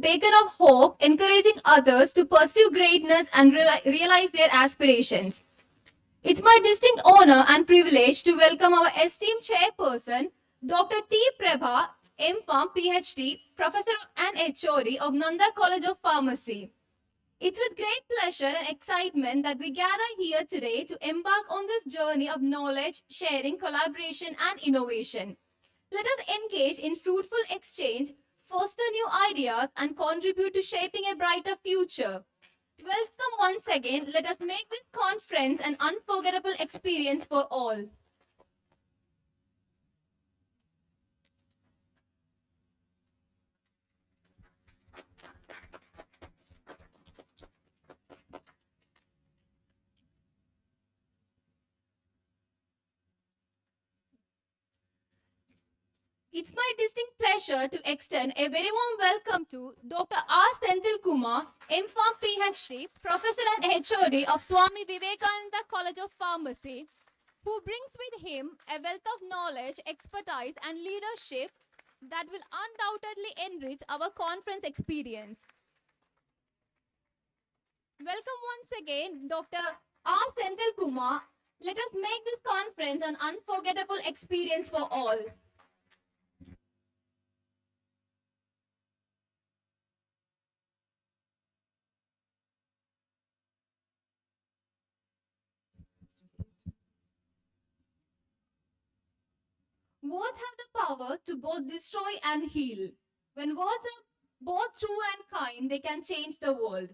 beacon of hope, encouraging others to pursue greatness and realize their aspirations. It's my distinct honor and privilege to welcome our esteemed chairperson, Dr. T. Prabha, M.Pharm, PhD, Professor and HOD of Nanda College of Pharmacy. It's with great pleasure and excitement that we gather here today to embark on this journey of knowledge, sharing, collaboration, and innovation. Let us engage in fruitful exchange, foster new ideas, and contribute to shaping a brighter future. Welcome once again. Let us make this conference an unforgettable experience for all. It's my distinct pleasure to extend a very warm welcome to Dr. R. Senthil Kumar, M.Pharm PhD, Professor and HOD of Swami Vivekananda College of Pharmacy, who brings with him a wealth of knowledge, expertise, and leadership that will undoubtedly enrich our conference experience. Welcome once again, Dr. R. Senthil Kumar. Let us make this conference an unforgettable experience for all. Words have the power to both destroy and heal. When words are both true and kind, they can change the world.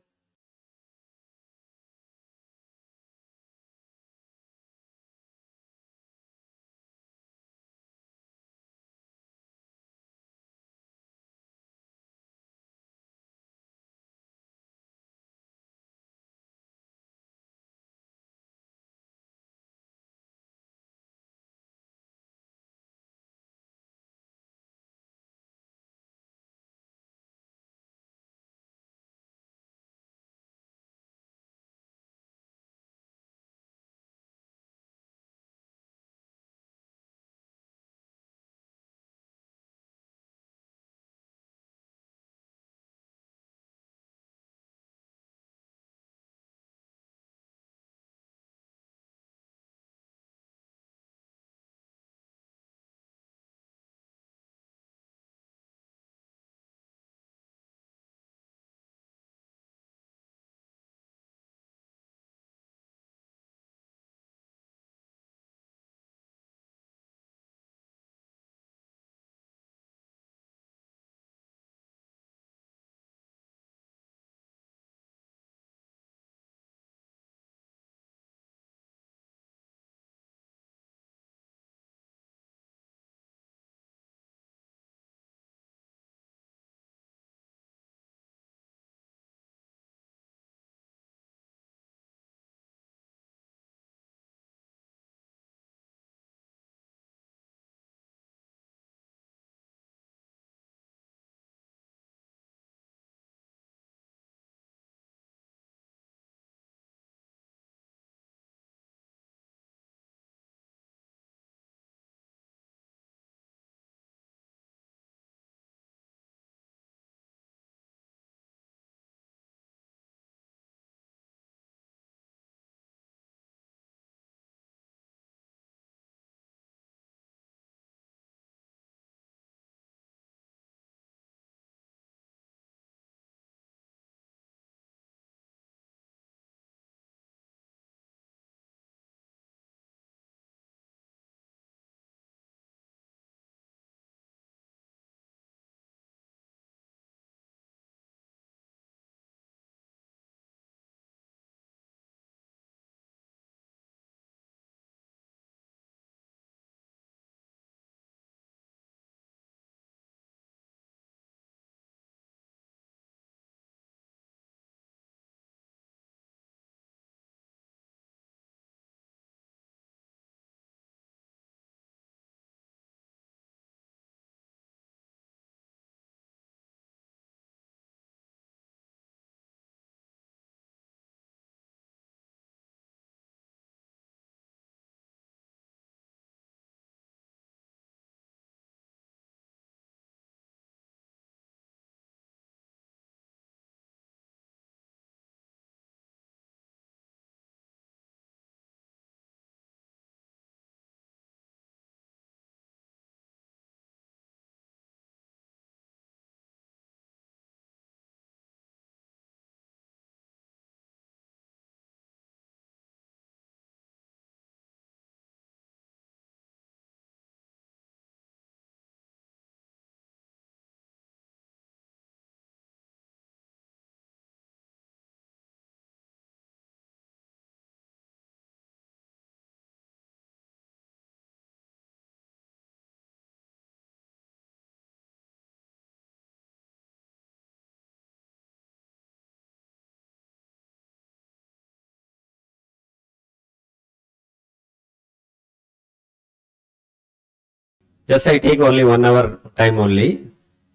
Just I take only 1 hour time only.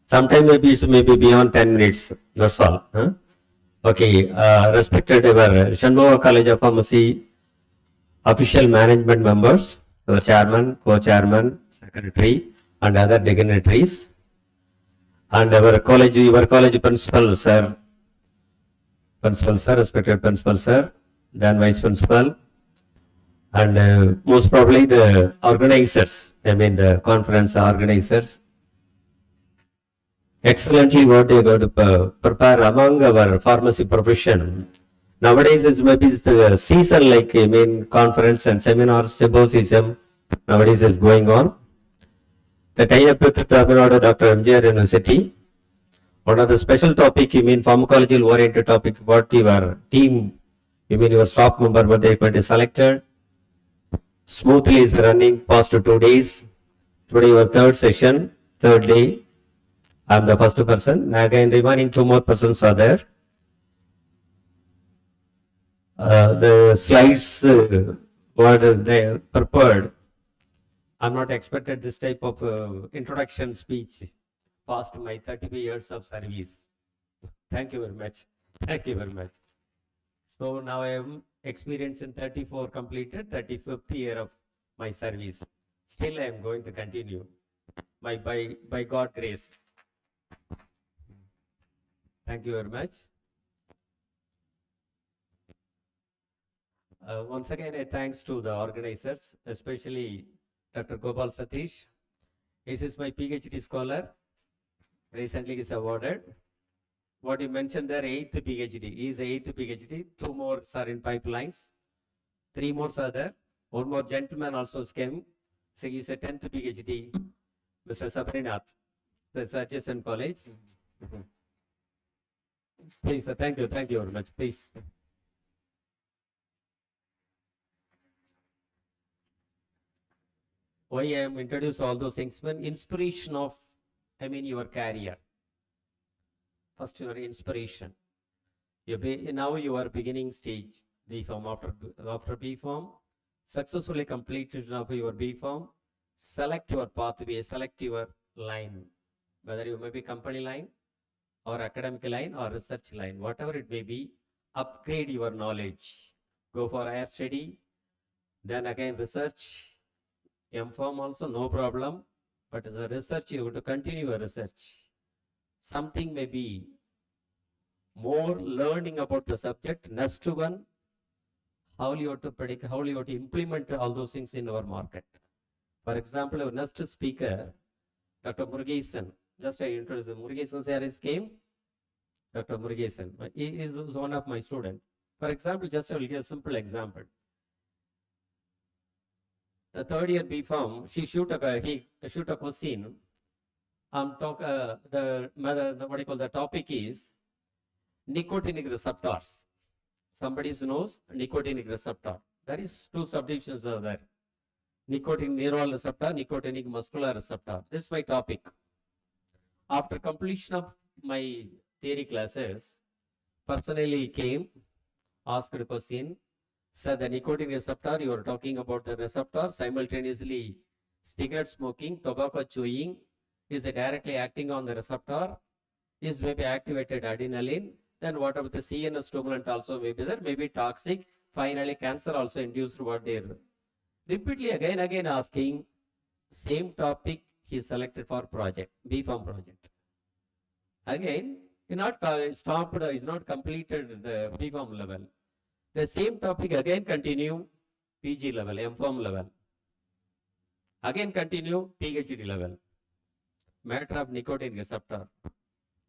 Sometime maybe beyond 10 minutes. That's all. Huh? Okay. Respected our Shanmugha College of Pharmacy official management members, the chairman, co-chairman, secretary, and other dignitaries, and your college principal, sir, respected principal, sir, then vice principal, and most probably the organizers, the conference organizers, excellently what they are going to prepare among our pharmacy profession. Nowadays, maybe the season conference and seminars, symposium, nowadays is going on. The tie-up with Tamil Nadu Dr. M.G.R. University. One of the special topic, pharmacological oriented topic, what your team, your staff member, what they are going to selected. Smoothly is running past 2 days. Today your third session, third day. I am the first person. Again, remaining 2 more persons are there. The slides what they prepared. I'm not expected this type of introduction speech past my 35 years of service. Thank you very much. Thank you very much. So now I am experienced in 34 completed, 35th year of my service. Still I am going to continue by God grace. Thank you very much. Once again, thanks to the organizers, especially Dr. Gopal Satish. This is my PhD scholar. Recently is awarded. What you mentioned there, 8th PhD. He is 8th PhD. 2 more are in pipelines. 3 more are there. 1 more gentleman also came. So he is a 10th PhD. Mr. Sabrinath. That's adjacent college. Please, thank you very much. Please. Why I am introduced all those things? When inspiration of, your career. First, your inspiration. Now you are beginning stage, B Pharm. After B Pharm, successfully completed of your B Pharm, select your pathway, select your line. Whether you may be company line, or academic line, or research line, whatever it may be, upgrade your knowledge. Go for higher study, then again research. M.Pharm also, no problem. But the research, you have to continue your research. Something may be more learning about the subject. Next one, how you have to predict, how you have to implement all those things in our market. For example, our next speaker, Dr. Murugesan. Just I introduce him. Murugesan sir is came. Dr. Murugesan. He is one of my students. For example, just I will give a simple example. The third year B Pharm, he shoot a question. The topic is nicotinic receptors. Somebody knows nicotinic receptor. There is 2 subdivisions are there. Nicotinic neural receptor, nicotinic muscular receptor. This is my topic. After completion of my theory classes, personally came, asked a question. So the nicotine receptor, you are talking about the receptor, simultaneously cigarette smoking, tobacco chewing is directly acting on the receptor, is maybe activated adrenaline, then what about the CNS stimulant also may be there, maybe toxic, finally cancer also induced what they are. Repeatedly again asking, same topic he selected for project, B Pharm project. Again, he not stopped, is not completed the B Pharm level. The same topic again continue PG level, M.Pharm level. Again continue PhD level. Matter of nicotine receptor.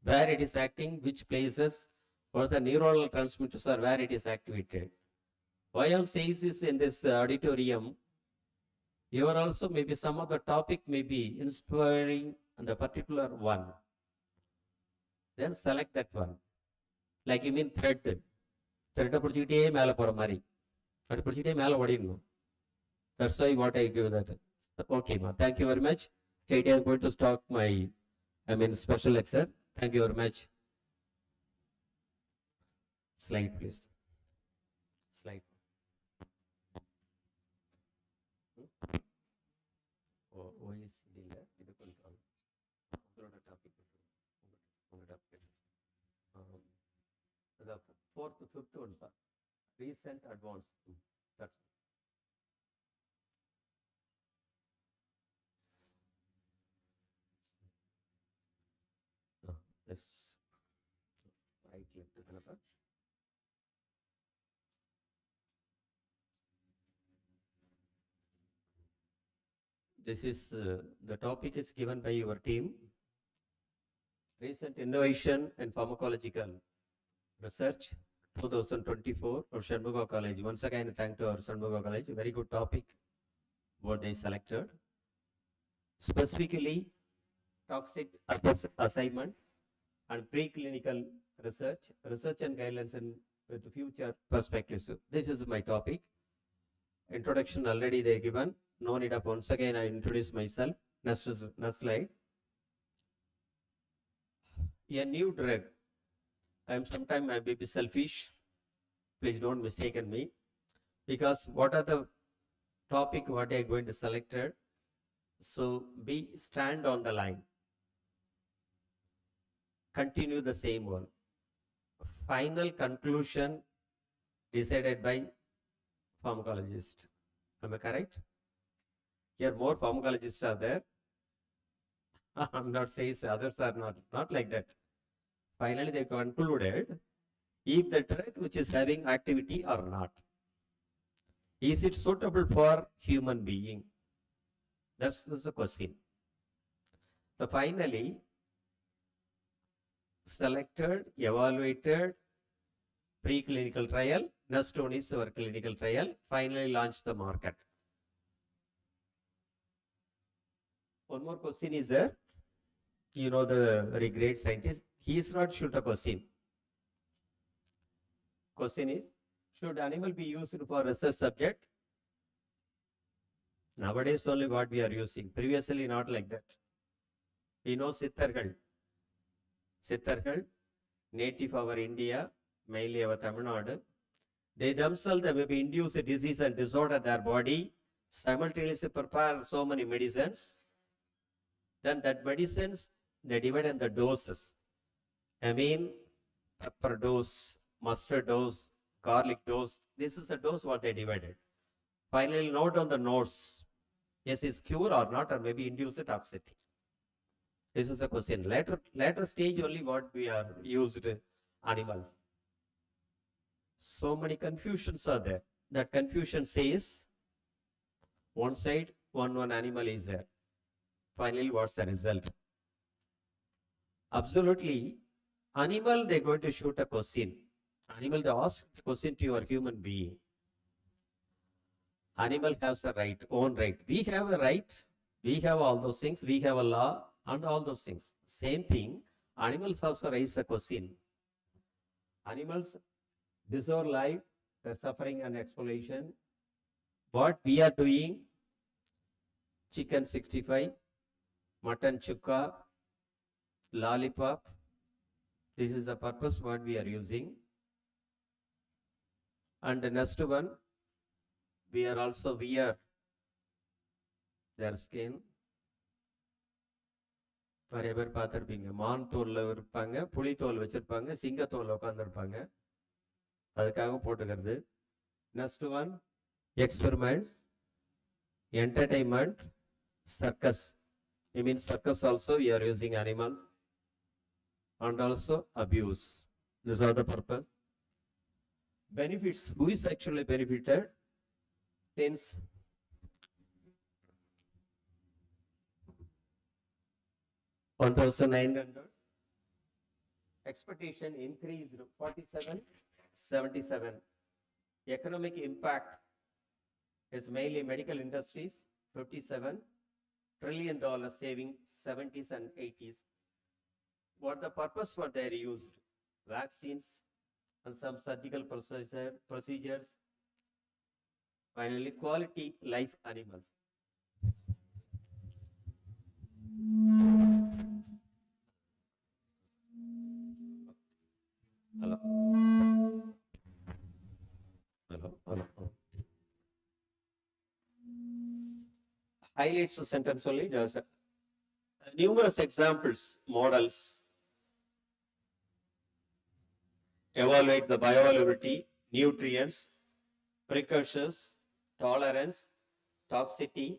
Where it is acting, which places, what the neuronal transmitters are, where it is activated. Why I am saying this in this auditorium, you are also maybe some of the topic may be inspiring on the particular one. Then select that one. Like you mean thread. Thread பிடிச்சிக்கிட்டே மேலே போகிற மாதிரி அப்படி பிடிச்சிக்கிட்டே மேலே ஓடிடணும். That's why what I give that. Okay, ma. Thank you very much. Straight I am going to start my, special lecture. Thank you very much. Slide, please. Slide. OSD. fourth, fifth one, sir. Recent advanced. That's yes. Right, left, developer. This is the topic is given by your team. Recent innovation in pharmacological research 2024 of Shanmugha College. Once again, thank to our Shanmugha College. Very good topic what they selected. Specifically, toxic assignment and preclinical research and guidelines and with future perspectives. So this is my topic. Introduction already they given. No need of once again I introduce myself. Next slide. A new drug. Sometimes I may be selfish. Please don't mistaken me. Because what are the topic what I am going to select? So be stand on the line. Continue the same one. Final conclusion decided by pharmacologist. Am I correct? Here more pharmacologists are there. I'm not saying others are not like that. Finally, they concluded if the drug which is having activity or not. Is it suitable for human being? That's the question. So finally, selected, evaluated, preclinical trial, next one is our clinical trial, finally launched the market. One more question is there. You know the very great scientist, he is not shoot a question. Question is, should animal be used for research subject? Nowadays only what we are using. Previously not like that. We know Sittargal, native of our India, mainly our Tamil Nadu. They themselves they may be induce a disease and disorder their body, simultaneously prepare so many medicines. Then that medicines they divide in the doses. I mean, pepper dose, mustard dose, garlic dose. This is the dose what they divided. Finally, note on the notes. Yes, is cure or not, or maybe induce the toxicity. This is a question. Later stage only what we are used animals. So many confusions are there. That confusion says one side, one animal is there. Finally, what's the result? Absolutely, animal they're going to shoot a question. Animal they ask a question to your human being. Animal has a right, own right. We have a right. We have all those things. We have a law and all those things. Same thing. Animals also raise a question. Animals deserve life, the suffering and exploitation. What we are doing, chicken 65, mutton chukka, lollipop. This is the purpose what we are using. And the next one, we are also wear their skin. நிறைய பேர் பார்த்துருப்பீங்க மான் தோல்ல இருப்பாங்க புலி தோல் வச்சிருப்பாங்க சிங்கத்தோல் உட்காந்துருப்பாங்க அதுக்காக போட்டுக்கிறது. Next one experiments entertainment circus. I mean circus also we are using animal and also abuse. These are the purpose. Benefits. Who is actually benefited? Since 1900 expectation increased 47.77. Economic impact is mainly medical industries, $57 trillion saving 70s and 80s. What the purpose for they are used? Vaccines and some surgical procedures. Finally, quality life animals. Hello. Hello. Highlights the sentence only. Just numerous examples, models. evaluate the bioavailability, nutrients, precursors, tolerance, toxicity.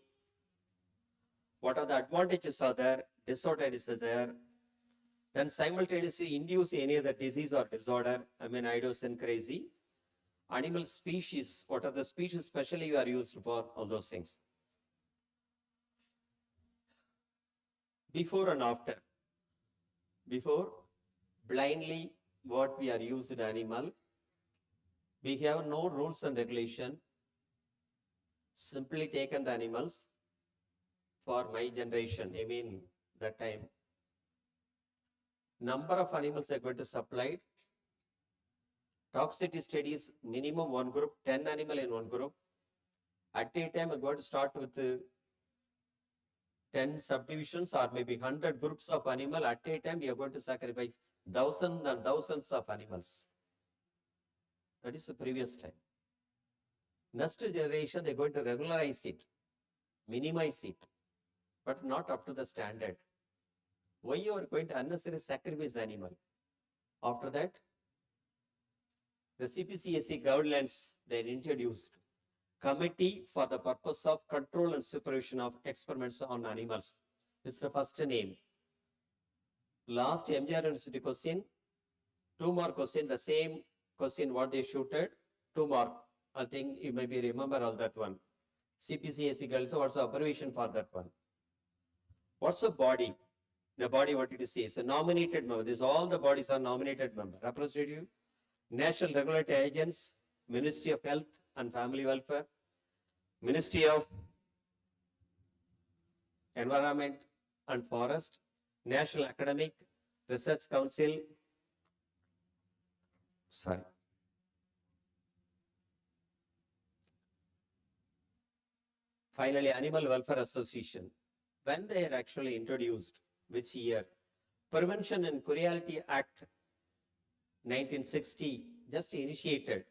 What are the advantages are there, disadvantages are there. Then simultaneously induce any other disease or disorder. I mean, idiosyncrasy. Animal species, what are the species specially you are used for, all those things. Before and after. Before, blindly what we are used in animal. We have no rules and regulation. Simply taken the animals for my generation. I mean, that time. Number of animals are going to supplied. Toxicity studies, minimum one group, 10 animal in one group. At a time, I'm going to start with 10 subdivisions or maybe 100 groups of animal. At a time, we are going to sacrifice thousands and thousands of animals. That is the previous time. Next generation, they're going to regularize it, minimize it, but not up to the standard. Why you are going to unnecessarily sacrifice animal? After that, the CPCSE guidelines they introduced committee for the purpose of control and supervision of experiments on animals. It's the first name. Last M.G.R. University question, 2 more question, the same question what they shooted, 2 more. I think you maybe remember all that one. CPCSE guidelines, so what's the abbreviation for that one? What's the body? The body, what it is a nominated member. This all the bodies are nominated member. Representative, national regulatory agents, Ministry of Health and Family Welfare, Ministry of Environment and Forest, National Academic Research Council, Finally, Animal Welfare Association. When they are actually introduced, which year? Prevention and Cruelty Act 1960 just initiated.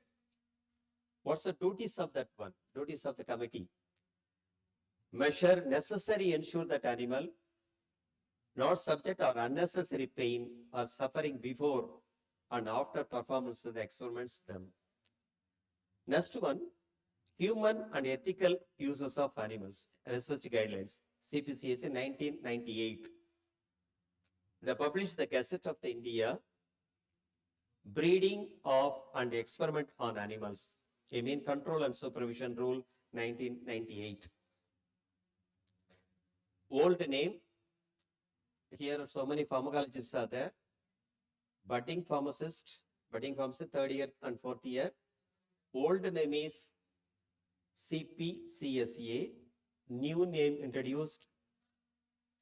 What's the duties of that one? Duties of the committee. Measure necessary, ensure that animal not subject or unnecessary pain or suffering before and after performance of the experiments them. Next one, human and ethical uses of animals, research guidelines, CPCSE 1998. They published the Gazette of the India, breeding of and experiment on animals, Immune Control and Supervision Rule 1998. Old name, here so many pharmacologists are there, budding pharmacist, 3rd year and 4th year. Old name is CPCSA, new name introduced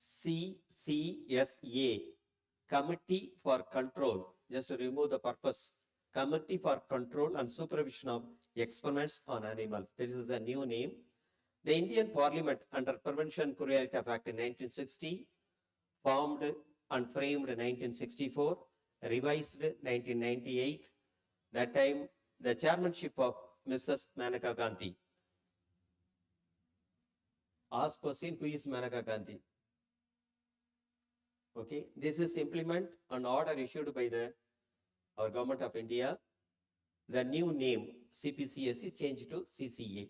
CCSA, Committee for Control, just to remove the purpose, Committee for Control and Supervision of Experiments on Animals. This is a new name. The Indian Parliament under Prevention Cruelty Act in 1960, formed and framed in 1964, revised 1998. That time, the chairmanship of Mrs. Maneka Gandhi. Ask question, who is Maneka Gandhi? Okay, this is implement an order issued by our government of India. The new name CPCSE changed to CCA.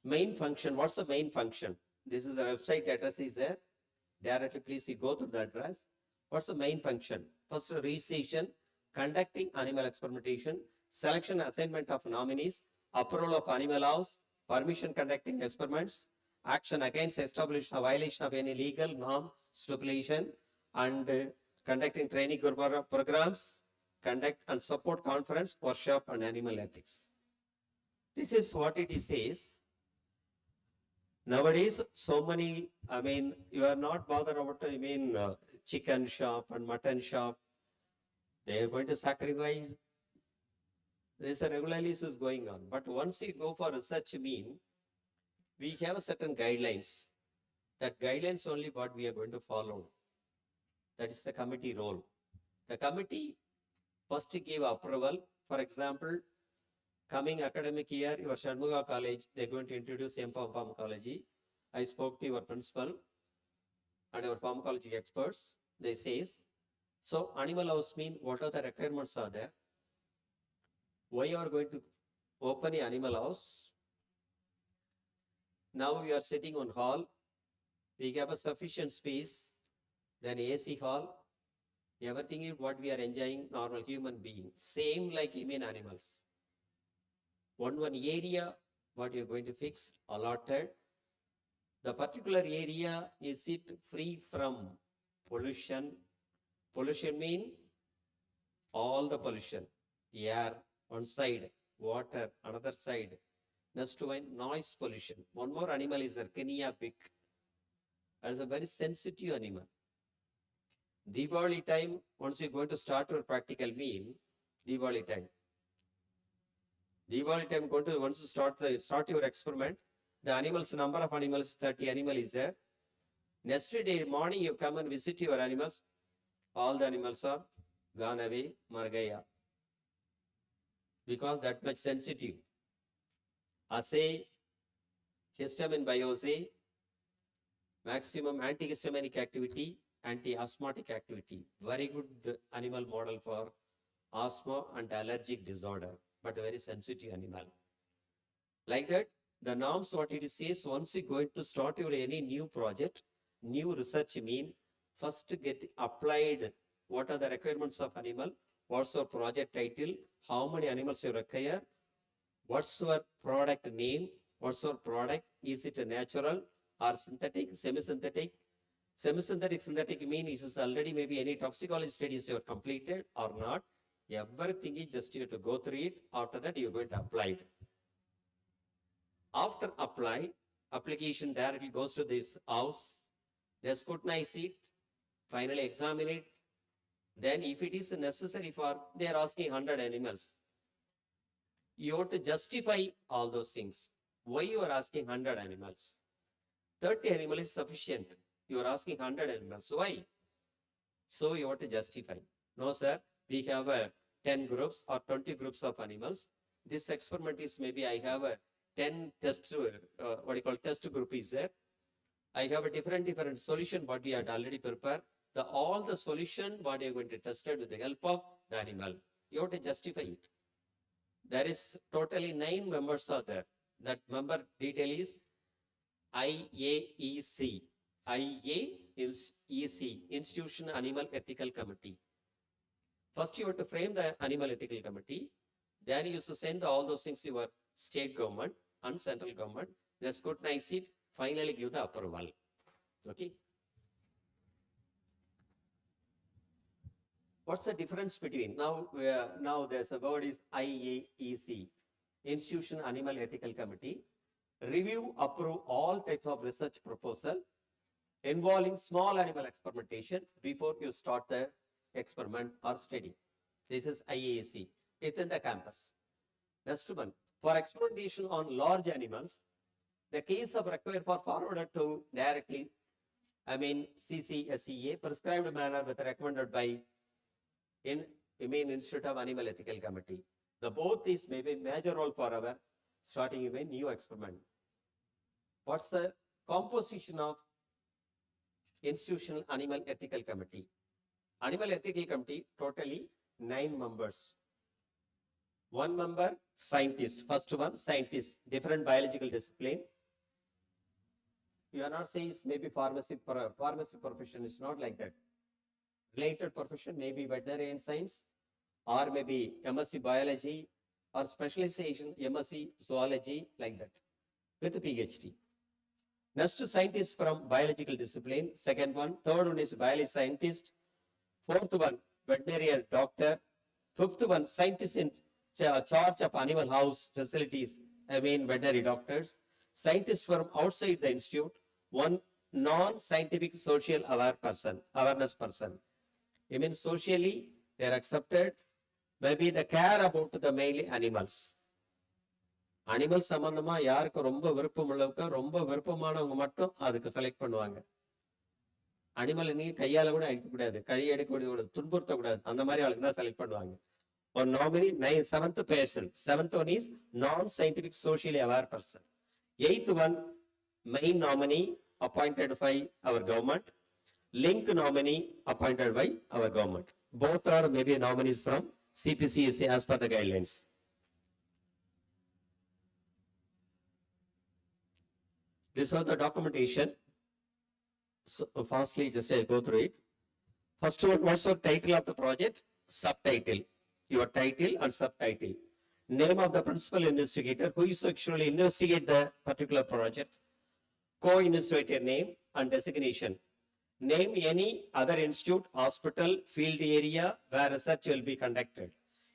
Main function, what's the main function? This is the website address is there. Directly, please you go to the address. What's the main function? First, registration, conducting animal experimentation, selection, assignment of nominees, approval of animal laws, permission conducting experiments, action against establishment of violation of any legal norm, stipulation, and conducting training programs, conduct and support conference, workshop, and animal ethics. This is what it says. Nowadays, so many, you are not bothered about, chicken shop and mutton shop. They are going to sacrifice. There's a regular issues going on. But once you go for research we have certain guidelines. That guidelines only what we are going to follow. That is the committee role. The committee first give approval. For example, coming academic year, your Shanmugha College, they're going to introduce M.Pharm Pharmacology. I spoke to your principal and our pharmacology experts. They says, So animal house mean what are the requirements are there? Why you are going to open an animal house? Now we are sitting on hall. We have a sufficient space, then AC hall. Everything is what we are enjoying, normal human being. Same like even animals. One area, what you are going to fix, allotted. The particular area, is it free from pollution? Pollution mean all the pollution. Air, one side, water, another side. Next one, noise pollution. One more animal is a Kenya pig. That is a very sensitive animal. Diwali time, once you are going to start your practical meal, Diwali time. Diwali time, going to once you start your experiment, the animals, number of animals, 30 animal is there. Next day morning, you come and visit your animals. All the animals are gone away, margaya. Because that much sensitive. Assay, histamine biopsy, maximum antihistaminic activity, anti-asthmatic activity. Very good animal model for asthma and allergic disorder, but a very sensitive animal. Like that, the norms what it says, once you going to start your any new project, new research mean, first get applied, what are the requirements of animal, what's your project title, how many animals you require, what's your product name, what's your product, is it a natural or synthetic, semi-synthetic? Semi-synthetic, synthetic mean is already maybe any toxicology studies you have completed or not. Everything is just you have to go through it. After that, you're going to apply it. After application directly goes to this house. They scrutinize it, finally examine it. Then if it is necessary for, they are asking 100 animals. You have to justify all those things. Why you are asking 100 animals? 30 animals is sufficient. You are asking 100 animals. Why? So you have to justify. No, sir, we have 10 groups or 20 groups of animals. This experiment is maybe I have a 10 test, what you call test group is there. I have a different solution what we had already prepared. All the solution what you are going to test it with the help of the animal. You have to justify it. There is totally 9 members are there. That member detail is IAEC. IA is EC, Institution Animal Ethical Committee. First you have to frame the Animal Ethical Committee. Then you used to send all those things to your state government and central government. They scrutinize it, finally give the approval. Okay. What's the difference between, now there's a word is IAEC, Institution Animal Ethical Committee. Review, approve all types of research proposal involving small animal experimentation before you start the experiment or study. This is IAEC within the campus. Next one, for experimentation on large animals, the case of required for forwarded to directly, CCSEA, prescribed manner with recommended by Institute of Animal Ethical Committee. The both is maybe major role for our starting a new experiment. What's the composition of Institutional Animal Ethical Committee? Animal Ethical Committee, totally 9 members. 1 member, scientist. First one, scientist, different biological discipline. You are not saying it's maybe pharmacy profession, it's not like that. Related profession, maybe veterinary science, or maybe MSc biology, or specialization, MSc zoology, like that, with a PhD. Next, scientist from biological discipline. Second one, third one is biology scientist. Fourth one, veterinary doctor. Fifth one, scientist in charge of animal house facilities, veterinary doctors. Scientists from outside the institute. One non-scientific social awareness person. Socially, they are accepted. Maybe the care about the mainly animals. Animal சம்பந்தமா யாருக்கு ரொம்ப விருப்பம் உள்ளவங்க ரொம்ப விருப்பமானவங்க மட்டும் அதுக்கு select பண்ணுவாங்க. Animal நீ கையால கூட அடிக்கக்கூடாது, கழி எடுக்கக்கூடாது, துன்புறுத்தக்கூடாது, அந்த மாதிரி ஆளுக்கு தான் செலக்ட் பண்ணுவாங்க. ஒரு nominee 7th person. 7th one is non-scientific socially aware person. 8th one, main nominee appointed by our government. link nominee appointed by our government. Both are maybe nominees from CPCSA as per the guidelines. This was the documentation. So fastly, just I go through it. First one, what's the title of the project? Subtitle. Your title and subtitle. Name of the principal investigator who is actually investigate the particular project. Co-investigator name and designation. Name any other institute, hospital, field area where research will be conducted.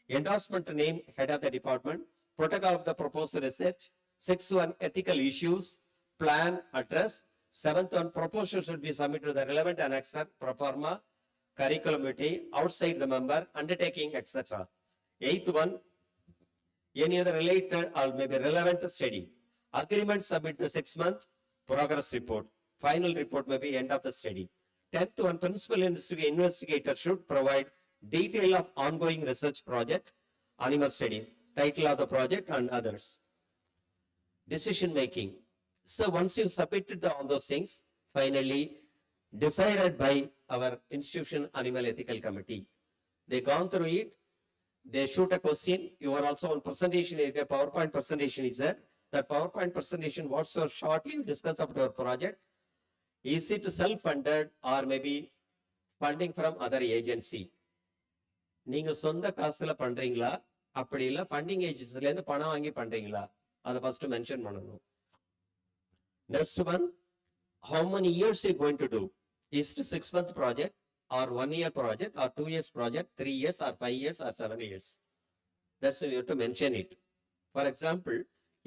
Endorsement name, head of the department. Protocol of the proposed research. 6th one, ethical issues. Plan, address. 7th one, proposal should be submitted to the relevant annexer, pro forma, curriculum vitae, outside the member, undertaking, etc. 8th one, any other related or maybe relevant study. Agreement submit the 6-month progress report. Final report may be end of the study. 10th one, principal investigator should provide detail of ongoing research project, animal studies, title of the project and others. Decision making. So once you submitted all those things, finally decided by our institution animal ethical committee. They gone through it. They shoot a question. You are also on presentation, a PowerPoint presentation is there. That PowerPoint presentation, what's so shortly we discuss about our project. Is it self-funded or maybe funding from other agency? நீங்க சொந்த காசுல பண்றீங்களா அப்படி இல்ல funding ஏஜென்சில இருந்து பணம் வாங்கி பண்றீங்களா அதை ஃபர்ஸ்ட் மென்ஷன் பண்ணணும். Next one, how many years you going to do? Is it a 6-month project or 1-year project or 2 years project, 3 years or 5 years or 7 years? That's why you have to mention it. For example,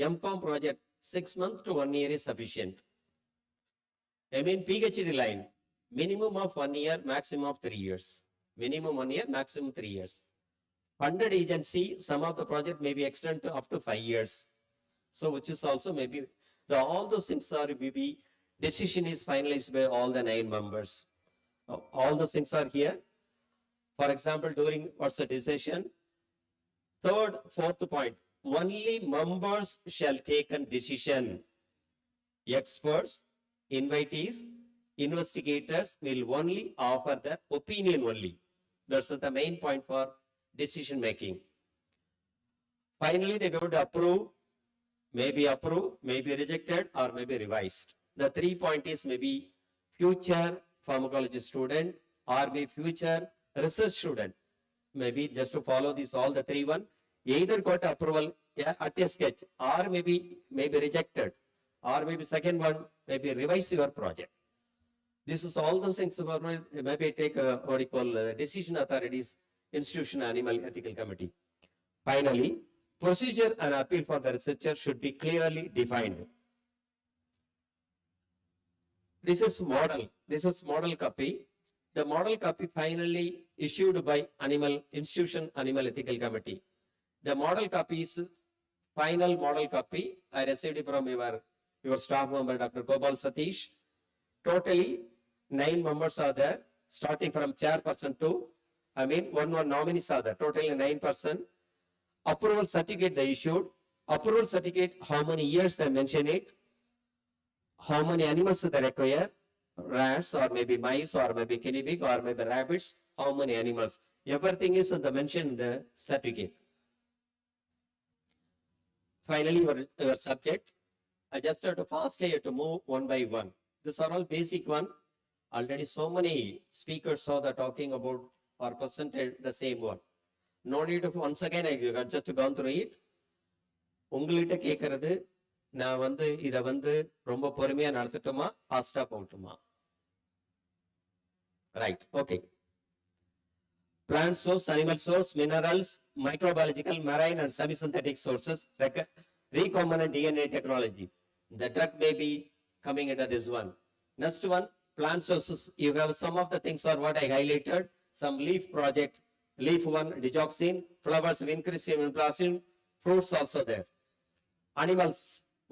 M.Pharm project 6 months to 1 year is sufficient. I mean PhD line, minimum of 1 year, maximum of 3 years. Minimum 1 year, maximum 3 years. Funded agency, some of the project may be extended to up to 5 years. So which is also maybe, all those things are maybe, decision is finalized by all the 9 members. All those things are here. For example, during what's the decision? 3rd, 4th point, only members shall take a decision. Experts, invitees, investigators will only offer their opinion only. That's the main point for decision making. Finally, they're going to approve, maybe rejected, or maybe revised. The 3 point is maybe future pharmacology student or maybe future research student. Maybe just to follow this, all the 3 one, either got approval at a sketch or maybe rejected, or maybe second one, maybe revise your project. This is all those things, maybe take what you call decision authorities, institution animal ethical committee. Finally, procedure and appeal for the researcher should be clearly defined. This is model copy. The model copy finally issued by institution animal ethical committee. The model copy is final model copy. I received it from your staff member, Dr. Gopal Satish. Totally 9 members are there, starting from chairperson to, one nominees are there, totally 9%. Approval certificate they issued. Approval certificate, how many years they mention it, how many animals they require, rats or maybe mice or maybe guinea pig or maybe rabbits, how many animals. Everything is mentioned in the certificate. Finally, your subject. I just have to fastly move one by one. These are all basic one. Already so many speakers saw the talking about or presented the same one. No need of once again, I just gone through it. உங்கள்கிட்ட கேட்கறது நான் இதை ரொம்ப பொறுமையா நடத்தட்டுமா ஃபாஸ்டா போகட்டுமா? Right, okay. Plant source, animal source, minerals, microbiological, marine and semi-synthetic sources, recombinant DNA technology. The drug may be coming into this one. Next one, plant sources. You have some of the things are what I highlighted. Some leaf project, leaf 1, digoxin, flowers of increased immunoplasm, fruits also there. Animals,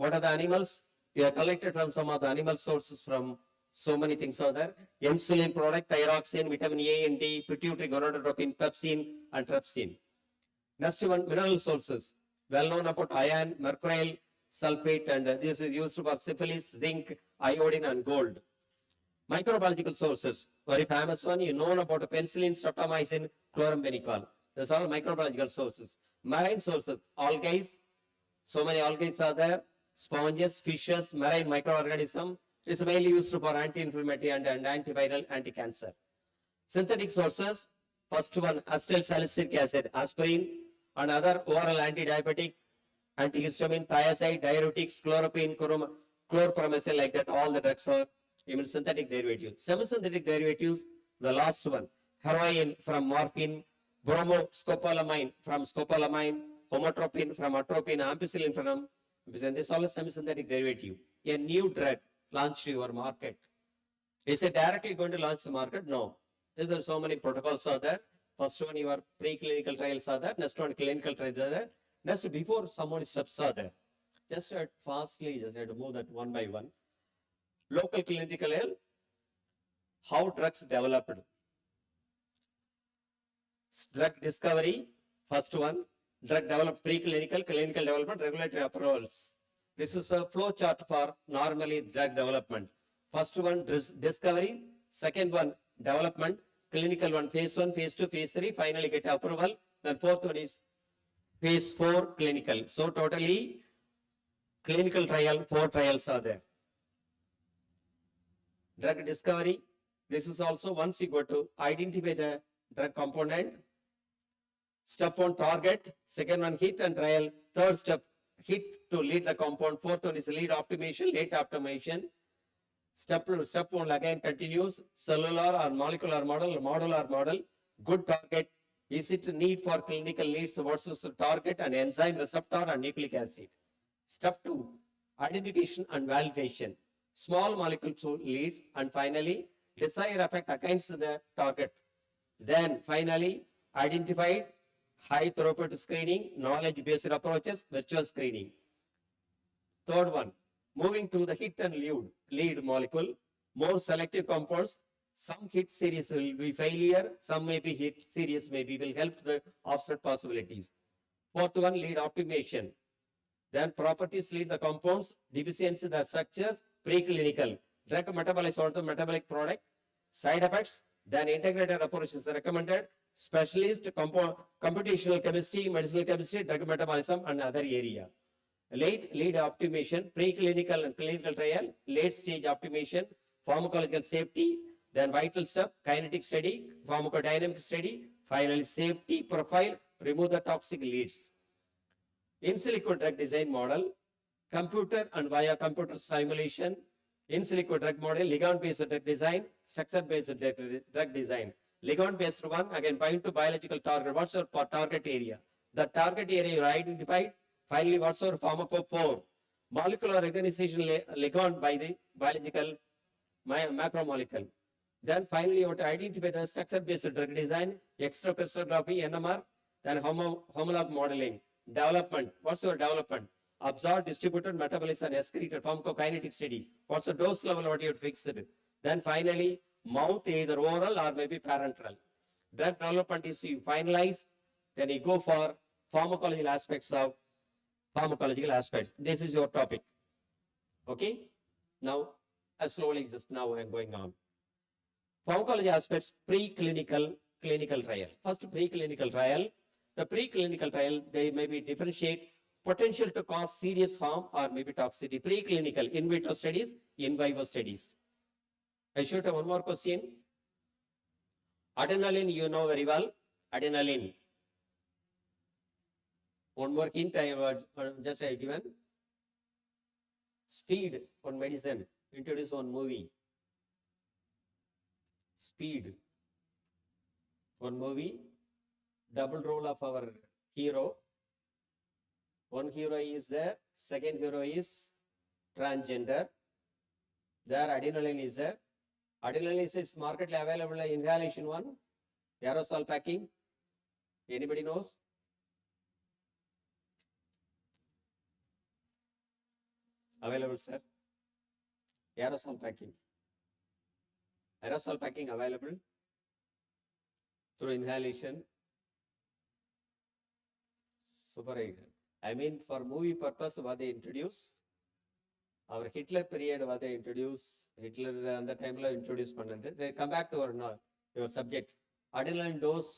what are the animals? You have collected from some of the animal sources from so many things are there. Insulin product, thyroxine, vitamin A and D, pituitary gonadotropin, pepsin and trypsin. Next one, mineral sources. Well known about iron, mercurial, sulfate, and this is used for syphilis, zinc, iodine and gold. Microbiological sources, very famous one, you know about penicillin, streptomycin, chlorambenicol. These are all microbiological sources. Marine sources, algae, so many algae are there, sponges, fishes, marine microorganism is mainly used for anti-inflammatory and antiviral, anti-cancer. Synthetic sources, first one, acetylsalicylic acid, aspirin, and other oral anti-diabetic, antihistamine, thiazide, diuretics, chloroquine, chlorpromazine, like that, all the drugs are even synthetic derivatives. Semi-synthetic derivatives, the last one, heroin from morphine, bromoscopolamine from scopolamine, homotropin from atropine, ampicillin from ampicillin. This is all a semi-synthetic derivative. A new drug launched to your market. Is it directly going to launch the market? No. Is there so many protocols are there? First one, your preclinical trials are there. Next one, clinical trials are there. Next, before someone steps are there. Just fastly, just have to move that one by one. Local clinical health, how drugs developed. Drug discovery, first one. Drug developed, preclinical, clinical development, regulatory approvals. This is a flow chart for normally drug development. First one, discovery. Second one, development. Clinical one, phase 1, phase 2, phase 3, finally get approval. Then fourth one is phase 4 clinical. So totally clinical trial, 4 trials are there. Drug discovery, this is also once you go to identify the drug component. Step 1, target. Second one, hit and trial. Third step, hit to lead the compound. Fourth one is lead optimization, late optimization. Step 1 again continues, cellular or molecular model, modular model, good target. Is it need for clinical needs versus target and enzyme receptor and nucleic acid? Step 2, identification and validation. Small molecule leads, and finally desired effect against the target. Then finally identified high throughput screening, knowledge based approaches, virtual screening. Third one, moving to the hit and lead molecule, more selective compounds. Some hit series will be failure, some may be hit series, maybe will help the offset possibilities. Fourth one, lead optimization. Then properties lead the compounds, deficiency the structures, preclinical, drug metabolites or the metabolic product, side effects, then integrated approach is recommended, specialist, computational chemistry, medicinal chemistry, drug metabolism, and other area. Lead optimization, preclinical and clinical trial, late stage optimization, pharmacological safety, then vital step, kinetic study, pharmacodynamic study, finally safety profile, remove the toxic leads. In silico drug design model, computer and via computer simulation, in silico drug model, ligand based drug design, structure based drug design. Ligand based one, again bind to biological target. What's your target area? The target area you identified. Finally, what's your pharmacophore? Molecular organization ligand by the biological macromolecule. Then finally, you have to identify the structure-based drug design, extracrystallography, NMR, then homolog modeling. Development. What's your development? Absorbed, distributed, metabolized, and excreted. Pharmacokinetic study. What's the dose level? What you have fixed? Then finally, mouth, either oral or maybe parenteral. Drug development is you finalize, then you go for pharmacological aspects of pharmacological aspects. This is your topic. Okay? Now, slowly, just now I am going on. Pharmacology aspects, preclinical, clinical trial. First, preclinical trial. The preclinical trial, they maybe differentiate potential to cause serious harm or maybe toxicity. Preclinical, in vitro studies, in vivo studies. I should have one more question. Adrenaline, you know very well. Adrenaline. One more hint I have just given. Speed on medicine. Introduce one movie. Speed. One movie. Double role of our hero. One hero is there. Second hero is transgender. There adrenaline is there. Adrenaline is markedly available inhalation one. Aerosol packing. Anybody knows? Available, sir. Aerosol packing. Aerosol packing available through inhalation. Super. I mean, for movie purpose, what they introduce. our Hitler period was they introduced, Hitler and the time introduced பண்ணது. They come back to your subject. Adrenaline dose,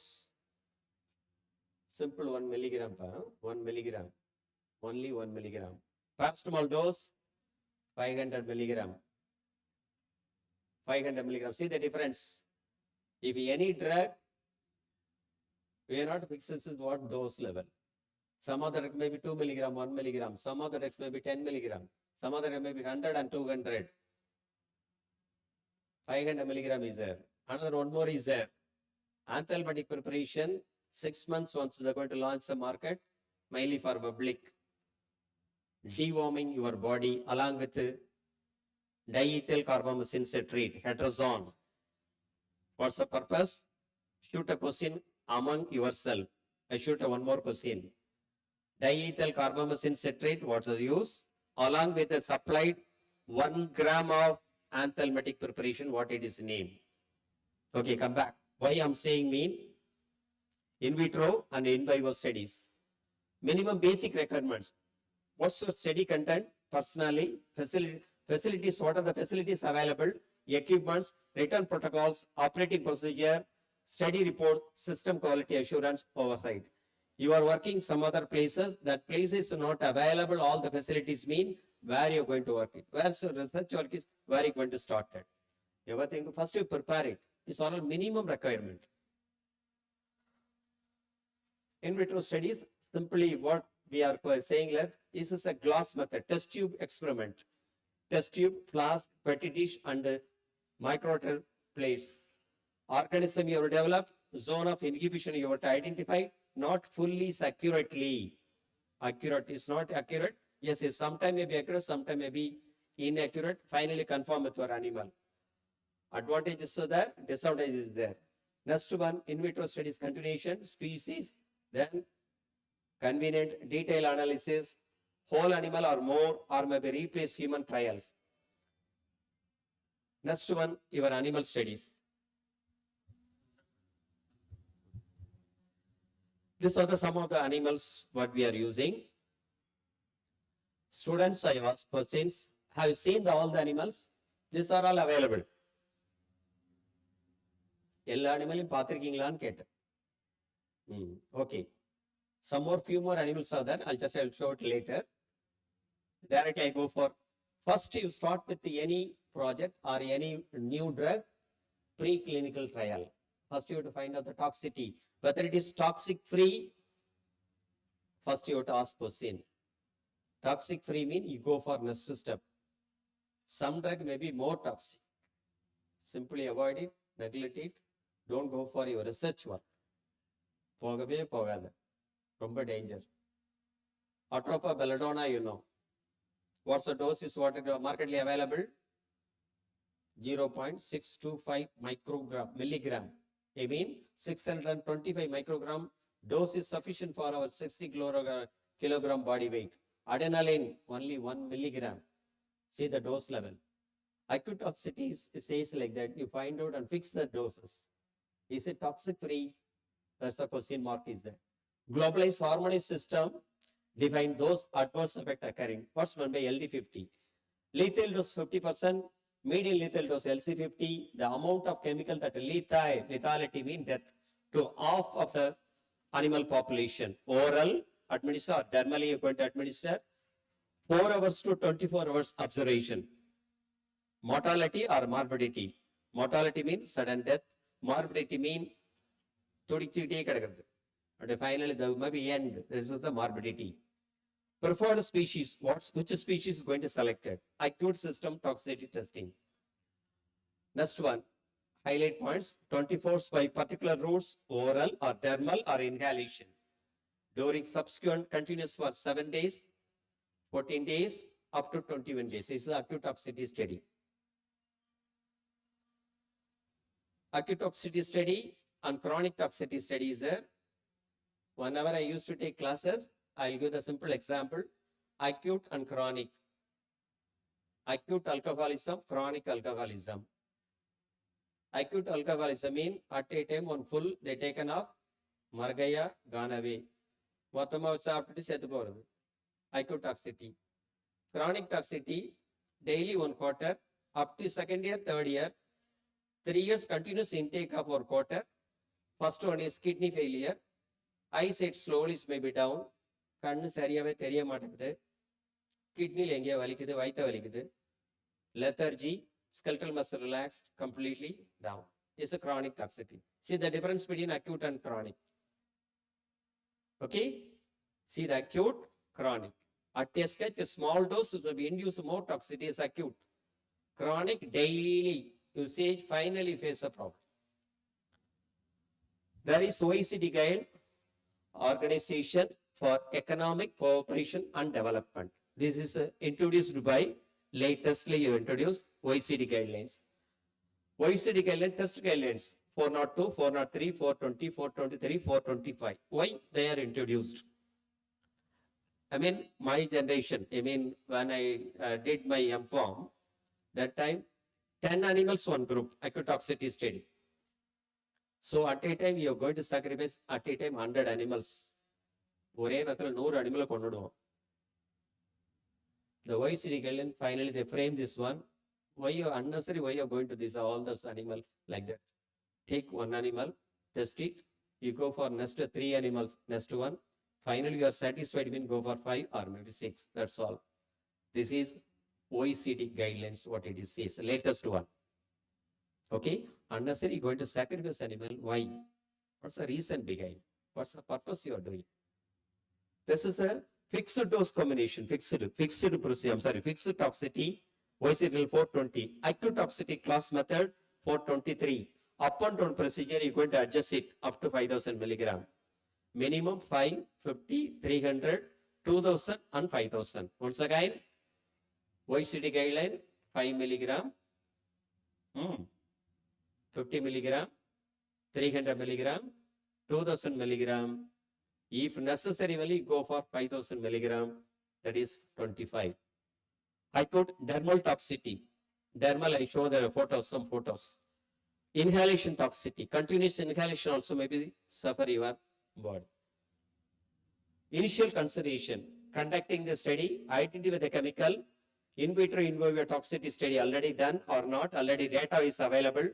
simple 1 milligram, 1 milligram, only 1 milligram. Paracetamol dose, 500 milligram. 500 milligram. See the difference. If any drug, we are not fixed this is what dose level. Some other may be 2 milligram, 1 milligram. Some other may be 10 milligram. Some other may be 100 and 200. 500 milligram is there. Another one more is there. Anthelmatic preparation, 6 months once they're going to launch the market, mainly for public. Deworming your body along with diethyl carbamazine citrate, heterazone. What's the purpose? Shoot a question among yourself. I shoot one more question. Diethyl carbamazine citrate, what's the use? Along with the supplied 1 gram of anthelmatic preparation, what it is named. Okay, come back. Why I'm saying mean in vitro and in vivo studies. Minimum basic requirements. What's the study content? Personally, facilities, what are the facilities available? Equipments, written protocols, operating procedure, study report, system quality assurance, oversight. You are working some other places, that place is not available, all the facilities mean where you're going to work it. Where so research work is, where you're going to start it. Everything, first you prepare it. It's all a minimum requirement. In vitro studies, simply what we are saying that this is a glass method, test tube experiment. Test tube, flask, petri dish, and microreactor plates. Organism you have developed, zone of inhibition you have to identify, not fully accurately. Accurate is not accurate. Yes, yes, sometime may be accurate, sometime may be inaccurate. Finally conform with your animal. Advantages are there, disadvantages is there. Next one, in vitro studies continuation, species, then convenient detail analysis, whole animal or more, or maybe replace human trials. Next one, your animal studies. These are some of the animals what we are using. Students, I ask questions. Have you seen all the animals? These are all available. எல்லா அனிமலையும் பார்த்திருக்கீங்களான்னு கேட்டேன். Okay. Some more, few more animals are there. I'll show it later. Directly I go for, first you start with any project or any new drug, preclinical trial. First you have to find out the toxicity. Whether it is toxic free, first you have to ask question. Toxic free means you go for next step. Some drug may be more toxic. Simply avoid it, neglect it. Don't go for your research work. போகவே போகாத. ரொம்ப danger. Atropa belladonna, you know. What's the dose is what is markedly available? 0.625 milligram. I mean 625 microgram dose is sufficient for our 60 kilogram body weight. Adrenaline, only 1 milligram. See the dose level. Acute toxicity says like that. You find out and fix the doses. Is it toxic free? That's the question mark is there. Globalized harmonious system define those adverse effects occurring. What's meant by LD50? Lethal dose 50%, median lethal dose LC50. The amount of chemical that lethality mean death to half of the animal population. Oral administer or dermally you're going to administer 4 hours to 24 hours observation. Mortality or morbidity. Mortality means sudden death. Morbidity mean துடிச்சுக்கிட்டே கிடக்கிறது. And finally there may be end. This is the morbidity. Preferred species. Which species is going to select it? Acute system toxicity testing. Next one. Highlight points. 24 by particular routes, oral or dermal or inhalation. During subsequent continuous for 7 days, 14 days, up to 21 days. This is acute toxicity study. Acute toxicity study and chronic toxicity study is there. Whenever I used to take classes, I'll give the simple example. Acute and chronic. Acute alcoholism, chronic alcoholism. Acute alcoholism mean at a time on full, they taken off, margaya, gone away. மொத்தமா சாப்பிட்டுட்டு செத்து போறது. Acute toxicity. Chronic toxicity, daily 1 quarter, up to second year, third year, 3 years continuous intake of 1 quarter. First one is kidney failure. Eyesight slowly may be down. கண்ணு சரியாவே தெரிய மாட்டேங்குது. கிட்னில எங்கேயோ வலிக்குது, வயித்த வலிக்குது. Lethargy, skeletal muscle relaxed, completely down. It's a chronic toxicity. See the difference between acute and chronic. Okay? See the acute, chronic. At a sketch, a small dose will be induce more toxicity is acute. Chronic, daily usage, finally face a problem. There is OECD guide, Organization for Economic Cooperation and Development. This is introduced by, latestly you introduced OECD guidelines. OECD guidelines, test guidelines, 402, 403, 420, 423, 425. Why they are introduced? I mean, my generation, when I did my M.Pharm, that time, 10 animals, one group, acute toxicity study. So at a time, you're going to sacrifice at a time 100 animals. ஒரே நேரத்தில் 100 அனிமலை கொண்டுடுவோம். The OECD guideline, finally they frame this one. Why you unnecessary, why you are going to this, all those animal like that? Take one animal, test it, you go for next 3 animals, next one. Finally, you are satisfied, you can go for 5 or maybe 6, that's all. This is OECD guidelines, what it is, the latest one. Okay, unnecessary going to sacrifice animal, why? What's the reason behind? What's the purpose you are doing? This is a fixed dose combination, fixed toxicity, YCL 420, acute toxicity class method 423. Up and down procedure, you're going to adjust it up to 5,000 milligram. Minimum 5, 50, 300, 2,000 and 5,000. Once again, OECD guideline 5 milligram, 50 milligram, 300 milligram, 2,000 milligram. If necessary, only go for 5,000 milligram, that is 25. Acute dermal toxicity. Dermal, I show the photos, some photos. Inhalation toxicity. Continuous inhalation also may be suffer your body. Initial consideration. Conducting the study, identify the chemical, in vitro, in vivo toxicity study already done or not, already data is available.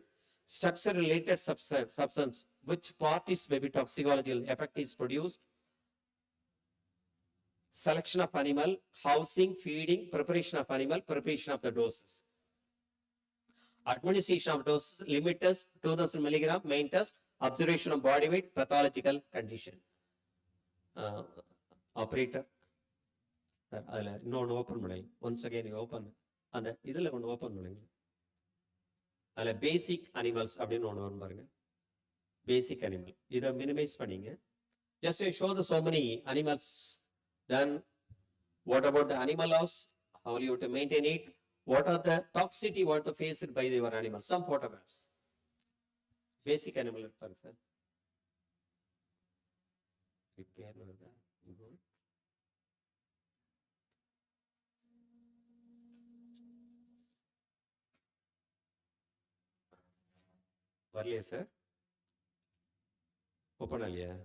Structure related substance, which parties may be toxicological effect is produced. Selection of animal, housing, feeding, preparation of animal, preparation of the doses. Administration of doses, limit test, 2,000 milligram, main test, observation of body weight, pathological condition. Operator. No open. Once again, you open. And the idle open. Basic animals. Basic animal. Either minimize panning. Just to show the so many animals. Then what about the animal loss? How will you have to maintain it? What are the toxicity what to face it by your animals? Some photographs. Basic animal person. Varliya sir. Open aliya.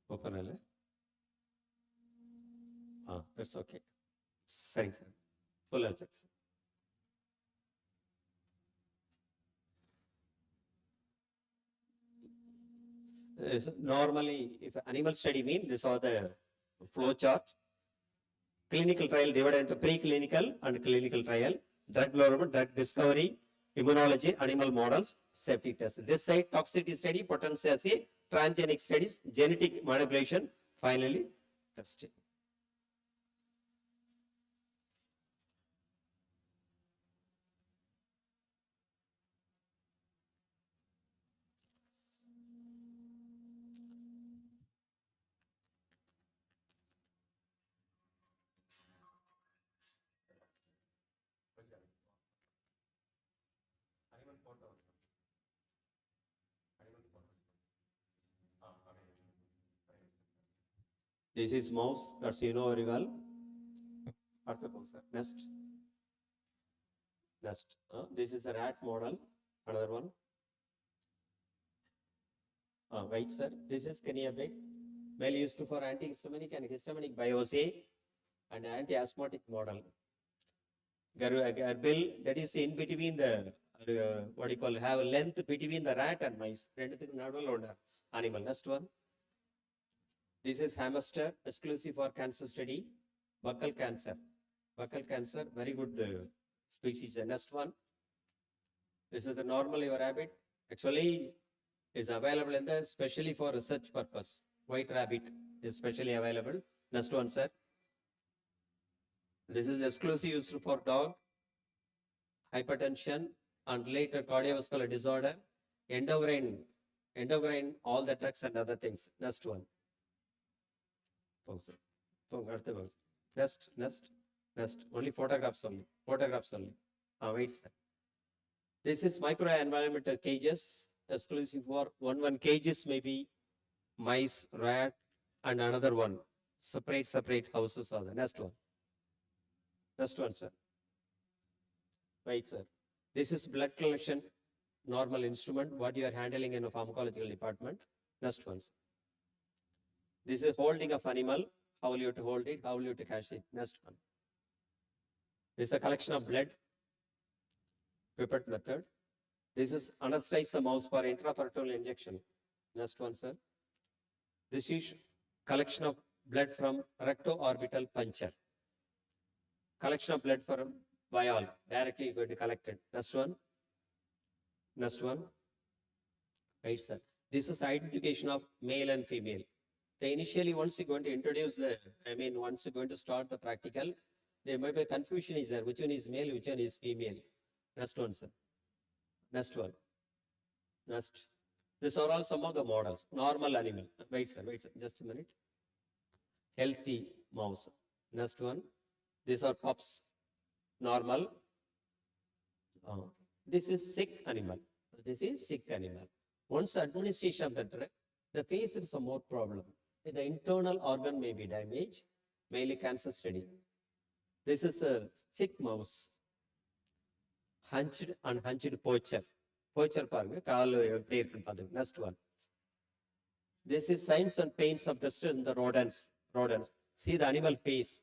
Open aliya. That's okay. Sorry sir. Full answer. Normally, if animal study mean, this are the flow chart. Clinical trial divided into preclinical and clinical trial, drug development, drug discovery, immunology, animal models, safety test. This side toxicity study, potential assay, transgenic studies, genetic manipulation, finally testing. This is mouse, that's you know very well. Next. Next. This is a rat model. Another one. Wait, sir. This is Keniabic, well used for antihistaminic and histaminic biopsy and anti-asthmatic model. Garbil, that is in between the, what do you call, have a length between the rat and mice. Animal. Next one. This is hamster, exclusive for cancer study. Buccal cancer. Buccal cancer, very good species. The next one. This is a normal rabbit. Actually, is available in the especially for research purpose. White rabbit is specially available. Next one, sir. This is exclusive used for dog, hypertension, and related cardiovascular disorder, endocrine, all the drugs and other things. Next one. Next. Only photographs only. Wait, sir. This is microenvironmental cages, exclusive for one cages, maybe mice, rat, and another one. Separate houses are the next one. Next one, sir. Wait, sir. This is blood collection, normal instrument, what you are handling in a pharmacological department. Next one, sir. This is holding of animal. How will you to hold it? How will you to catch it? Next one. This is a collection of blood, pipette method. This is anesthetize the mouse for intraperitoneal injection. Next one, sir. This is collection of blood from recto-orbital puncture. Collection of blood from vial, directly going to collect it. Next one. Right, sir. This is identification of male and female. They initially, once you're going to introduce once you're going to start the practical, there might be confusion is there. Which one is male, which one is female? Next one, sir. Next. These are all some of the models. Normal animal. Wait, sir. Just a minute. Healthy mouse. Next one. These are pups. Normal. This is sick animal. Once administration of the drug, the face is some more problem. The internal organ may be damaged, mainly cancer study. This is a sick mouse. Hunched poacher. Next one. This is signs and pains of the stress in the rodents. See the animal face.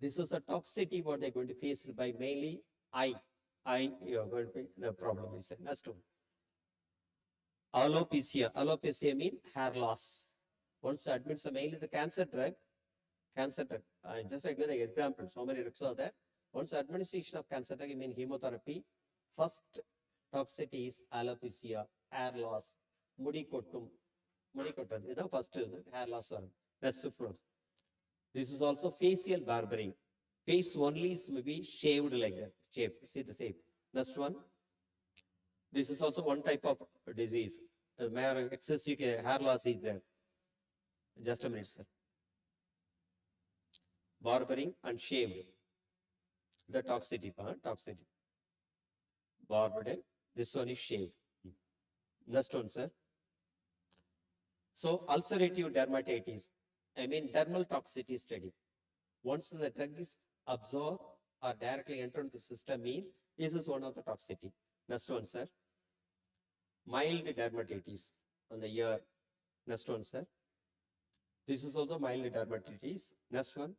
This is the toxicity what they're going to face by mainly eye. You are going to be the problem is next one. Alopecia means hair loss. Once admits mainly the cancer drug. I just give the example. So many drugs are there. Once administration of cancer drug, I mean chemotherapy. First toxicity is alopecia, hair loss, mudi kottum. This is the first hair loss. That's the This is also facial barbering. Face only is maybe shaved like that. See the shape. Next one. This is also one type of disease. Excessive hair loss is there. Just a minute, sir. Barbering and shaved. The toxicity part. Barbering. This one is shaved. Next one, sir. So, ulcerative dermatitis. Dermal toxicity study. Once the drug is absorbed or directly entered the system, this is one of the toxicity. Next one, sir. Mild dermatitis on the ear. Next one, sir. This is also mild dermatitis. Next one.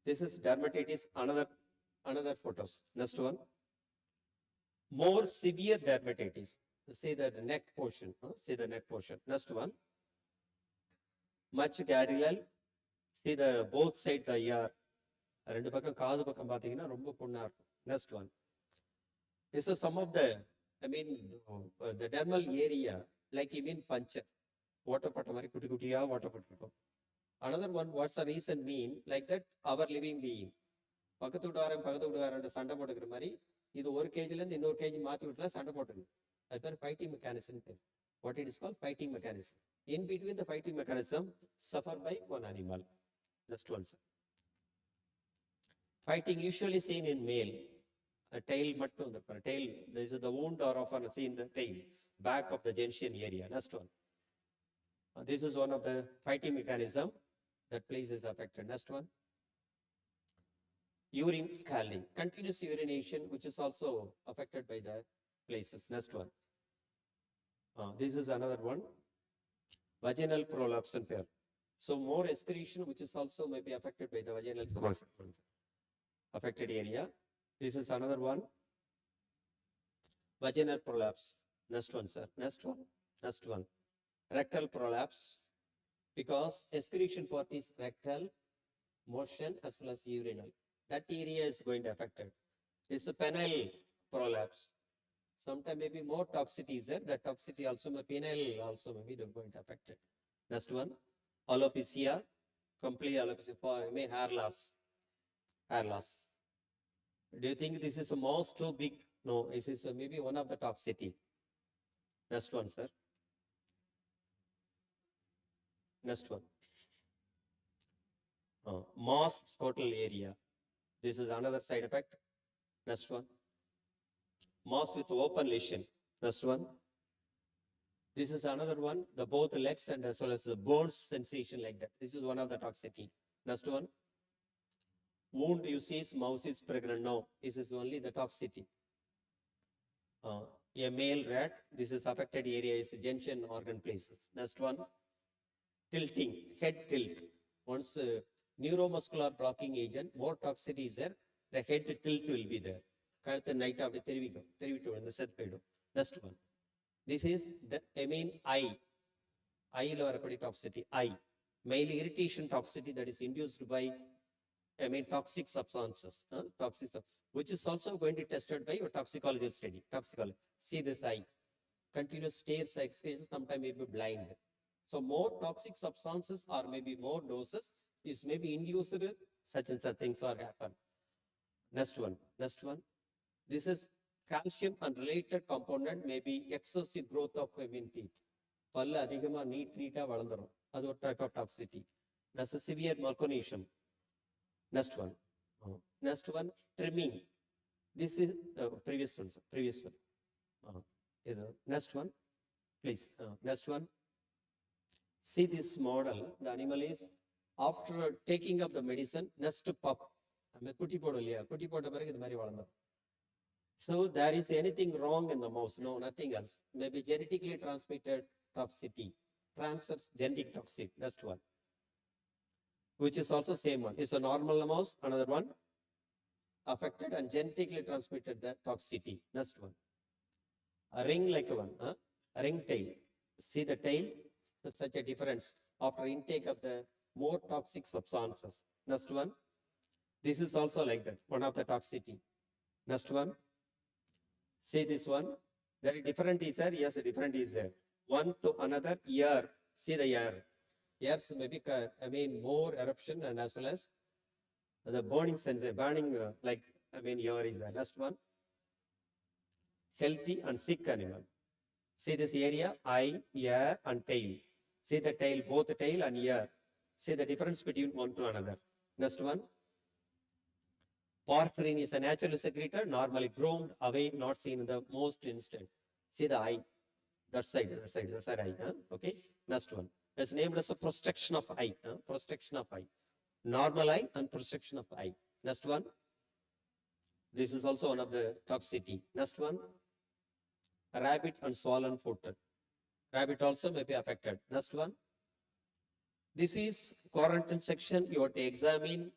This is dermatitis, another photos. Next one. More severe dermatitis. Say the neck portion. Next one. Much gadial. See the both side the ear. Next one. This is some of the, the dermal area, like even puncture. Water. Another one, what's the reason mean? Like that, our living being. Sanda போட்டுக்கிற மாதிரி இது ஒரு கேஜில இருந்து இன்னொரு KG மாத்தி விட்டுலாம் சண்டை போட்டுங்க. அது பேர் fighting mechanism. What it is called fighting mechanism. In between the fighting mechanism, suffered by one animal. Next one, sir. Fighting usually seen in male. A tail mattum, the tail. This is the wound or often seen the tail, back of the gentian area. Next one. This is one of the fighting mechanism that place is affected. Next one. Urine scalding, continuous urination, which is also affected by the places. Next one. This is another one, vaginal prolapse and pair. So more excretion, which is also may be affected by the vaginal prolapse affected area. This is another one, vaginal prolapse. Next one, sir. Next one. Next one. Rectal prolapse, because excretion part is rectal, motion as well as urinal. That area is going to affect it. This is a penile prolapse. Sometimes maybe more toxicity is there. That toxicity also may penile also may be going to affect it. Next one, alopecia, complete alopecia, may hair loss. Hair loss. Do you think this is a mouse too big? No, this is maybe one of the toxicity. Next one, sir. Next one. Mass scrotal area. This is another side effect. Next one. Mass with open lesion. Next one. This is another one. The both legs and as well as the bones sensation like that. This is one of the toxicity. Next one. Wound you see is mouse is pregnant. No, this is only the toxicity. A male rat. This is affected area is junction organ places. Next one. Tilting, head tilt. Once neuromuscular blocking agent, more toxicity is there, the head tilt will be there. Night of the next one. This is the eye. Eye toxicity. Eye. Male irritation toxicity that is induced by toxic substances. Which is also going to be tested by your toxicology study. Toxicology. See this eye. Continuous stares, experiences, sometimes may be blind. So more toxic substances or maybe more doses is maybe induced, such and such things are happen. Next one. Next one. This is calcium and related component may be excessive growth of teeth. Palla adhigama neat valandharum. That's a type of toxicity. That's a severe malformation. Next one. Next one, trimming. This is previous one. Previous one. Next one, please. Next one. See this model. The animal is after taking up the medicine, next pup. So there is anything wrong in the mouse? No, nothing else. Maybe genetically transmitted toxicity. Transfer genetic toxic. Next one. Which is also same one. It's a normal mouse. Another one. Affected and genetically transmitted the toxicity. Next one. A ring like one. A ring tail. See the tail? Such a difference after intake of the more toxic substances. Next one. This is also like that. One of the toxicity. Next one. See this one. Very different is there. Yes, different is there. One to another ear. See the ear. Ears maybe more eruption and as well as the burning sensation. Burning ear is there. Next one. Healthy and sick animal. See this area. Eye, ear and tail. See the tail, both the tail and ear. See the difference between one to another. Next one. Porphyrin is a natural secretor, normally groomed away, not seen in the most instant. See the eye. That side eye. Okay. Next one. It's named as a protection of eye. Protection of eye. Normal eye and protection of eye. Next one. This is also one of the toxicity. Next one. Rabbit and swollen foot. Rabbit also may be affected. Next one. This is quarantine section. You have to examine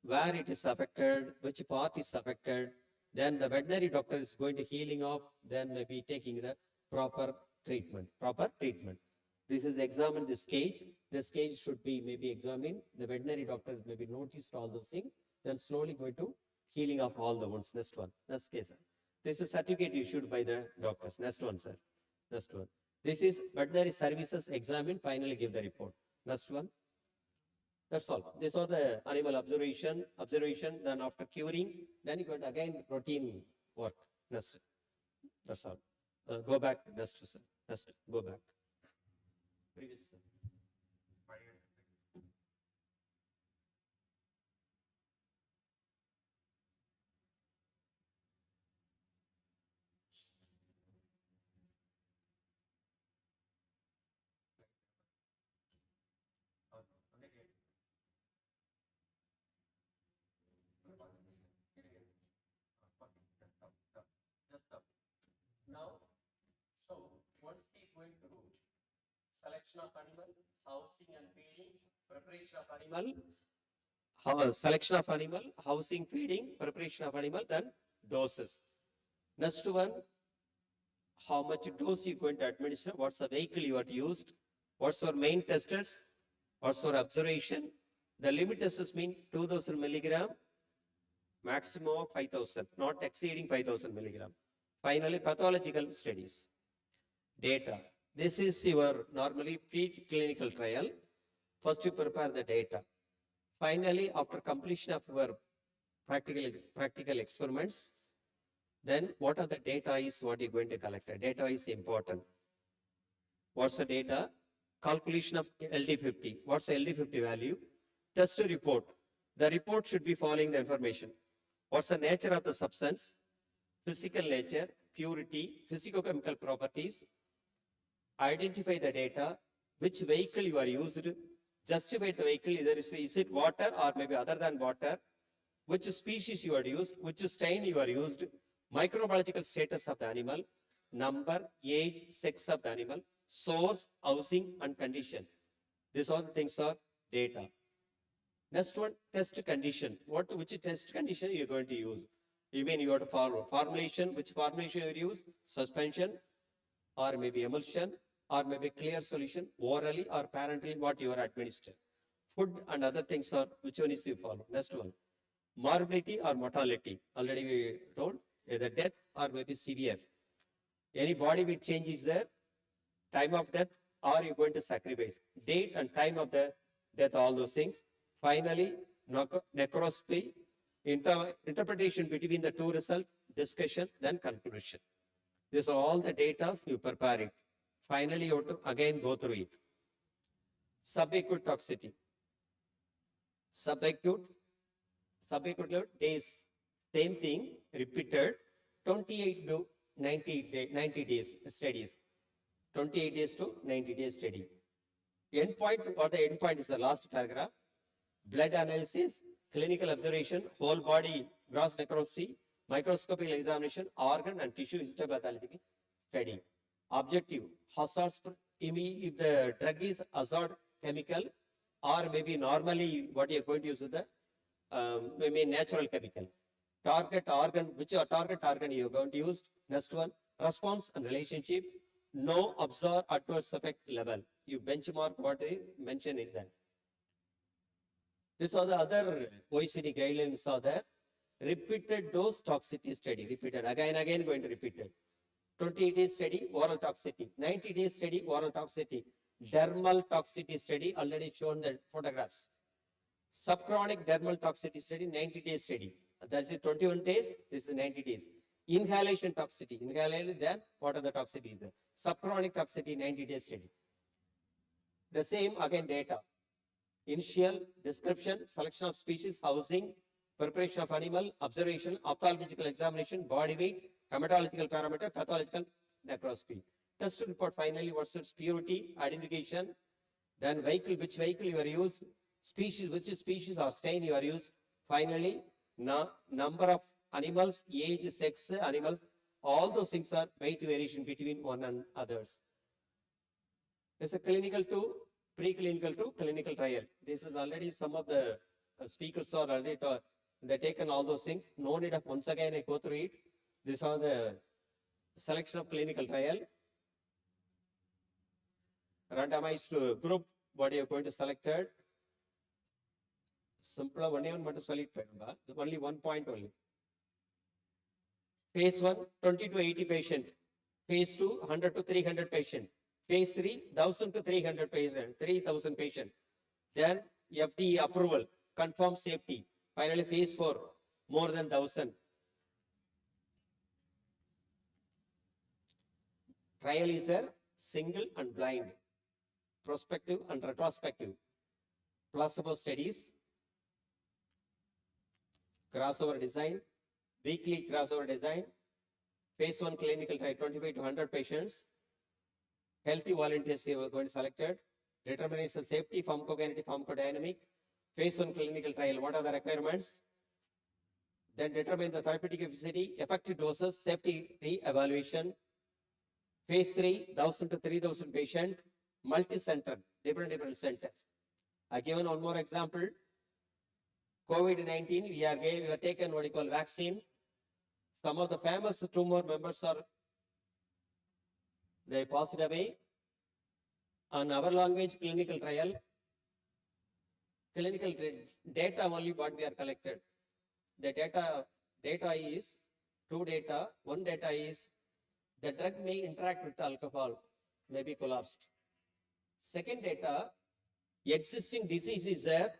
where it is affected, which part is affected. Then the veterinary doctor is going to healing off, then maybe taking the proper treatment. Proper treatment. This is examine this cage. This cage should be maybe examined. The veterinary doctor maybe noticed all those things. Then slowly going to healing of all the wounds. Next one. Next case. This is certificate issued by the doctors. Next one, sir. Next one. This is veterinary services examined, finally give the report. Next one. That's all. These are the animal observation, then after curing, then you got again routine work. Next. That's all. Go back. Next, sir. Next. Go back. Previous. Now, so once we go selection of animal, housing and feeding, preparation of animal, selection of animal, housing, feeding, preparation of animal, then doses. Next one, how much dose you going to administer, what's the vehicle you are used, what's your main testers, what's your observation. The limit testers mean 2000 milligram, maximum of 5000, not exceeding 5000 milligram. Finally, pathological studies. Data. This is your normally pre-clinical trial. First you prepare the data. Finally, after completion of your practical experiments, then what are the data is what you're going to collect. Data is important. What's the data? Calculation of LD50. What's the LD50 value? Test report. The report should be following the information. What's the nature of the substance? Physical nature, purity, physicochemical properties. Identify the data, which vehicle you are used, justify the vehicle, either is it water or maybe other than water, which species you are used, which strain you are used, microbiological status of the animal, number, age, sex of the animal, source, housing and condition. These all things are data. Next one, test condition. Which test condition you are going to use? You mean you have to follow formulation, which formulation you use, suspension or maybe emulsion or maybe clear solution, orally or parenterally, what you are administered. Food and other things are, which one is you follow? Next one, morbidity or mortality. Already we told, either death or maybe severe. Any body weight change is there, time of death, or you going to sacrifice. Date and time of the death, all those things. Finally, necropsy, interpretation between the two results, discussion, then conclusion. These are all the data you prepare it. Finally, you have to again go through it. Subacute toxicity. Subacute days, same thing, repeated, 28 to 90 days studies. 28 days to 90 days study. Endpoint, or the endpoint is the last paragraph. Blood analysis, clinical observation, whole body gross necropsy, microscopic examination, organ and tissue histopathological study. Objective, hazards, if the drug is hazard chemical or maybe normally what you are going to use is the maybe natural chemical. Target organ, which are target organ you are going to use. Next one, response and relationship, no observed adverse effect level. You benchmark what I mentioned in that. These are the other OECD guidelines are there. Repeated dose toxicity study, repeated, again going to repeat it. 28 days study, oral toxicity. 90 days study, oral toxicity. Dermal toxicity study, already shown the photographs. Subchronic dermal toxicity study, 90 days study. That's it, 21 days, this is 90 days. Inhalation toxicity, inhalation, then what are the toxicities there? Subchronic toxicity, 90 days study. The same, again, data. Initial, description, selection of species, housing, preparation of animal, observation, ophthalmological examination, body weight, hematological parameter, pathological necropsy. Test report, finally, what's its purity, identification, then vehicle, which vehicle you are used, species, which species or strain you are used, finally, number of animals, age, sex, animals, all those things are weight variation between one and others. There's a clinical to preclinical to clinical trial. This is already some of the speakers are already they taken all those things. No need of once again I go through it. These are the selection of clinical trial. Randomized group, what you are going to select it. Simple only one point only. Phase 1, 20 to 80 patient. Phase 2, 100 to 300 patient. Phase 3, 1000 to 300 patient, 3000 patient. Then FDA approval, confirm safety. Finally, phase 4, more than 1000. Trial is a single and blind, prospective and retrospective. Placebo studies, crossover design, weekly crossover design, phase 1 clinical trial, 25 to 100 patients. Healthy volunteers were going to selected. Determination of safety, pharmacokinetic, pharmacodynamic. Phase 1 clinical trial, what are the requirements? Then determine the therapeutic efficacy, effective doses, safety re-evaluation. Phase 3, 1000 to 3000 patient, multi-center, different centers. I given one more example. COVID-19, we are taken what you call vaccine. Some of the famous tumor members they passed away. On our language clinical trial, clinical data only what we are collected. The data is two data. One data is the drug may interact with alcohol, may be collapsed. Second data, existing disease is there.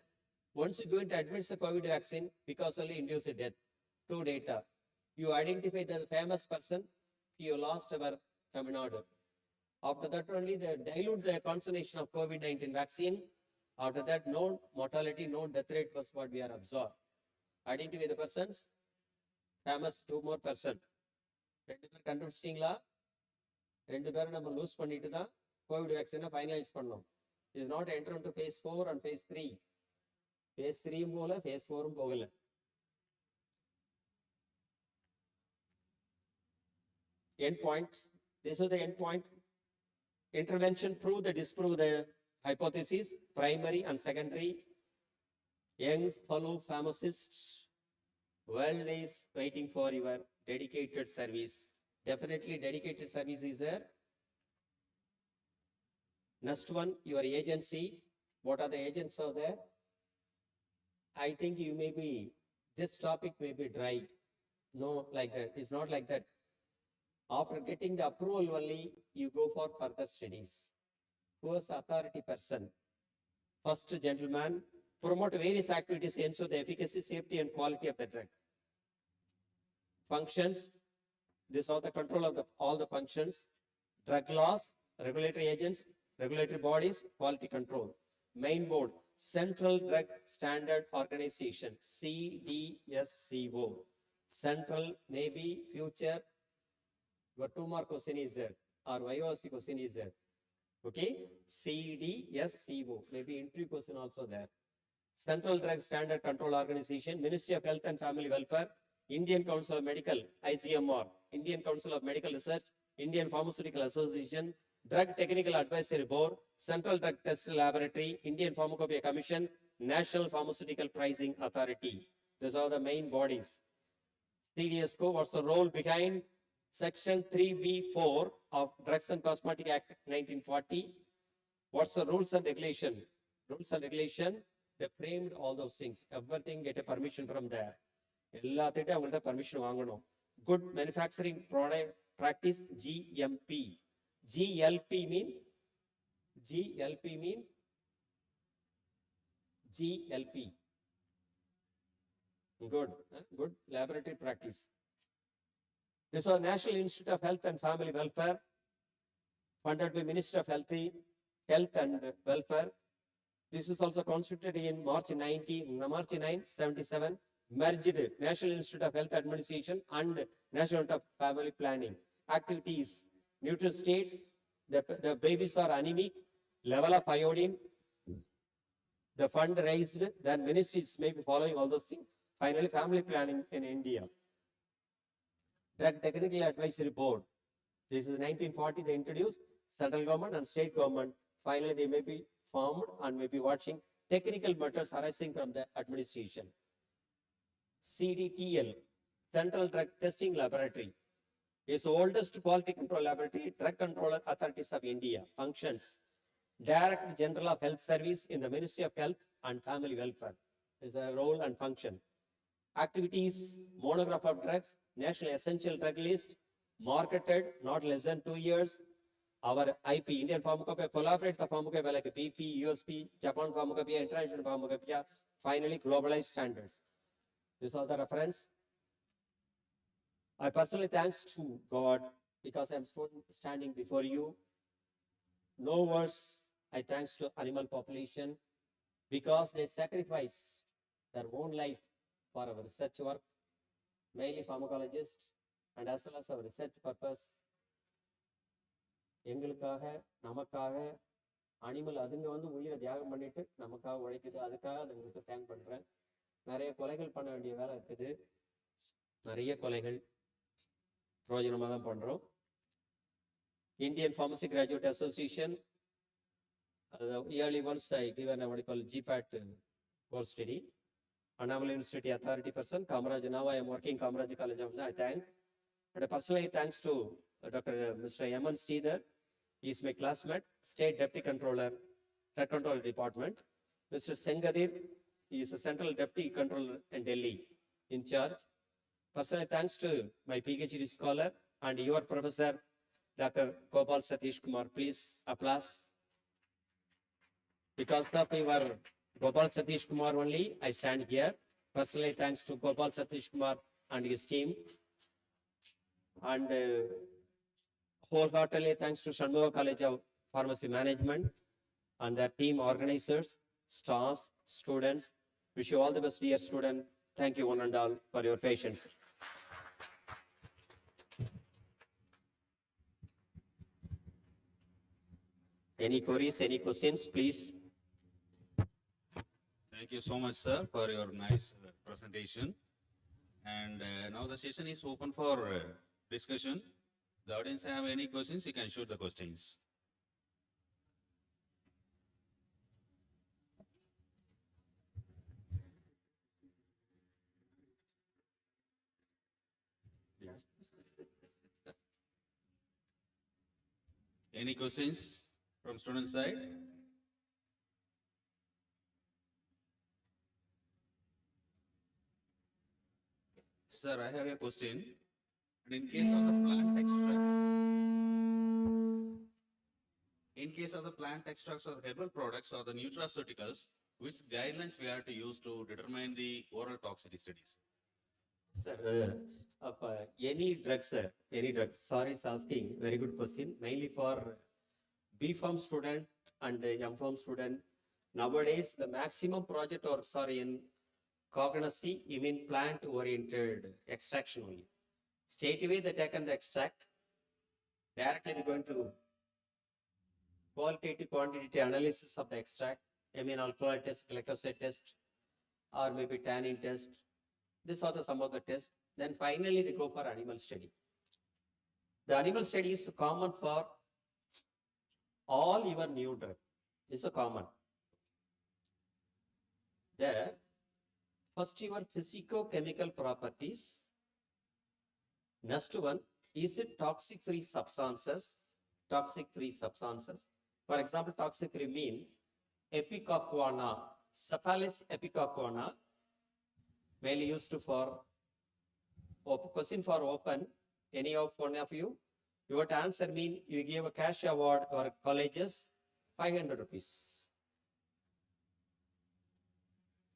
Once you go into administer COVID vaccine, because only induce a death. Two data. You identify the famous person, you lost our Tamil Nadu. After that only they dilute the concentration of COVID-19 vaccine. After that, no mortality, no death rate was what we are observed. Identify the persons, famous two more person. ரெண்டு பேர் கண்டுபிடிச்சிட்டீங்களா? ரெண்டு பேரும் நம்ம loose பண்ணிட்டு தான் Covid வேக்சினை finalise பண்ணோம். Is not enter into phase 4 and phase 3. phase 3 போல phase 4 போகல. Endpoint. This is the endpoint. Intervention prove the disprove the hypothesis, primary and secondary. Young fellow pharmacists, world is waiting for your dedicated service. Definitely dedicated service is there. Next one, your agency. What are the agents out there? I think you may be, this topic may be dry. No, like that. It's not like that. After getting the approval only, you go for further studies. Who is authority person? First gentleman, promote various activities to ensure the efficacy, safety and quality of the drug. Functions, this are the control of all the functions. Drug laws, regulatory agents, regulatory bodies, quality control. Main board, Central Drug Standard Organization, CDSCO. Central, maybe, future, your 2 mark question is there, or YOC question is there. Okay, CDSCO, maybe interview question also there. Central Drug Standard Control Organization, Ministry of Health and Family Welfare, Indian Council of Medical, ICMR, Indian Council of Medical Research, Indian Pharmaceutical Association, Drug Technical Advisory Board, Central Drug Test Laboratory, Indian Pharmacopoeia Commission, National Pharmaceutical Pricing Authority. These are the main bodies. CDSCO, what's the role behind Section 3B4 of Drugs and Cosmetic Act 1940? What's the rules and regulation? Rules and regulation, they framed all those things. Everything get a permission from there. எல்லாத்திட்ட அவங்கள்ட்ட permission வாங்கணும். Good manufacturing product practice, GMP. GLP mean GLP. Good laboratory practice. This was National Institute of Health and Family Welfare, funded by Ministry of Health and Welfare. This is also constituted in March 9, 77, merged National Institute of Health Administration and National Institute of Family Planning. Activities, neutral state, the babies are anemic, level of iodine, the fund raised, then ministries may be following all those things. Finally, family planning in India. Drug Technical Advisory Board. This is 1940 they introduced, central government and state government. Finally, they may be formed and may be watching technical matters arising from the administration. CDTL, Central Drug Testing Laboratory, is the oldest quality control laboratory, drug controller authorities of India. Functions, Director General of Health Service in the Ministry of Health and Family Welfare. Is a role and function. Activities, monograph of drugs, National Essential Drug List, marketed not less than 2 years. Our IP, Indian Pharmacopoeia, collaborate the Pharmacopoeia like PP, USP, Japan Pharmacopoeia, International Pharmacopoeia, finally globalized standards. These are the reference. I personally thanks to God because I'm standing before you. No words, I thanks to animal population because they sacrifice their own life for our research work, mainly pharmacologists, and as well as our research purpose. எங்களுக்காக நமக்காக animal அதுங்க உயிரை தியாகம் பண்ணிட்டு நமக்காக உழைக்குது. அதுக்காக அதுங்களுக்கு thank பண்றேன். நிறைய கொலைகள் பண்ண வேண்டிய வேலை இருக்குது. நிறைய கொலைகள் பிரயோஜனமா தான் பண்றோம். Indian Pharmacy Graduate Association, Yearly once I given what I call GPAT course study. Annamalai University authority person, Kamaraj. Now I am working Kamaraj College of Pharmacy. I thank. And personally, thanks to Dr. Mr. M.N. Sridhar. He is my classmate, State Deputy Controller, Drug Control Department. Mr. Sengadir, he is a Central Deputy Controller in Delhi, in charge. Personally, thanks to my PhD scholar and your professor, Dr. Gopal Satish Kumar. Please applause. Because of your Gopal Satish Kumar only, I stand here. Personally, thanks to Gopal Satish Kumar and his team. And wholeheartedly thanks to Shanmugha College of Pharmacy Management and their team organizers, staffs, students. Wish you all the best, dear student. Thank you one and all for your patience. Any queries, any questions, please? Thank you so much, sir, for your nice presentation. And now the session is open for discussion. The audience have any questions, you can shoot the questions. Any questions from student side? Sir, I have a question. And in case of the plant extract, in case of the plant extracts or herbal products or the nutraceuticals, which guidelines we have to use to determine the oral toxicity studies? Sir, any drugs, sir, any drugs. Sorry, is asking. Very good question. Mainly for B Pharm student and M Pharm student. Nowadays, the maximum project or sorry in cognosy, you mean plant-oriented extraction only. Straight away they taken the extract. Directly they're going to qualitative, quantitative analysis of the extract. Amine alkaloid test, glyphosate test, or maybe tannin test. This are the some of the tests. Then finally they go for animal study. The animal study is common for all your new drug. It's a common. There, first your physico-chemical properties. Next one, is it toxic-free substances? Toxic-free substances. For example, toxic-free mean Epicoquana, Syphilis epicoquana, mainly used for question for open. Any of one of you, you have to answer mean you give a cash award or colleges 500 rupees.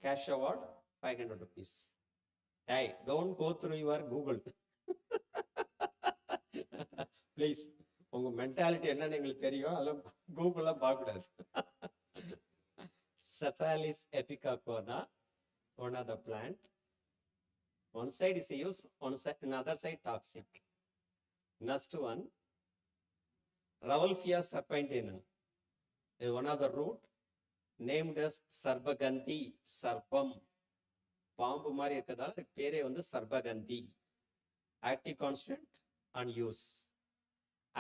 Cash award 500 rupees. Hey, don't go through your Google. Please. உங்க mentality என்னன்னு எங்களுக்கு தெரியும். அதெல்லாம் கூகுள்லாம் பார்க்கக்கூடாது. Syphilis epicoquana, one of the plant. One side is used, another side toxic. Next one, Ravalfia serpentina is one of the root named as Sarbaganthi, Sarpam. பாம்பு மாதிரி இருக்கிறதால பேரே வந்து சர்பகந்தி. Active constant and use.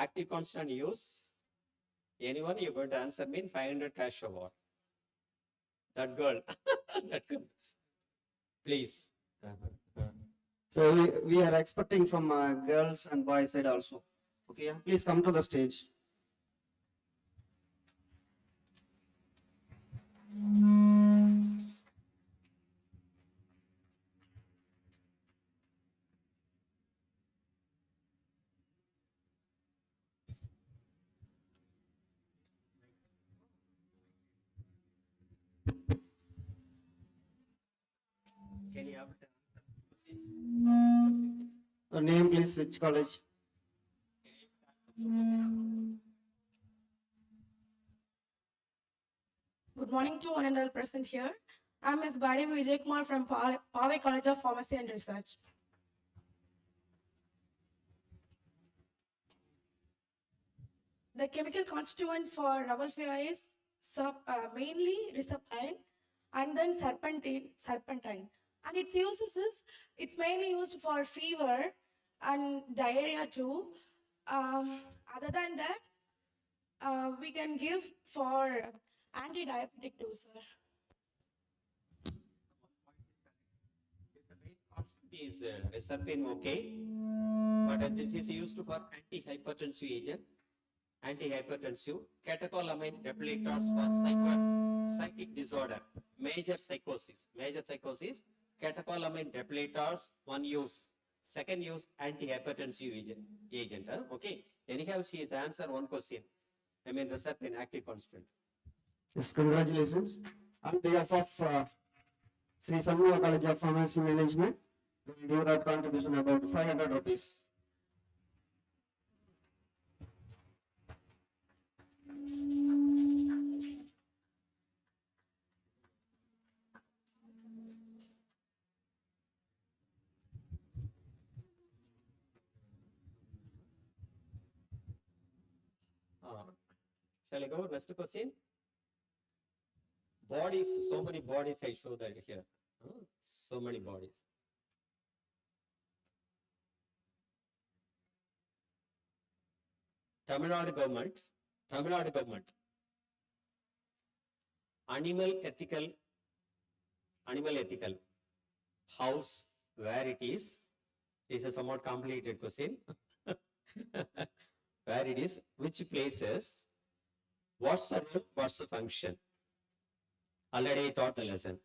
Active constant use. Anyone you're going to answer mean 500 cash award. That girl. That girl. Please. So we are expecting from girls and boys side also. Okay, please come to the stage. Can you have it? Your name, please. Which college? Good morning to one and all present here. I'm Ms. Badi Vijay Kumar from Pharmacological College of Pharmacy and Research. The chemical constituent for Ravalfia is mainly reserpine and then serpentine. And its uses is, it's mainly used for fever and diarrhea too. Other than that, we can give for anti-diabetic too, sir. Is reserpine okay, but this is used for antihypertensive agent, antihypertensive, catecholamine depletors for psychic disorder, major psychosis, catecholamine depletors, one use, second use antihypertensive agent, okay. Anyhow, she has answered one question. I mean, reserpine active constant. Yes, congratulations. On behalf of Sri Shanmugha College of Pharmacy Management, we will give that contribution about 500 rupees. Shall I go? Next question. Bodies, so many bodies I show that here. So many bodies. Tamil Nadu government, animal ethical house, where it is a somewhat complicated question. Where it is, which places, what's the role, what's the function? Already I taught the lesson.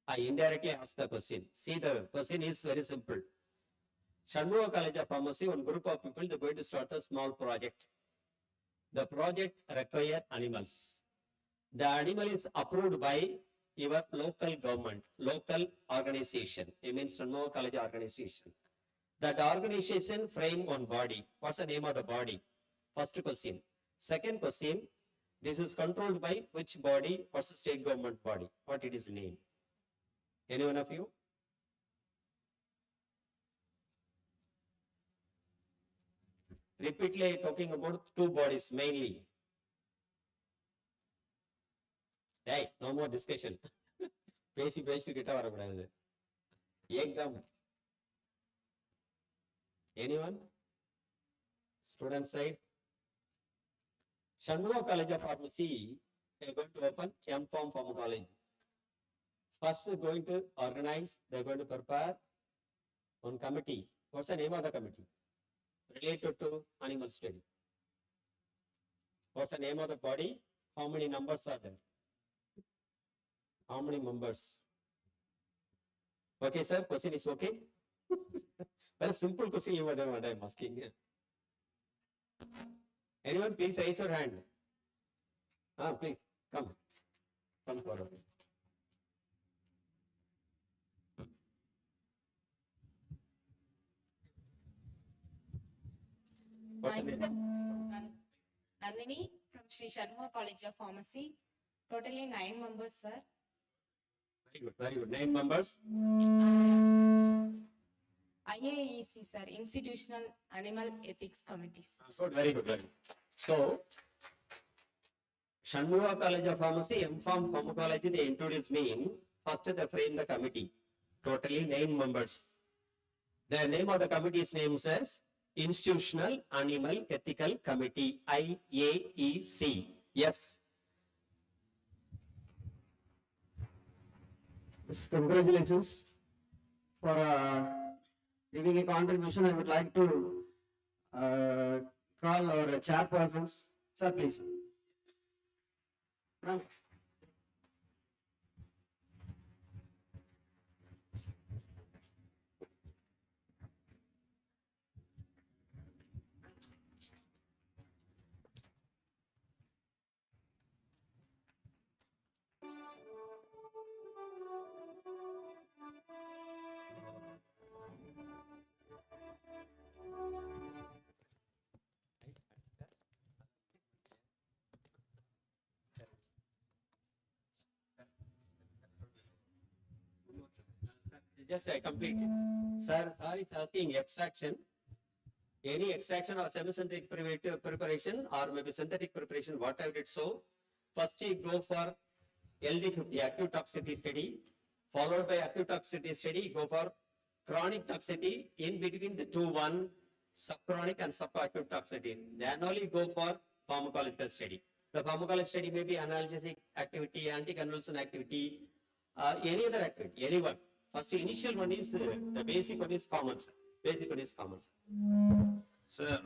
I indirectly asked the question. See, the question is very simple. Shanmugha College of Pharmacy, one group of people, they're going to start a small project. The project requires animals. The animal is approved by your local government, local organization. It means Shanmugha College organization. That organization frame one body. What's the name of the body? First question. Second question, this is controlled by which body? What's the state government body? What it is named? Any one of you? Repeatedly talking about two bodies mainly. Hey, no more discussion. Basic கிட்ட வரக்கூடாது. Ekdam. Anyone? Student side? Shanmugha College of Pharmacy, they are going to open M.Pharm Pharmacology. First, they are going to organize, they are going to prepare one committee. What's the name of the committee? Related to animal study. What's the name of the body? How many numbers are there? How many members? Okay, sir, question is okay? Very simple question you what I'm asking. Anyone, please raise your hand. Please, come forward. What's the Myself, name? Nandini from Sri Shanmugha College of Pharmacy. Totally 9 members, sir. Very good. 9 members. IAEC, sir, Institutional Animal Ethics Committees. Good, very good, very good. So, Shanmugha College of Pharmacy, M.Pharm Pharmacology, they introduced me. First, they frame the committee. Totally 9 members. The name of the committee is named as Institutional Animal Ethical Committee, IAEC. Yes. Yes, congratulations for giving a contribution. I would like to call our chairpersons. Sir, please. Just I completed. Sir is asking extraction. Any extraction or semi-synthetic preparation or maybe synthetic preparation, whatever it's so. First you go for LD50, acute toxicity study. Followed by acute toxicity study, go for chronic toxicity. In between the two, one subchronic and subacute toxicity. Then only go for pharmacological study. The pharmacology study may be analgesic activity, anticonvulsant activity, any other activity, anyone. First initial one is, the basic one is common, sir. Basic one is common, sir. Sir,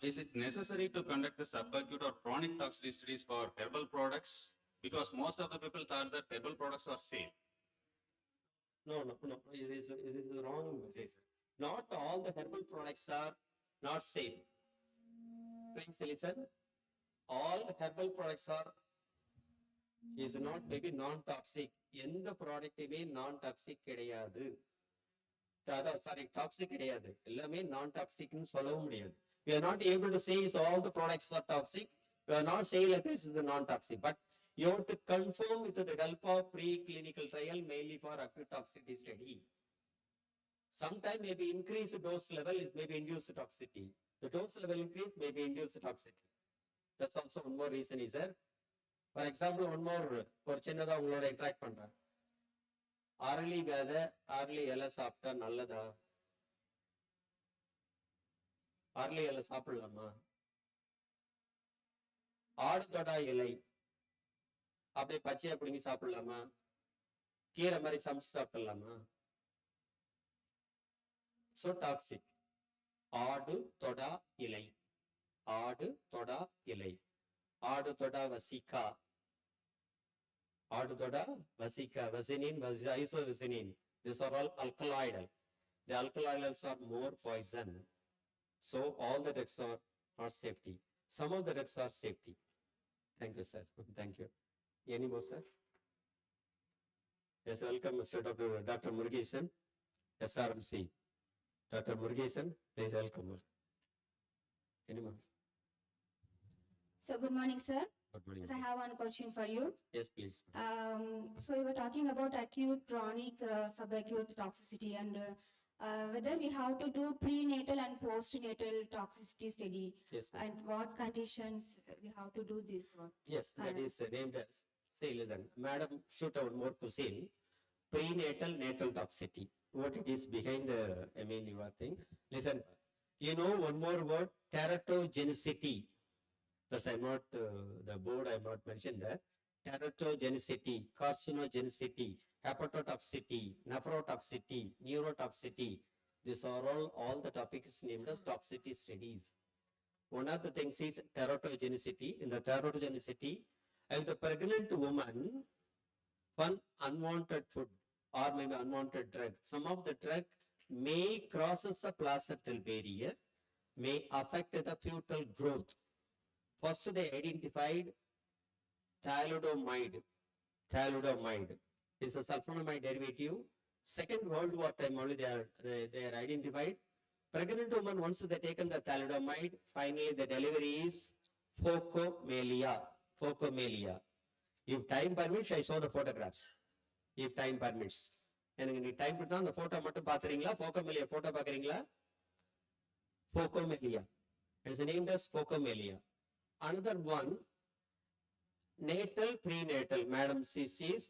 is it necessary to conduct the subacute or chronic toxicity studies for herbal products? Because most of the people thought that herbal products are safe. No, it is wrong message. Not all the herbal products are not safe. Please listen. All herbal products are is not maybe non-toxic. எந்த ப்ராடக்ட்டுமே non-toxic கிடையாது. Sorry, toxic கிடையாது. எல்லாமே non-toxicன்னு சொல்லவும் முடியாது. We are not able to say is all the products are toxic. We are not saying like this is the non-toxic, but you have to confirm with the help of preclinical trial, mainly for acute toxicity study. Sometime maybe increase dose level is maybe induce toxicity. The dose level increase may be induce toxicity. That's also one more reason is there. For example, one more ஒரு சின்னதா உங்களோட interact பண்றேன். அரளி விதை, அரளி இலை சாப்பிட்டா நல்லதா? அரளி இலை சாப்பிடலாமா? ஆடு தொடா இலை அப்படியே பச்சையா பிடிங்கி சாப்பிடலாமா? கீரை மாதிரி சமைச்சு சாப்பிடலாமா? So toxic. ஆடு தொடா இலை, ஆடு தொடா இலை, ஆடு தொடா வசிக்கா, ஆடு தொடா வசிக்கா, வசினின், isovicinin. These are all alkaloidal. The alkaloidals are more poison. So all the drugs are not safety. Some of the drugs are safety. Thank you, sir. Thank you. Any more, sir? Yes, welcome, Mr. Dr. Murugesan, SRMC. Dr. Murugesan, please welcome. Any more? So good morning, sir. Good morning. So I have one question for you. Yes, please. So you were talking about acute, chronic, subacute toxicity and whether we have to do prenatal and postnatal toxicity study Yes, ma'am. and what conditions we have to do this one. Yes, that is named as, say, listen, madam, shoot out more question. Prenatal, natal toxicity. What it is behind the, your thing. Listen, you know one more word, teratogenicity. Thus, I'm not, the board I have not mentioned that. Teratogenicity, carcinogenicity, hepatotoxicity, nephrotoxicity, neurotoxicity. These are all the topics named as toxicity studies. One of the things is teratogenicity. In the teratogenicity, if the pregnant woman, one unwanted food or maybe unwanted drug, some of the drug may crosses a placental barrier, may affect the fetal growth. First, they identified thalidomide. Thalidomide is a sulfonamide derivative. Second World War time only they are identified. Pregnant woman, once they taken the thalidomide, finally the delivery is phocomelia. Phocomelia. If time permits, I show the photographs. If time permits. எனக்கு நீ time கொடுத்தா அந்த photo மட்டும் பாத்துறீங்களா? போக்கோமெலியா photo பாக்குறீங்களா? Phocomelia. It's named as phocomelia. Another one, natal, prenatal, madam, she sees,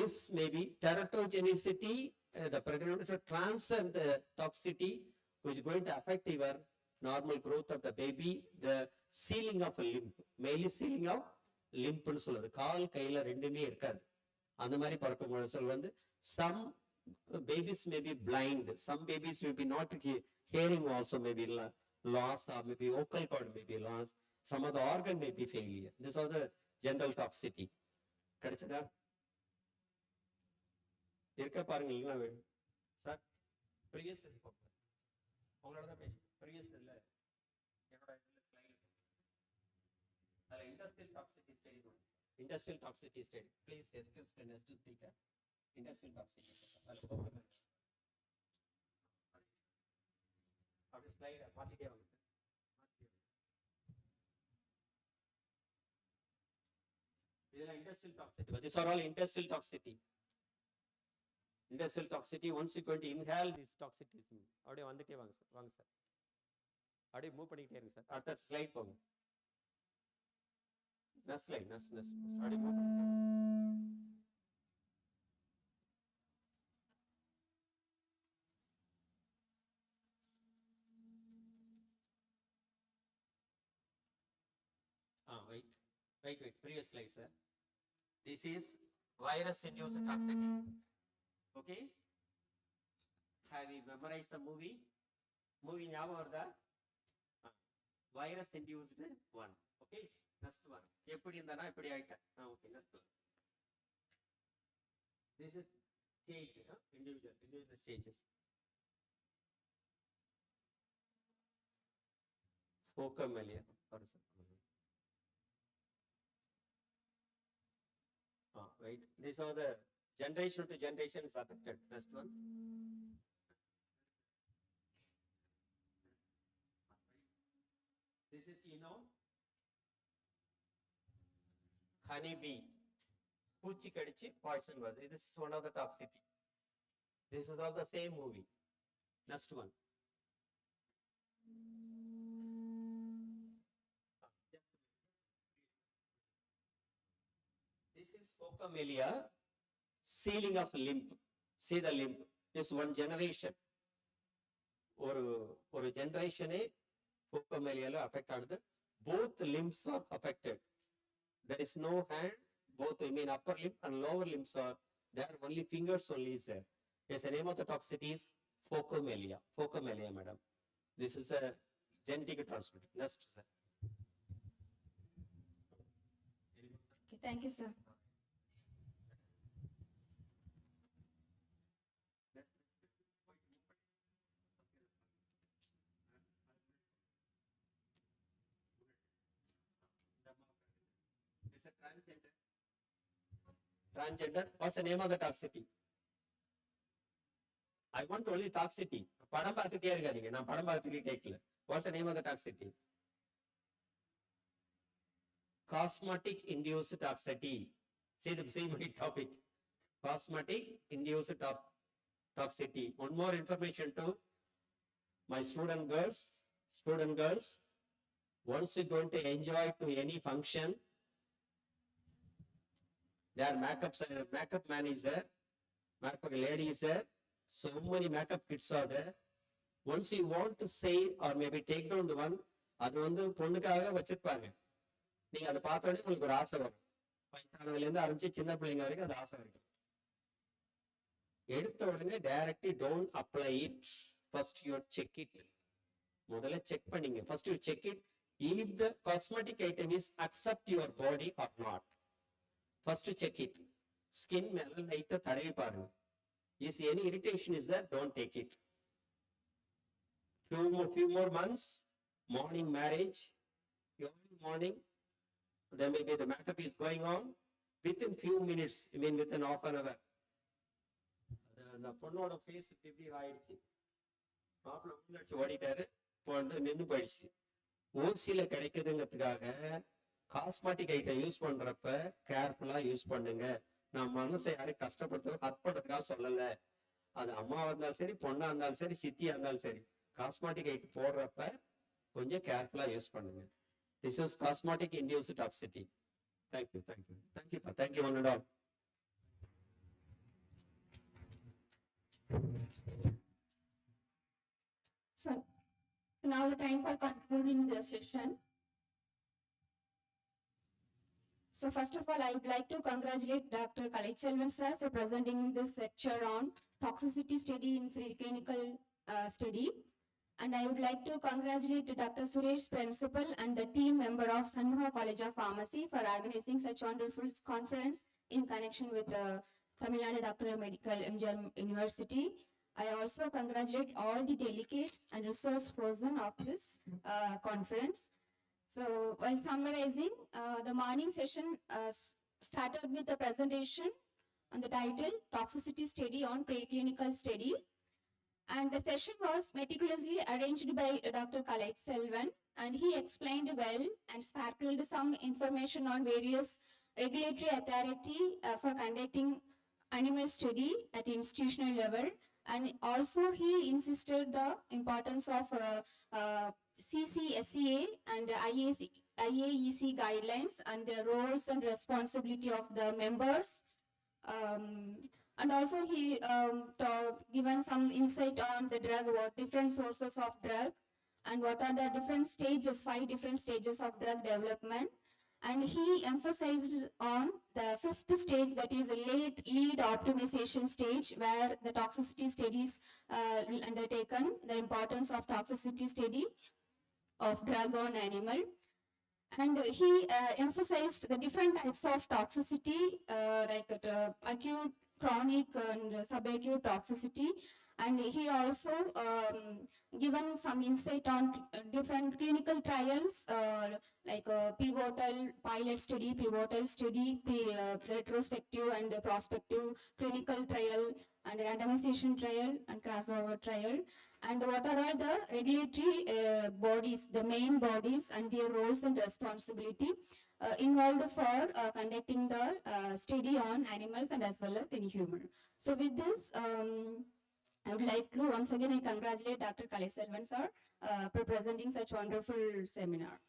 is maybe teratogenicity, the pregnant to transfer the toxicity, which is going to affect your normal growth of the baby, the sealing of a limb, mainly sealing of limb னு சொல்லுது. கால் கையில ரெண்டுமே இருக்காது. அந்த மாதிரி பிறக்கும் சொல் வந்து, some babies may be blind, some babies may be not hearing also may be loss, or maybe vocal cord may be lost, some of the organ may be failure. These are the general toxicity. கிடைச்சதா? இருக்க பாருங்க இல்லைன்னா sir previous உங்களோட தான் பேச previous இல்ல என்னோட இதுல ஸ்லைட் அதுல industrial toxicity study industrial toxicity study please excuse to speaker industrial toxicity அப்படி ஸ்லைட மாத்திட்டே வாங்க. இதெல்லாம் industrial toxicity. These are all industrial toxicity. Industrial toxicity, once you going to inhale this toxicity, அப்படியே வந்துட்டே வாங்க சார், வாங்க சார், அப்படியே move பண்ணிக்கிட்டே இருங்க சார். அடுத்த ஸ்லைட் போங்க. நெக்ஸ்ட் ஸ்லைட், நெக்ஸ்ட் அப்படியே மூவ் பண்ணிக்கிட்டே wait Wait, previous slide, sir. This is virus-induced toxicity. Okay? Have you memorized the movie? Movie ஞாபகம் வருதா? Virus-induced one. Okay? Next one. எப்படி இருந்தானா இப்படி ஆயிட்டேன். Okay, next one. This is stage, individual stages. Phocomelia. Right. These are the generation to generation is affected. Next one. This is, honeybee. பூச்சி கடிச்சு poison வருது. This is one of the toxicity. This is all the same movie. Next one. This is phocomelia, sealing of limb. See the limb. This one generation. ஒரு ஜெனரேஷனே phocomelia affect ஆகுது. Both limbs are affected. There is no hand. Both, upper limb and lower limbs are there. Only fingers only is there. Yes, the name of the toxicity is phocomelia. Phocomelia, madam. This is a genetic transmission. Next, sir. Okay, thank you, sir. It's a transgender. Transgender. What's the name of the toxicity? I want only toxicity. படம் பார்த்துட்டே இருக்காதீங்க. நான் படம் பார்த்துக்கே கேட்கல. What's the name of the toxicity? Cosmetic induced toxicity. See my topic. Cosmetic induced toxicity. One more information to my student girls. Once you're going to enjoy to any function, their makeup man is there, makeup lady is there, so many makeup kits are there. Once you want to say or maybe take down the one, அது வந்து பொண்ணுக்காக வச்சிருப்பாங்க. நீங்க அதை பார்த்த உடனே உங்களுக்கு ஒரு ஆசை வரும். வயசானதுல இருந்து ஆரம்பிச்சு சின்ன பிள்ளைங்க வரைக்கும் அது ஆசை வரைக்கும். எடுத்த உடனே directly don't apply it. First you check it. முதல்ல செக் பண்ணீங்க. First you check it. If the cosmetic item is accept your body or not. First check it. Skin மேல லைட்டா தடவி பாருங்க. Is any irritation is there? Don't take it. Few more months. Morning marriage. Early morning. Then maybe the makeup is going on. Within few minutes. Within half an hour. The பொண்ணோட face இப்படி ஆயிடுச்சு. மாப்பிள்ள முன்னாடி ஓடிட்டாரு. வந்து நின்று போயிடுச்சு. ஓசியில கிடைக்குதுங்கிறதுக்காக cosmetic item use பண்றப்ப கேர்ஃபுல்லா யூஸ் பண்ணுங்க. நான் மனசை யாரையும் கஷ்டப்படுத்த ஹர்ட் பண்றதுக்காக சொல்லல. அது அம்மாவா இருந்தாலும் சரி, பொண்ணா இருந்தாலும் சரி, சித்தியா இருந்தாலும் சரி, காஸ்மெட்டிக் ஐட்டம் போடுறப்ப கொஞ்சம் கேர்ஃபுல்லா யூஸ் பண்ணுங்க. This is cosmetic induced toxicity. Thank you. One and all. So now the time for concluding the session. So first of all, I would like to congratulate Dr. Kalaiselvan sir for presenting this lecture on toxicity study in preclinical study. And I would like to congratulate Dr. Suresh Principal and the team member of Shanmugha College of Pharmacy for organizing such wonderful conference in connection with the Tamil Nadu Dr. Medical M.G.R. University. I also congratulate all the delegates and research person of this conference. So while summarizing, the morning session started with a presentation on the title Toxicity Study on Preclinical Study. And the session was meticulously arranged by Dr. Kalaiselvan, and he explained well and sparkled some information on various regulatory authority for conducting animal study at institutional level. And also he insisted the importance of CCSCA and IAEC guidelines and the roles and responsibility of the members. And also he given some insight on the drug, what different sources of drug and what are the different stages, 5 different stages of drug development. And he emphasized on the fifth stage, that is a lead optimization stage, where the toxicity studies will undertaken, the importance of toxicity study of drug on animal. And he emphasized the different types of toxicity, like acute, chronic, and subacute toxicity. And he also given some insight on different clinical trials, like pivotal pilot study, pivotal study, retrospective and prospective clinical trial, and randomization trial, and crossover trial. And what are all the regulatory bodies, the main bodies, and their roles and responsibility involved for conducting the study on animals and as well as in human. So with this, I would like to once again I congratulate Dr. Kaliselvan sir for presenting such wonderful seminar.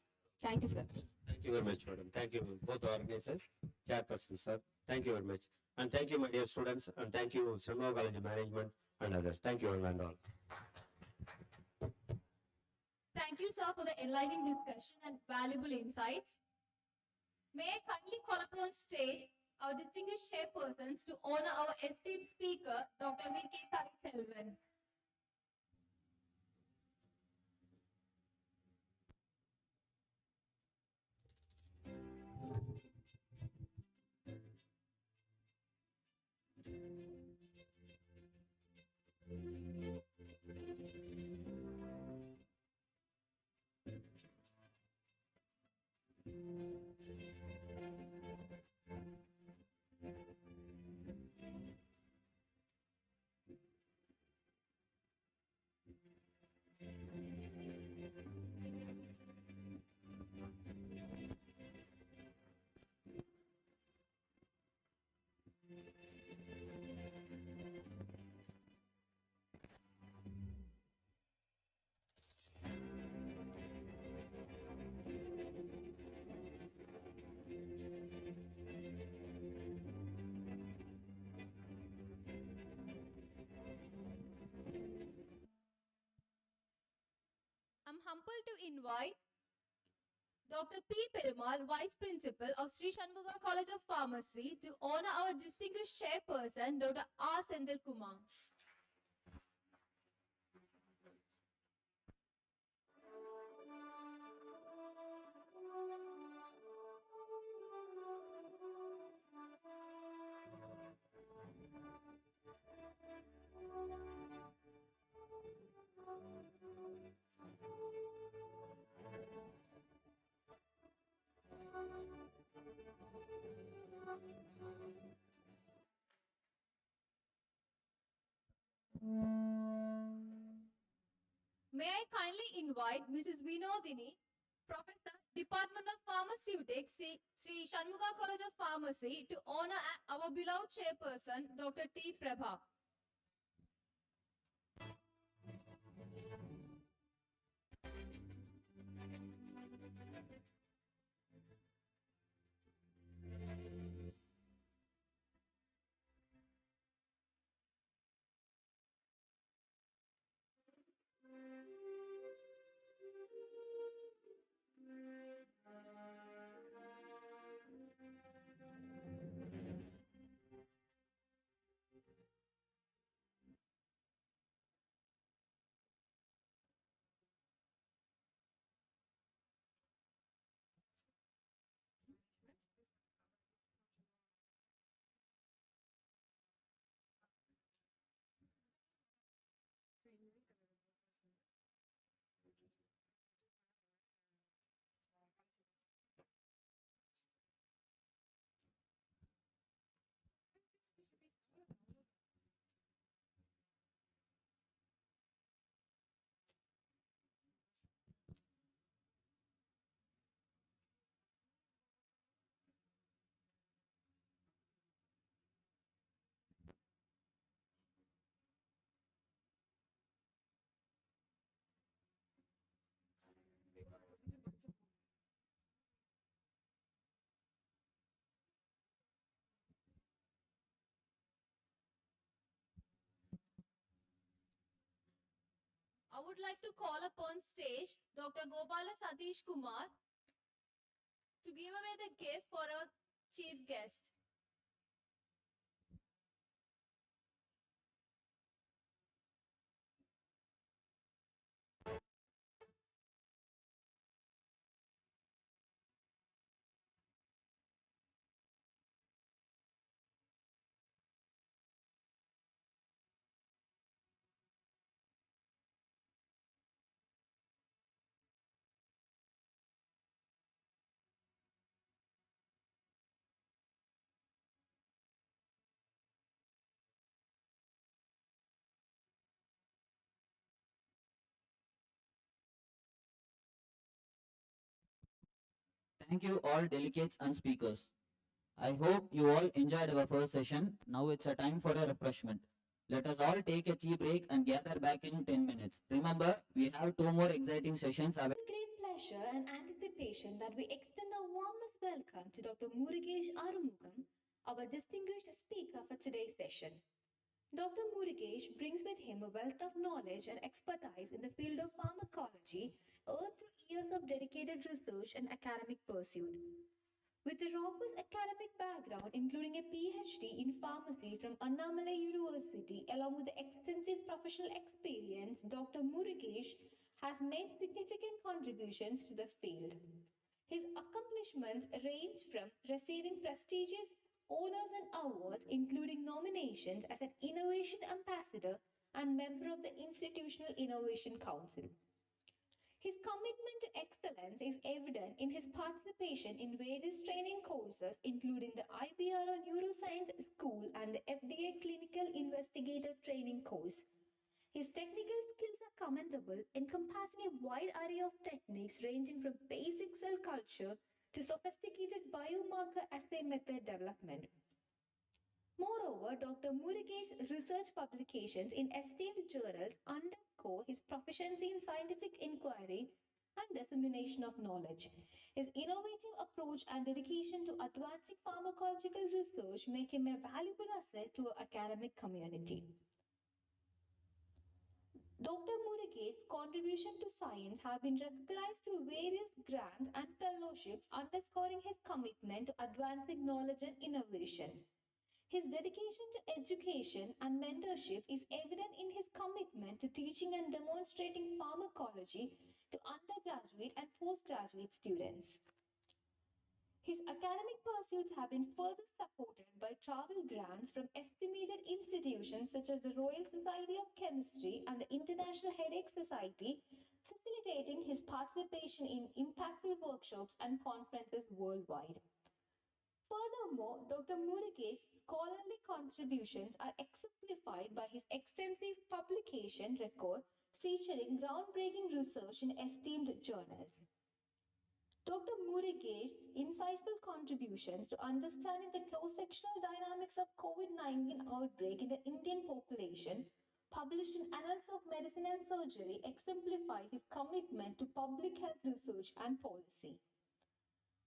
Thank you, sir. Thank you very much, madam. Thank you, both the organizers, chairperson, sir. Thank you very much. And thank you, my dear students, and thank you, Shanmugha College management and others. Thank you, and all. Thank you, sir, for the enlightening discussion and valuable insights. May I kindly call upon stage our distinguished chairpersons to honor our esteemed speaker, Dr. V.K. Kaliselvan. I'm humbled to invite Dr. P. Perumal, Vice Principal of Sri Shanmugha College of Pharmacy, to honor our distinguished chairperson, Dr. R. Sendil Kumar. May I kindly invite Mrs. Vinodini, Professor, Department of Pharmaceutics, Sri Shanmugha College of Pharmacy, to honor our beloved chairperson, Dr. T. Prabha. I would like to call upon stage Dr. Gopala Satish Kumar to give away the gift for our chief guest. Thank you all delegates and speakers. I hope you all enjoyed our first session. Now it's a time for a refreshment. Let us all take a tea break and gather back in 10 minutes. Remember, we have 2 more exciting sessions available. With great pleasure and anticipation that we extend our warmest welcome to Dr. Murugesh Arumugam, our distinguished speaker for today's session. Dr. Murugesh brings with him a wealth of knowledge and expertise in the field of pharmacology, earned through years of dedicated research and academic pursuit. With a robust academic background, including a PhD in pharmacy from Annamalai University, along with extensive professional experience, Dr. Murugesh has made significant contributions to the field. His accomplishments range from receiving prestigious honors and awards, including nominations as an Innovation Ambassador and member of the Institutional Innovation Council. His commitment to excellence is evident in his participation in various training courses, including the IBR Neuroscience School and the FDA Clinical Investigator Training course. His technical skills are commendable, encompassing a wide array of techniques ranging from basic cell culture to sophisticated biomarker assay method development. Moreover, Dr. Murugesh's research publications in esteemed journals underscore his proficiency in scientific inquiry and dissemination of knowledge. His innovative approach and dedication to advancing pharmacological research make him a valuable asset to our academic community. Dr. Murugesh's contribution to science have been recognized through various grants and fellowships, underscoring his commitment to advancing knowledge and innovation. His dedication to education and mentorship is evident in his commitment to teaching and demonstrating pharmacology to undergraduate and postgraduate students. His academic pursuits have been further supported by travel grants from estimated institutions such as the Royal Society of Chemistry and the International Headache Society, facilitating his participation in impactful workshops and conferences worldwide. Furthermore, Dr. Murugesh's scholarly contributions are exemplified by his extensive publication record featuring groundbreaking research in esteemed journals. Dr. Murugesh's insightful contributions to understanding the cross-sectional dynamics of COVID-19 outbreak in the Indian population, published in Annals of Medicine and Surgery, exemplify his commitment to public health research and policy.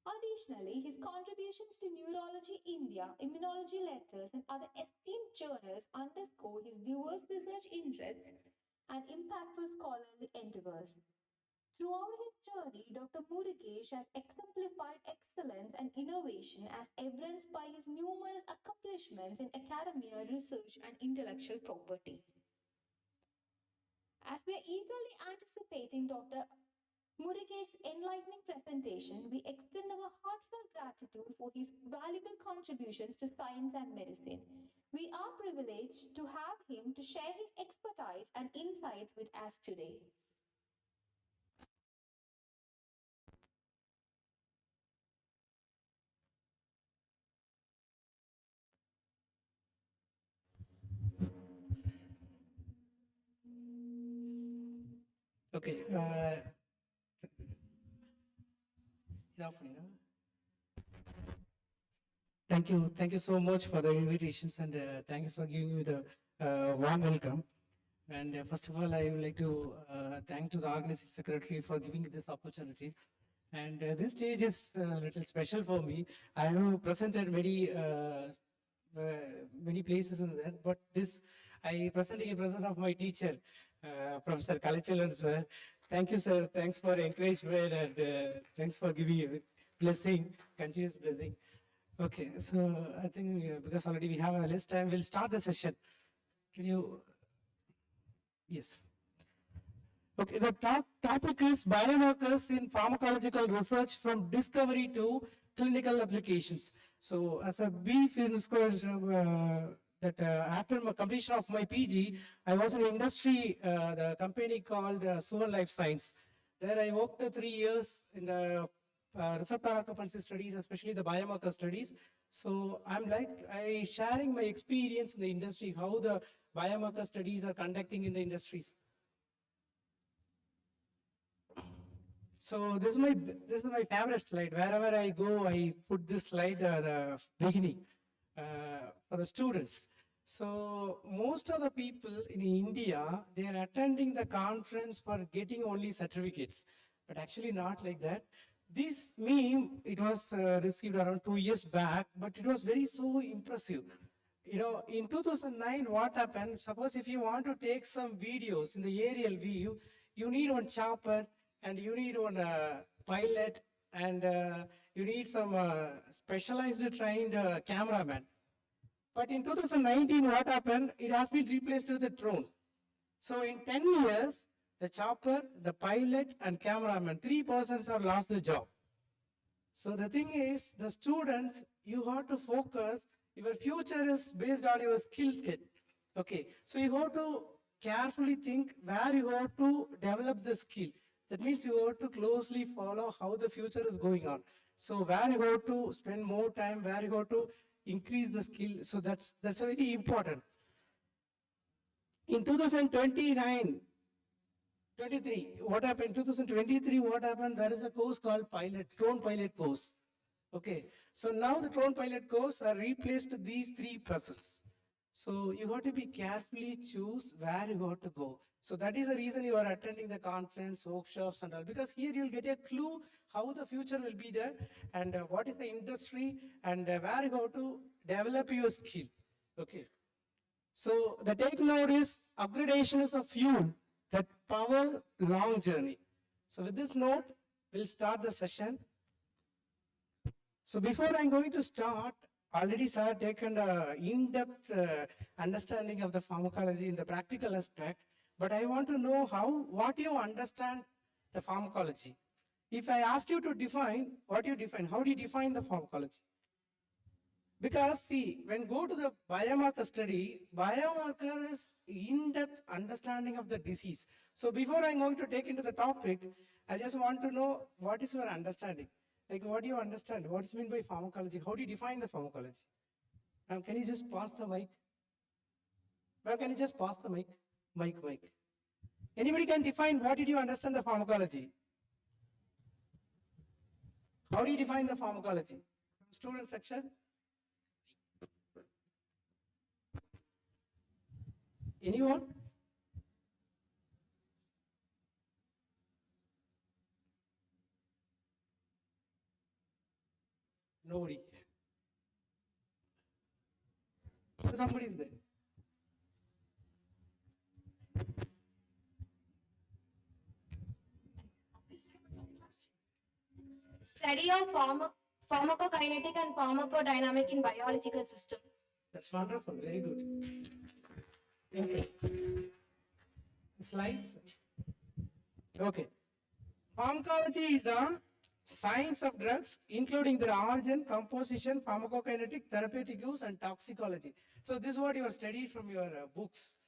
Additionally, his contributions to Neurology India, Immunology Letters, and other esteemed journals underscore his diverse research interests and impactful scholarly endeavors. Throughout his journey, Dr. Murugesh has exemplified excellence and innovation as evidenced by his numerous accomplishments in academia, research, and intellectual property. As we are eagerly anticipating Dr. Murugesh's enlightening presentation, we extend our heartfelt gratitude for his valuable contributions to science and medicine. We are privileged to have him to share his expertise and insights with us today. Okay. Enough, Thank you so much for the invitations and thank you for giving me the warm welcome. And first of all, I would like to thank to the organizing secretary for giving this opportunity. And this stage is a little special for me. I have presented many places in that, but this I presenting in presence of my teacher, Professor Kalachalan sir. Thank you, sir. Thanks for encouragement and thanks for giving blessing, continuous blessing. Okay, so I think because already we have a less time, we'll start the session. Can you? Yes. Okay, the topic is biomarkers in pharmacological research from discovery to clinical applications. So as a brief introduction, after my completion of my PG, I was in industry, the company called Suvan Life Science. There I worked 3 years in the receptor occupancy studies, especially the biomarker studies. So I sharing my experience in the industry, how the biomarker studies are conducting in the industries. So this is my favorite slide. Wherever I go, I put this slide the beginning for the students. So most of the people in India, they are attending the conference for getting only certificates, but actually not like that. This meme, it was received around 2 years back, but it was very so impressive. You know, in 2009, what happened? Suppose if you want to take some videos in the aerial view, you need one chopper and you need one pilot and you need some specialized trained cameraman. But in 2019, what happened? It has been replaced with a drone. So in 10 years, the chopper, the pilot and cameraman, 3 persons have lost the job. So the thing is, the students, you have to focus, your future is based on your skill set. Okay, so you have to carefully think where you have to develop the skill. That means you have to closely follow how the future is going on. So where you have to spend more time, where you have to increase the skill. So that's very important. In 2023, what happened? 2023, what happened? There is a course called drone pilot course. Okay, so now the drone pilot course are replaced these 3 persons. So you have to be carefully choose where you have to go. So that is the reason you are attending the conference, workshops and all, because here you'll get a clue how the future will be there and what is the industry and where you have to develop your skill. Okay. So the take note is upgradation is a fuel that power long journey. So with this note, we'll start the session. So before I'm going to start, already sir taken an in-depth understanding of the pharmacology in the practical aspect, but I want to know what you understand the pharmacology. If I ask you to define, what you define, how do you define the pharmacology? Because see, when go to the biomarker study, biomarker is in-depth understanding of the disease. So before I'm going to take into the topic, I just want to know what is your understanding? Like what do you understand? What is meant by pharmacology? How do you define the pharmacology? Ma'am, can you just pass the mic? Ma'am, can you just pass the mic? Mic. Anybody can define what did you understand the pharmacology? How do you define the pharmacology? Student section? Anyone? Nobody. So somebody is there. Study of pharmacokinetic and pharmacodynamic in biological system. That's wonderful. Very good. Thank you. Slides. Okay. Pharmacology is the science of drugs, including their origin, composition, pharmacokinetic, therapeutic use, and toxicology. So this is what you have studied from your books.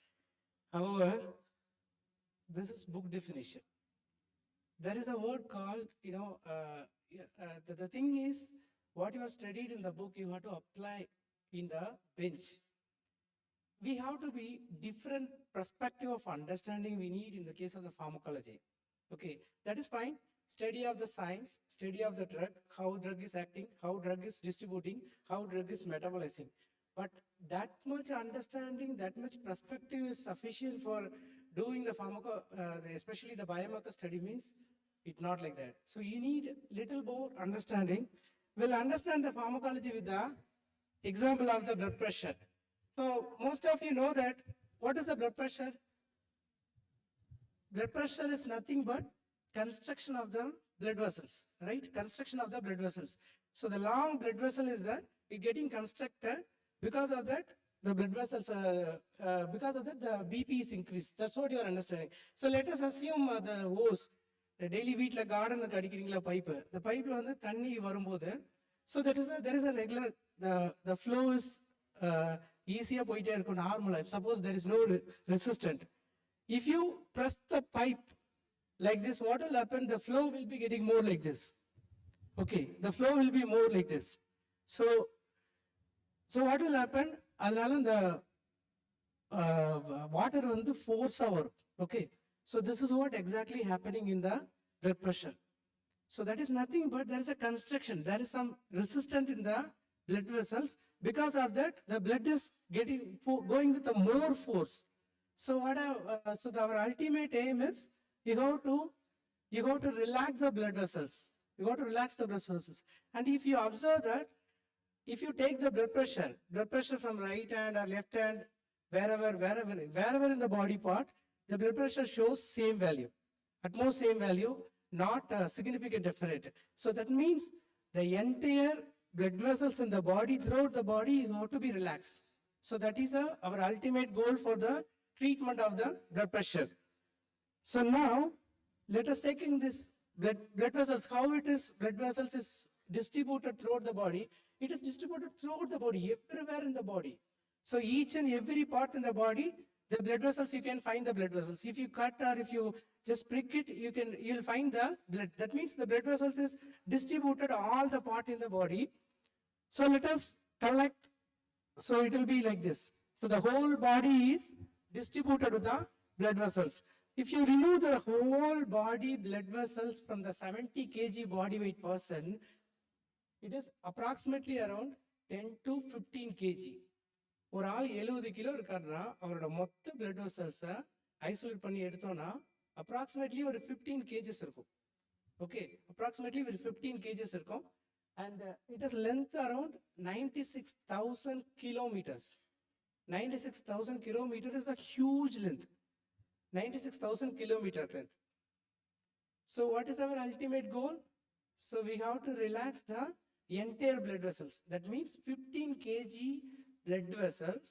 However, this is book definition. There is a word called, the thing is, what you have studied in the book, you have to apply in the bench. We have to be different perspective of understanding we need in the case of the pharmacology. Okay, that is fine. Study of the science, study of the drug, how drug is acting, how drug is distributing, how drug is metabolizing. But that much understanding, that much perspective is sufficient for doing the especially the biomarker study means it's not like that. So you need little more understanding. We'll understand the pharmacology with the example of the blood pressure. So most of you know that what is the blood pressure? Blood pressure is nothing but construction of the blood vessels, right? Construction of the blood vessels. So the long blood vessel is that it getting constructed. Because of that, the blood vessels, because of that, the BP is increased. That's what you are understanding. So let us assume the hose, the daily வீட்ல garden அடிக்கிறீங்களா pipe, the pipe வந்து தண்ணி வரும்போது, so there is a regular, the flow is easier போயிட்டே இருக்கும் normal life. Suppose there is no resistant. If you press the pipe like this, what will happen? The flow will be getting more like this. Okay, the flow will be more like this. So what will happen? அதனால the water வந்து force வரும். Okay, so this is what exactly happening in the blood pressure. So that is nothing but there is a constriction. There is some resistance in the blood vessels. Because of that, the blood is going with a more force. So our ultimate aim is you have to relax the blood vessels. You got to relax the blood vessels. And if you observe that, if you take the blood pressure from right hand or left hand, wherever in the body part, the blood pressure shows same value, at most same value, not a significant difference. So that means the entire blood vessels in the body, throughout the body, you have to be relaxed. So that is our ultimate goal for the treatment of the blood pressure. So now, let us take in this blood vessels, how it is, blood vessels is distributed throughout the body. It is distributed throughout the body, everywhere in the body. So each and every part in the body, the blood vessels, you can find the blood vessels. If you cut or if you just prick it, you'll find the blood. That means the blood vessels is distributed all the part in the body. So let us collect. So it will be like this. So the whole body is distributed with the blood vessels. If you remove the whole body blood vessels from the 70 kg body weight person, it is approximately around 10 to 15 kg. ஒரு ஆள் 70 kilo இருக்காருன்னா அவரோட மொத்த blood vessels isolate பண்ணி எடுத்தோம்னா approximately ஒரு 15 kgs இருக்கும். Okay, approximately ஒரு 15 kgs இருக்கும். And it is length around 96,000 kilometers. 96,000 kilometers is a huge length. 96,000 kilometer length. So what is our ultimate goal? So we have to relax the entire blood vessels. That means 15 kg blood vessels,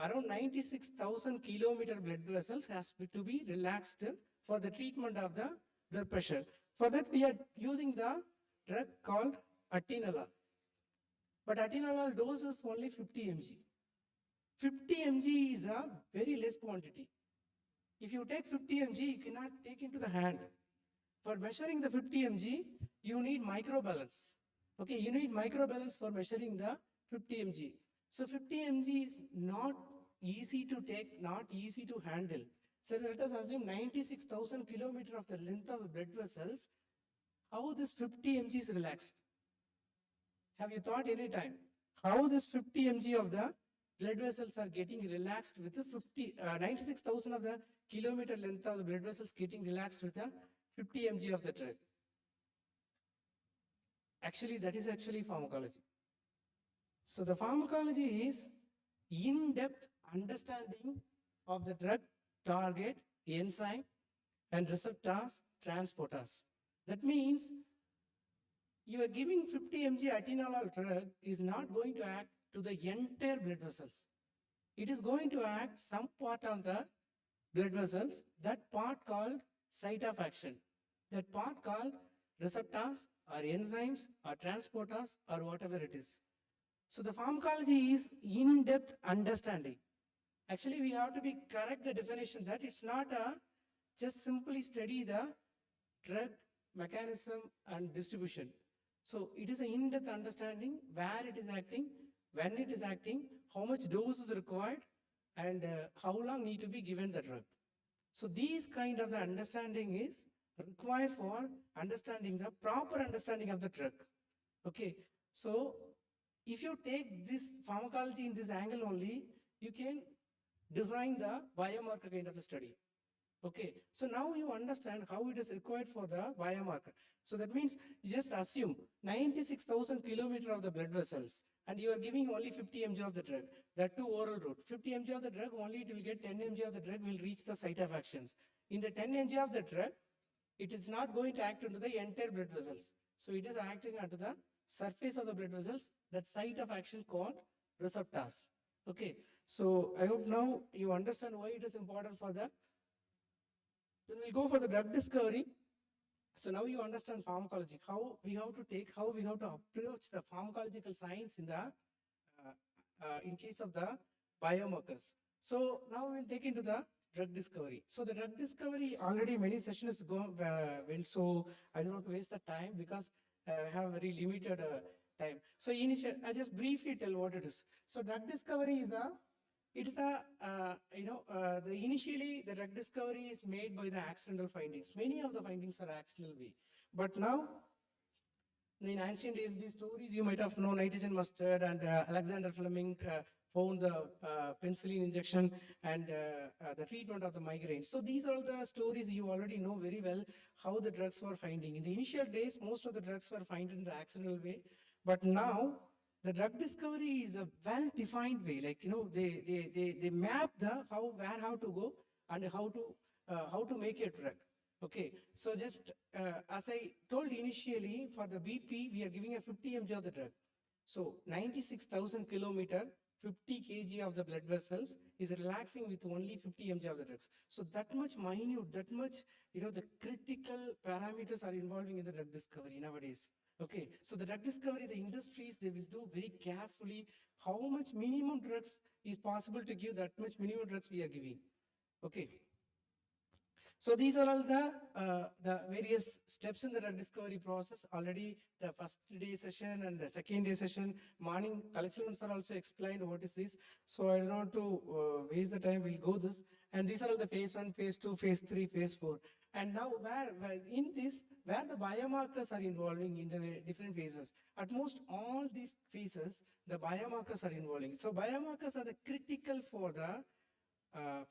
around 96,000 kilometer blood vessels has to be relaxed for the treatment of the blood pressure. For that we are using the drug called atenolol. But atenolol dose is only 50 mg. 50 mg is a very less quantity. If you take 50 mg, you cannot take into the hand. For measuring the 50 mg, you need microbalance. Okay, you need microbalance for measuring the 50 mg. So 50 mg is not easy to take, not easy to handle. So let us assume 96,000 kilometers of the length of the blood vessels. How this 50 mg is relaxed? Have you thought any time how this 50 mg of the blood vessels are getting relaxed with the 96,000 of the kilometer length of the blood vessels getting relaxed with the 50 mg of the drug? Actually, that is actually pharmacology. So the pharmacology is in-depth understanding of the drug target, enzyme, and receptors, transporters. That means you are giving 50 mg atenolol drug is not going to act to the entire blood vessels. It is going to act some part of the blood vessels, that part called site of action, that part called receptors or enzymes or transporters or whatever it is. So the pharmacology is in-depth understanding. Actually, we have to be correct the definition that it's not a just simply study the drug mechanism and distribution. So it is an in-depth understanding where it is acting, when it is acting, how much dose is required, and how long need to be given the drug. So these kind of the understanding is required for understanding the proper understanding of the drug. Okay, so if you take this pharmacology in this angle only, you can design the biomarker kind of a study. Okay, so now you understand how it is required for the biomarker. So that means you just assume 96,000 kilometers of the blood vessels and you are giving only 50 mg of the drug, that too oral route. 50 mg of the drug, only it will get 10 mg of the drug will reach the site of actions. In the 10 mg of the drug, it is not going to act onto the entire blood vessels. So it is acting onto the surface of the blood vessels, that site of action called receptors. Okay, so I hope now you understand why it is important for the. Then we'll go for the drug discovery. So now you understand pharmacology, how we have to approach the pharmacological science in case of the biomarkers. So now we'll take into the drug discovery. So the drug discovery, already many sessions went, so I don't want to waste the time because I have very limited time. So I just briefly tell what it is. So drug discovery is initially the drug discovery is made by the accidental findings. Many of the findings are accidental way. But now, in ancient days, these stories you might have known, nitrogen mustard, and Alexander Fleming found the penicillin injection and the treatment of the migraine. So these are all the stories you already know very well, how the drugs were finding. In the initial days, most of the drugs were found in the accidental way. But now, the drug discovery is a well-defined way. Like, they map how to go and how to make a drug. Okay, so just as I told initially, for the BP, we are giving a 50 mg of the drug. So 96,000 kilometer, 50 kg of the blood vessels is relaxing with only 50 mg of the drugs. So that much minute, that much, the critical parameters are involving in the drug discovery nowadays. Okay, so the drug discovery, the industries, they will do very carefully how much minimum drugs is possible to give, that much minimum drugs we are giving. Okay. So these are all the various steps in the drug discovery process. Already the first day session and the second day session, morning, collection sir also explained what is this. So I don't want to waste the time, we'll go this. And these are all the phase 1, phase 2, phase 3, phase 4. And now where the biomarkers are involving in the different phases. At most all these phases, the biomarkers are involving. So biomarkers are the critical for the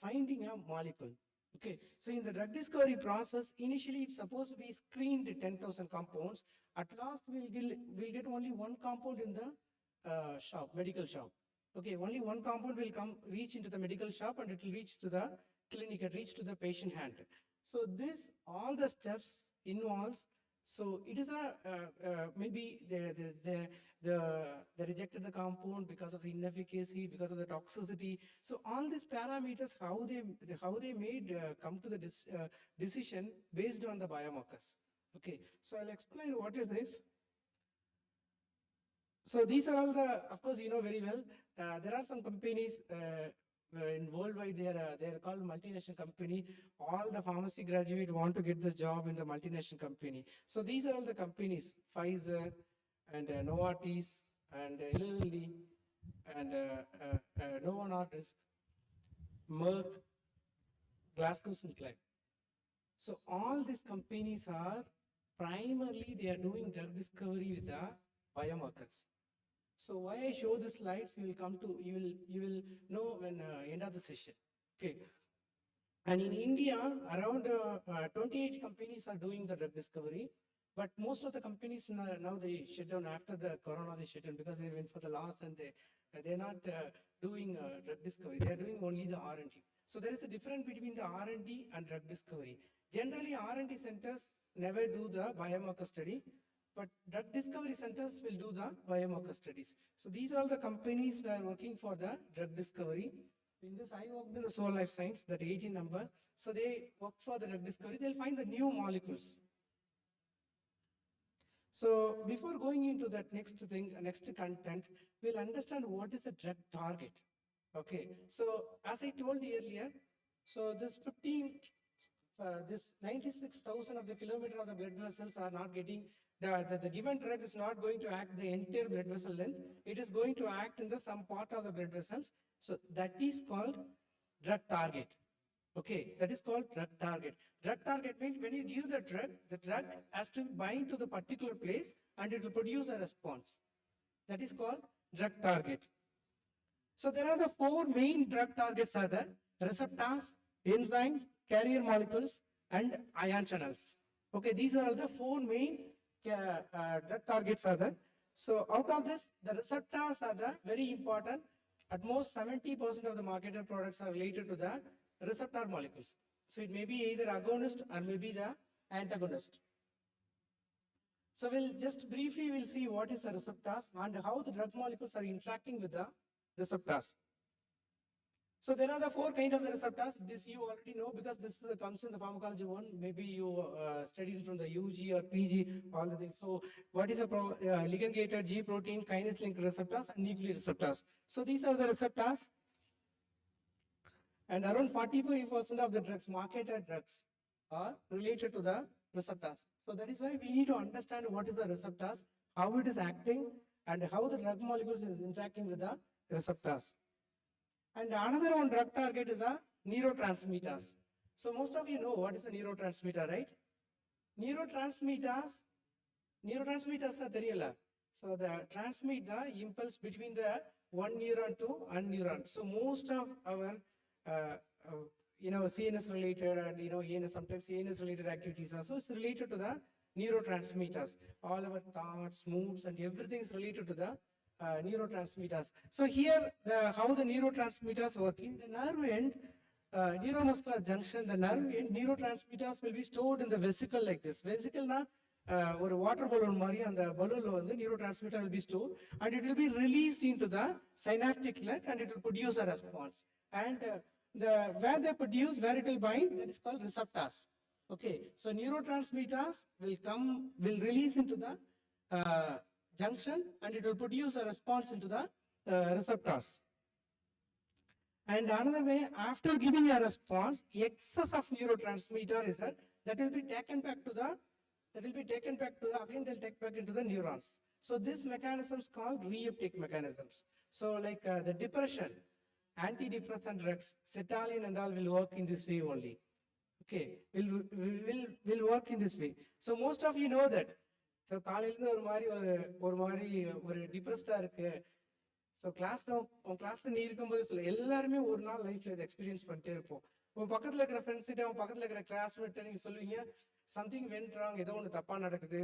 finding a molecule. Okay, so in the drug discovery process, initially it's supposed to be screened 10,000 compounds. At last, we'll get only one compound in the medical shop. Okay, only one compound will reach into the medical shop and it will reach to the clinic, it reach to the patient hand. So all the steps involves. So it is maybe they rejected the compound because of the inefficacy, because of the toxicity. So all these parameters, how they made come to the decision based on the biomarkers. Okay, so I'll explain what is this. So these are all of course, you know very well, there are some companies in worldwide, they are called multinational company. All the pharmacy graduate want to get the job in the multinational company. So these are all the companies, Pfizer and Novartis and Lilly and Novo Nordisk, Merck, GlaxoSmithKline. So all these companies are primarily they are doing drug discovery with the biomarkers. So why I show the slides, you will know when end of the session. Okay. And in India, around 28 companies are doing the drug discovery, but most of the companies now they shut down after the corona. They shut down because they went for the loss and they're not doing drug discovery. They are doing only the R&D. So there is a difference between the R&D and drug discovery. Generally, R&D centers never do the biomarker study, but drug discovery centers will do the biomarker studies. So these are all the companies who are working for the drug discovery. In this, I worked in the Soul Life Science, that 18 number. So they work for the drug discovery. They'll find the new molecules. So before going into that next content, we'll understand what is a drug target. Okay. So as I told earlier, so this 96,000 of the kilometer of the blood vessels are not getting, the given drug is not going to act the entire blood vessel length. It is going to act in some part of the blood vessels. So that is called drug target. Okay, that is called drug target. Drug target means when you give the drug has to bind to the particular place and it will produce a response. That is called drug target. So there are the 4 main drug targets are the receptors, enzymes, carrier molecules, and ion channels. Okay, these are all the 4 main drug targets are there. So out of this, the receptors are the very important. At most 70% of the marketed products are related to the receptor molecules. So it may be either agonist or maybe the antagonist. So we'll just briefly we'll see what is a receptors and how the drug molecules are interacting with the receptors. So there are the 4 kinds of the receptors. This you already know because this comes in the pharmacology one. Maybe you studied from the UG or PG, all the things. So what is a ligand-gated G protein, kinase link receptors and nuclear receptors. So these are the receptors. And around 45% of the drugs, marketed drugs, are related to the receptors. So that is why we need to understand what is the receptors, how it is acting, and how the drug molecules is interacting with the receptors. And another one drug target is a neurotransmitters. So most of you know what is a neurotransmitter, right? Neurotransmitters na theriyala. So they transmit the impulse between the one neuron to one neuron. So most of our CNS related and ANS, sometimes ANS related activities also is related to the neurotransmitters. All our thoughts, moods, and everything is related to the neurotransmitters. So here, how the neurotransmitters work in the nerve end, neuromuscular junction, the nerve end, neurotransmitters will be stored in the vesicle like this. Vesicle na or water balloon mari, and the balloon the neurotransmitter will be stored, and it will be released into the synaptic net, and it will produce a response. And where they produce, where it will bind, that is called receptors. Okay, so neurotransmitters will release into the junction, and it will produce a response into the receptors. And another way, after giving a response, excess of neurotransmitter is that will be taken back to the again they'll take back into the neurons. So this mechanism is called reuptake mechanisms. So like the depression, antidepressant drugs, sertraline and all will work in this way only. Okay, will work in this way. So most of you know that. So காலையில ஒரு மாதிரி டிப்ரெஸ்டா இருக்கு. So உன் கிளாஸ்ல நீ இருக்கும்போது சொல்ல எல்லாருமே ஒரு நாள் லைஃப்ல இதை எக்ஸ்பீரியன்ஸ் பண்ணிட்டே இருப்போம். உன் பக்கத்துல இருக்கிற ஃப்ரெண்ட்ஸ் கிட்ட, உன் பக்கத்துல இருக்கிற கிளாஸ்மேட் நீங்க சொல்லுவீங்க சம்திங் வென்ட் ராங், ஏதோ ஒன்று தப்பா நடக்குது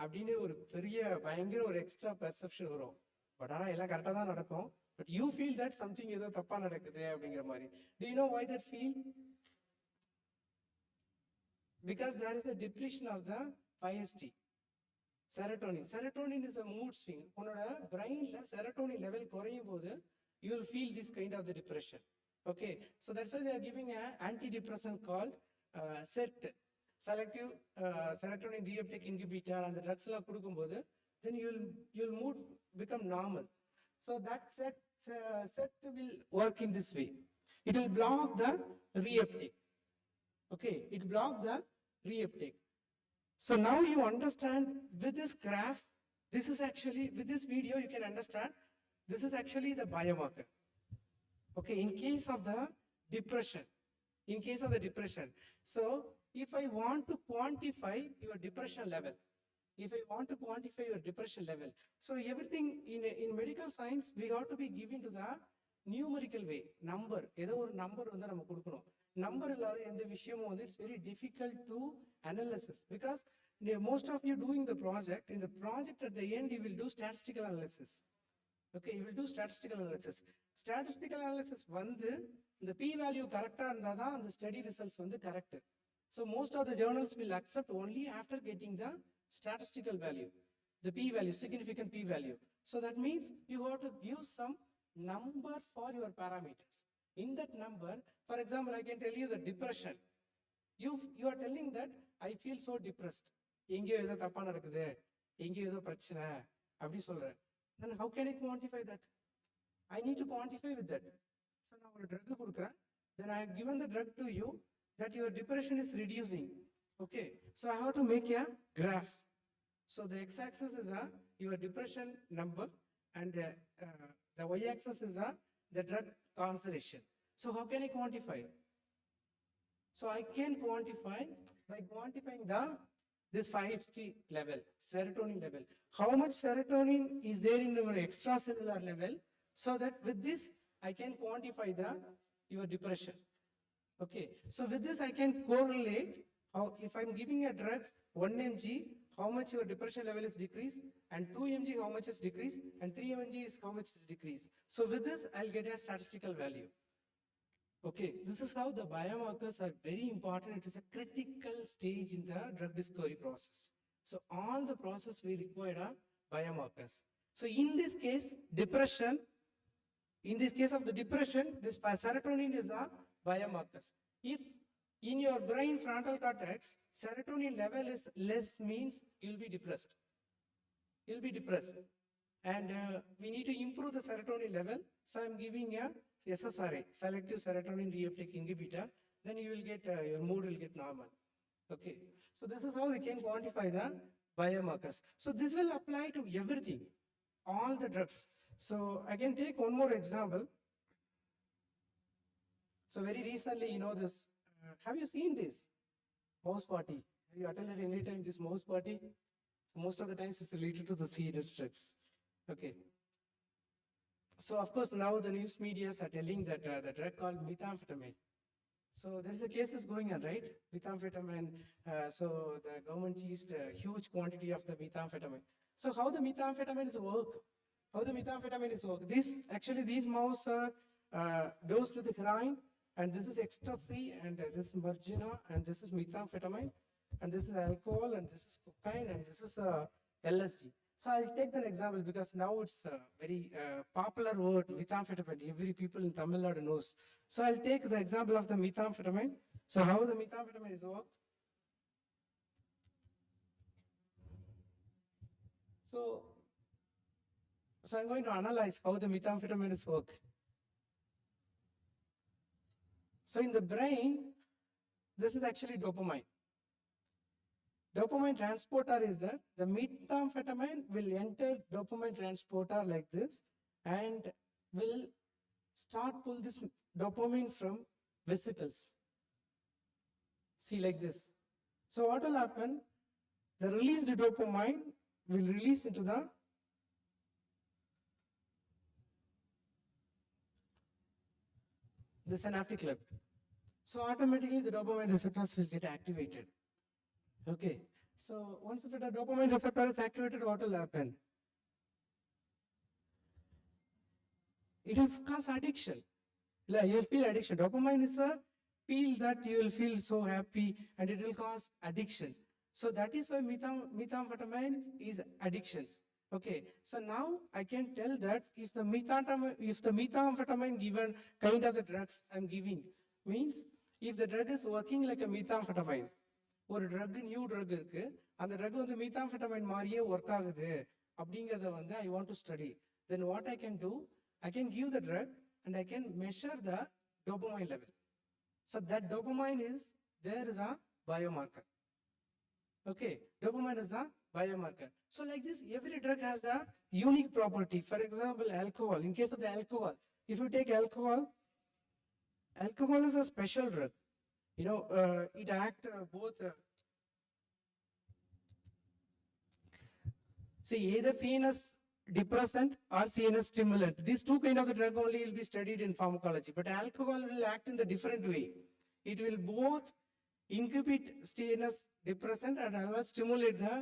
அப்படின்னு ஒரு பெரிய பயங்கர ஒரு எக்ஸ்ட்ரா பெர்செப்ஷன் வரும். பட் ஆனால் எல்லாம் கரெக்டாக தான் நடக்கும். But you feel that something ஏதோ தப்பா நடக்குது அப்படிங்கிற மாதிரி. Do you know why that feel? Because there is a depletion of the 5-HT. Serotonin is a mood swing. உன்னோட பிரெயின்ல serotonin level குறையும் போது you will feel this kind of the depression. Okay, so that's why they are giving an antidepressant called SERT, selective serotonin reuptake inhibitor, and the drugs எல்லாம் கொடுக்கும்போது then you'll mood become normal. So that SERT will work in this way. It will block the reuptake. Okay, it block the reuptake. So now you understand with this graph, this is actually, with this video you can understand, this is actually the biomarker. Okay, in case of the depression, so if I want to quantify your depression level, so everything in medical science, we have to be given to the numerical way, number, ஏதோ ஒரு number வந்து நம்ம கொடுக்கணும். Number இல்லாத எந்த விஷயமும் வந்து it's very difficult to analysis, because most of you doing the project, in the project at the end you will do statistical analysis. Okay, you will do statistical analysis. Statistical analysis வந்து இந்த p value கரெக்டா இருந்தா தான் அந்த study results வந்து correct. So most of the journals will accept only after getting the statistical value, the p value, significant p value. So that means you have to give some number for your parameters. In that number, for example, I can tell you the depression. You are telling that I feel so depressed. எங்கேயோ ஏதோ தப்பா நடக்குது, எங்கேயோ ஏதோ பிரச்சனை அப்படி சொல்றேன். Then how can I quantify that? I need to quantify with that. So நான் ஒரு drug கொடுக்குறேன். Then I have given the drug to you that your depression is reducing. Okay, so I have to make a graph. So the x-axis is your depression number, and the y-axis is the drug concentration. So how can I quantify? So I can quantify by quantifying this 5-HT level, serotonin level. How much serotonin is there in your extracellular level, so that with this I can quantify your depression. Okay, so with this I can correlate how, if I'm giving a drug 1 mg, how much your depression level is decreased, and 2 mg how much is decreased, and 3 mg is how much is decreased. So with this I'll get a statistical value. Okay, this is how the biomarkers are very important. It is a critical stage in the drug discovery process. So all the process we require are biomarkers. So in this case, depression, in this case of the depression, this serotonin is a biomarkers. If in your brain frontal cortex, serotonin level is less means you'll be depressed. You'll be depressed. And we need to improve the serotonin level. So I'm giving a SSRI, selective serotonin reuptake inhibitor. Then you will get, your mood will get normal. Okay. So this is how we can quantify the biomarkers. So this will apply to everything, all the drugs. So I can take one more example. So very recently, you know this, have you seen this mouse party? Have you attended any time this mouse party? So most of the times it's related to the CNS drugs. Okay. So of course now the news medias are telling that the drug called methamphetamine. So there is a cases going on, right? Methamphetamine. So the government used a huge quantity of the methamphetamine. So how the methamphetamines work? How the methamphetamine is work? This actually these mouse are dosed with heroin, and this is ecstasy, and this is margina, and this is methamphetamine, and this is alcohol, and this is cocaine, and this is LSD. So I'll take an example because now it's a very popular word, methamphetamine. Every people in Tamil Nadu knows. So I'll take the example of the methamphetamine. So how the methamphetamine is work? So I'm going to analyze how the methamphetamine is work. So in the brain, this is actually dopamine. Dopamine transporter is that the methamphetamine will enter dopamine transporter like this and will start pull this dopamine from vesicles. See like this. So what will happen? The released dopamine will release into the synaptic cleft. So automatically the dopamine receptors will get activated. Okay, so once the dopamine receptor is activated, what will happen? It will cause addiction. You will feel addiction. Dopamine is a feel that you will feel so happy, and it will cause addiction. So that is why methamphetamine is addictions. Okay, so now I can tell that if the methamphetamine given kind of the drugs I'm giving means if the drug is working like a methamphetamine, ஒரு drug new drug இருக்கு, அந்த drug வந்து மீத்தாம்ஃபெட்டமைன் மாதிரியே work ஆகுது அப்படிங்கிறத வந்து I want to study, then what I can do, I can give the drug and I can measure the dopamine level. So that dopamine is, there is a biomarker. Okay, dopamine is a biomarker. So like this, every drug has the unique property. For example, alcohol. In case of the alcohol, if you take alcohol, alcohol is a special drug. You know, it acts both, see, either CNS depressant or CNS stimulant. These two kind of the drug only will be studied in pharmacology, but alcohol will act in the different way. It will both inhibit CNS depressant and also stimulate the,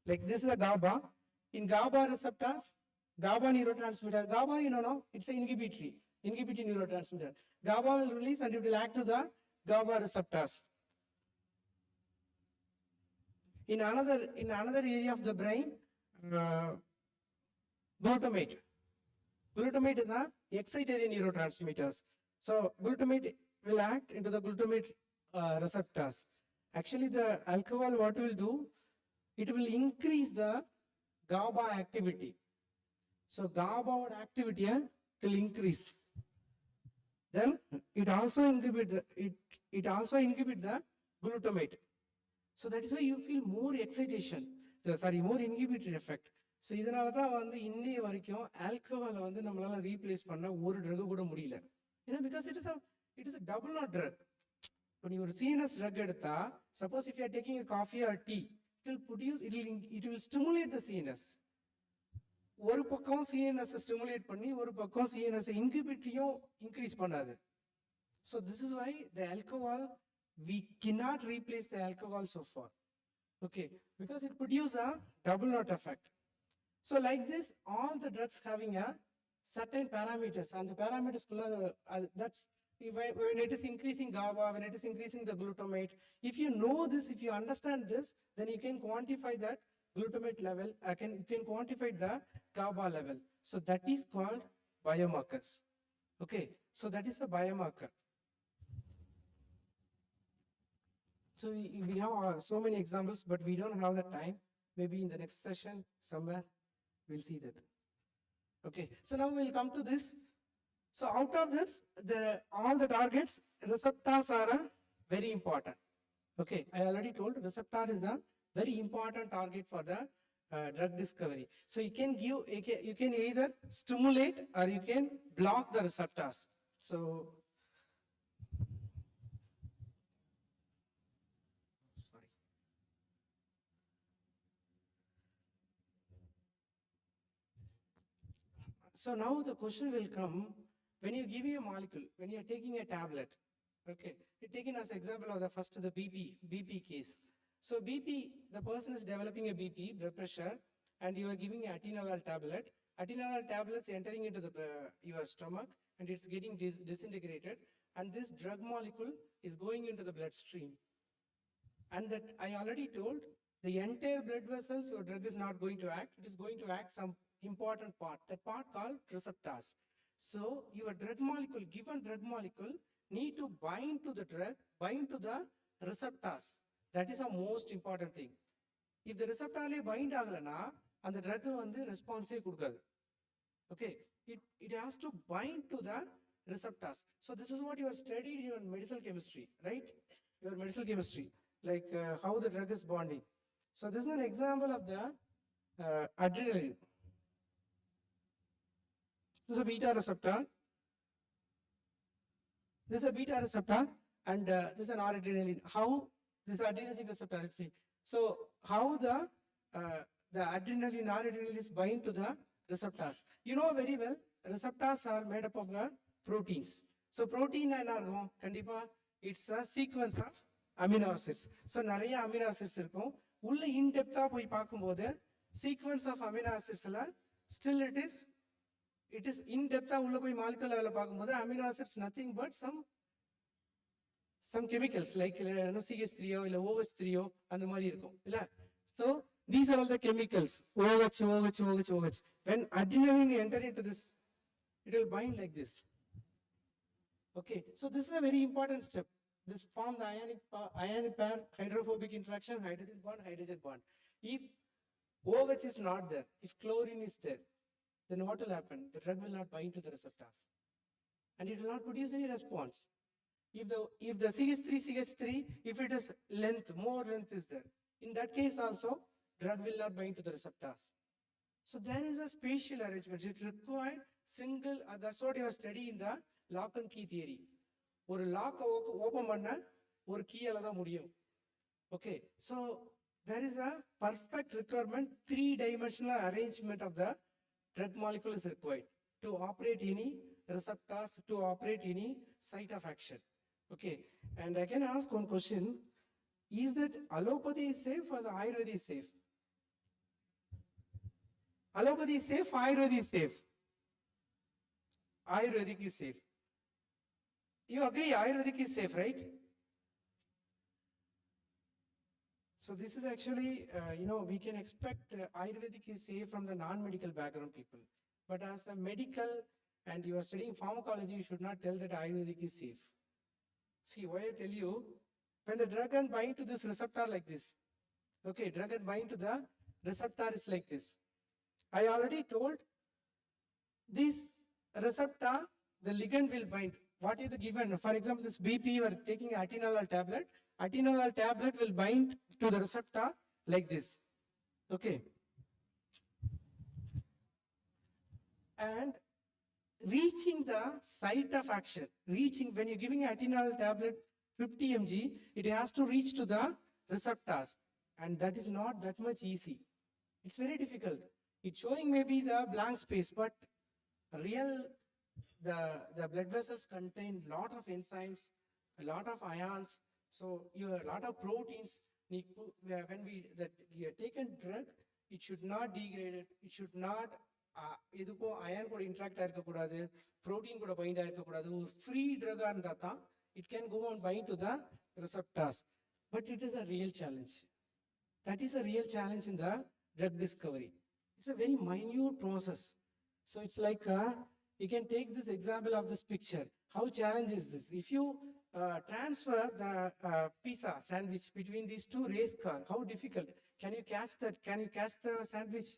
like this is a GABA. In GABA receptors, GABA neurotransmitter, GABA, you know, no, it's an inhibitory neurotransmitter. GABA will release and it will act to the GABA receptors. In another area of the brain, glutamate. Glutamate is a excitatory neurotransmitters. So glutamate will act into the glutamate receptors. Actually, the alcohol, what will do? It will increase the GABA activity. So GABA activity will increase. Then it also inhibit the glutamate. So that is why you feel more excitation. More inhibitory effect. So இதனால தான் வந்து இன்னைய வரைக்கும் ஆல்கஹாலை வந்து நம்மளால replace பண்ண ஒரு drug கூட முடியல. ஏன்னா because it is a double not drug. இப்போ நீ ஒரு CNS drug எடுத்தா, suppose if you are taking a coffee or tea, it will stimulate the CNS. ஒரு பக்கம் CNS ஸ்டிமுலேட் பண்ணி ஒரு பக்கம் CNS இன்ஹிபிட்டரியும் இன்க்ரீஸ் பண்ணாது. So this is why the alcohol, we cannot replace the alcohol so far. Okay, because it produces a double knot effect. So like this, all the drugs having a certain parameters, and the parameters, that's when it is increasing GABA, when it is increasing the glutamate. If you know this, if you understand this, then you can quantify that glutamate level, you can quantify the GABA level. So that is called biomarkers. Okay, so that is a biomarker. So we have so many examples, but we don't have the time. Maybe in the next session, somewhere, we'll see that. Okay, so now we'll come to this. So out of this, all the targets, receptors are very important. Okay, I already told receptor is a very important target for the drug discovery. So you can either stimulate or you can block the receptors. So So now the question will come, when you give a molecule, when you are taking a tablet, okay, you're taking as example of the first, the BP case. So BP, the person is developing a BP, blood pressure, and you are giving an atenolol tablet. Atenolol tablets entering into your stomach, and it's getting disintegrated, and this drug molecule is going into the bloodstream. And that I already told, the entire blood vessels, your drug is not going to act, it is going to act some important part, that part called receptors. So your drug molecule, given drug molecule, need to bind to the drug, bind to the receptors. That is a most important thing. If the receptor bind agalana, and the drug response okay, it has to bind to the receptors. So this is what you have studied in your medicinal chemistry, right? Your medicinal chemistry, like how the drug is bonding. So this is an example of the adrenaline. This is a beta receptor. This is a beta receptor, and this is an noradrenaline. How this adenosine receptor? Let's see. So how the adrenaline, noradrenaline is bind to the receptors. You know very well, receptors are made up of proteins. So protein and kandipa, it's a sequence of amino acids. So nariya amino acids irkum. Ulla in depth poi paakumbodhu sequence of amino acids still it is in depth ulla poi molecule level paakumbodhu amino acids nothing but some chemicals like CH3 or OH3 and the mari irukum illa. So these are all the chemicals, OH. When adrenaline enter into this, it will bind like this. Okay, so this is a very important step. This form the ionic pair, hydrophobic interaction, hydrogen bond. If OH is not there, if chlorine is there, then what will happen? The drug will not bind to the receptors, and it will not produce any response. If the CH3, if it is more length is there, in that case also, drug will not bind to the receptors. So there is a spatial arrangement. It required single, that's what you are studying in the lock and key theory. Or lock open panna, or key alada mudiyum. Okay, so there is a perfect requirement, three-dimensional arrangement of the drug molecule is required to operate any receptors, to operate any site of action. Okay, and I can ask one question. Is that allopathy is safe or the Ayurveda is safe? Allopathy is safe, Ayurveda is safe. Ayurvedic is safe. You agree Ayurvedic is safe, right? So this is actually, we can expect Ayurvedic is safe from the non-medical background people. But as a medical and you are studying pharmacology, you should not tell that Ayurvedic is safe. See, why I tell you, when the drug and bind to this receptor like this, okay, drug and bind to the receptor is like this. I already told this receptor, the ligand will bind. What is the given? For example, this BP, you are taking atenolol tablet. Atenolol tablet will bind to the receptor like this. Okay. And reaching the site of action, when you're giving atenolol tablet 50 mg, it has to reach to the receptors. And that is not that much easy. It's very difficult. It's showing maybe the blank space, but the blood vessels contain a lot of enzymes, a lot of ions, so you have a lot of proteins. When we have taken drug, it should not degrade it, it should not இதுக்கும் iron கூட interact ஆயிருக்கக்கூடாது, protein கூட bind ஆயிருக்கக்கூடாது. ஒரு free ட்ரக்காக இருந்தால் தான் it can go and bind to the receptors. But it is a real challenge. That is a real challenge in the drug discovery. It's a very minute process. So it's like, you can take this example of this picture. How challenge is this? If you transfer the pizza sandwich between these two race cars, how difficult? Can you catch that? Can you catch the sandwich?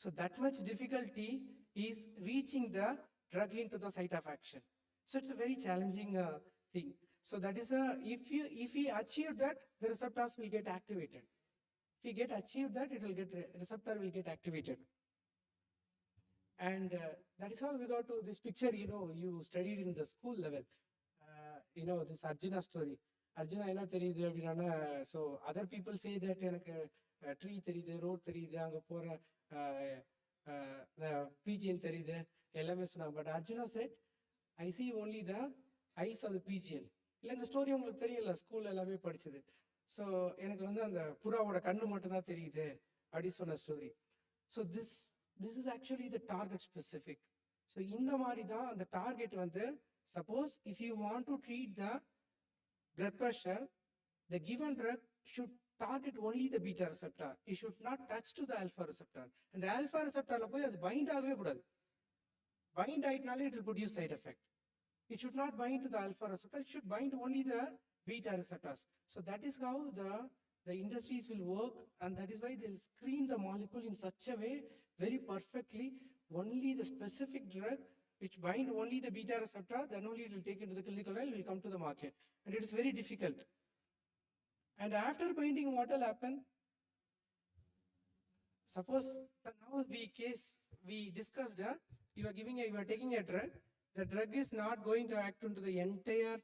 So that much difficulty is reaching the drug into the site of action. So it's a very challenging thing. So that is if we achieve that, the receptors will get activated. If we get achieved that, it will get receptor will get activated. And that is how we got to this picture. You studied in the school level. This Arjuna story. Arjuna என்ன தெரியுது அப்படின்னா, so other people say that எனக்கு tree தெரியுது, road தெரியுது, அங்க போற pigeon தெரியுது, எல்லாமே சொன்னாங்க. But Arjuna said, I see only the eyes of the pigeon. இல்லை இந்த ஸ்டோரி உங்களுக்கு தெரியல, ஸ்கூல்ல எல்லாமே படிச்சது. ஸோ எனக்கு வந்து அந்த புறாவோட கண்ணு மட்டும் தான் தெரியுது அப்படி சொன்ன story. So this is actually the target specific. So இந்த மாதிரி தான் அந்த டார்கெட் வந்து, suppose if you want to treat the blood pressure, the given drug should target only the beta receptor. It should not touch to the alpha receptor. And the alpha receptor la poi adu bind agave kudadu. Bind aitnale it will produce side effect. It should not bind to the alpha receptor. It should bind only the beta receptors. So that is how the industries will work, and that is why they'll screen the molecule in such a way very perfectly. Only the specific drug which bind only the beta receptor, then only it will take into the clinical trial, will come to the market. And it is very difficult. And after binding, what will happen? Suppose now we discussed, you are taking a drug. The drug is not going to act onto the entire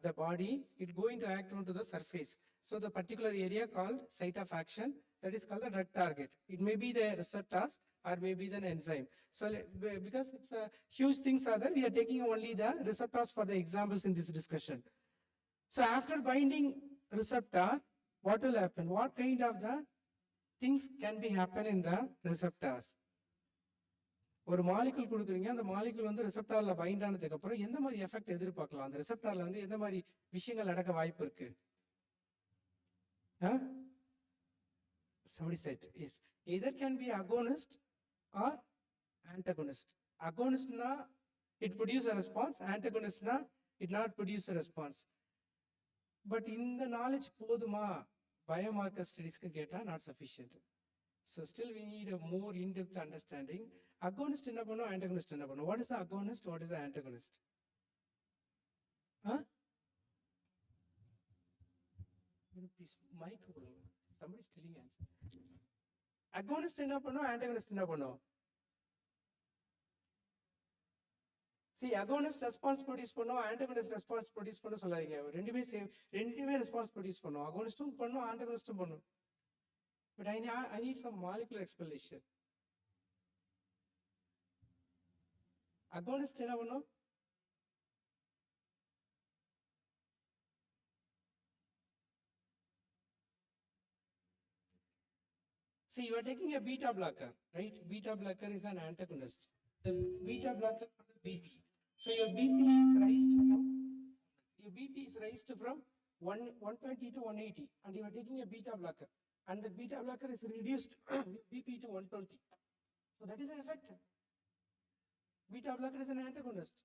the body. It's going to act onto the surface. So the particular area called site of action, that is called the drug target. It may be the receptors or maybe the enzyme. So because it's a huge things are there, we are taking only the receptors for the examples in this discussion. So after binding receptor, what will happen? What kind of the things can be happen in the receptors? ஒரு molecule கொடுக்குறீங்க, அந்த molecule வந்து ரிசெப்டார்ல find ஆனதுக்கு அப்புறம் எந்த மாதிரி effect எதிர்பார்க்கலாம்? அந்த ரிசெப்டார்ல வந்து எந்த மாதிரி விஷயங்கள் நடக்க வாய்ப்பு இருக்கு? Somebody said is either can be agonist or antagonist. Agonist na it produce a response, antagonist na it not produce a response. But in the knowledge poduma biomarker studies ku keta not sufficient. So still we need a more in-depth understanding. Agonist enna pannu, antagonist enna pannu? What is the agonist? What is the antagonist? Please mic. Somebody is telling answer. Agonist enna pannu, antagonist enna pannu? See, agonist response produce பண்ணும், antagonist response produce பண்ண சொல்லாதீங்க. ரெண்டுமே response produce பண்ணும். agonistum பண்ணும், antagonistum பண்ணும். But I need some molecular explanation. Agonist என்ன பண்ணும்? See, you are taking a beta blocker, right? Beta blocker is an antagonist. The beta blocker for the BP. So your BP is raised from 120 to 180, and you are taking a beta blocker, and the beta blocker is reduced BP to 120. So that is the effect. Beta blocker is an antagonist.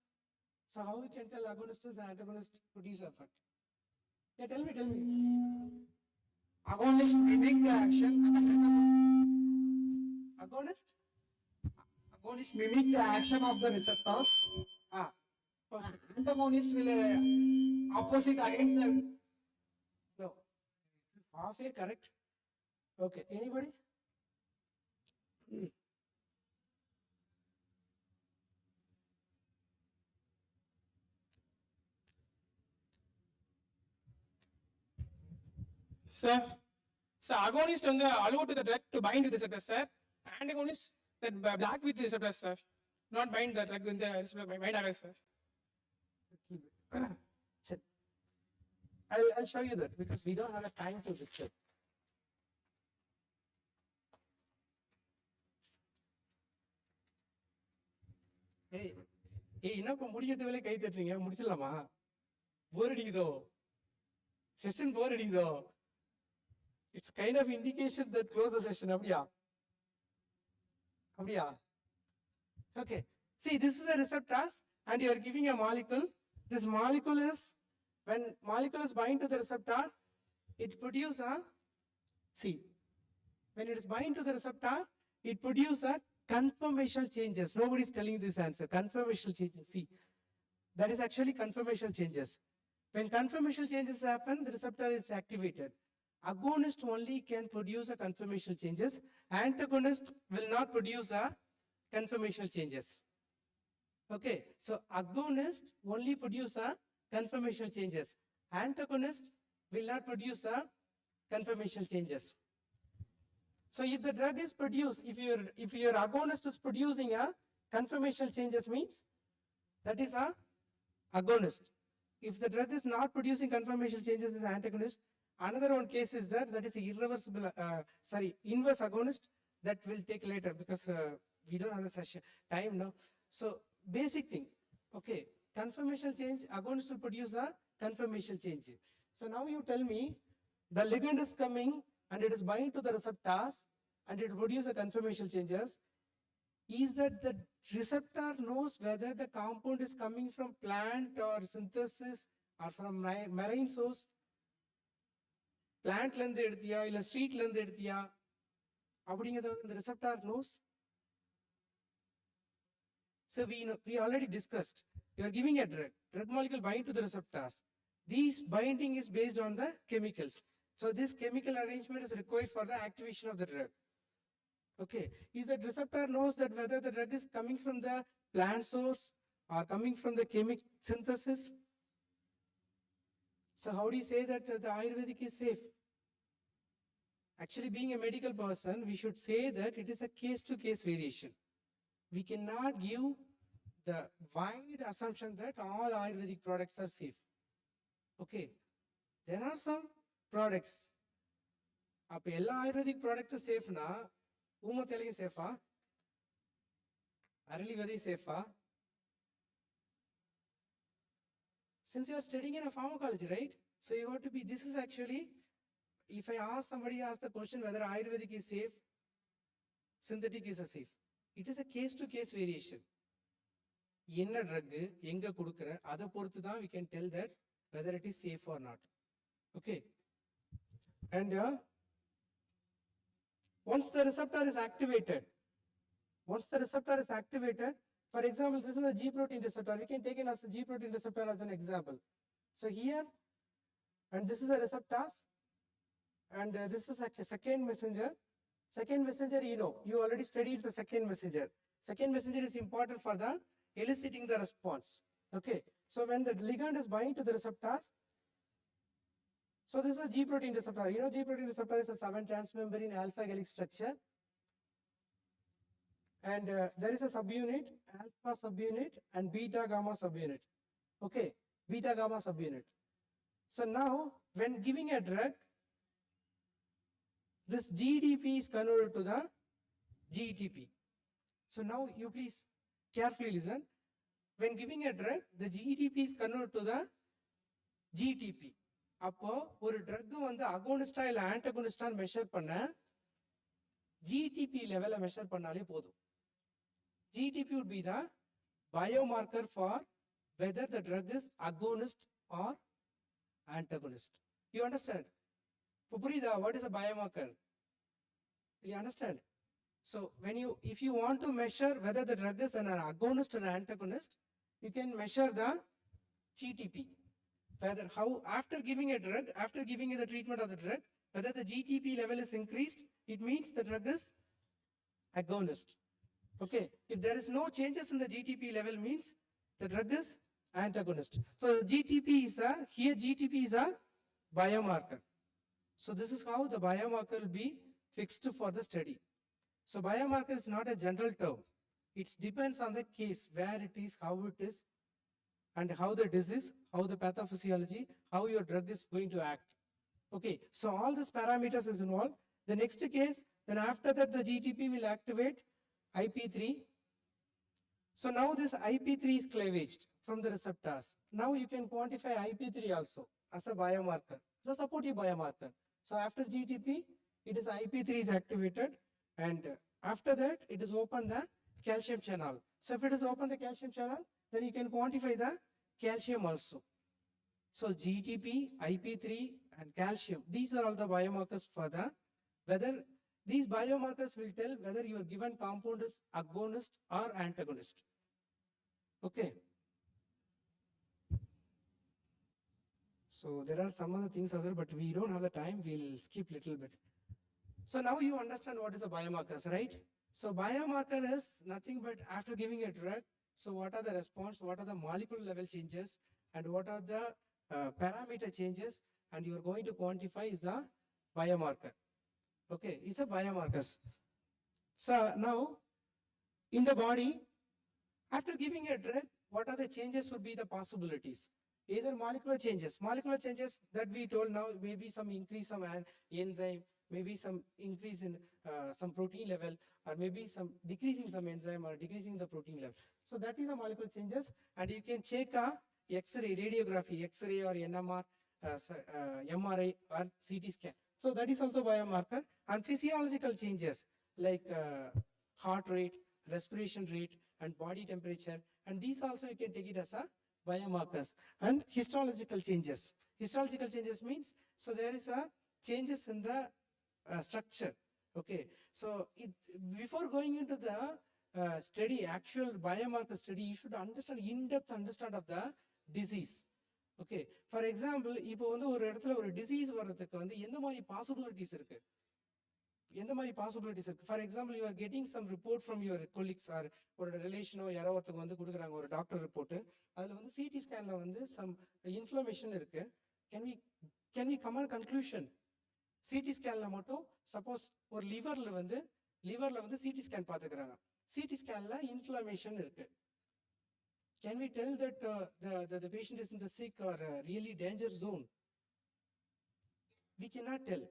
So how we can tell agonist and antagonist produce effect? Yeah, tell me. Agonist mimic the action. Agonist Mimic the action of the receptors. Antagonist will opposite against the. No, half a correct. Okay, anybody? Sir, agonist on the allow to the drug to bind with the receptor, sir. Antagonist that black with the receptor, sir. Not bind the drug with the receptor, bind against, sir. I'll show you that because we don't have the time to discuss. ஏய் என்னப்பா முடிக்கிறதுக்கு வேலையை கை தட்டுறீங்க, முடிச்சிடலாமா? Bore அடிக்குதோ? Session bore அடிக்குதோ? It's kind of indication that close the session. அப்படியா? அப்படியா? Okay. See, this is a receptors and you are giving a molecule. This molecule is, when molecules bind to the receptor, it produces a, see, when it is bind to the receptor, it produces a conformational changes. Nobody is telling this answer. Conformational changes. See, that is actually conformational changes. When conformational changes happen, the receptor is activated. Agonist only can produce a conformational changes. Antagonist will not produce a conformational changes. Okay, so agonist only produce a conformational changes. Antagonist will not produce a conformational changes. So if the drug is produced, if your agonist is producing a conformational changes, means that is a agonist. If the drug is not producing conformational changes in the antagonist, another one case is that is irreversible, inverse agonist. That will take later because we don't have the session time now. So basic thing, okay, conformational change, agonist will produce a conformational change. So now you tell me the ligand is coming and it is bind to the receptors and it produce a conformational changes. Is that the receptor knows whether the compound is coming from plant or synthesis or from marine source? Plant la irundhu eduthiya illa street la irundhu eduthiya அப்படிங்கிறத the receptor knows. So we already discussed. You are giving a drug molecule bind to the receptors. These binding is based on the chemicals. So this chemical arrangement is required for the activation of the drug. Okay, is that receptor knows that whether the drug is coming from the plant source or coming from the chemical synthesis. So how do you say that the Ayurvedic is safe? Actually, being a medical person, we should say that it is a case-to-case variation. We cannot give the wide assumption that all Ayurvedic products are safe. Okay, there are some products. அப்ப எல்லா ayurvedic ப்ராடக்ட்டும் சேஃப்னா ஊமத்தலையும் சேஃபா, அரளி விதை சேஃபா? Since you are studying in a pharmacology, right? So you have to be, this is actually, if I ask somebody ask the question whether Ayurvedic is safe, synthetic is a safe. It is a case-to-case variation. என்ன drug எங்க கொடுக்குற அதை பொறுத்து தான் we can tell that whether it is safe or not. Okay, and once the receptor is activated, for example, this is a G protein receptor. We can take it as a G protein receptor as an example. So here, and this is a receptors, and this is a second messenger. Second messenger, you already studied the second messenger. Second messenger is important for the eliciting the response. Okay, so when the ligand is bind to the receptors, so this is a G protein receptor. G protein receptor is a 7 transmembrane alpha helix structure. And there is a subunit, alpha subunit and beta gamma subunit. Okay, beta gamma subunit. So now, when giving a drug, this GDP is converted to the GTP. So now you please carefully listen. When giving a drug, the GDP is converted to the GTP. அப்போ ஒரு drug வந்து அகோனிஸ்டா இல்ல ஆன்டகோனிஸ்டா measure பண்ண GTP லெவல்ல measure பண்ணாலே போதும். GTP would be the biomarker for whether the drug is agonist or antagonist. You understand? Pupurida, what is a biomarker? You understand? So if you want to measure whether the drug is an agonist or an antagonist, you can measure the GTP. Whether how after giving a drug, after giving the treatment of the drug, whether the GTP level is increased, it means the drug is agonist. Okay, if there is no changes in the GTP level, means the drug is antagonist. So GTP is a biomarker. So this is how the biomarker will be fixed for the study. So biomarker is not a general term. It depends on the case, where it is, how it is, and how the disease, how the pathophysiology, how your drug is going to act. Okay, so all these parameters is involved. The next case, then after that the GTP will activate IP3. So now this IP3 is cleavaged from the receptors. Now you can quantify IP3 also as a biomarker, as a supportive biomarker. So after GTP, it is IP3 is activated, and after that it is open the calcium channel. So if it is open the calcium channel, then you can quantify the calcium also. So GTP, IP3 and calcium, these are all the biomarkers for the, whether these biomarkers will tell whether your given compound is agonist or antagonist. Okay. So there are some other things other, but we don't have the time. We'll skip little bit. So now you understand what is a biomarkers, right? So biomarker is nothing but after giving a drug, so what are the response, what are the molecular level changes, and what are the parameter changes, and you are going to quantify is the biomarker. Okay, it's a biomarkers. So now in the body, after giving a drug, what are the changes would be the possibilities? Either molecular changes that we told now, maybe some increase some enzyme, maybe some increase in some protein level, or maybe some decreasing some enzyme or decreasing the protein level. So that is a molecular changes, and you can check a X-ray, radiography, X-ray or NMR, MRI or CT scan. So that is also biomarker. And physiological changes like heart rate, respiration rate, and body temperature, and these also you can take it as a biomarkers. And histological changes. Histological changes means, so there is a changes in the structure. Okay, so before going into the study, actual biomarker study, you should understand in-depth understand of the disease. Okay, for example, இப்போ வந்து ஒரு இடத்துல ஒரு disease வர்றதுக்கு வந்து எந்த மாதிரி possibilities இருக்கு? எந்த மாதிரி possibilities இருக்கு? For example, you are getting some report from your colleagues or ஒரு ரிலேஷனோ யாரோ ஒருத்தங்க வந்து கொடுக்குறாங்க ஒரு டாக்டர் ரிப்போர்ட், அதுல வந்து சிடி ஸ்கேன்ல வந்து some இன்ஃப்ளமேஷன் இருக்கு. Can we come on conclusion? CT ஸ்கேன்ல மட்டும் சப்போஸ் ஒரு லிவர்ல வந்து சிடி ஸ்கேன் பார்த்துக்கிறாங்க, சிடி ஸ்கேன்ல இன்ஃப்ளமேஷன் இருக்கு. Can we tell that the patient is in the sick or really danger zone? We cannot tell.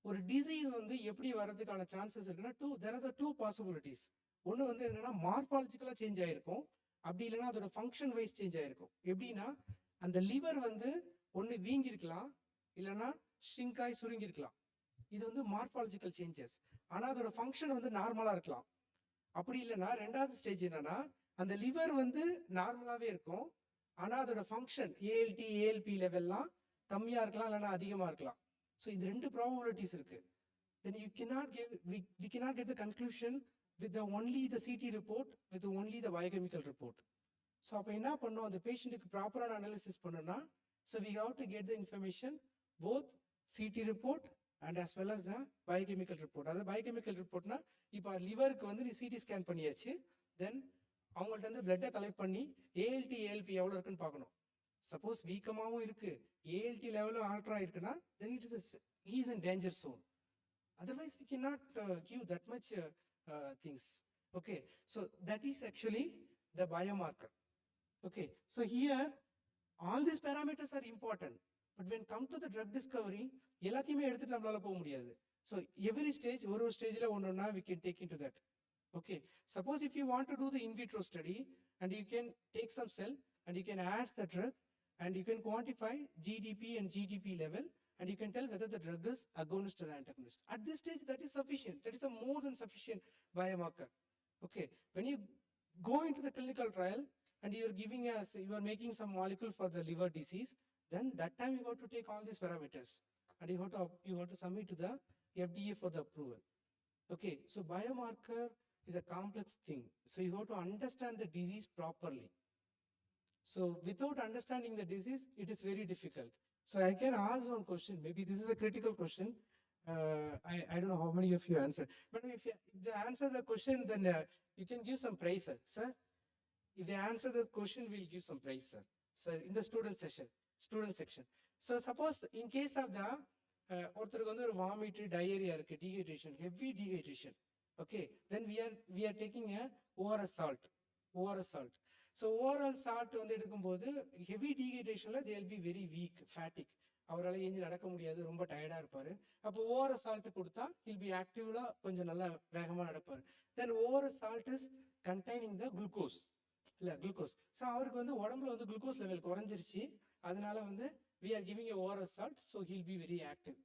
ஒரு டிசீஸ் வந்து எப்படி வர்றதுக்கான சான்சஸ் இருக்குன்னா there are the two possibilities. ஒன்று வந்து என்னன்னா மார்பாலஜிக்கலா சேஞ்ச் ஆயிருக்கும், அப்படி இல்லைன்னா அதோட ஃபங்க்ஷன் வைஸ் சேஞ்ச் ஆயிருக்கும். எப்படின்னா அந்த லிவர் வந்து ஒன்று வீங்கி இருக்கலாம், இல்லைன்னா ஷ்ரிங்காய் சுருங்கி இருக்கலாம். இது வந்து மார்பாலஜிக்கல் சேஞ்சஸ். ஆனால் அதோட ஃபங்க்ஷன் வந்து நார்மலா இருக்கலாம். அப்படி இல்லைன்னா ரெண்டாவது ஸ்டேஜ் என்னன்னா அந்த லிவர் வந்து நார்மலாவே இருக்கும், ஆனால் அதோட ஃபங்க்ஷன் ஏஎல்டி ஏஎல்பி லெவல்லாம் கம்மியா இருக்கலாம், இல்லைன்னா அதிகமா இருக்கலாம். ஸோ இது ரெண்டு ப்ராபபிலிட்டிஸ் இருக்கு. Then you cannot give, we cannot get the conclusion with the only the CT report, with the only the biochemical report. So அப்போ என்ன பண்ணோம், அந்த பேஷண்ட்டுக்கு ப்ராப்பரான அனாலிசிஸ் பண்ணணும்னா, so we have to get the information both CT report and as well as the biochemical report. அதாவது biochemical reportனா இப்போ லிவருக்கு வந்து நீ சிடி ஸ்கேன் பண்ணியாச்சு, தென் அவங்கள்ட்ட வந்து பிளட்டை கலெக்ட் பண்ணி ஏஎல்டி ஏஎல்பி எவ்வளோ இருக்குன்னு பார்க்கணும். சப்போஸ் வீக்கமாகவும் இருக்கு, ஏஎல்டி லெவலும் ஆல்ட்ரா இருக்குன்னா, then it is he is in danger zone. Otherwise we cannot give that much things. Okay, so that is actually the biomarker. Okay, so here all these parameters are important, but when come to the drug discovery, எல்லாத்தையுமே எடுத்துட்டு நம்மளால போக முடியாது. So every stage, ஒரு ஸ்டேஜ்ல ஒன்னொன்னா we can take into that. Okay, suppose if you want to do the in vitro study and you can take some cell and you can add the drug and you can quantify GDP and GTP level, and you can tell whether the drug is agonist or antagonist. At this stage, that is sufficient. That is a more than sufficient biomarker. Okay, when you go into the clinical trial and you are giving us, you are making some molecule for the liver disease, then that time you got to take all these parameters and you have to submit to the FDA for the approval. Okay, so biomarker is a complex thing. So you have to understand the disease properly. So without understanding the disease, it is very difficult. So I can ask one question, maybe this is a critical question. I don't know how many of you answer, but if they answer the question, then you can give some praise, sir. If they answer the question, we'll give some praise, sir. So in the student section. So suppose in case of the ஒருத்தருக்கு வந்து ஒரு vomit, diarrhoea இருக்கு, dehydration, heavy dehydration. Okay, then we are taking a ORS salt. So overall salt வந்து எடுக்கும்போது heavy dehydrationல they will be very weak, fatigue. அவரால் ஏஞ்சி நடக்க முடியாது, ரொம்ப டயர்டா இருப்பாரு. அப்போ ORS salt கொடுத்தா he'll be activeல கொஞ்சம் நல்லா வேகமா நடப்பாரு. Then ORS salt is containing the glucose. இல்ல glucose. So அவருக்கு வந்து உடம்புல வந்து glucose level குறைஞ்சிருச்சு. அதனால வந்து we are giving a oral salt, so he'll be very active.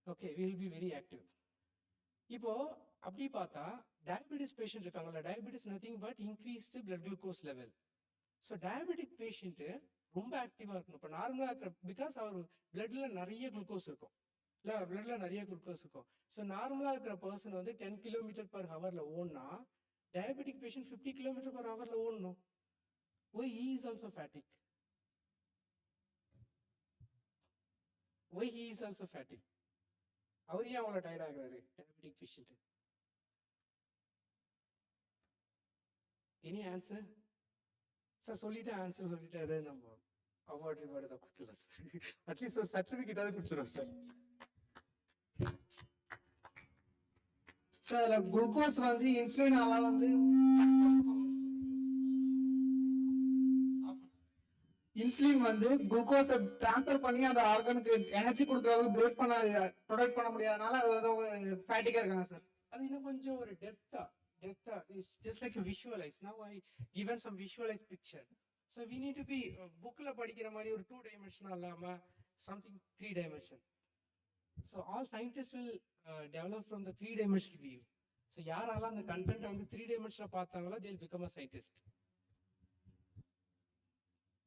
Okay, we will be very active. இப்போ அப்படி பார்த்தா டயபெட்டிஸ் பேஷண்ட் இருக்காங்கல்ல, diabetes nothing but increased blood glucose level. So diabetic patient ரொம்ப ஆக்டிவாக இருக்கணும். இப்போ நார்மலாக இருக்கிற பிகாஸ் அவர் பிளட்ல நிறைய குளுக்கோஸ் இருக்கும், இல்லை பிளட்ல நிறைய குளுக்கோஸ் இருக்கும். ஸோ நார்மலாக இருக்கிற பர்சன் வந்து 10 கிலோமீட்டர் பர் ஹவரில் ஓடனா டயபெட்டிக் பேஷண்ட் 50 கிலோமீட்டர் பர் ஹவரில் ஓடணும். Why he is also fatigue? Why he is also fatigue? அவர் ஏன் அவ்வளோ டயர்ட் ஆகுறாரு diabetic patient? Any answer sir? சொல்லிட்டு ஆன்சர் சொல்லிட்டு நம்ம அவார்ட் ரிவார்டு தான் கொடுத்துடலாம் சார். அட்லீஸ்ட் ஒரு சர்டிஃபிகேட்டாவது கொடுத்துருவோம் சார். சார் குளுக்கோஸ் வந்து இன்சுலினால வந்து இன்சுலின் வந்து குளுக்கோஸை டிரான்ஸ்ஃபர் பண்ணி அந்த ஆர்கனுக்கு எனர்ஜி கொடுக்குற அளவுக்கு ப்ரொடக்ட் பண்ண முடியாதனால அது வந்து ஃபேட்டிக்கா இருக்காங்க சார். அது இன்னும் கொஞ்சம் ஒரு டெப்தா is just like a visualize. Now I given some visualized picture. So we need to be bookல படிக்கிற மாதிரி ஒரு 2 dimensional இல்லாம something 3 dimension. So all scientists will develop from the 3 dimensional view. So யாரால அந்த கண்டென்ட் வந்து 3 dimensional பார்த்தாங்களோ they'll become a scientist.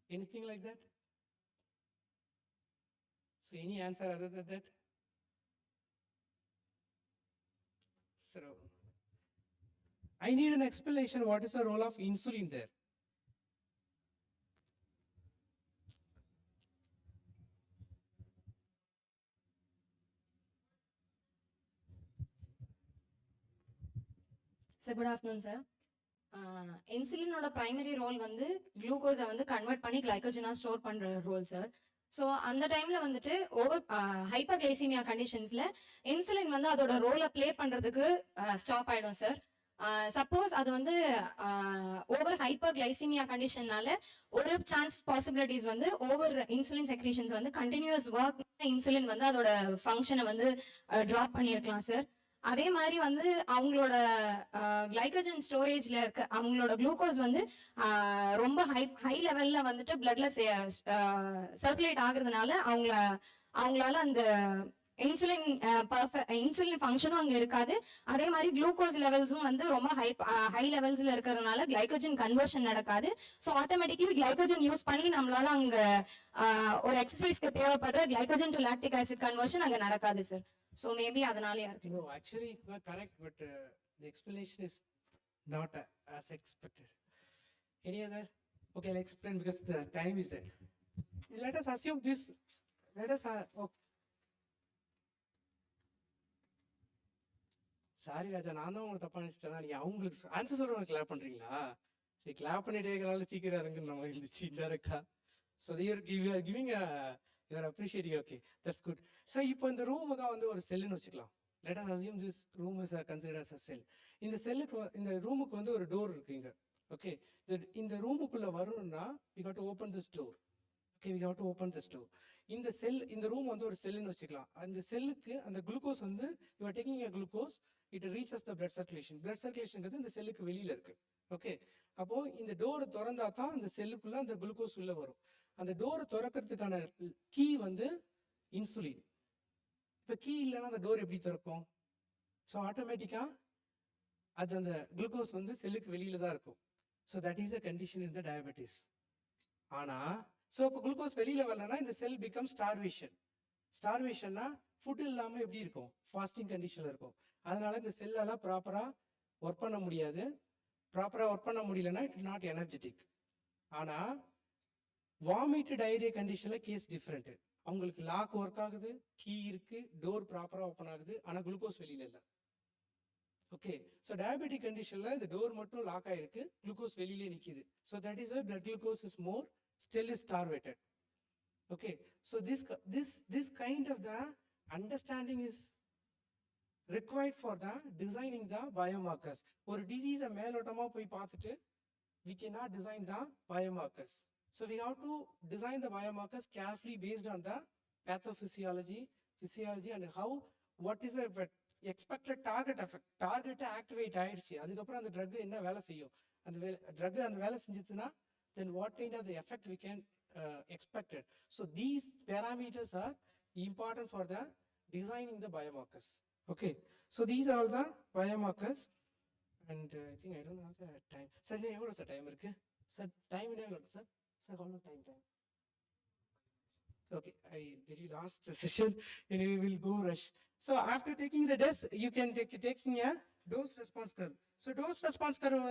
Anything like that? So any answer other than that? So I need an explanation. What is the role of insulin there? Sir, good afternoon, sir. இன்சுலினோட primary role வந்து குளுக்கோஸை வந்து convert பண்ணி கிளைக்கோஜனா store பண்ற role sir. So அந்த டைம்ல வந்துட்டு ஹைப்பர் கிளைசிமியா கண்டிஷன்ஸ்ல இன்சுலின் வந்து அதோட ரோலை பிளே பண்றதுக்கு ஸ்டாப் ஆயிடும் சார். சப்போஸ் அது வந்து ஓவர் ஹைப்பர் கிளைசிமியா கண்டிஷன்னால ஒரு சான்ஸ் பாசிபிலிட்டிஸ் வந்து ஓவர் இன்சுலின் செக்ரீஷன்ஸ் வந்து கண்டினியூஸ் ஒர்க் இன்சுலின் வந்து அதோட ஃபங்க்ஷனை வந்து ட்ராப் பண்ணியிருக்கலாம் சார். அதே மாதிரி வந்து அவங்களோட கிளைக்கோஜன் ஸ்டோரேஜ்ல இருக்க அவங்களோட குளுக்கோஸ் வந்து ரொம்ப ஹை லெவல்ல வந்துட்டு பிளட்ல சர்க்குலேட் ஆகுறதுனால அவங்களால அந்த இன்சுலின் ஃபங்க்ஷனும் அங்க இருக்காது. அதே மாதிரி குளுக்கோஸ் லெவல்ஸும் வந்து ரொம்ப ஹை லெவல்ஸ்ல இருக்கிறதுனால கிளைக்கோஜன் கன்வர்ஷன் நடக்காது. ஸோ ஆட்டோமேட்டிக்லி கிளைக்கோஜன் யூஸ் பண்ணி நம்மளால அங்க ஒரு எக்ஸசைஸ்க்கு தேவைப்படுற glycogen to lactic acid conversion அங்க நடக்காது sir. So maybe adanalaya irukku. No, actually you are correct, but the explanation is not as expected. Any other? Okay, I'll explain because the time is there. Let us assume this. Let us. Sorry, Raja, நான் தான் உங்களுக்கு தப்பா நினைச்சிட்டேன். நீங்க அவங்களுக்கு answer சொல்றவங்க clap பண்றீங்களா? சரி, கிளாப் பண்ணிட்டே இருக்கனால சீக்கிரம் இறங்குன்னு நம்ம இருந்துச்சு இன்டெரக்டா. So you are giving a you are appreciating. Okay, that's good. So இப்போ இந்த ரூம் தான் வந்து ஒரு செல்லுன்னு வச்சுக்கலாம். Let us assume this room is considered as a cell. இந்த செல்லுக்கு இந்த ரூமுக்கு வந்து ஒரு டோர் இருக்குங்க. Okay, இந்த ரூமுக்குள்ள வரணும்னா we got to open this door. Okay, we got to open this door. இந்த செல் இந்த ரூம் வந்து ஒரு செல்லுன்னு வச்சுக்கலாம். அந்த செல்லுக்கு அந்த குளுக்கோஸ் வந்து you are taking a glucose, it reaches the blood circulation. Blood circulationங்கிறது இந்த செல்லுக்கு வெளியில இருக்கு. ஓகே, அப்போ இந்த டோரை திறந்தா தான் அந்த செல்லுக்குள்ள அந்த குளுக்கோஸ் உள்ள வரும். அந்த டோரை திறக்கிறதுக்கான கீ வந்து இன்சுலின். இப்போ கீ இல்லைன்னா அந்த டோர் எப்படி திறக்கும்? ஸோ ஆட்டோமேட்டிக்கா அது அந்த குளுக்கோஸ் வந்து செல்லுக்கு வெளியில தான் இருக்கும். So that is a condition in the diabetes. ஆனா ஸோ இப்போ குளுக்கோஸ் வெளியில வரலன்னா இந்த செல் பிகம் ஸ்டார்வேஷன். ஸ்டார்வேஷன்னா ஃபுட் இல்லாமல் எப்படி இருக்கும்? ஃபாஸ்டிங் கண்டிஷன்ல இருக்கும். அதனால இந்த செல்லால ப்ராப்பரா ஒர்க் பண்ண முடியாது. ப்ராப்பரா ஒர்க் பண்ண முடியலன்னா இட் இஸ் நாட் எனர்ஜெட்டிக். ஆனா வாமிட் டயரியா கண்டிஷன்ல கேஸ் டிஃப்ரெண்ட். அவங்களுக்கு லாக் ஒர்க் ஆகுது, கீ இருக்கு, டோர் ப்ராப்பரா ஓப்பன் ஆகுது, ஆனா குளுக்கோஸ் வெளியில இல்லை. ஓகே, ஸோ டயபெட்டிக் கண்டிஷன்ல இந்த டோர் மட்டும் லாக் ஆயிருக்கு, குளுக்கோஸ் வெளியிலே நிக்குது. So that is why blood glucose is more, still is starvated. Okay, so this kind of the understanding is required for the designing the biomarkers. ஒரு டிசீஸை மேலோட்டமா போய் பார்த்துட்டு we cannot design the biomarkers. So we have to design the biomarkers carefully based on the pathophysiology, physiology and how what is the expected target effect. Target activate ஆயிடுச்சு, அதுக்கப்புறம் அந்த drug என்ன வேலை செய்யும், அந்த drug அந்த வேலை செஞ்சுதுன்னா then what kind of the effect we can expect it. So these parameters are important for the designing the biomarkers. Okay, so these are all the biomarkers, and I think I don't have the time. Sir, how much time irukku? Sir, time என்ன sir? Sir, how much time? Okay, I very last session, anyway we'll go rush. So after taking the test, you can taking a dose response curve. So dose response curve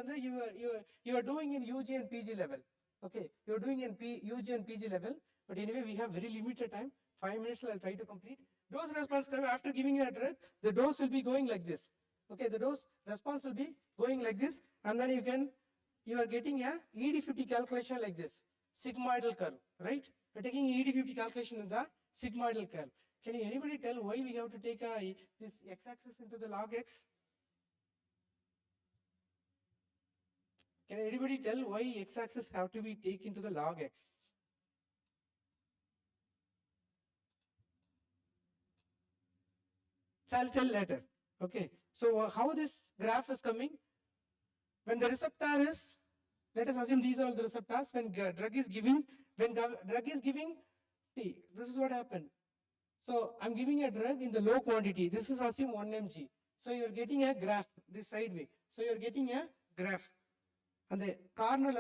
you are doing in UG and PG level. Okay, you are doing in UG and PG level, but anyway we have very limited time. 5 minutes I'll try to complete. Dose response curve, after giving a drug, the dose will be going like this. Okay, the dose response will be going like this, and then you are getting a ED50 calculation like this, sigmoidal curve, right? We're taking ED50 calculation in the sigmoidal curve. Can anybody tell why we have to take this x-axis into the log x? Can anybody tell why x-axis have to be taken to the log x? So I'll tell later. Okay, so how this graph is coming? When the receptor is, let us assume these are all the receptors. When drug is giving, see, this is what happened. So I'm giving a drug in the low quantity. This is assume 1 mg. So you're getting a graph this side way. So you're getting a graph. And the corner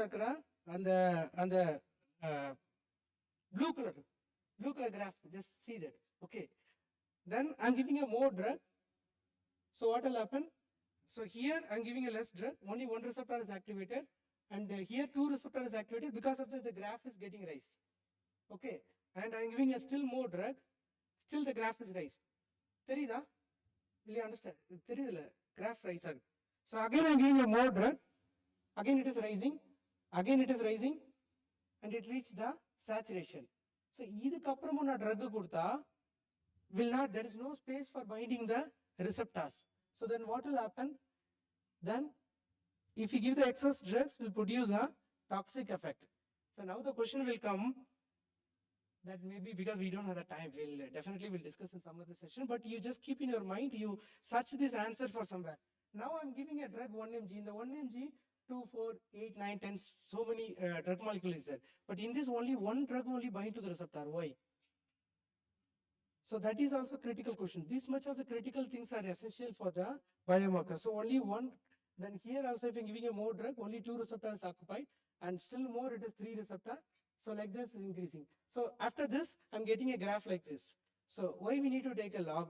and the blue color graph. Just see that. Okay. Then I'm giving a more drug. So what will happen? So here I'm giving a less drug. Only one receptor is activated. And here 2 receptors is activated. Because of that, the graph is getting raised. Okay. And I'm giving a still more drug. Still the graph is raised. Therida? Will you understand? Therida, graph rise. So again I'm giving a more drug. Again it is rising. Again it is rising. And it reached the saturation. So idukapram na drug kudutha will not, there is no space for binding the receptors. So then what will happen? Then if you give the excess drugs, will produce a toxic effect. So now the question will come, that maybe because we don't have the time, we'll definitely will discuss in some other session, but you just keep in your mind, you search this answer for somewhere. Now I'm giving a drug 1 mg. In the 1 mg, 2, 4, 8, 9, 10, so many drug molecules is there. But in this only one drug only bind to the receptor. Why? So that is also critical question. This much of the critical things are essential for the biomarker. So only one, then here also if I'm giving a more drug, only 2 receptors occupied, and still more it is 3 receptor. So like this is increasing. So after this, I'm getting a graph like this. So why we need to take a log?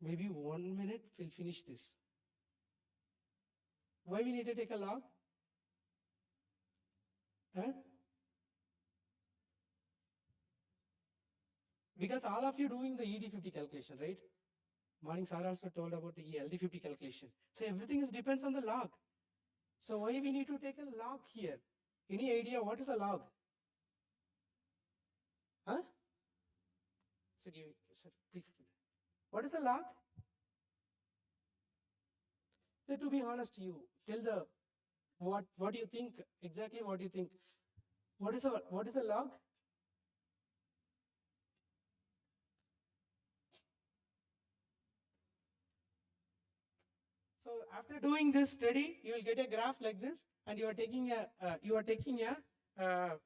Maybe 1 minute, we'll finish this. Why we need to take a log? Huh? Because all of you doing the ED50 calculation, right? Morning sir also told about the LD50 calculation. So everything is depends on the log. So why we need to take a log here? Any idea what is a log? Huh? Sir, please. What is a log? So to be honest, you tell the what do you think, exactly what do you think? What is a log? So after doing this study, you will get a graph like this, and you are taking a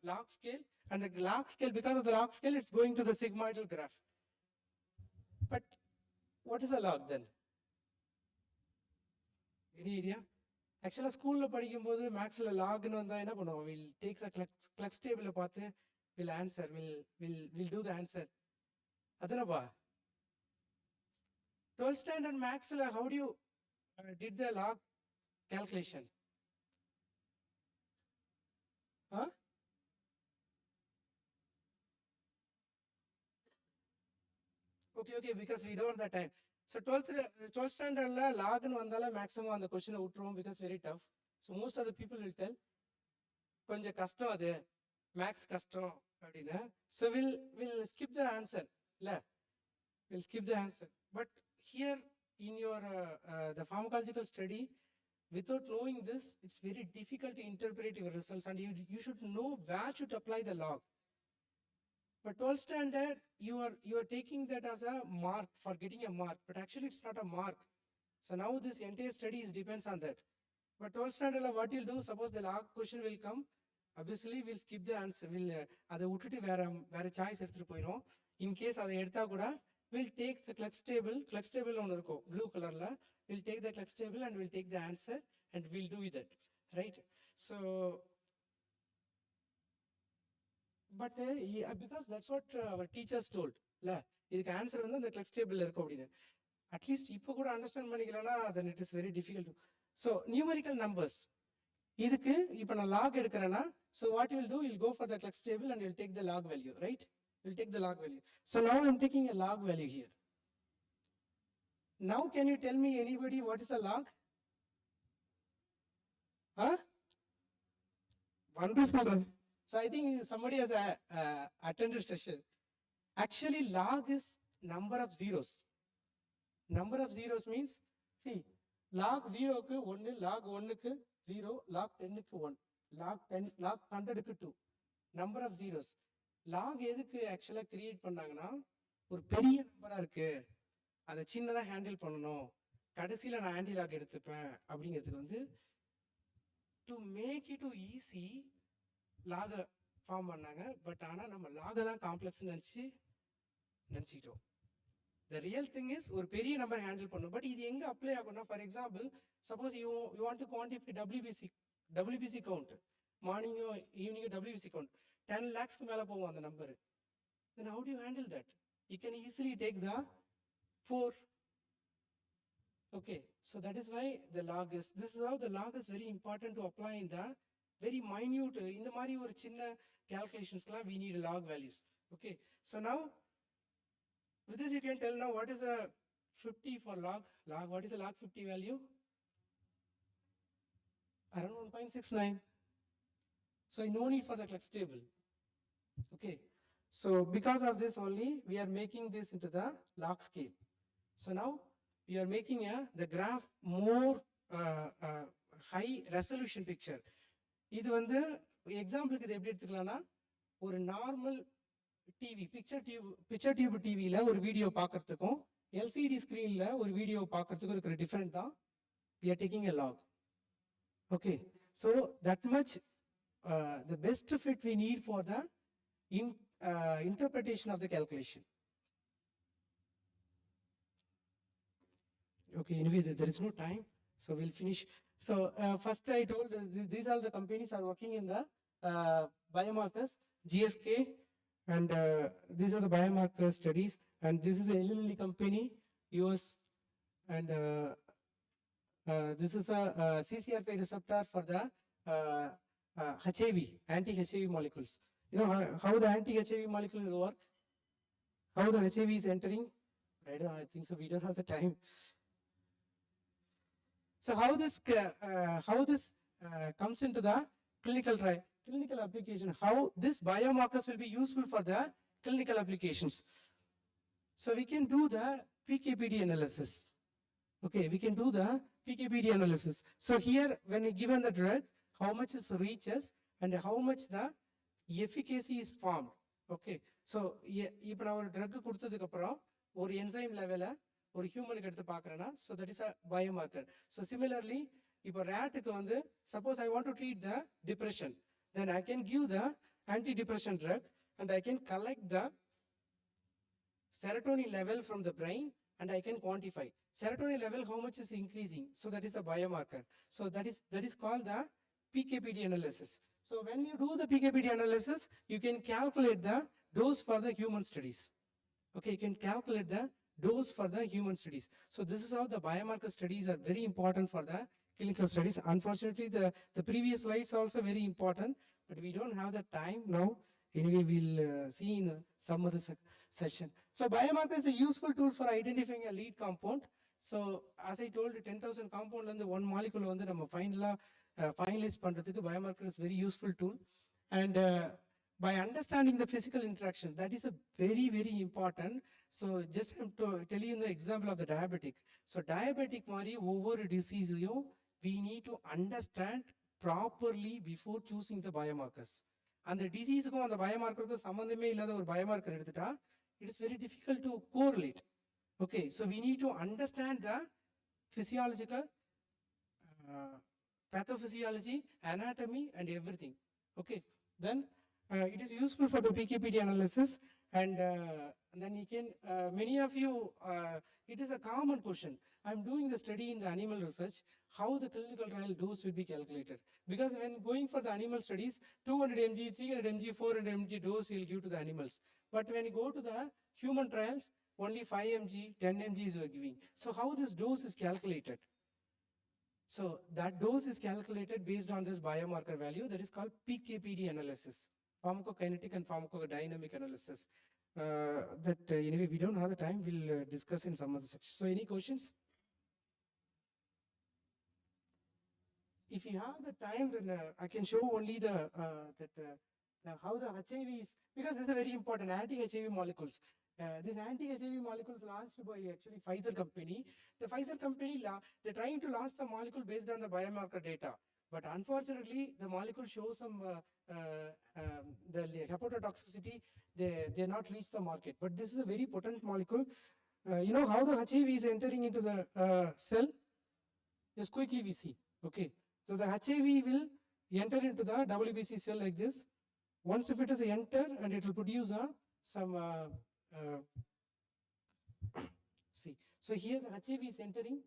log scale, and the log scale, because of the log scale, it's going to the sigmoidal graph. But what is a log then? Any idea? Actually, school lo padikumbodhu maths la log nu vandha enna பண்ணுவோம்? We'll take a flux table பார்த்து we'll answer, we'll do the answer. அதானப்பா 12th standard maths la how do you did the log calculation? Huh? Okay, because we don't have the time. So 12th standard la log nu vandala maximum அந்த question விட்டுருவோம் because very tough. So most of the people will tell கொஞ்சம் கஷ்டம் அது, max கஷ்டம் அப்படினா. So we'll skip the answer. We'll skip the answer. But here in your the pharmacological study, without knowing this, it's very difficult to interpret your results, and you should know where to apply the log. But 12th standard, you are taking that as a mark for getting a mark, but actually it's not a mark. So now this entire study depends on that. But 12th standard, what you'll do, suppose the log question will come, obviously we'll skip the answer, we'll அதை விட்டுட்டு வேற choice எடுத்துட்டு போயிடும். In case அதை எடுத்தா கூட we'll take the clux table ஒன்று இருக்கும் blue colorல, we'll take the clux table and we'll take the answer and we'll do that, right? So but because that's what our teachers told, இல்ல இதுக்கு answer வந்து அந்த clux table இருக்கும் அப்படின்னு. At least இப்போ கூட understand பண்ணிக்கலன்னா then it is very difficult. So numerical numbers, இதுக்கு இப்போ நான் log எடுக்கிறேன்னா, so what you will do, you'll go for the clux table and you'll take the log value, right? We'll take the log value. So now I'm taking a log value here. Now can you tell me anybody what is a log? Huh? Wonderful. So I think somebody has attended session. Actually log is number of zeros. Number of zeros means, see, log 0 க்கு 1, log 1 க்கு 0, log 10 க்கு 1, log 10, log 100 க்கு 2. Number of zeros. Log எதுக்கு ஆக்சுவலா create பண்ணாங்கன்னா, ஒரு பெரிய நம்பரா இருக்கு, அதை சின்னதா ஹேண்டில் பண்ணணும், கடைசியில நான் ஆன்டி லாக் எடுத்துப்பேன் அப்படிங்கிறதுக்கு வந்து டு மேக் இட் ஈஸி லாக ஃபார்ம் பண்ணாங்க. பட் ஆனா நம்ம லாக தான் காம்ப்ளெக்ஸ் நினைச்சிட்டோம். The real thing is ஒரு பெரிய நம்பர் ஹேண்டில் பண்ணும். பட் இது எங்க அப்ளை ஆகும்னா, for example suppose you want to quantify WBC count, மார்னிங்கோ ஈவினிங்கோ WBC கவுண்ட் 10 lakhs மேல போகும் அந்த number. Then how do you handle that? You can easily take the 4. Okay, so that is why the log is, this is how the log is very important to apply in the very minute, இந்த மாதிரி ஒரு சின்ன calculationsலாம் we need log values. Okay, so now with this you can tell now what is a 50 for log, what is a log 50 value? Around 1.69. So no need for the clux table. Okay, so because of this only we are making this into the log scale. So now we are making the graph more high resolution picture. இது வந்து எக்ஸாம்பிளுக்கு இது எப்படி எடுத்துக்கலாம்னா, ஒரு normal TV picture tube டிவியில் ஒரு video பார்க்கறதுக்கும் LCD ஸ்க்ரீனில் ஒரு வீடியோ பார்க்கறதுக்கும் இருக்கிற டிஃப்ரெண்ட் தான் we are taking a log. Okay, so that much the best fit we need for the interpretation of the calculation. Okay, anyway, there is no time, so we'll finish. So first I told these are the companies are working in the biomarkers, GSK, and these are the biomarker studies, and this is a Lilly company, US, and this is a CCR5 receptor for the HIV, anti-HIV molecules. You know how the anti-HIV molecule will work? How the HIV is entering? I think so. We don't have the time. So how this comes into the clinical application? How this biomarkers will be useful for the clinical applications? So we can do the PKPD analysis. Okay, we can do the PKPD analysis. So here, when you given the drug, how much is reaches and how much the efficacy is formed. Okay, so இப்போ நான் ஒரு drug கொடுத்ததுக்கு அப்புறம் ஒரு enzyme லெவலை ஒரு ஹியூமனுக்கு எடுத்து பார்க்குறேன்னா, so that is a biomarker. So similarly, இப்போ ரேட்டுக்கு வந்து suppose I want to treat the depression, then I can give the antidepressant drug and I can collect the serotonin level from the brain and I can quantify serotonin level how much is increasing. So that is a biomarker. So that is called the PKPD analysis. So when you do the PKPD analysis, you can calculate the dose for the human studies. Okay, you can calculate the dose for the human studies. So this is how the biomarker studies are very important for the clinical studies. Unfortunately, the previous slides are also very important, but we don't have the time now. Anyway, we'll see in some other session. So biomarker is a useful tool for identifying a lead compound. So as I told, 10,000 compound and one molecule வந்து நம்ம finalize பண்றதுக்கு biomarker is very useful tool. And by understanding the physical interaction, that is a very important. So just to tell you the example of the diabetic. So diabetic மாதிரி ஒவ்வொரு diseaseயும் we need to understand properly before choosing the biomarkers. அந்த டிசீஸுக்கும் அந்த பயோமார்க்கருக்கும் சம்மந்தமே இல்லாத ஒரு biomarker எடுத்துட்டா it is very difficult to correlate. Okay, so we need to understand the physiological pathophysiology, anatomy, and everything. Okay, then it is useful for the PKPD analysis, and then you can, many of you, it is a common question. I'm doing the study in the animal research, how the clinical trial dose will be calculated. Because when going for the animal studies, 200 mg, 300 mg, 400 mg dose will give to the animals. But when you go to the human trials, only 5 mg, 10 mg is giving. So how this dose is calculated? So that dose is calculated based on this biomarker value that is called PKPD analysis, pharmacokinetic and pharmacodynamic analysis. Anyway, we don't have the time, we'll discuss in some other section. So any questions? If you have the time, then I can show only the how the HIV is, because this is very important, anti-HIV molecules. These anti-HIV molecules launched by actually Pfizer company. The Pfizer company, they're trying to launch the molecule based on the biomarker data. But unfortunately, the molecule shows some the hepatotoxicity, they not reached the market. But this is a very potent molecule. You know how the HIV is entering into the cell? Just quickly we see. Okay. So the HIV will enter into the WBC cell like this. Once if it is enter, and it will produce some see. So here the HIV is entering.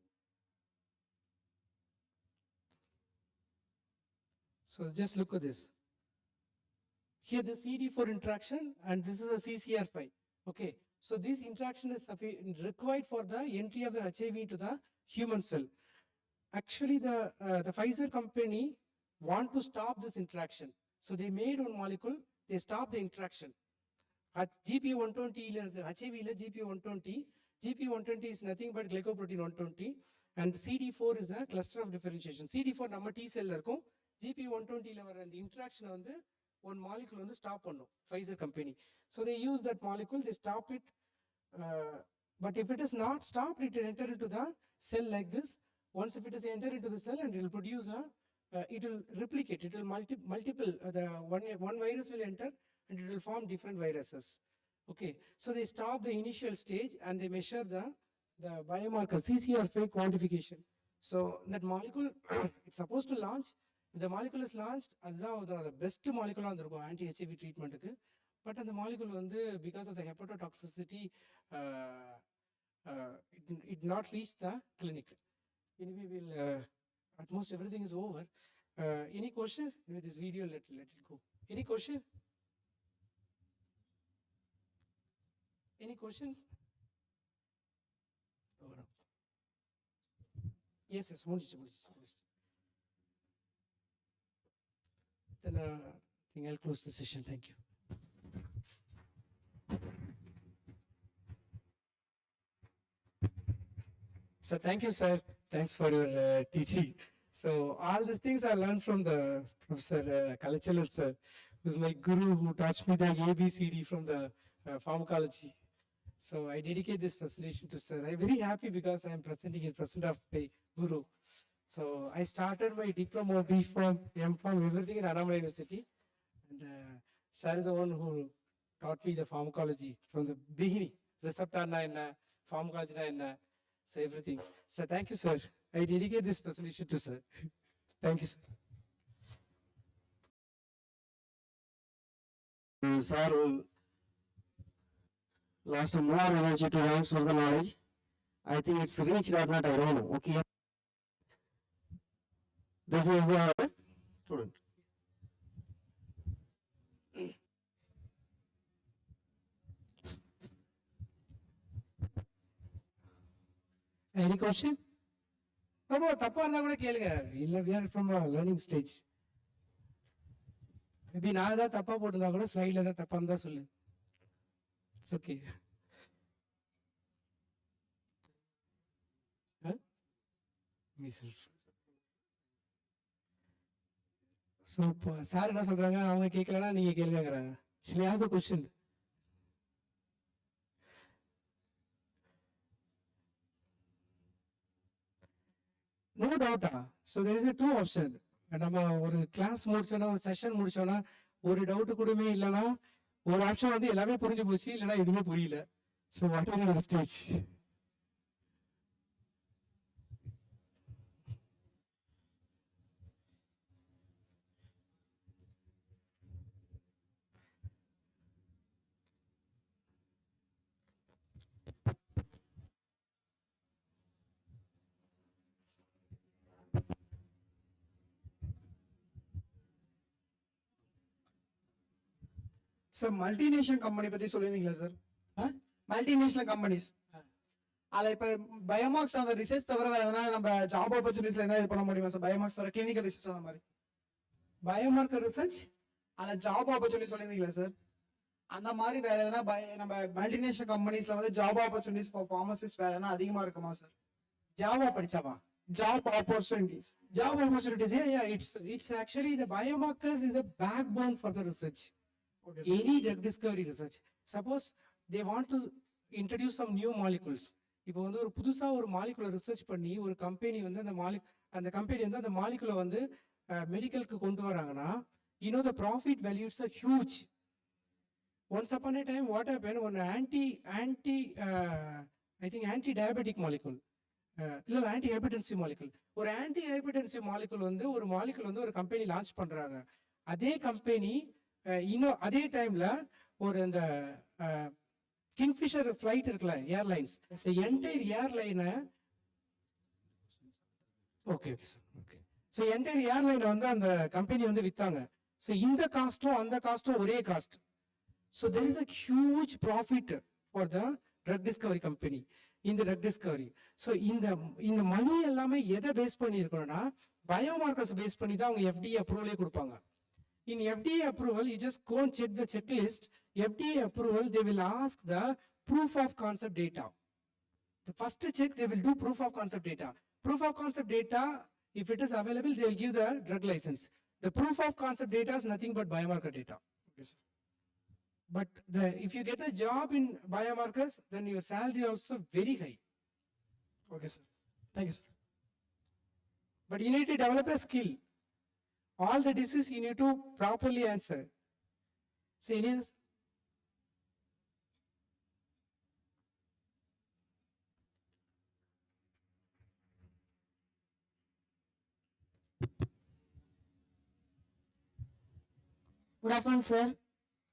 So just look at this. Here the CD4 interaction, and this is a CCR5. Okay. So this interaction is required for the entry of the HIV to the human cell. Actually, the Pfizer company want to stop this interaction. So they made one molecule, they stop the interaction. At GP120, the HIV GP120, GP120 is nothing but glycoprotein 120, and CD4 is a cluster of differentiation. CD4 நம்ம T cell இருக்கும், GP120 ல வர அந்த interaction வந்து one molecule வந்து stop பண்ணும், Pfizer company. So they use that molecule, they stop it, but if it is not stopped, it will enter into the cell like this. Once if it is entered into the cell, and it will produce it will replicate, it will multiple, the one virus will enter and it will form different viruses. Okay, so they stop the initial stage and they measure the biomarker CCR5 quantification. So that molecule, it's supposed to launch. If the molecule is launched, that's the best molecule on the anti-HIV treatment. But the molecule, because of the hepatotoxicity, it not reach the clinic. Anyway, we'll, at most everything is over. Any question? With this video, let it go. Any question? Any question? Yes, yes, then I think I'll close the session. Thank you. So thank you, sir. Thanks for your teaching. So all these things I learned from the Professor Kalachala sir, who's my guru, who taught me the ABCD from the pharmacology. So I dedicate this presentation to sir. I'm very happy because I'm presenting in present of my guru. So I started my diploma, B.Pharm, M.Pharm, everything in Annamalai University. And sir is the one who taught me the pharmacology from the beginning. Receptor na pharmacology na. So everything. So thank you, sir. I dedicate this presentation to sir. Thank you, sir. Sir, lost more energy to ranks for the knowledge. I think it's reached or not, I don't know. Okay. This is the student. Any question? No, தப்பா இருந்தா கூட கேளுங்க. இல்ல, we are from a learning stage. Maybe நான் ஏதாவது தப்பா போட்டிருந்தா கூட ஸ்லைட்ல ஏதாவது தப்பா இருந்தா சொல்லு. It's okay. So, சார் என்ன சொல்றாங்க, அவங்க கேட்கலன்னா நீங்க கேளுங்கறாங்க. Shall I ask a question? No doubt. So there is a two option. நம்ம ஒரு கிளாஸ் முடிச்சோன்னா, ஒரு செஷன் முடிச்சோன்னா, ஒரு டவுட் கூடமே இல்லைன்னா, ஒரு ஆப்ஷன் வந்து எல்லாமே புரிஞ்சு போச்சு, இல்லைன்னா எதுவுமே புரியல. So what are your stage? Sir multinational company பத்தி சொல்லியிருந்தீங்களா சார்? மல்டிநேஷனல் கம்பெனிஸ் அதில் இப்போ பயோமார்க்ஸ் அந்த ரிசர்ச் தவிர வேற எதனா நம்ம ஜாப் ஆப்பர்ச்சுனிட்டிஸ்ல என்ன இது பண்ண முடியுமா சார்? பயோமார்க்ஸ் வர கிளினிக்கல் ரிசர்ச் அந்த மாதிரி பயோமார்க்கர் ரிசர்ச் அதில் ஜாப் ஆப்பர்ச்சுனிட்டி சொல்லியிருந்தீங்களா சார்? அந்த மாதிரி வேற எதனா நம்ம மல்டிநேஷனல் கம்பெனிஸ்ல வந்து ஜாப் ஆப்பர்ச்சுனிட்டிஸ் ஃபார் ஃபார்மசிஸ்ட் வேற எதனா அதிகமா இருக்குமா சார்? ஜாவா படிச்சாவா? Job opportunities. Job opportunities, yeah. It's actually the biomarkers is a backbone for the research. Okay, sir. Any drug discovery research. Suppose they want to introduce some new molecules. இப்போ வந்து ஒரு புதுசா ஒரு molecular research பண்ணி ஒரு company வந்து அந்த company வந்து அந்த மாலிகுலை வந்து மெடிக்கலுக்கு கொண்டு வராங்கன்னா, you know the profit values are huge. Once upon a time, what happened? One anti-diabetic molecule. இல்ல ஆன்டி ஹைபர்டென்சிவ் மாலிகுல், ஒரு ஆன்டி ஹைபர்டென்சிவ் மாலிகுல் வந்து ஒரு கம்பெனி லான்ச் பண்றாங்க. அதே கம்பெனி இன்னும் அதே டைம்ல ஒரு இந்த கிங்ஃபிஷர் ஃபிளைட் இருக்குல்ல, ஏர்லைன்ஸ், என்டையர் ஏர்லைனை ஓகே ஸோ என்டையர் ஏர்லைனை வந்து அந்த கம்பெனி வந்து வித்தாங்க. ஸோ இந்த காஸ்டும் அந்த காஸ்டும் ஒரே cost. So there is a huge profit for the drug discovery company இந்த ட்ரக் டிஸ்கவரி. ஸோ இந்த மணி எல்லாமே எதை பேஸ் பண்ணி இருக்கணும்னா, பயோமார்க்கர்ஸ் பேஸ் பண்ணி தான் அவங்க FDA அப்ரூவலே கொடுப்பாங்க. In FDA approval, you just go and check the checklist. FDA approval, they will ask the proof of concept data. The first check, they will do proof of concept data. Proof of concept data, if it is available, they will give the drug license. The proof of concept data is nothing but biomarker data. Okay, sir. But if you get a job in biomarkers, then your salary also very high. Okay, sir. Thank you, sir. But you need to develop a skill. All the disease you need to properly answer. Say anything? Good afternoon, sir.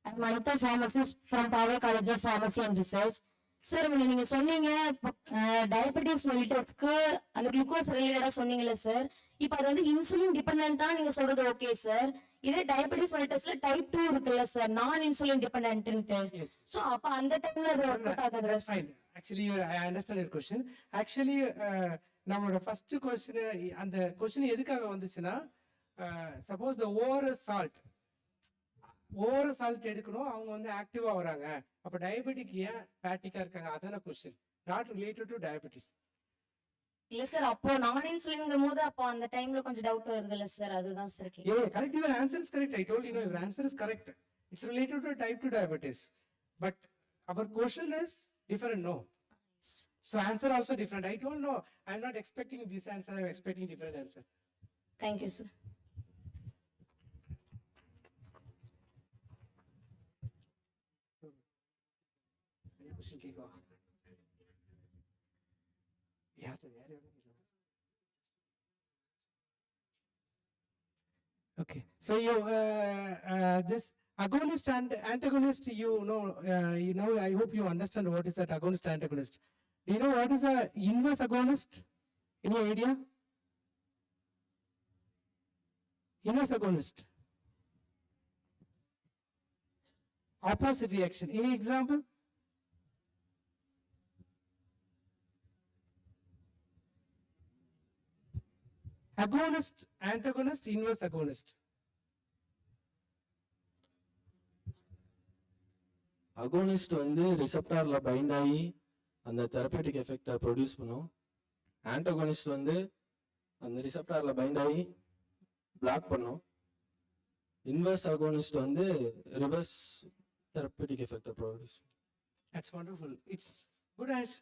I'm Anita, pharmacist from Pharmacology of Pharmacy and Research. Sir, நீங்க சொன்னீங்க diabetes மெலிட்டஸ்க்கு அந்த glucose ரிலேட்டடா சொன்னீங்கல்ல sir. இப்போ அது வந்து insulin டிபெண்டன்ட்டா நீங்க சொல்றது ஓகே சார். இதே டயபெட்டிஸ் மெலிட்டஸ்ல டைப் 2 இருக்குல்ல சார், நான் இன்சுலின் டிபெண்டன்ட்னு. சோ அப்ப அந்த டைம்ல அது ஒர்க் அவுட் ஆகாதுல sir? Actually, I understand your question. Actually, நம்மளோட ஃபர்ஸ்ட் क्वेश्चन அந்த क्वेश्चन எதுக்காக வந்துச்சுன்னா, சப்போஸ் the ஓரல் சால்ட் எடுக்கணும், அவங்க வந்து ஆக்டிவா வராங்க, அப்ப டயபெட்டிக் ஏன் ஃபேட்டிக்கா இருக்காங்க, அதான question, not related to diabetes. இல்ல சார், அப்போ நான் இன்சுலின்ங்கும் போது அப்போ அந்த டைம்ல கொஞ்சம் டவுட் வருதுல்ல சார், அதுதான் சார் கேக்குறேன். Yeah, correct, your answer is correct. I told you, your answer is correct. It's related to type 2 diabetes, but our question is different, no? So answer also different. I don't know, I'm not expecting this answer, I'm expecting different answer. Thank you, sir. Okay, so you this agonist and antagonist, you know, I hope you understand what is that agonist antagonist. Do you know what is a inverse agonist? Any idea? Inverse agonist, opposite reaction. Any example? Agonist, antagonist, inverse agonist. Agonist வந்து ரிசெப்டார்ல bind ஆகி அந்த therapeutic எஃபெக்டை produce பண்ணும். Antagonist வந்து அந்த ரிசெப்டார்ல bind ஆகி பிளாக் பண்ணும். இன்வெர்ஸ் அகோனிஸ்ட் வந்து ரிவர்ஸ் தெரப்பூட்டிக் எஃபெக்டை produce. That's wonderful. It's good answer.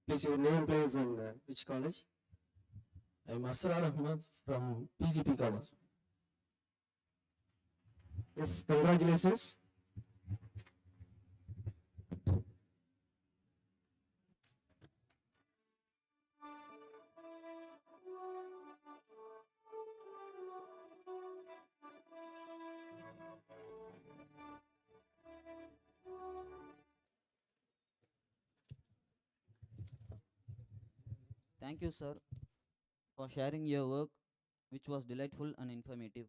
Please, your name, please, and which college? I'm M.G.R from PGP College. Yes, congratulations. Thank you, sir, for sharing your work, which was delightful and informative.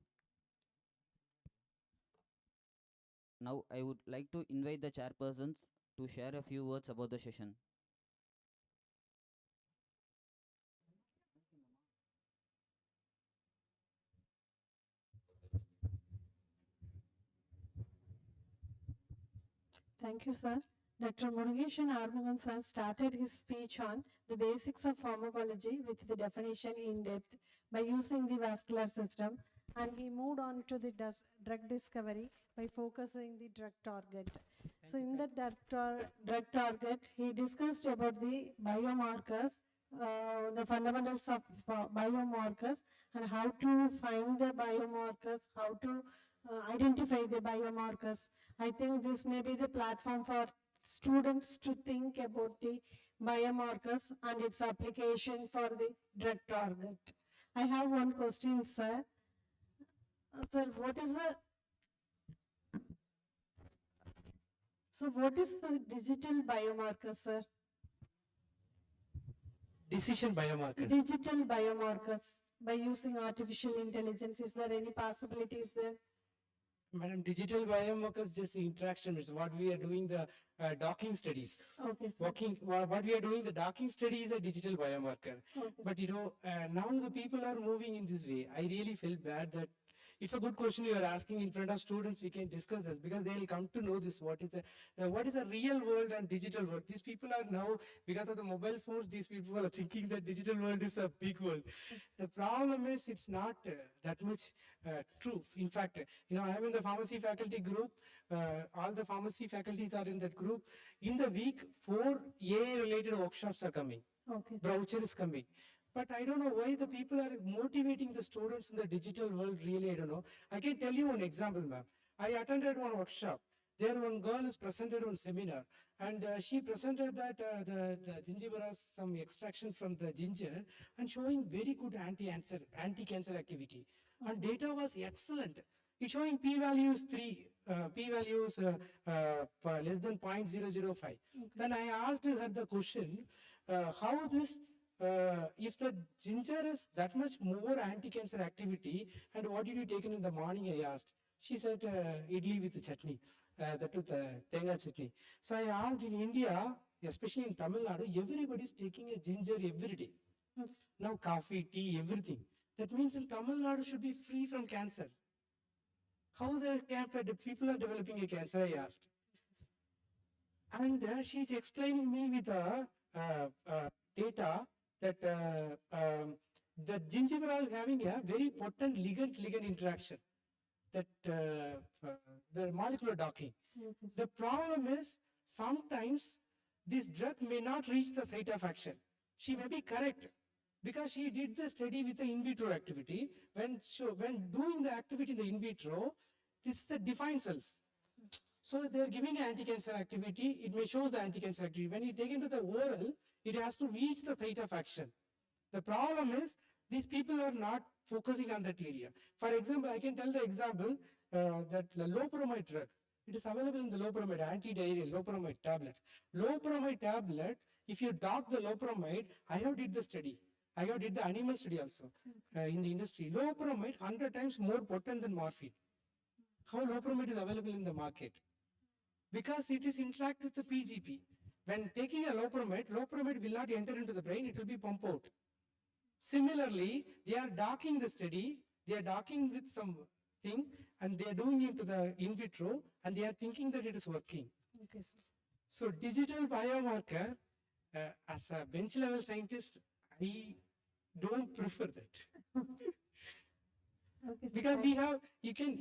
Now, I would like to invite the chairpersons to share a few words about the session. Thank you, sir. Dr. Murugesan Armugam sir started his speech on the basics of pharmacology with the definition in depth by using the vascular system, and he moved on to the drug discovery by focusing the drug target. So in the drug target, he discussed about the biomarkers, the fundamentals of biomarkers, and how to find the biomarkers, how to identify the biomarkers. I think this may be the platform for students to think about the biomarkers and its application for the drug target. I have one question, sir. Sir, what is the digital biomarker, sir? Decision biomarkers. Digital biomarkers by using artificial intelligence. Is there any possibilities there? Madam, digital biomarkers just interaction is what we are doing the docking studies. Okay, sir. What we are doing the docking study is a digital biomarker. Okay, But now the people are moving in this way. I really feel bad that it's a good question you are asking in front of students. We can discuss this because they will come to know this. What is a real world and digital world? These people are now, because of the mobile phones, these people are thinking that digital world is a big world. The problem is it's not that much true. In fact, I am in the pharmacy faculty group. All the pharmacy faculties are in that group. In the week, 4 AI related workshops are coming. Okay. Brochure is coming. But I don't know why the people are motivating the students in the digital world, really, I don't know. I can tell you one example, ma'am. I attended one workshop. There one girl is presented on seminar, and she presented that the ginger has some extraction from the ginger and showing very good anti-cancer activity. And data was excellent. It's showing p-values 3, p-values less than 0.005. Okay. Then I asked her the question, how this if the ginger is that much more anti-cancer activity, and what did you take in the morning, I asked. She said, idli with chutney, that with tenga chutney. So I asked, in India, especially in Tamil Nadu, everybody is taking a ginger every day. Okay. Now coffee, tea, everything. That means in Tamil Nadu should be free from cancer. How the people are developing a cancer, I asked. And she's explaining me with data that the gingiviral having a very potent ligand interaction, that the molecular docking. Okay. The problem is sometimes this drug may not reach the site of action. She may be correct because she did the study with the in vitro activity. When doing the activity in the in vitro, this is the defined cells. So they are giving anti-cancer activity. It may show the anti-cancer activity. When you take into the oral, it has to reach the site of action. The problem is these people are not focusing on that area. For example, I can tell the example that the loperamide drug. It is available in the loperamide, anti-diarrheal loperamide tablet. Loperamide tablet, if you dock the loperamide, I have did the study. I have did the animal study also in the industry. Loperamide 100 times more potent than morphine. How loperamide is available in the market? Because it is interact with the PGP. When taking a loperamide will not enter into the brain, it will be pumped out. Similarly, they are docking the study, they are docking with some thing, and they are doing it to the in vitro, and they are thinking that it is working. Okay, sir. So digital biomarker, as a bench level scientist, I don't prefer that. Okay, Because we have, you can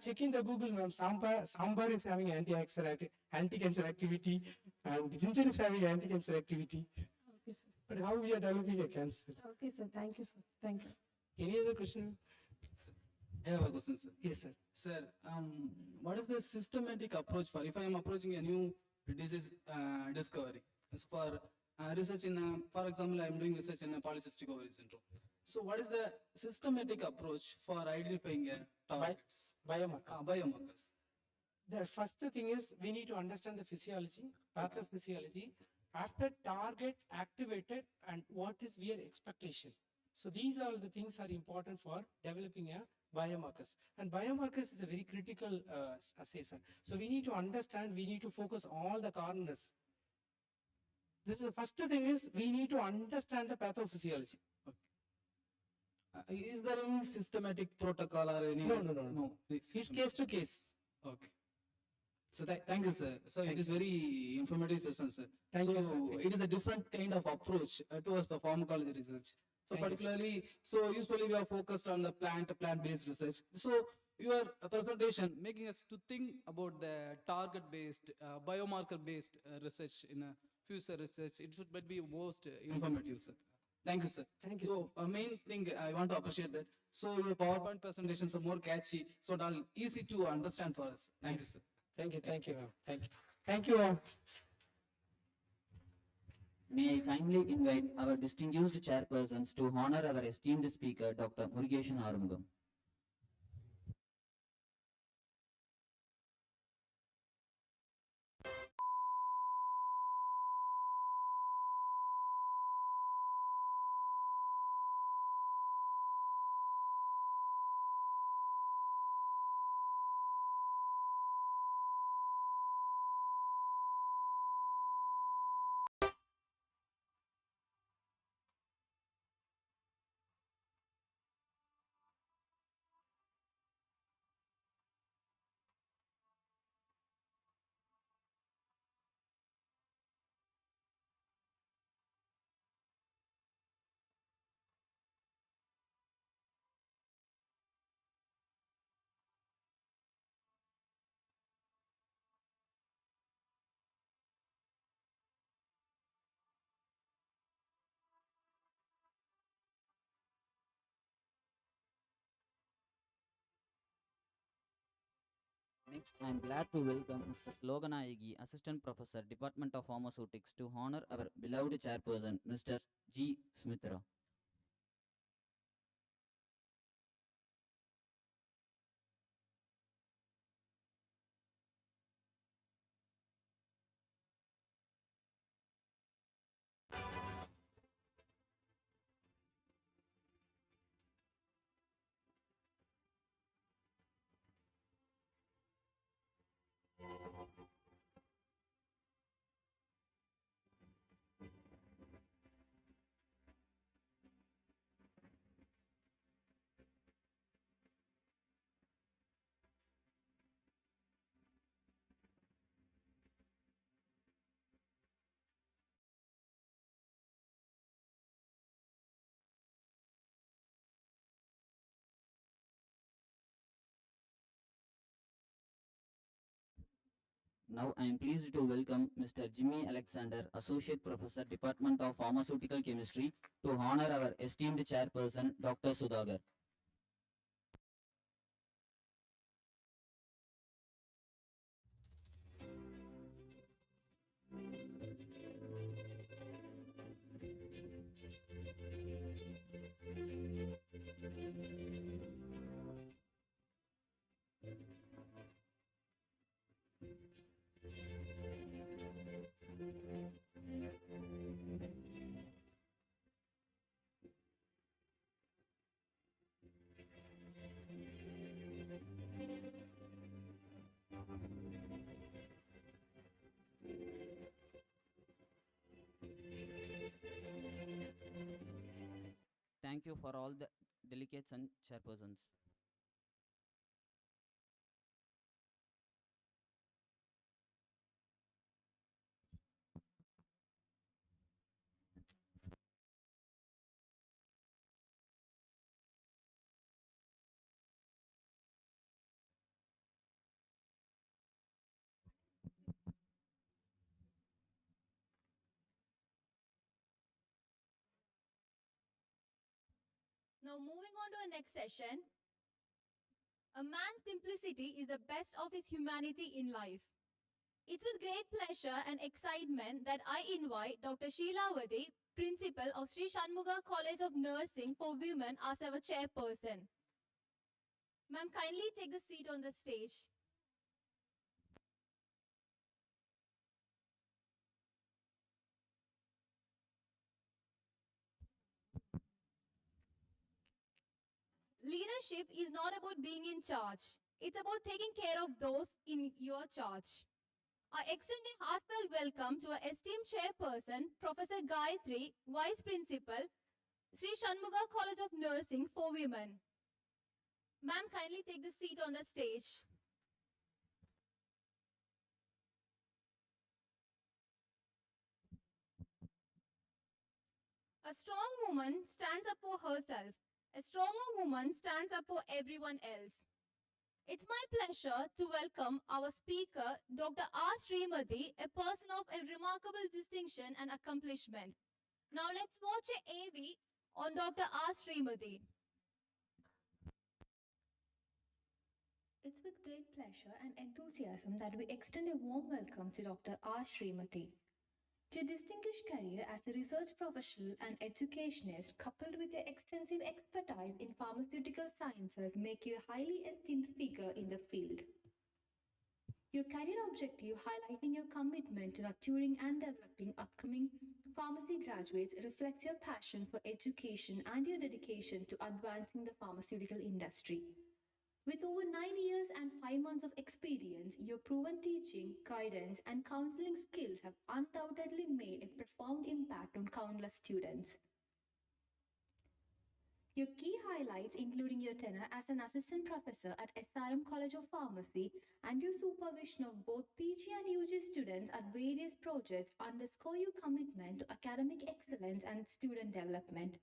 check in the Google, ma'am. Sambar is having anti-cancer activity, and ginger is having anti-cancer activity. Okay, sir. But how we are developing a cancer? Okay, sir. Thank you, sir. Thank you. Any other question? I have a question, sir. Yes, sir. Sir, what is the systematic approach for if I am approaching a new disease discovery? So for research in, for example, I am doing research in a polycystic ovary syndrome. So what is the systematic approach for identifying targets? Biomarkers. The first thing is we need to understand the physiology, pathophysiology, after target activated and what is real expectation. So these are the things are important for developing a biomarkers, and biomarkers is a very critical assay, sir. So we need to understand, we need to focus all the corners. This is the first thing is we need to understand the pathophysiology. Is there any systematic protocol or any? No. It's case to case. Okay. So thank you, sir. So it is very informative session, sir. Thank so you, sir. Thank it is a different kind of approach towards the pharmacology research. So Thank you, sir. particularly, so usually we are focused on the plant-based research. So your presentation making us to think about the target-based, biomarker-based research in a future research. It should be most informative, sir. Thank you, sir. Thank you, So a main thing I want to appreciate that. So your PowerPoint presentations are more catchy, so now easy to understand for us. Thank you, sir. Thank you, ma'am. Thank you all. May I kindly invite our distinguished chairpersons to honor our esteemed speaker, Dr. Murugeshan Arumugam. Next, I am glad to welcome Mr. Sloganayagi, Assistant Professor, Department of Pharmaceutics, to honor our beloved chairperson, Mr. G. Smithra. Now I am pleased to welcome Mr. Jimmy Alexander, Associate Professor, Department of Pharmaceutical Chemistry, to honor our esteemed chairperson, Dr. Sudhagar. Thank you for all the delegates and chairpersons. Now moving on to our next session. A man's simplicity is the best of his humanity in life. It's with great pleasure and excitement that I invite Dr. Sheelavati, Principal of Sri Shanmugha College of Nursing for Women, as our chairperson. Ma'am, kindly take the seat on the stage. leadership is not about being in charge. It's about taking care of those in your charge. I extend a heartfelt welcome to our esteemed chairperson, Professor Gayatri, Vice Principal, Sri Shanmugha College of Nursing for Women. Ma'am, kindly take the seat on the stage. A strong woman stands up for herself. A stronger woman stands up for everyone else. It's my pleasure to welcome our speaker, Dr. R. Srimati, a person of a remarkable distinction and accomplishment. Now let's watch a AV on Dr. R. Srimati. It's with great pleasure and enthusiasm that we extend a warm welcome to Dr. R. Srimati. Your distinguished career as a research professional and educationist, coupled with your extensive expertise in pharmaceutical sciences, make you a highly esteemed figure in the field. Your career objective, highlighting your commitment to nurturing and developing upcoming pharmacy graduates, reflects your passion for education and your dedication to advancing the pharmaceutical industry. With over 9 years and 5 months of experience, your proven teaching, guidance, and counseling skills have undoubtedly made a profound impact on countless students. Your key highlights, including your tenure as an assistant professor at SRM College of Pharmacy and your supervision of both PG and UG students at various projects, underscore your commitment to academic excellence and student development.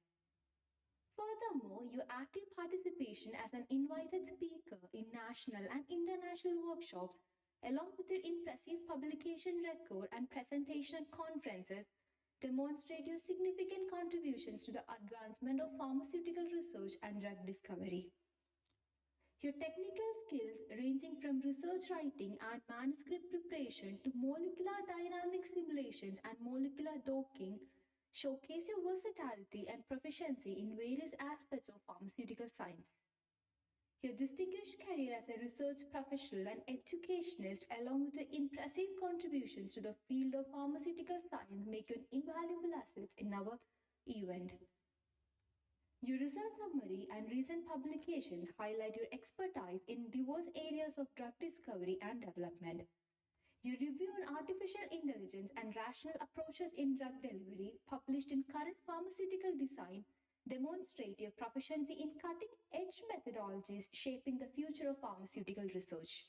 Furthermore, your active participation as an invited speaker in national and international workshops, along with your impressive publication record and presentation at conferences, demonstrate your significant contributions to the advancement of pharmaceutical research and drug discovery. Your technical skills, ranging from research writing and manuscript preparation to molecular dynamic simulations and molecular docking, showcase your versatility and proficiency in various aspects of pharmaceutical science. Your distinguished career as a research professional and educationist, along with your impressive contributions to the field of pharmaceutical science, make you an invaluable asset in our event. Your result summary and recent publications highlight your expertise in diverse areas of drug discovery and development. Your review on artificial intelligence and rational approaches in drug delivery, published in Current Pharmaceutical Design, demonstrate your proficiency in cutting-edge methodologies shaping the future of pharmaceutical research.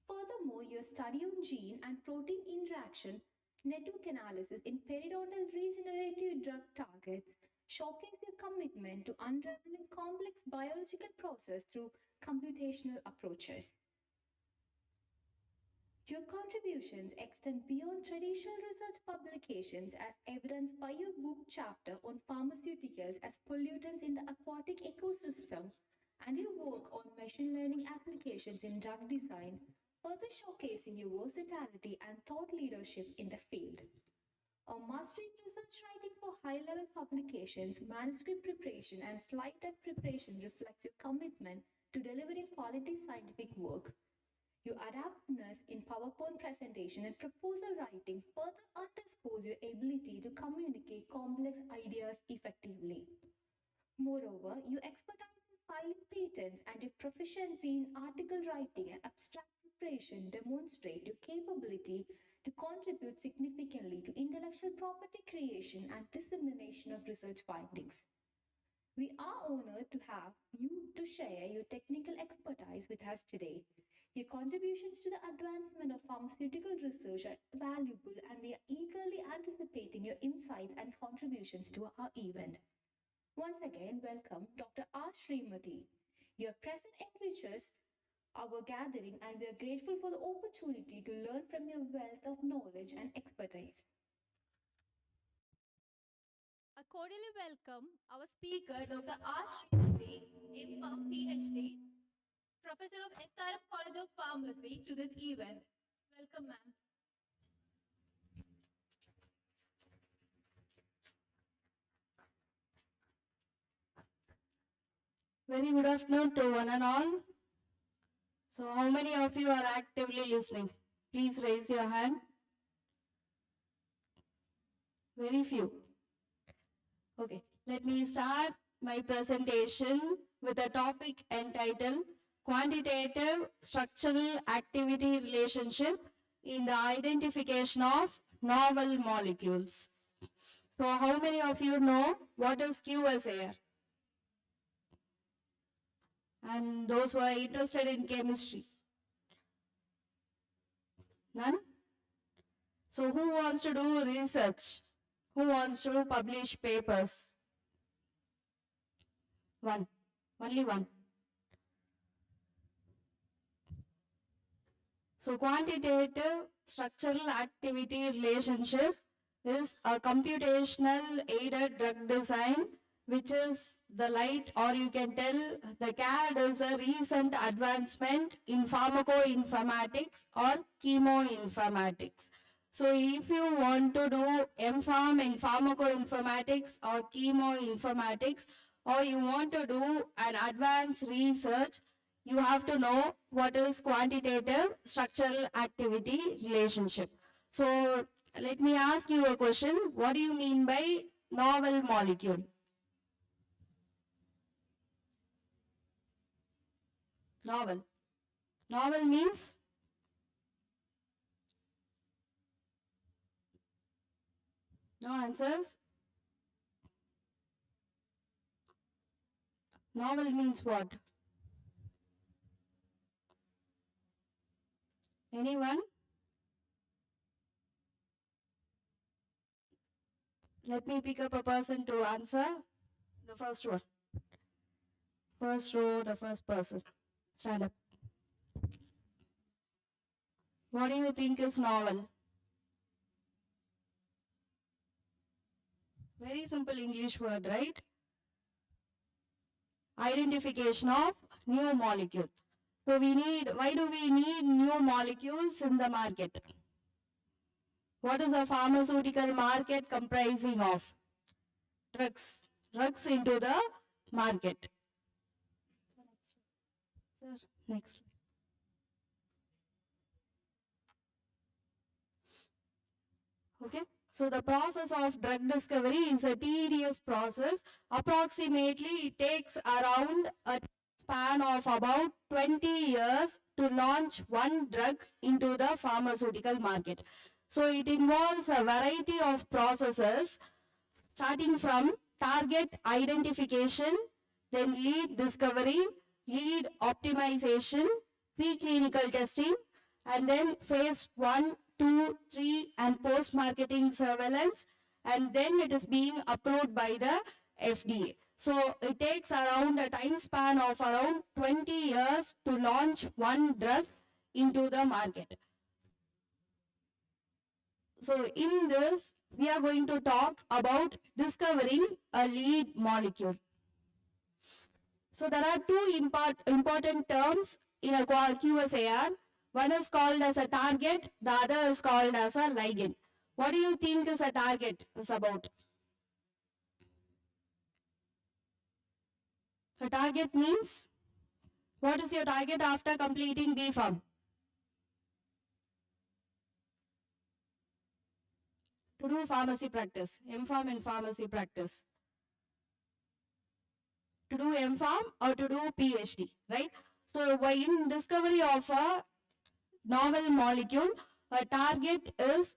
Furthermore, your study on gene and protein interaction network analysis in periodontal regenerative drug targets showcase your commitment to unraveling complex biological process through computational approaches. Your contributions extend beyond traditional research publications, as evidenced by your book chapter on pharmaceuticals as pollutants in the aquatic ecosystem and your work on machine learning applications in drug design, further showcasing your versatility and thought leadership in the field. A mastery in research writing for high-level publications, manuscript preparation, and slide deck preparation reflects your commitment to delivering quality scientific work. Your adaptness in PowerPoint presentation and proposal writing further underscores your ability to communicate complex ideas effectively. Moreover, your expertise in filing patents and your proficiency in article writing and abstract preparation demonstrate your capability to contribute significantly to intellectual property creation and dissemination of research findings. We are honored to have you to share your technical expertise with us today. Your contributions to the advancement of pharmaceutical research are valuable, and we are eagerly anticipating your insights and contributions to our event. Once again, welcome Dr. R. Srimati. Your presence enriches our gathering, and we are grateful for the opportunity to learn from your wealth of knowledge and expertise. I cordially welcome our speaker, Dr. R. Srimati, M.Pharm PhD, Professor of SRM College of Pharmacy, to this event. Welcome, ma'am. Very good afternoon to one and all. So how many of you are actively listening? Please raise your hand. Very few. Okay, let me start my presentation with a topic entitled Quantitative Structural Activity Relationship in the Identification of Novel Molecules. So how many of you know what is QSAR? And those who are interested in chemistry? None? So who wants to do research? Who wants to publish papers? One. Only one. So quantitative structural activity relationship is a computational aided drug design, which is the light, or you can tell the CAD is a recent advancement in pharmacoinformatics or chemoinformatics. So if you want to do M.Pharm in pharmacoinformatics or chemoinformatics, or you want to do an advanced research, you have to know what is quantitative structural activity relationship. So let me ask you a question. What do you mean by novel molecule? Novel. Novel means? No answers? Novel means what? Anyone? Let me pick up a person to answer. The first one. First row, the first person. Stand up. What do you think is novel? Very simple English word, right? Identification of new molecule. So why do we need new molecules in the market? What is a pharmaceutical market comprising of? Drugs. Drugs into the market. Sir, next. Okay. So the process of drug discovery is a tedious process. Approximately it takes around a span of about 20 years to launch one drug into the pharmaceutical market. So it involves a variety of processes starting from target identification, then lead discovery, lead optimization, preclinical testing, and then phase 1, 2, 3 and post-marketing surveillance, and then it is being approved by the FDA. So it takes around a time span of around 20 years to launch one drug into the market. So in this, we are going to talk about discovering a lead molecule. So there are two important terms in a QSAR. One is called as a target, the other is called as a ligand. What do you think is a target is about? So target means, what is your target after completing B.Pharm? To do pharmacy practice, M.Pharm in pharmacy practice. To do M.Pharm or to do PhD, right? So in discovery of a novel molecule, a target is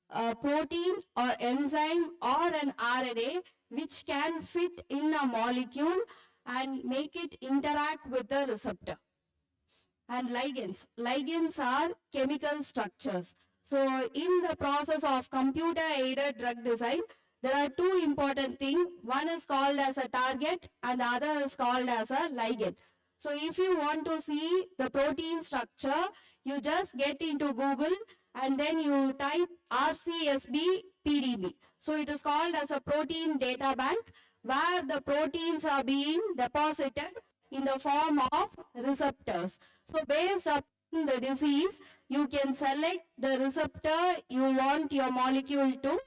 a protein or enzyme or an RNA which can fit in a molecule and make it interact with the receptor. And ligands. Ligands are chemical structures. So in the process of computer-aided drug design, there are two important things. One is called as a target and the other is called as a ligand. So if you want to see the protein structure, you just get into Google and then you type RCSB PDB. So it is called as a protein data bank where the proteins are being deposited in the form of receptors. So based on the disease, you can select the receptor you want your molecule to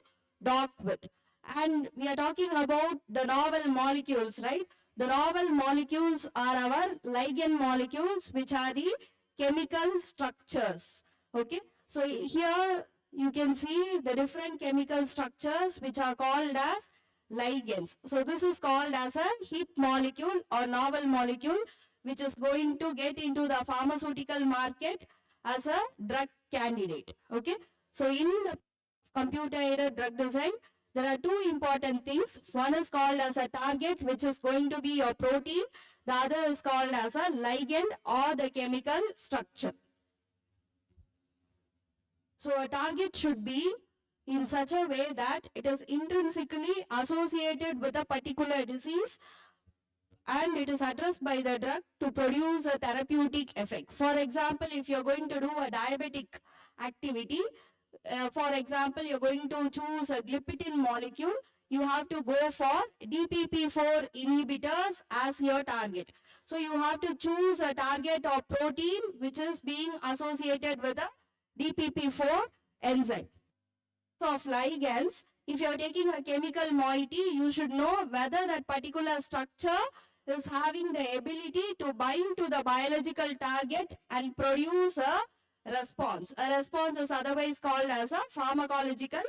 dock with. And we are talking about the novel molecules, right? The novel molecules are our ligand molecules, which are the chemical structures. Okay, so here you can see the different chemical structures which are called as ligands. So this is called as a hit molecule or novel molecule, which is going to get into the pharmaceutical market as a drug candidate. Okay. So in the computer-aided drug design, there are two important things. One is called as a target, which is going to be your protein. The other is called as a ligand or the chemical structure. So a target should be in such a way that it is intrinsically associated with a particular disease and it is addressed by the drug to produce a therapeutic effect. For example, if you're going to do a diabetic activity, for example, you're going to choose a gliptin molecule, you have to go for DPP4 inhibitors as your target. So you have to choose a target or protein which is being associated with a DPP4 enzyme. So of ligands, if you're taking a chemical moiety, you should know whether that particular structure is having the ability to bind to the biological target and produce a response. A response is otherwise called as a pharmacological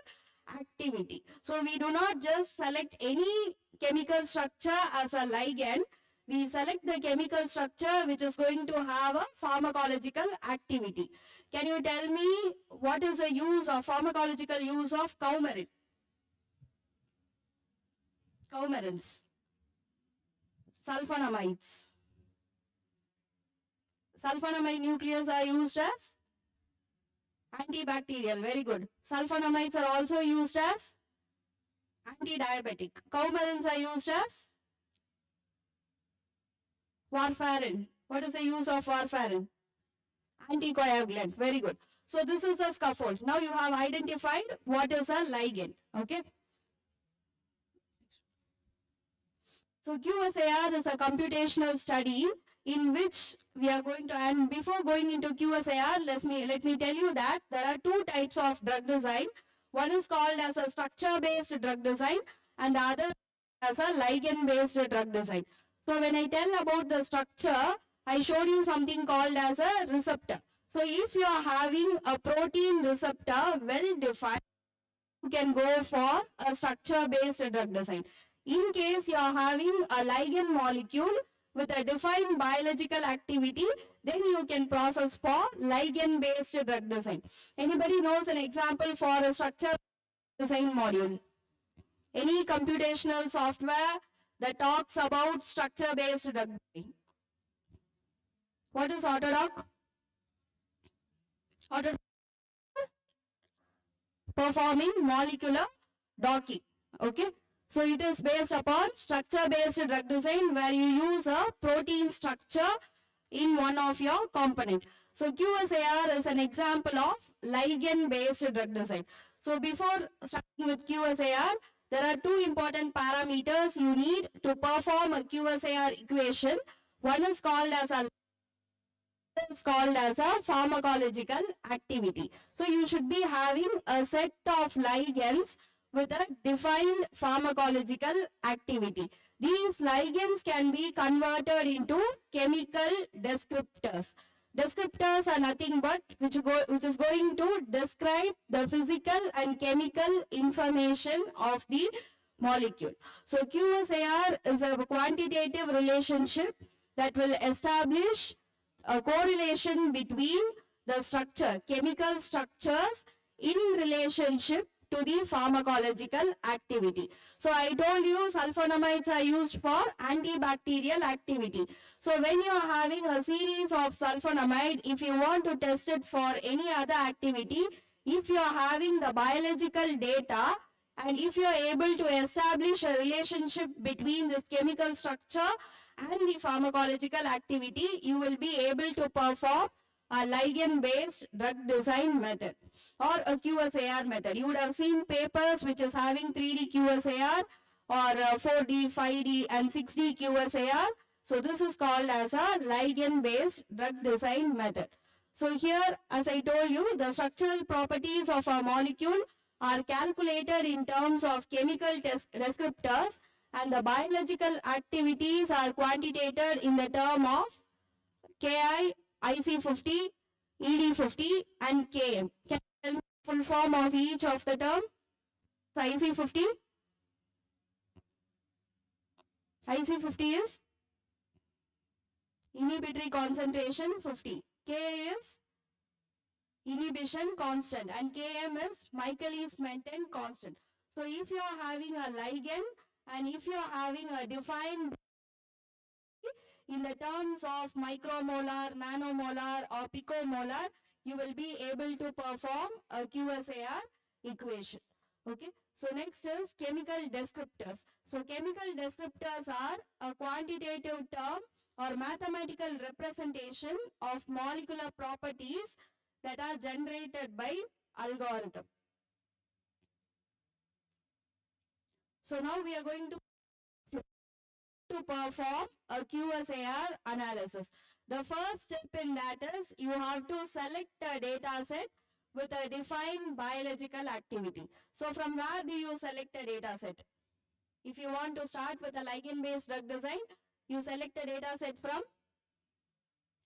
activity. So we do not just select any chemical structure as a ligand. We select the chemical structure which is going to have a pharmacological activity. Can you tell me what is the use of pharmacological use of coumarin? Coumarins. Sulfonamides. Sulfonamide nucleus are used as antibacterial. Very good. Sulfonamides are also used as anti-diabetic. Coumarins are used as warfarin. What is the use of warfarin? Anticoagulant. Very good. So this is a scaffold. Now you have identified what is a ligand. Okay. So QSAR is a computational study in which we are going to, and before going into QSAR, let me tell you that there are two types of drug design. One is called as a structure-based drug design and the other as a ligand-based drug design. So when I tell about the structure, I showed you something called as a receptor. So if you are having a protein receptor well defined, you can go for a structure-based drug design. In case you are having a ligand molecule with a defined biological activity, then you can process for ligand-based drug design. Anybody knows an example for a structure design module? Any computational software that talks about structure-based drug design? What is Autodoc? Autodoc performing molecular docking. Okay. So it is based upon structure-based drug design where you use a protein structure in one of your component. So QSAR is an example of ligand-based drug design. So before starting with QSAR, there are two important parameters you need to perform a QSAR equation. One is called as a pharmacological activity. So you should be having a set of ligands with a defined pharmacological activity. These ligands can be converted into chemical descriptors. Descriptors are nothing but which is going to describe the physical and chemical information of the molecule. So QSAR is a quantitative relationship that will establish a correlation between the structure, chemical structures in relationship to the pharmacological activity. So I told you sulfonamides are used for antibacterial activity. So when you are having a series of sulfonamide, if you want to test it for any other activity, if you are having the biological data and if you are able to establish a relationship between this chemical structure and the pharmacological activity, you will be able to perform a ligand-based drug design method or a QSAR method. You would have seen papers which is having 3D QSAR or 4D, 5D and 6D QSAR. So this is called as a ligand-based drug design method. So here, as I told you, the structural properties of a molecule are calculated in terms of chemical descriptors and the biological activities are quantitated in the term of Ki, IC50, ED50 and Km. Can you tell me the full form of each of the term? IC50, IC50 is inhibitory concentration 50. Ka is inhibition constant and Km is Michaelis-Menten constant. So if you are having a ligand and if you are having a defined in the terms of micromolar, nanomolar or picomolar, you will be able to perform a QSAR equation. Okay. So next is chemical descriptors. So chemical descriptors are a quantitative term or mathematical representation of molecular properties that are generated by algorithm. So now we are going to perform a QSAR analysis. The first step in that is you have to select a data set with a defined biological activity. So from where do you select a data set? If you want to start with a ligand-based drug design, you select a data set from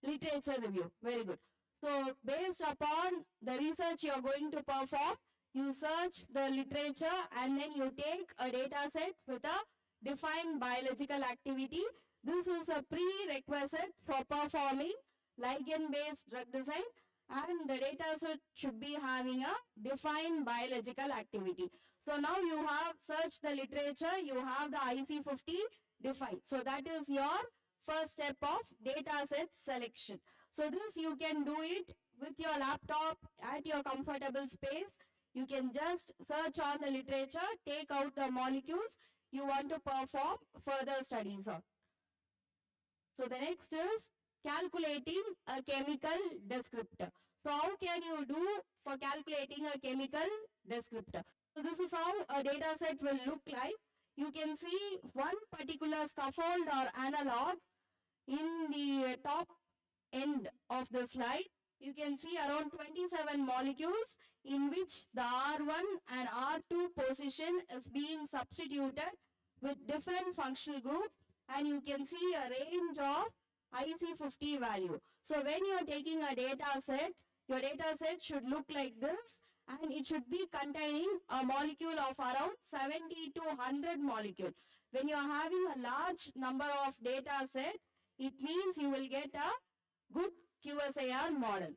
literature review. Very good. So based upon the research you are going to perform, you search the literature and then you take a data set with a defined biological activity. This is a prerequisite for performing ligand-based drug design, and the data set should be having a defined biological activity. So now you have searched the literature, you have the IC50 defined. So that is your first step of data set selection. So this you can do it with your laptop at your comfortable space. You can just search on the literature, take out the molecules you want to perform further studies on. So the next is calculating a chemical descriptor. So how can you do for calculating a chemical descriptor? So this is how a data set will look like. You can see one particular scaffold or analog in the top end of the slide. You can see around 27 molecules in which the R1 and R2 position is being substituted with different functional groups, and you can see a range of IC50 value. So when you are taking a data set, your data set should look like this, and it should be containing a molecule of around 70 to 100 molecule. When you are having a large number of data set, it means you will get a good QSAR model.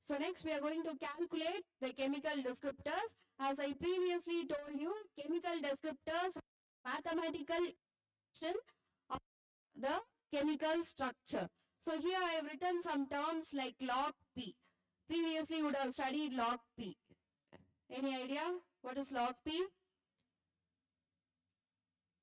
So next we are going to calculate the chemical descriptors. As I previously told you, chemical descriptors mathematical of the chemical structure. So here I have written some terms like log P. Previously you would have studied log P. Any idea what is log P?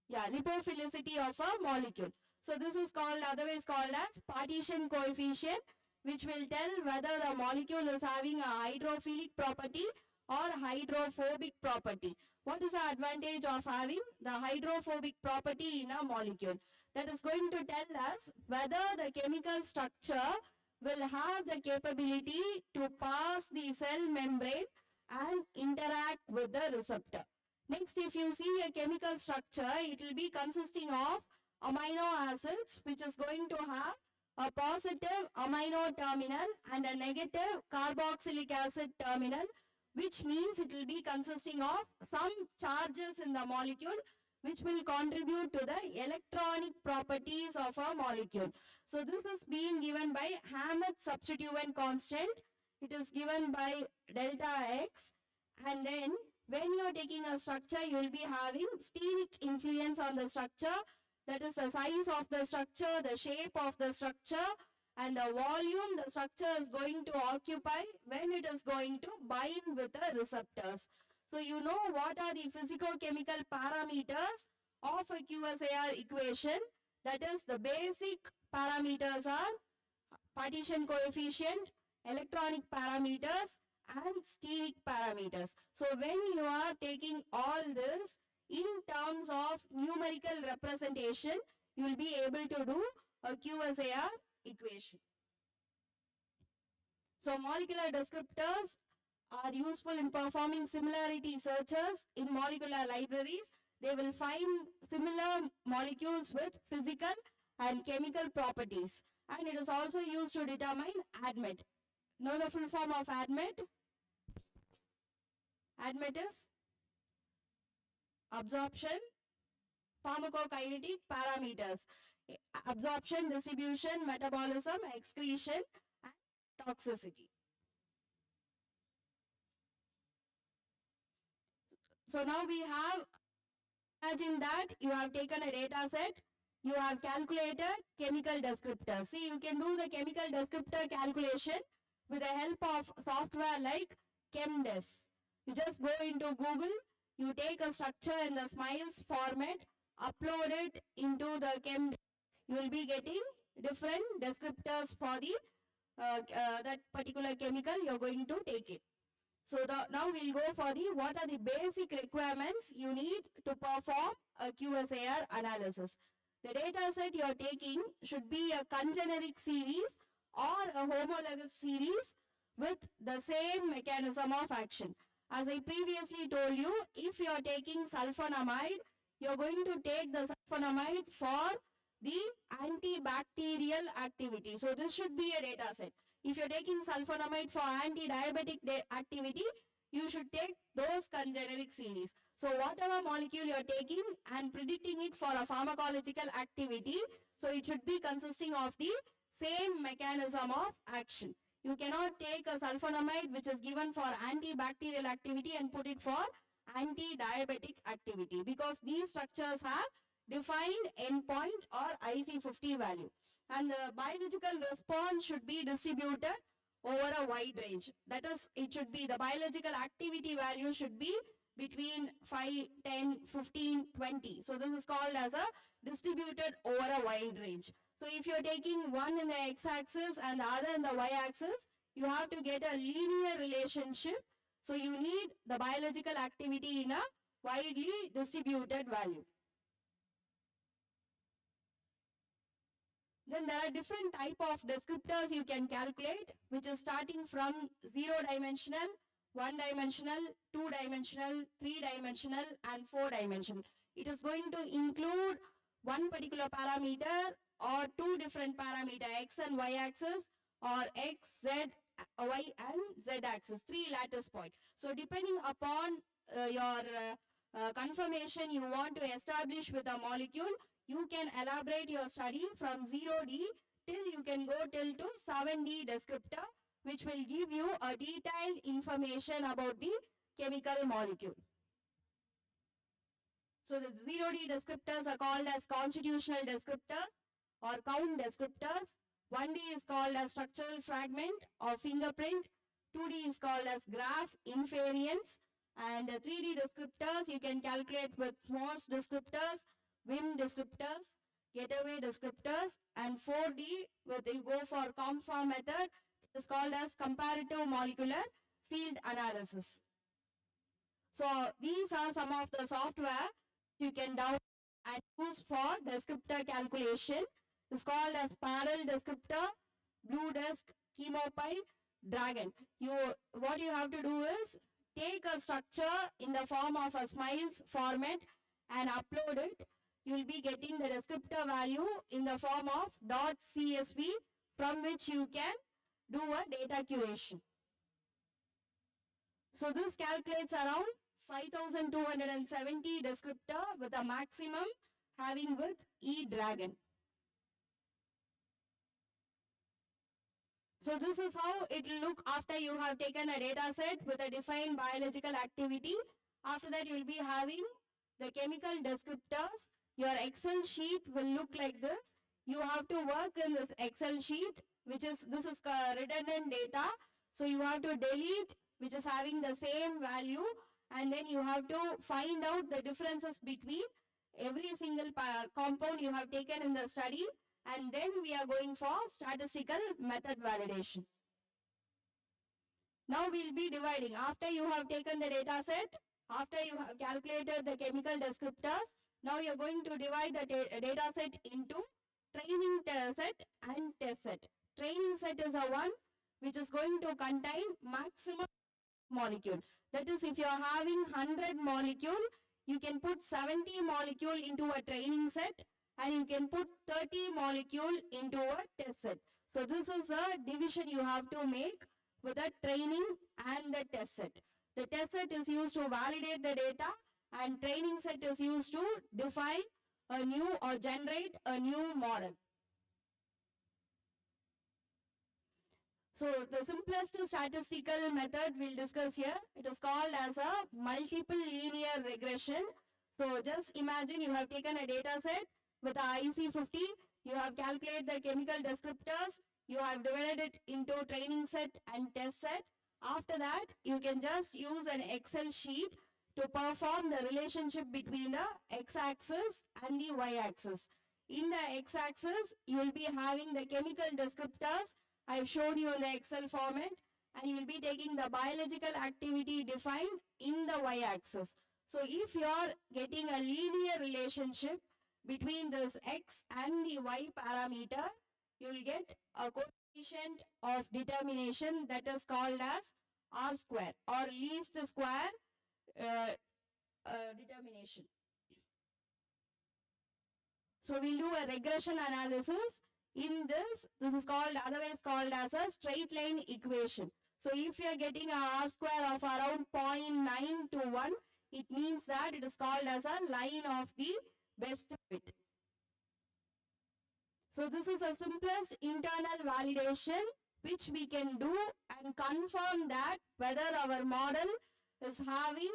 Yeah, lipophilicity of a molecule. So this is called, otherwise called as partition coefficient, which will tell whether the molecule is having a hydrophilic property or hydrophobic property. What is the advantage of having the hydrophobic property in a molecule? That is going to tell us whether the chemical structure will have the capability to pass the cell membrane and interact with the receptor. Next, if you see a chemical structure, it will be consisting of amino acids, which is going to have a positive amino terminal and a negative carboxylic acid terminal, which means it will be consisting of some charges in the molecule which will contribute to the electronic properties of a molecule. So this is being given by Hammett substituent constant. It is given by delta X, and then when you are taking a structure, you will be having steric influence on the structure. That is the size of the structure, the shape of the structure, and the volume the structure is going to occupy when it is going to bind with the receptors. So you know what are the physicochemical parameters of a QSAR equation. That is, the basic parameters are partition coefficient, electronic parameters, and steric parameters. So when you are taking all this in terms of numerical representation, you will be able to do a QSAR equation. So molecular descriptors are useful in performing similarity searches in molecular libraries. They will find similar molecules with physical and chemical properties. And it is also used to determine ADMET. Know the full form of ADMET? ADMET is absorption, pharmacokinetic parameters, absorption, distribution, metabolism, excretion, and toxicity. So now we have, imagine that you have taken a data set, you have calculated chemical descriptors. See, you can do the chemical descriptor calculation with the help of software like ChemDes. You just go into Google, you take a structure in the SMILES format, upload it into the ChemDes. You will be getting different descriptors for the that particular chemical you're going to take it. So now we'll go for the what are the basic requirements you need to perform a QSAR analysis. The data set you're taking should be a congeneric series or a homologous series with the same mechanism of action. As I previously told you, if you're taking sulfonamide, you're going to take the sulfonamide for the antibacterial activity. So this should be a data set. If you're taking sulfonamide for anti-diabetic activity, you should take those congeneric series. So whatever molecule you're taking and predicting it for a pharmacological activity, so it should be consisting of the same mechanism of action. You cannot take a sulfonamide which is given for antibacterial activity and put it for anti-diabetic activity, because these structures have defined endpoint or IC50 value, and the biological response should be distributed over a wide range. That is, it should be the biological activity value should be between 5, 10, 15, 20. So this is called as a distributed over a wide range. So if you're taking one in the x-axis and the other in the y-axis, you have to get a linear relationship. So you need the biological activity in a widely distributed value. Then there are different type of descriptors you can calculate, which is starting from 0-dimensional, 1-dimensional, 2-dimensional, 3-dimensional, and 4-dimensional. It is going to include one particular parameter or two different parameters, x and y axis, or x, z, y and z axis, 3 lattice points. So depending upon your confirmation you want to establish with a molecule, you can elaborate your study from 0D till you can go till to 7D descriptor, which will give you a detailed information about the chemical molecule. So the 0D descriptors are called as constitutional descriptors or count descriptors. 1D is called as structural fragment or fingerprint. 2D is called as graph invariance. And 3D descriptors you can calculate with Morse descriptors, WIM descriptors, getaway descriptors, and 4D with you go for COMFA method. It is called as comparative molecular field analysis. So these are some of the software you can download and use for descriptor calculation. It's called as Parallel Descriptor, Blue Desk, ChemoPy, Dragon. What you have to do is take a structure in the form of a SMILES format and upload it. You will be getting the descriptor value in the form of .csv, from which you can do a data curation. So this calculates around 5270 descriptor with a maximum having with E-Dragon. So this is how it will look after you have taken a data set with a defined biological activity. After that you will be having the chemical descriptors. Your Excel sheet will look like this. You have to work in this Excel sheet, this is redundant data. So you have to delete which is having the same value, and then you have to find out the differences between every single compound you have taken in the study, and then we are going for statistical method validation. Now we will be dividing. After you have taken the data set, after you have calculated the chemical descriptors, now you are going to divide the data set into training set and test set. Training set is a one which is going to contain maximum molecule. That is, if you are having 100 molecule, you can put 70 molecule into a training set and you can put 30 molecule into a test set. So this is a division you have to make with the training and the test set. The test set is used to validate the data, and training set is used to define a new or generate a new model. So the simplest statistical method we'll discuss here, it is called as a multiple linear regression. So just imagine you have taken a data set with a IC50, you have calculated the chemical descriptors, you have divided it into training set and test set. After that, you can just use an Excel sheet to perform the relationship between the x-axis and the y-axis. In the x-axis, you will be having the chemical descriptors I've shown you in the Excel format, and you will be taking the biological activity defined in the y-axis. So if you are getting a linear relationship between this x and the y parameter, you will get a coefficient of determination that is called as R square or least square determination. So we'll do a regression analysis. In this is called, otherwise called as a straight line equation. So if you are getting a R square of around 0.9 to 1, it means that it is called as a line of the best fit. So this is a simplest internal validation which we can do and confirm that whether our model is having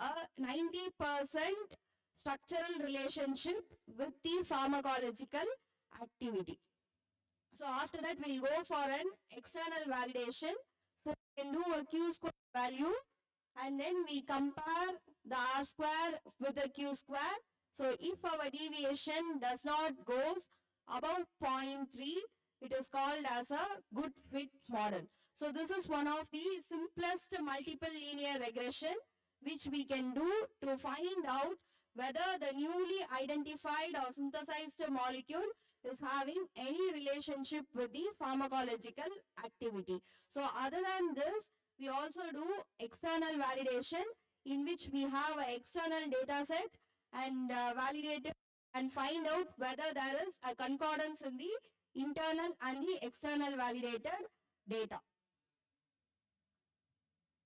a 90% structural relationship with the pharmacological activity. So after that, we'll go for an external validation. So we can do a Q square value and then we compare the R square with the Q square. So if our deviation does not goes above 0.3, it is called as a good fit model. So this is one of the simplest multiple linear regression which we can do to find out whether the newly identified or synthesized molecule is having any relationship with the pharmacological activity. So other than this, we also do external validation in which we have an external data set and validate it and find out whether there is a concordance in the internal and the external validated data.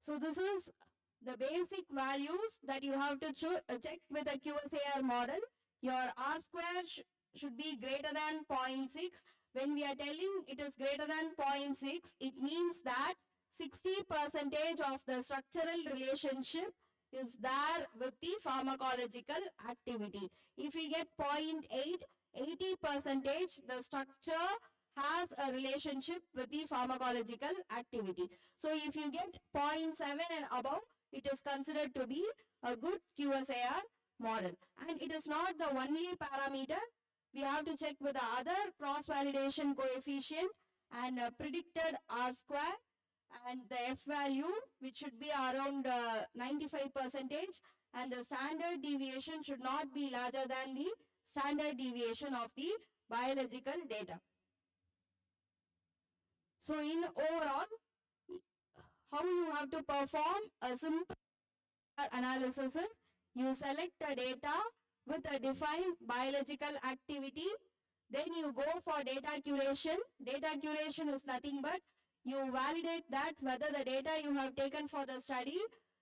So this is the basic values that you have to check with a QSAR model. Your R square should be greater than 0.6. When we are telling it is greater than 0.6, it means that 60% of the structural relationship is there with the pharmacological activity. If we get 0.8, 80% the structure has a relationship with the pharmacological activity. So if you get 0.7 and above, it is considered to be a good QSAR model. And it is not the only parameter. We have to check with the other cross-validation coefficient and predicted R square and the F value, which should be around 95%, and the standard deviation should not be larger than the standard deviation of the biological data. So in overall, how you have to perform a simple analysis is you select a data with a defined biological activity, then you go for data curation. Data curation is nothing but you validate that whether the data you have taken for the study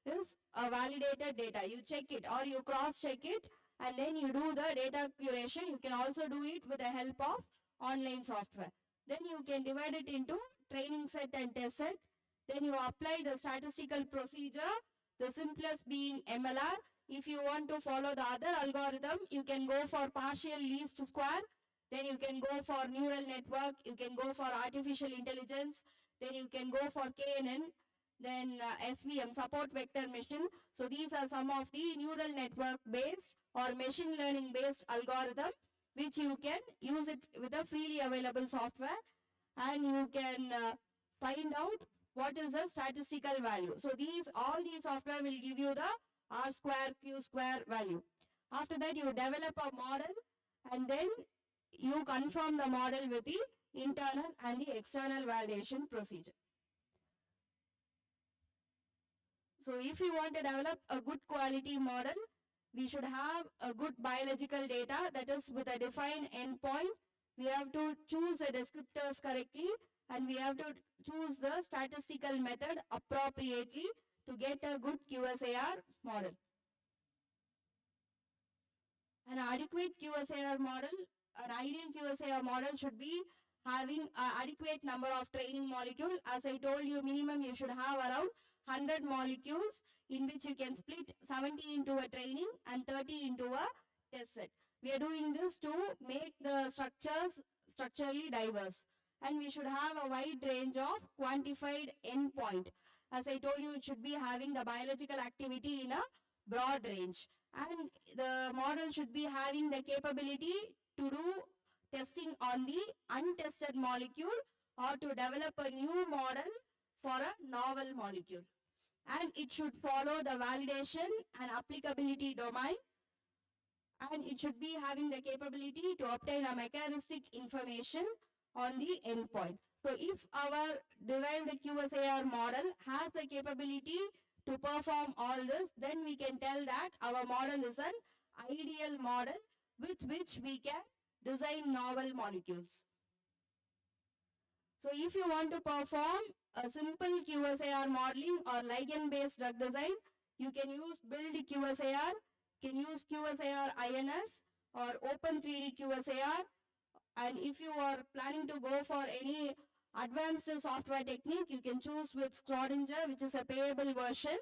is a validated data. You check it or you cross-check it and then you do the data curation. You can also do it with the help of online software. Then you can divide it into training set and test set. Then you apply the statistical procedure, the simplest being MLR. If you want to follow the other algorithm, you can go for partial least square. Then you can go for neural network. You can go for artificial intelligence. Then you can go for KNN. Then SVM, support vector machine. So these are some of the neural network based or machine learning based algorithm which you can use it with a freely available software and you can find out what is the statistical value. So all these software will give you the R square, Q square value. After that, you develop a model and then you confirm the model with the internal and the external validation procedure. So if you want to develop a good quality model, we should have a good biological data that is with a defined endpoint. We have to choose the descriptors correctly and we have to choose the statistical method appropriately to get a good QSAR model. An adequate QSAR model, an ideal QSAR model should be having an adequate number of training molecule. As I told you, minimum you should have around 100 molecules in which you can split 70 into a training and 30 into a test set. We are doing this to make the structures structurally diverse. And we should have a wide range of quantified endpoint. As I told you, it should be having the biological activity in a broad range. And the model should be having the capability to do testing on the untested molecule or to develop a new model for a novel molecule. And it should follow the validation and applicability domain. And it should be having the capability to obtain a mechanistic information on the endpoint. So if our derived QSAR model has the capability to perform all this, then we can tell that our model is an ideal model with which we can design novel molecules. So if you want to perform a simple QSAR modeling or ligand-based drug design, you can use build QSAR, can use QSAR INS or Open 3D QSAR. And if you are planning to go for any advanced software technique, you can choose with Schrodinger, which is a payable version.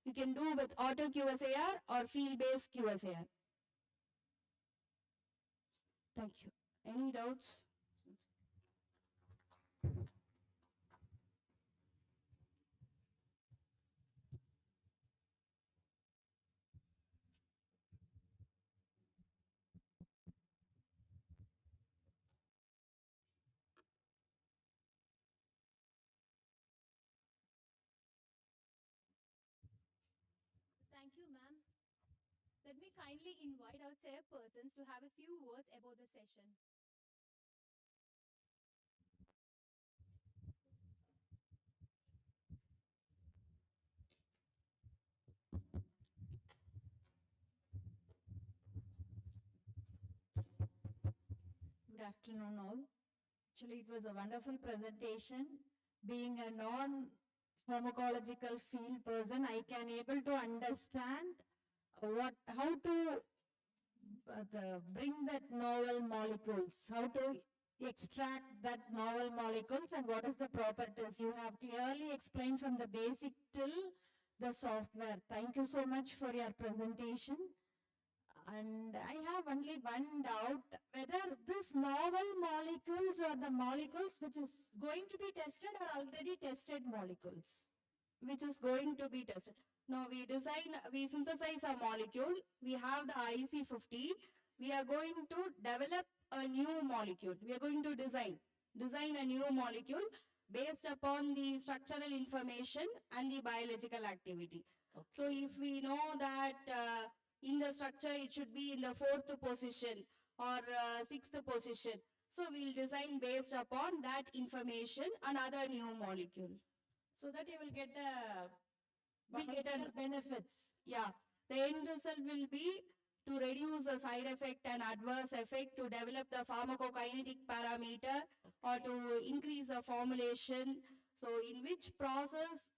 You can do with auto QSAR or field-based QSAR. Thank you. Any doubts? Thank you, ma'am. Let me kindly invite our chairpersons to have a few words about the session. Good afternoon all. Actually, it was a wonderful presentation. Being a non-pharmacological field person, I can able to understand how to bring that novel molecules, how to extract that novel molecules and what is the properties. You have clearly explained from the basic till the software. Thank you so much for your presentation. And I have only one doubt, whether this novel molecules or the molecules which is going to be tested are already tested molecules. Which is going to be tested. No, we synthesize a molecule. We have the IC50. We are going to develop a new molecule. We are going to design a new molecule based upon the structural information and the biological activity. Okay. So if we know that in the structure it should be in the 4th position or 6th position, so we'll design based upon that information another new molecule. So that you will get the benefits. Yeah, the end result will be to reduce the side effect and adverse effect, to develop the pharmacokinetic parameter or to increase the formulation. So in which process,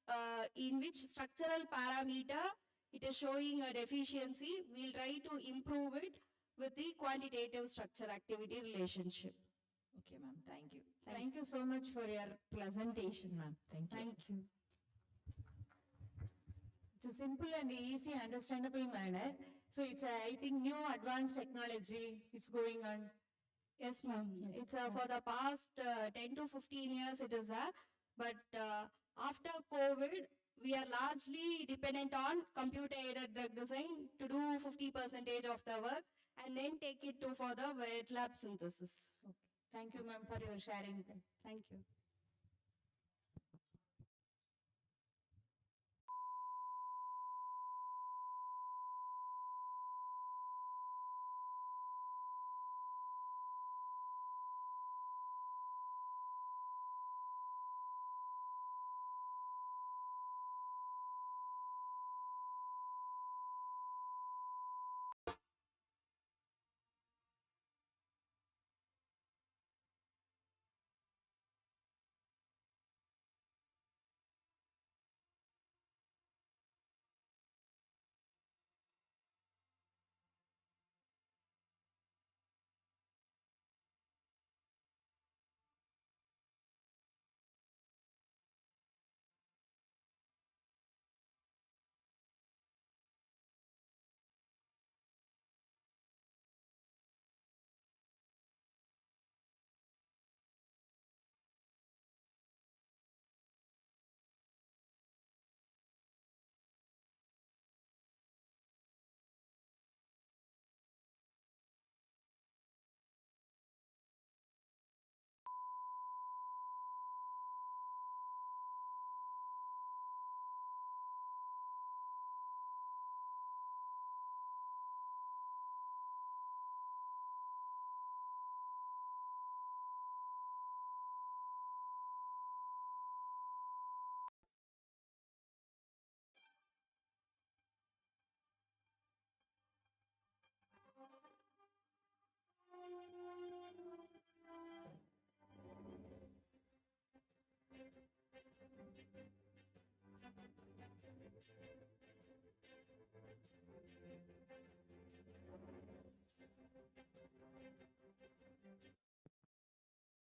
in which structural parameter it is showing a deficiency, we'll try to improve it with the quantitative structure activity relationship. Okay, ma'am. Thank you. Thank you so much for your presentation, ma'am. Thank you. Thank you. It's a simple and easy, understandable manner. So it's I think new advanced technology. It's going on. Yes, ma'am. Yes. It's for the past 10 to 15 years it is but after COVID, we are largely dependent on computer-aided drug design to do 50% of the work and then take it to further wet lab synthesis. Okay. Thank you, ma'am, for your sharing. Thank you.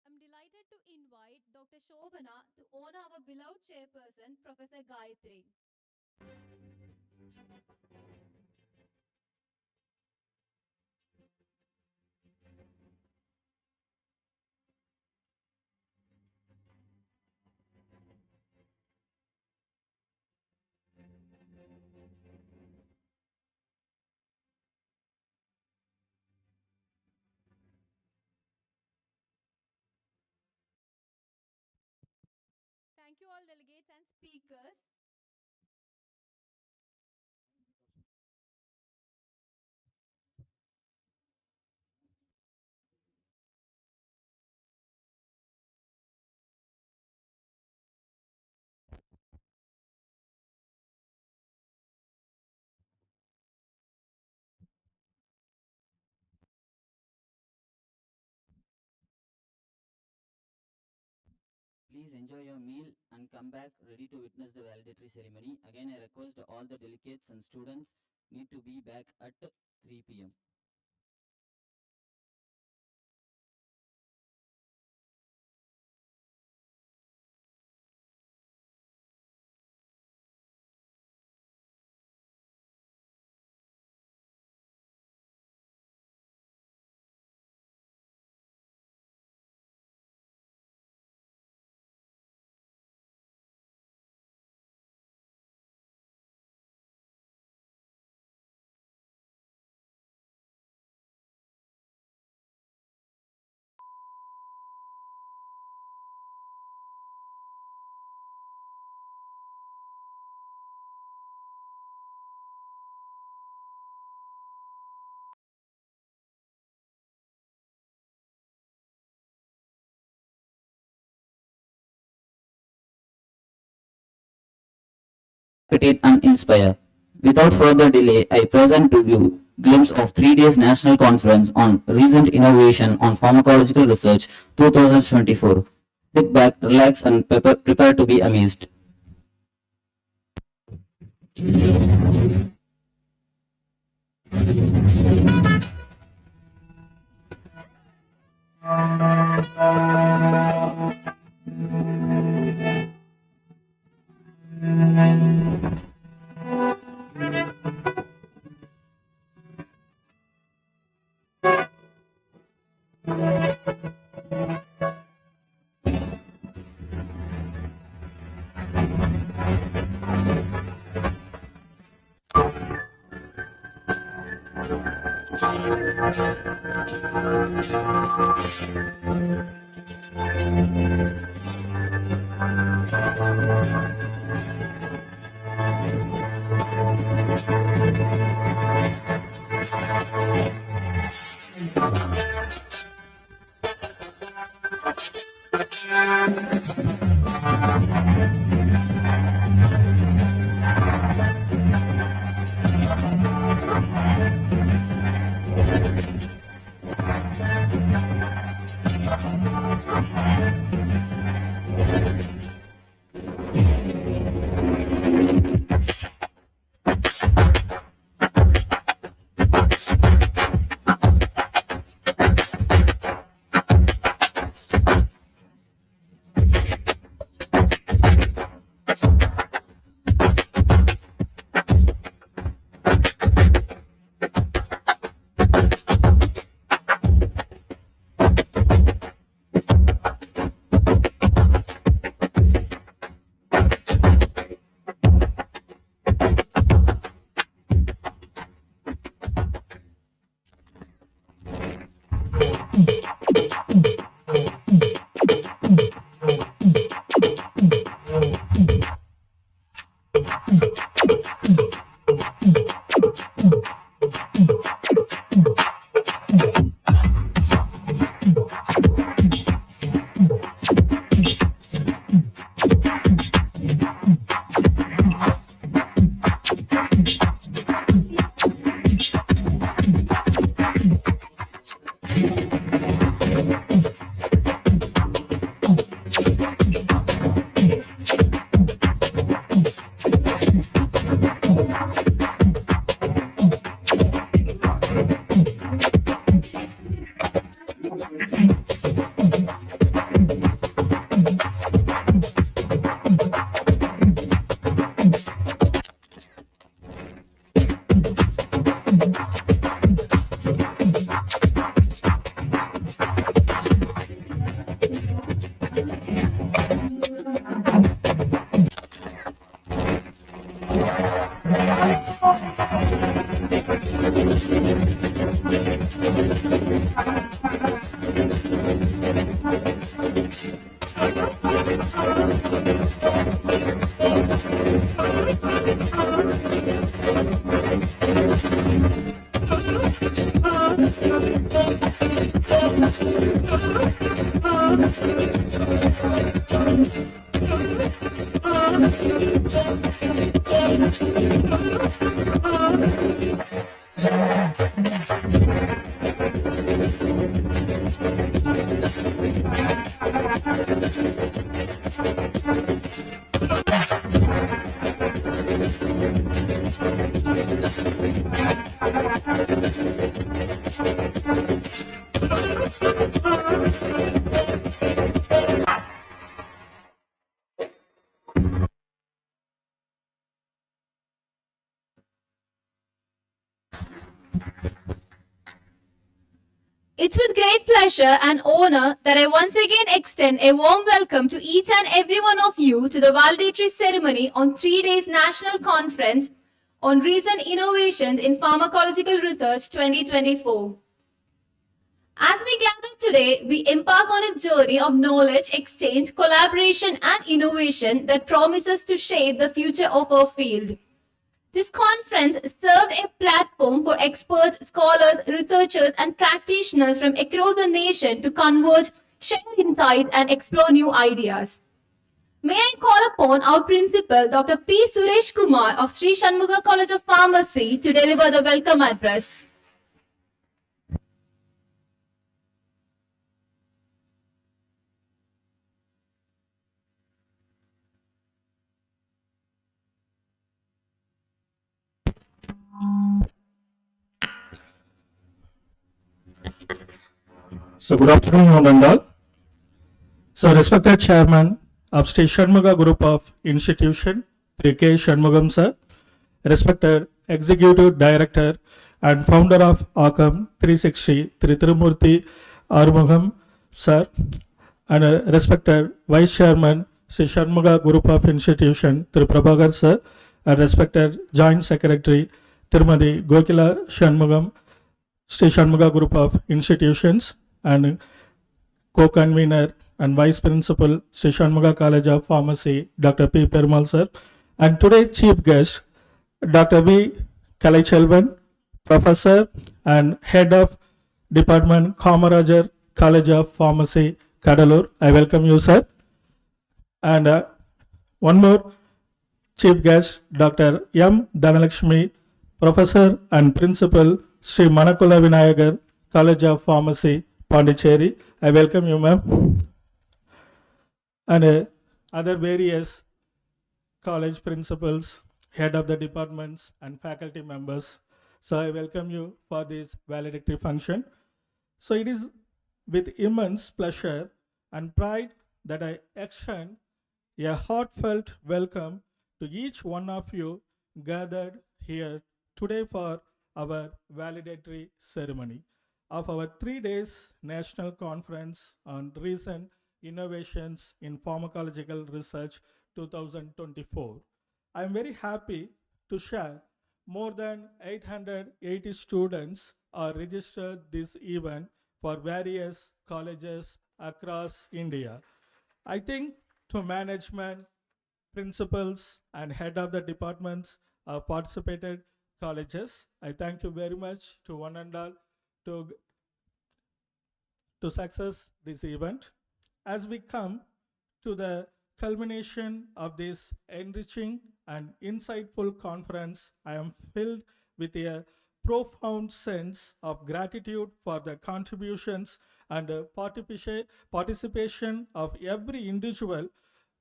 I'm delighted to invite Dr. Shobana to honor our beloved chairperson, Professor Gayatri. Thank you all delegates and speakers. Please enjoy your meal and come back ready to witness the valedictory ceremony. Again, I request all the delegates and students need to be back at 3 p.m. Precipitate and inspire. Without further delay, I present to you glimpse of 3 days national conference on recent innovation on pharmacological research 2024. Sit back, relax and prepare to be amazed. It's with great pleasure and honor that I once again extend a warm welcome to each and every one of you to the valedictory ceremony on 3 days National Conference on Recent Innovations in Pharmacological Research 2024. As we gather today, we embark on a journey of knowledge exchange, collaboration, and innovation that promises to shape the future of our field. This conference served a platform for experts, scholars, researchers, and practitioners from across the nation to converge, share insights, and explore new ideas. May I call upon our principal, Dr. P. Suresh Kumar of Sri Shanmugha College of Pharmacy to deliver the welcome address. So good afternoon, one and all. So respected Chairman of Sri Shanmugha Group of Institution, 3K Shanmugam sir, respected Executive Director and Founder of ACAM 360, Tirumurthy Arumugam sir, and respected Vice Chairman, Sri Shanmugha Group of Institution, Prabhakar sir, and respected Joint Secretary, Tirumadi Gokila Shanmugam, Sri Shanmugha Group of Institutions, and co-convener and vice principal, Sri Shanmugha College of Pharmacy, Dr. P. Perumal sir, and today's chief guest, Dr. V. Kalaiselvan, professor and head of Department Kamarajar College of Pharmacy, Kadalur. I welcome you, sir. And one more chief guest, Dr. M. Dhanalakshmi, professor and principal, Sri Manakula Vinayagar College of Pharmacy, Pondicherry. I welcome you, ma'am. And other various college principals, head of the departments, and faculty members. So I welcome you for this valedictory function. So it is with immense pleasure and pride that I extend a heartfelt welcome to each one of you gathered here today for our valedictory ceremony of our 3 days National Conference on Recent Innovations in Pharmacological Research 2024. I am very happy to share more than 880 students are registered this event for various colleges across India. I think to management, principals, and head of the departments participated colleges, I thank you very much to one and all to success this event. As we come to the culmination of this enriching and insightful conference, I am filled with a profound sense of gratitude for the contributions and participation of every individual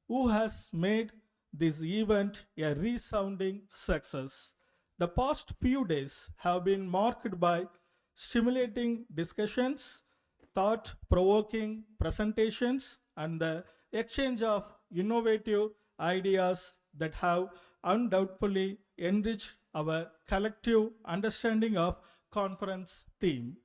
who has made this event a resounding success. The past few days have been marked by stimulating discussions, thought-provoking presentations, and the exchange of innovative ideas that have undoubtedly enriched our collective understanding of conference theme.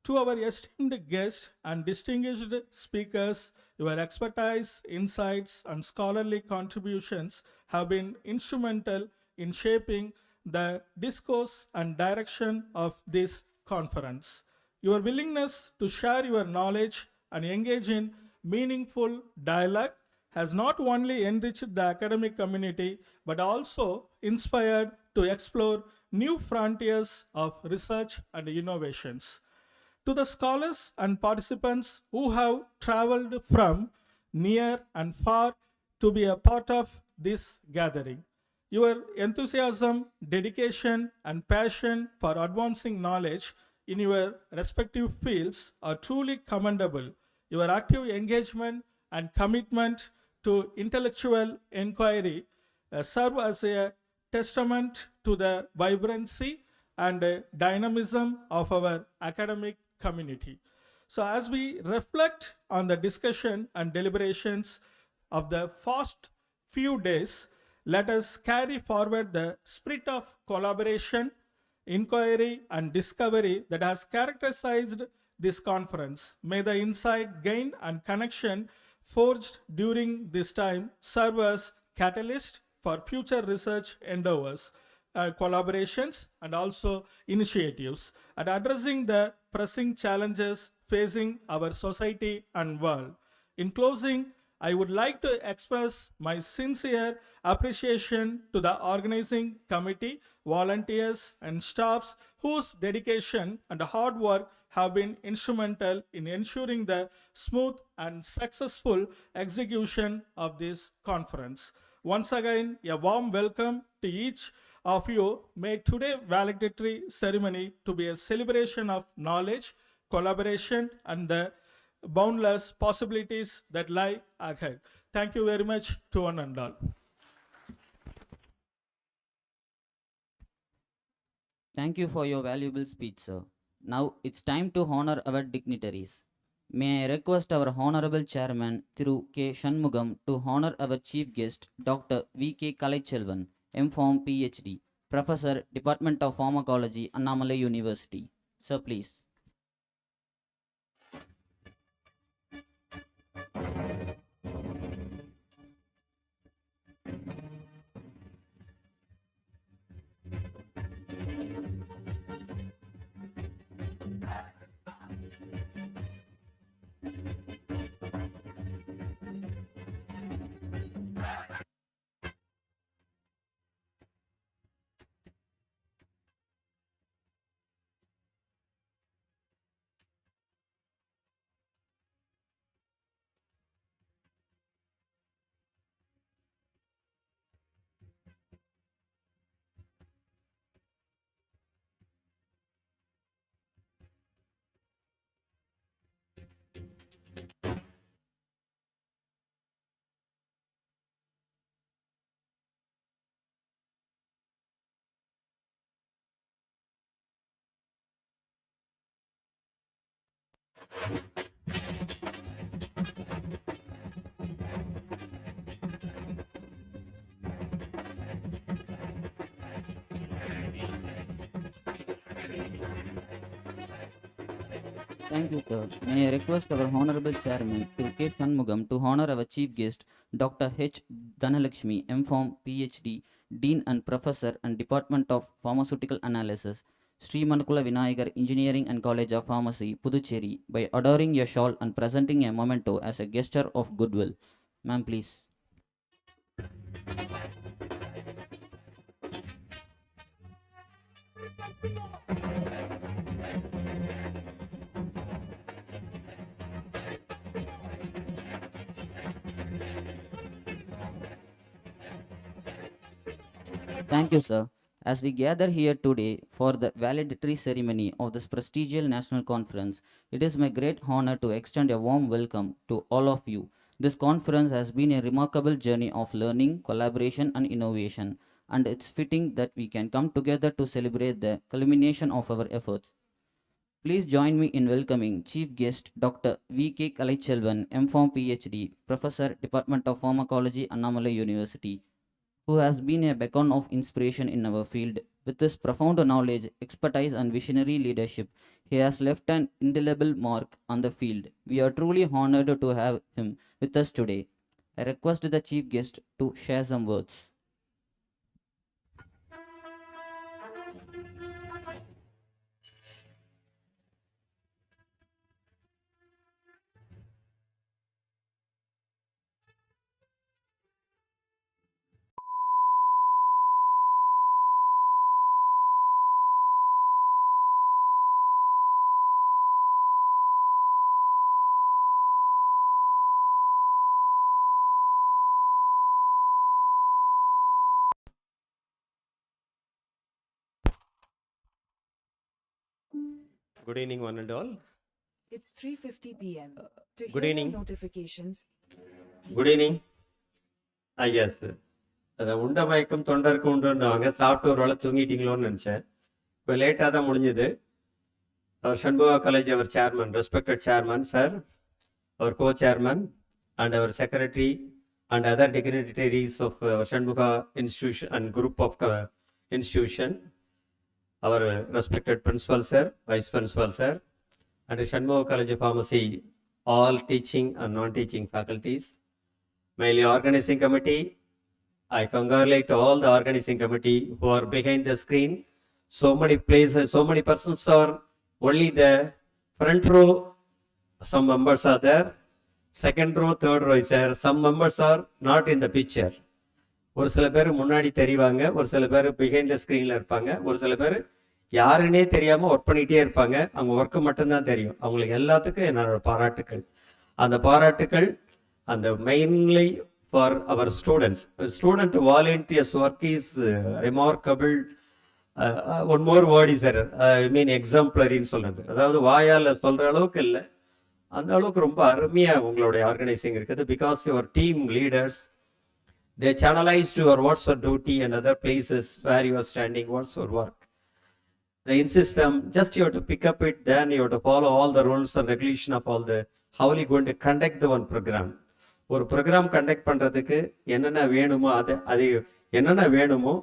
To our esteemed guests and distinguished speakers, your expertise, insights, and scholarly contributions have been instrumental in shaping the discourse and direction of this conference. Your willingness to share your knowledge and engage in meaningful dialogue has not only enriched the academic community but also inspired to explore new frontiers of research and innovations. To the scholars and participants who have traveled from near and far to be a part of this gathering, your enthusiasm, dedication, and passion for advancing knowledge in your respective fields are truly commendable. Your active engagement and commitment to intellectual inquiry serve as a testament to the vibrancy and dynamism of our academic community. So, as we reflect on the discussion and deliberations of the past few days, let us carry forward the spirit of collaboration, inquiry, and discovery that has characterized this conference. May the insight gained and connection forged during this time serve as catalyst for future research endeavors, collaborations, and also initiatives at addressing the pressing challenges facing our society and world. In closing, I would like to express my sincere appreciation to the organizing committee, volunteers, and staffs whose dedication and hard work have been instrumental in ensuring the smooth and successful execution of this conference. Once again, a warm welcome to each of you. May today's valedictory ceremony to be a celebration of knowledge, collaboration, and the boundless possibilities that lie ahead. Thank you very much to one and all. Thank you for your valuable speech, sir. Now it's time to honor our dignitaries. May I request our Honorable Chairman, Thiru K. Shanmugam, to honor our chief guest, Dr. V. K. Kalaiselvan, M.Pharm. PhD, Professor, Department of Pharmacology, Annamalai University. Sir, please. Thank you, sir. May I request our Honorable Chairman, Thiru K. Shanmugam, to honor our chief guest, Dr. H. Dhanalakshmi, M.Pharm. PhD, Dean and Professor and Department of Pharmaceutical Analysis, Sri Manakula Vinayagar Engineering and College of Pharmacy, Puducherry, by adoring your shawl and presenting a memento as a gesture of goodwill. Ma'am, please. Thank you, sir. As we gather here today for the valedictory ceremony of this prestigious national conference, it is my great honor to extend a warm welcome to all of you. This conference has been a remarkable journey of learning, collaboration, and innovation, and it's fitting that we can come together to celebrate the culmination of our efforts. Please join me in welcoming Chief Guest Dr. V. K. Kalaiselvan, M.Pharm. PhD, Professor, Department of Pharmacology, Annamalai University, who has been a beacon of inspiration in our field. With his profound knowledge, expertise, and visionary leadership, he has left an indelible mark on the field. We are truly honored to have him with us today. I request the chief guest to share some words. Good evening, one and all. It's 3:50 p.m. To Good hear evening. your notifications, Good evening. Yes. அதை உண்ட மயக்கம் தொண்டருக்கு உண்டுன்னுவாங்க. சாப்பிட்டு ஒரு வேளை தூங்கிட்டீங்களோன்னு நினச்சேன். இப்போ லேட்டாக தான் முடிஞ்சது. Our Shanmugha College, our chairman, respected chairman, sir, our co-chairman, and our secretary, and other dignitaries of Shanmugha institution and group of institution, our respected principal sir, vice principal sir, and the Shanmugha College of Pharmacy, all teaching and non-teaching faculties, mainly organizing committee. I congratulate all the organizing committee who are behind the screen. So many places, so many persons are only the front row. Some members are there. Second row, third row is there. Some members are not in the picture. ஒரு சில பேர் முன்னாடி தெரிவாங்க, ஒரு சில பேர் behind the ஸ்க்ரீனில் இருப்பாங்க, ஒரு சில பேர் யாருன்னே தெரியாமல் ஒர்க் பண்ணிகிட்டே இருப்பாங்க. அவங்க ஒர்க்கு மட்டும்தான் தெரியும். அவங்களுக்கு எல்லாத்துக்கும் என்னோட பாராட்டுக்கள். அந்த பாராட்டுக்கள் அந்த mainly for our students. Student volunteers work is remarkable. One more word is I mean எக்ஸாம்பிளரின்னு சொல்கிறது. அதாவது வாயால் சொல்கிற அளவுக்கு இல்லை, அந்த அளவுக்கு ரொம்ப அருமையாக உங்களுடைய ஆர்கனைசிங் இருக்குது. Because your team leaders, they channelized your what's your duty and other places where you are standing, what's your work. They insist them, just you have to pick up it, then you have to follow all the rules and regulation of all the, how are you going to conduct the one program. ஒரு program conduct பண்ணுறதுக்கு என்னென்ன வேணுமோ அது என்னென்ன வேணுமோ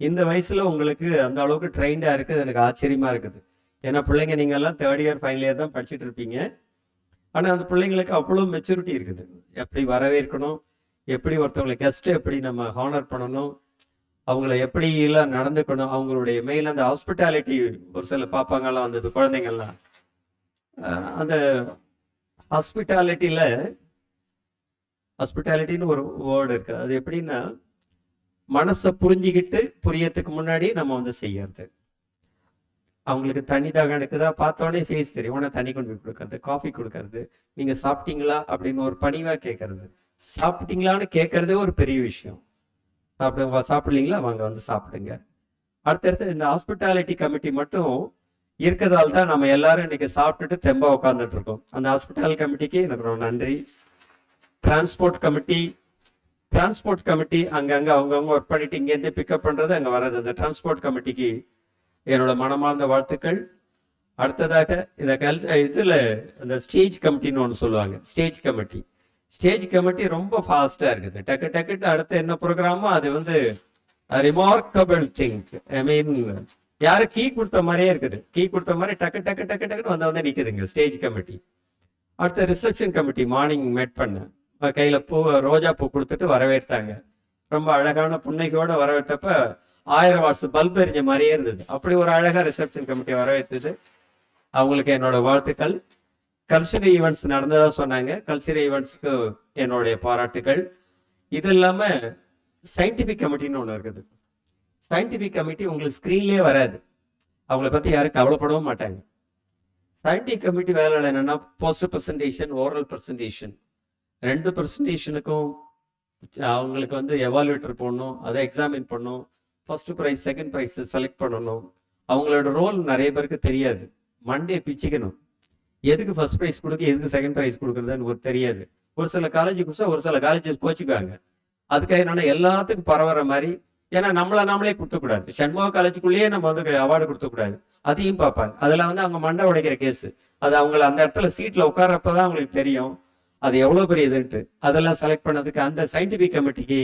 இந்த வயசில் உங்களுக்கு அந்த அளவுக்கு ட்ரெயின்டாக இருக்குது. எனக்கு ஆச்சரியமாக இருக்குது. ஏன்னா பிள்ளைங்க நீங்கள் எல்லாம் தேர்ட் இயர் ஃபைனல் இயர் தான் படிச்சுட்டு இருப்பீங்க. ஆனால் அந்த பிள்ளைங்களுக்கு அவ்வளோ மெச்சூரிட்டி இருக்குது. எப்படி வரவேற்கணும், எப்படி ஒருத்தவங்களை கெஸ்ட்டு எப்படி நம்ம ஹானர் பண்ணணும், அவங்கள எப்படி எல்லாம் நடந்துக்கணும், அவங்களுடைய மெயில் அந்த ஹாஸ்பிட்டாலிட்டி ஒரு சில பாப்பாங்கெல்லாம் வந்தது குழந்தைங்கள்லாம். அந்த ஹாஸ்பிட்டாலிட்டின்னு ஒரு வேர்டு இருக்குது. அது எப்படின்னா மனசை புரிஞ்சிக்கிட்டு புரியறதுக்கு முன்னாடி நம்ம வந்து செய்யறது. அவங்களுக்கு தண்ணி தாகம் எடுக்குதா பார்த்தோன்னே ஃபேஸ் தெரியும், உடனே தண்ணி கொண்டு போய் கொடுக்கறது, காஃபி கொடுக்கறது, நீங்கள் சாப்பிட்டீங்களா அப்படின்னு ஒரு பணிவாக கேட்கறது. சாப்பிட்டீங்களான்னு கேட்கறதே ஒரு பெரிய விஷயம். சாப்பிடலீங்களா வாங்க வந்து சாப்பிடுங்க. அடுத்தடுத்து இந்த ஹாஸ்பிட்டாலிட்டி கமிட்டி மட்டும் இருக்கிறதால தான் நம்ம எல்லாரும் இன்னைக்கு சாப்பிட்டுட்டு தெம்பா உட்காந்துட்டு இருக்கோம். அந்த ஹாஸ்பிட்டாலிட்டி கமிட்டிக்கு எனக்கு ரொம்ப நன்றி. டிரான்ஸ்போர்ட் கமிட்டி அங்கங்கே அவங்கவுங்க ஒர்க் பண்ணிட்டு இங்கேருந்து பிக்கப் பண்ணுறது அங்கே வர்றது. அந்த டிரான்ஸ்போர்ட் கமிட்டிக்கு என்னோட மனமார்ந்த வாழ்த்துக்கள். அடுத்ததாக இந்த இதில் இந்த ஸ்டேஜ் கமிட்டின்னு ஒன்று சொல்லுவாங்க. ஸ்டேஜ் கமிட்டி ரொம்ப ஃபாஸ்ட்டாக இருக்குது. டக்குன்னு அடுத்த என்ன ப்ரோக்ராமோ அது வந்து ரிமார்க்கபிள் திங். ஐ மீன் யாரும் கீ கொடுத்த மாதிரியே இருக்குது. கீ கொடுத்த மாதிரி டக்குன்னு வந்து நிற்குதுங்க ஸ்டேஜ் கமிட்டி. அடுத்த ரிசப்ஷன் கமிட்டி மார்னிங் மீட் பண்ண கையில் ரோஜா பூ கொடுத்துட்டு வரவேற்றாங்க. ரொம்ப அழகான புன்னைக்கோட வரவேற்றப்ப 1000 வாட்ஸ் பல்ப் எரிஞ்ச மாதிரியே இருந்தது. அப்படி ஒரு அழகா ரிசப்ஷன் கமிட்டி வரவேற்றது. அவங்களுக்கு என்னோட வாழ்த்துக்கள். கல்ச்சரல் ஈவெண்ட்ஸ் நடந்ததா சொன்னாங்க. கல்ச்சரல் ஈவெண்ட்ஸ்க்கு என்னுடைய பாராட்டுகள். இது இல்லாம சயின்டிபிக் கமிட்டின்னு ஒன்று இருக்குது. சயின்டிபிக் கமிட்டி உங்களுக்கு ஸ்க்ரீன்லேயே வராது. அவங்கள பற்றி யாரும் கவலைப்படவும் மாட்டாங்க. சயின்டிபிக் கமிட்டி வேலை என்னன்னா போஸ்டர் ப்ரெசன்டேஷன், ஓரல் ப்ரெசன்டேஷன், 2 ப்ரெசன்டேஷனுக்கும் அவங்களுக்கு வந்து எவாலுவேட்டர் போடணும், அதை எக்ஸாமின் பண்ணணும், first prize second prize select பண்ணணும். அவங்களோட ரோல் நிறைய பேருக்கு தெரியாது. மண்டே பிச்சுக்கணும், எதுக்கு ஃபர்ஸ்ட் ப்ரைஸ் கொடுக்க எதுக்கு செகண்ட் ப்ரைஸ் கொடுக்குறதுன்னு ஒரு தெரியாது. ஒரு சில காலேஜ் கொடுத்தா ஒரு சில காலேஜஸ் கோச்சிக்குவாங்க. அதுக்காக என்னன்னா எல்லாத்துக்கும் பரவற மாதிரி, ஏன்னா நாமளே கொடுத்தக்கூடாது. ஷண்முகா காலேஜுக்குள்ளேயே நம்ம வந்து அவார்டு கொடுத்தக்கூடாது. அதையும் பார்ப்பாங்க. அதெல்லாம் வந்து அவங்க மண்டை உடைக்கிற கேஸ். அது அவங்கள அந்த இடத்துல சீட்ல உட்கார்றப்பதான் அவங்களுக்கு தெரியும் அது எவ்வளவு பெரிய இதுன்ட்டு. அதெல்லாம் செலக்ட் பண்ணதுக்கு அந்த சயின்டிபிக் கமிட்டிக்கு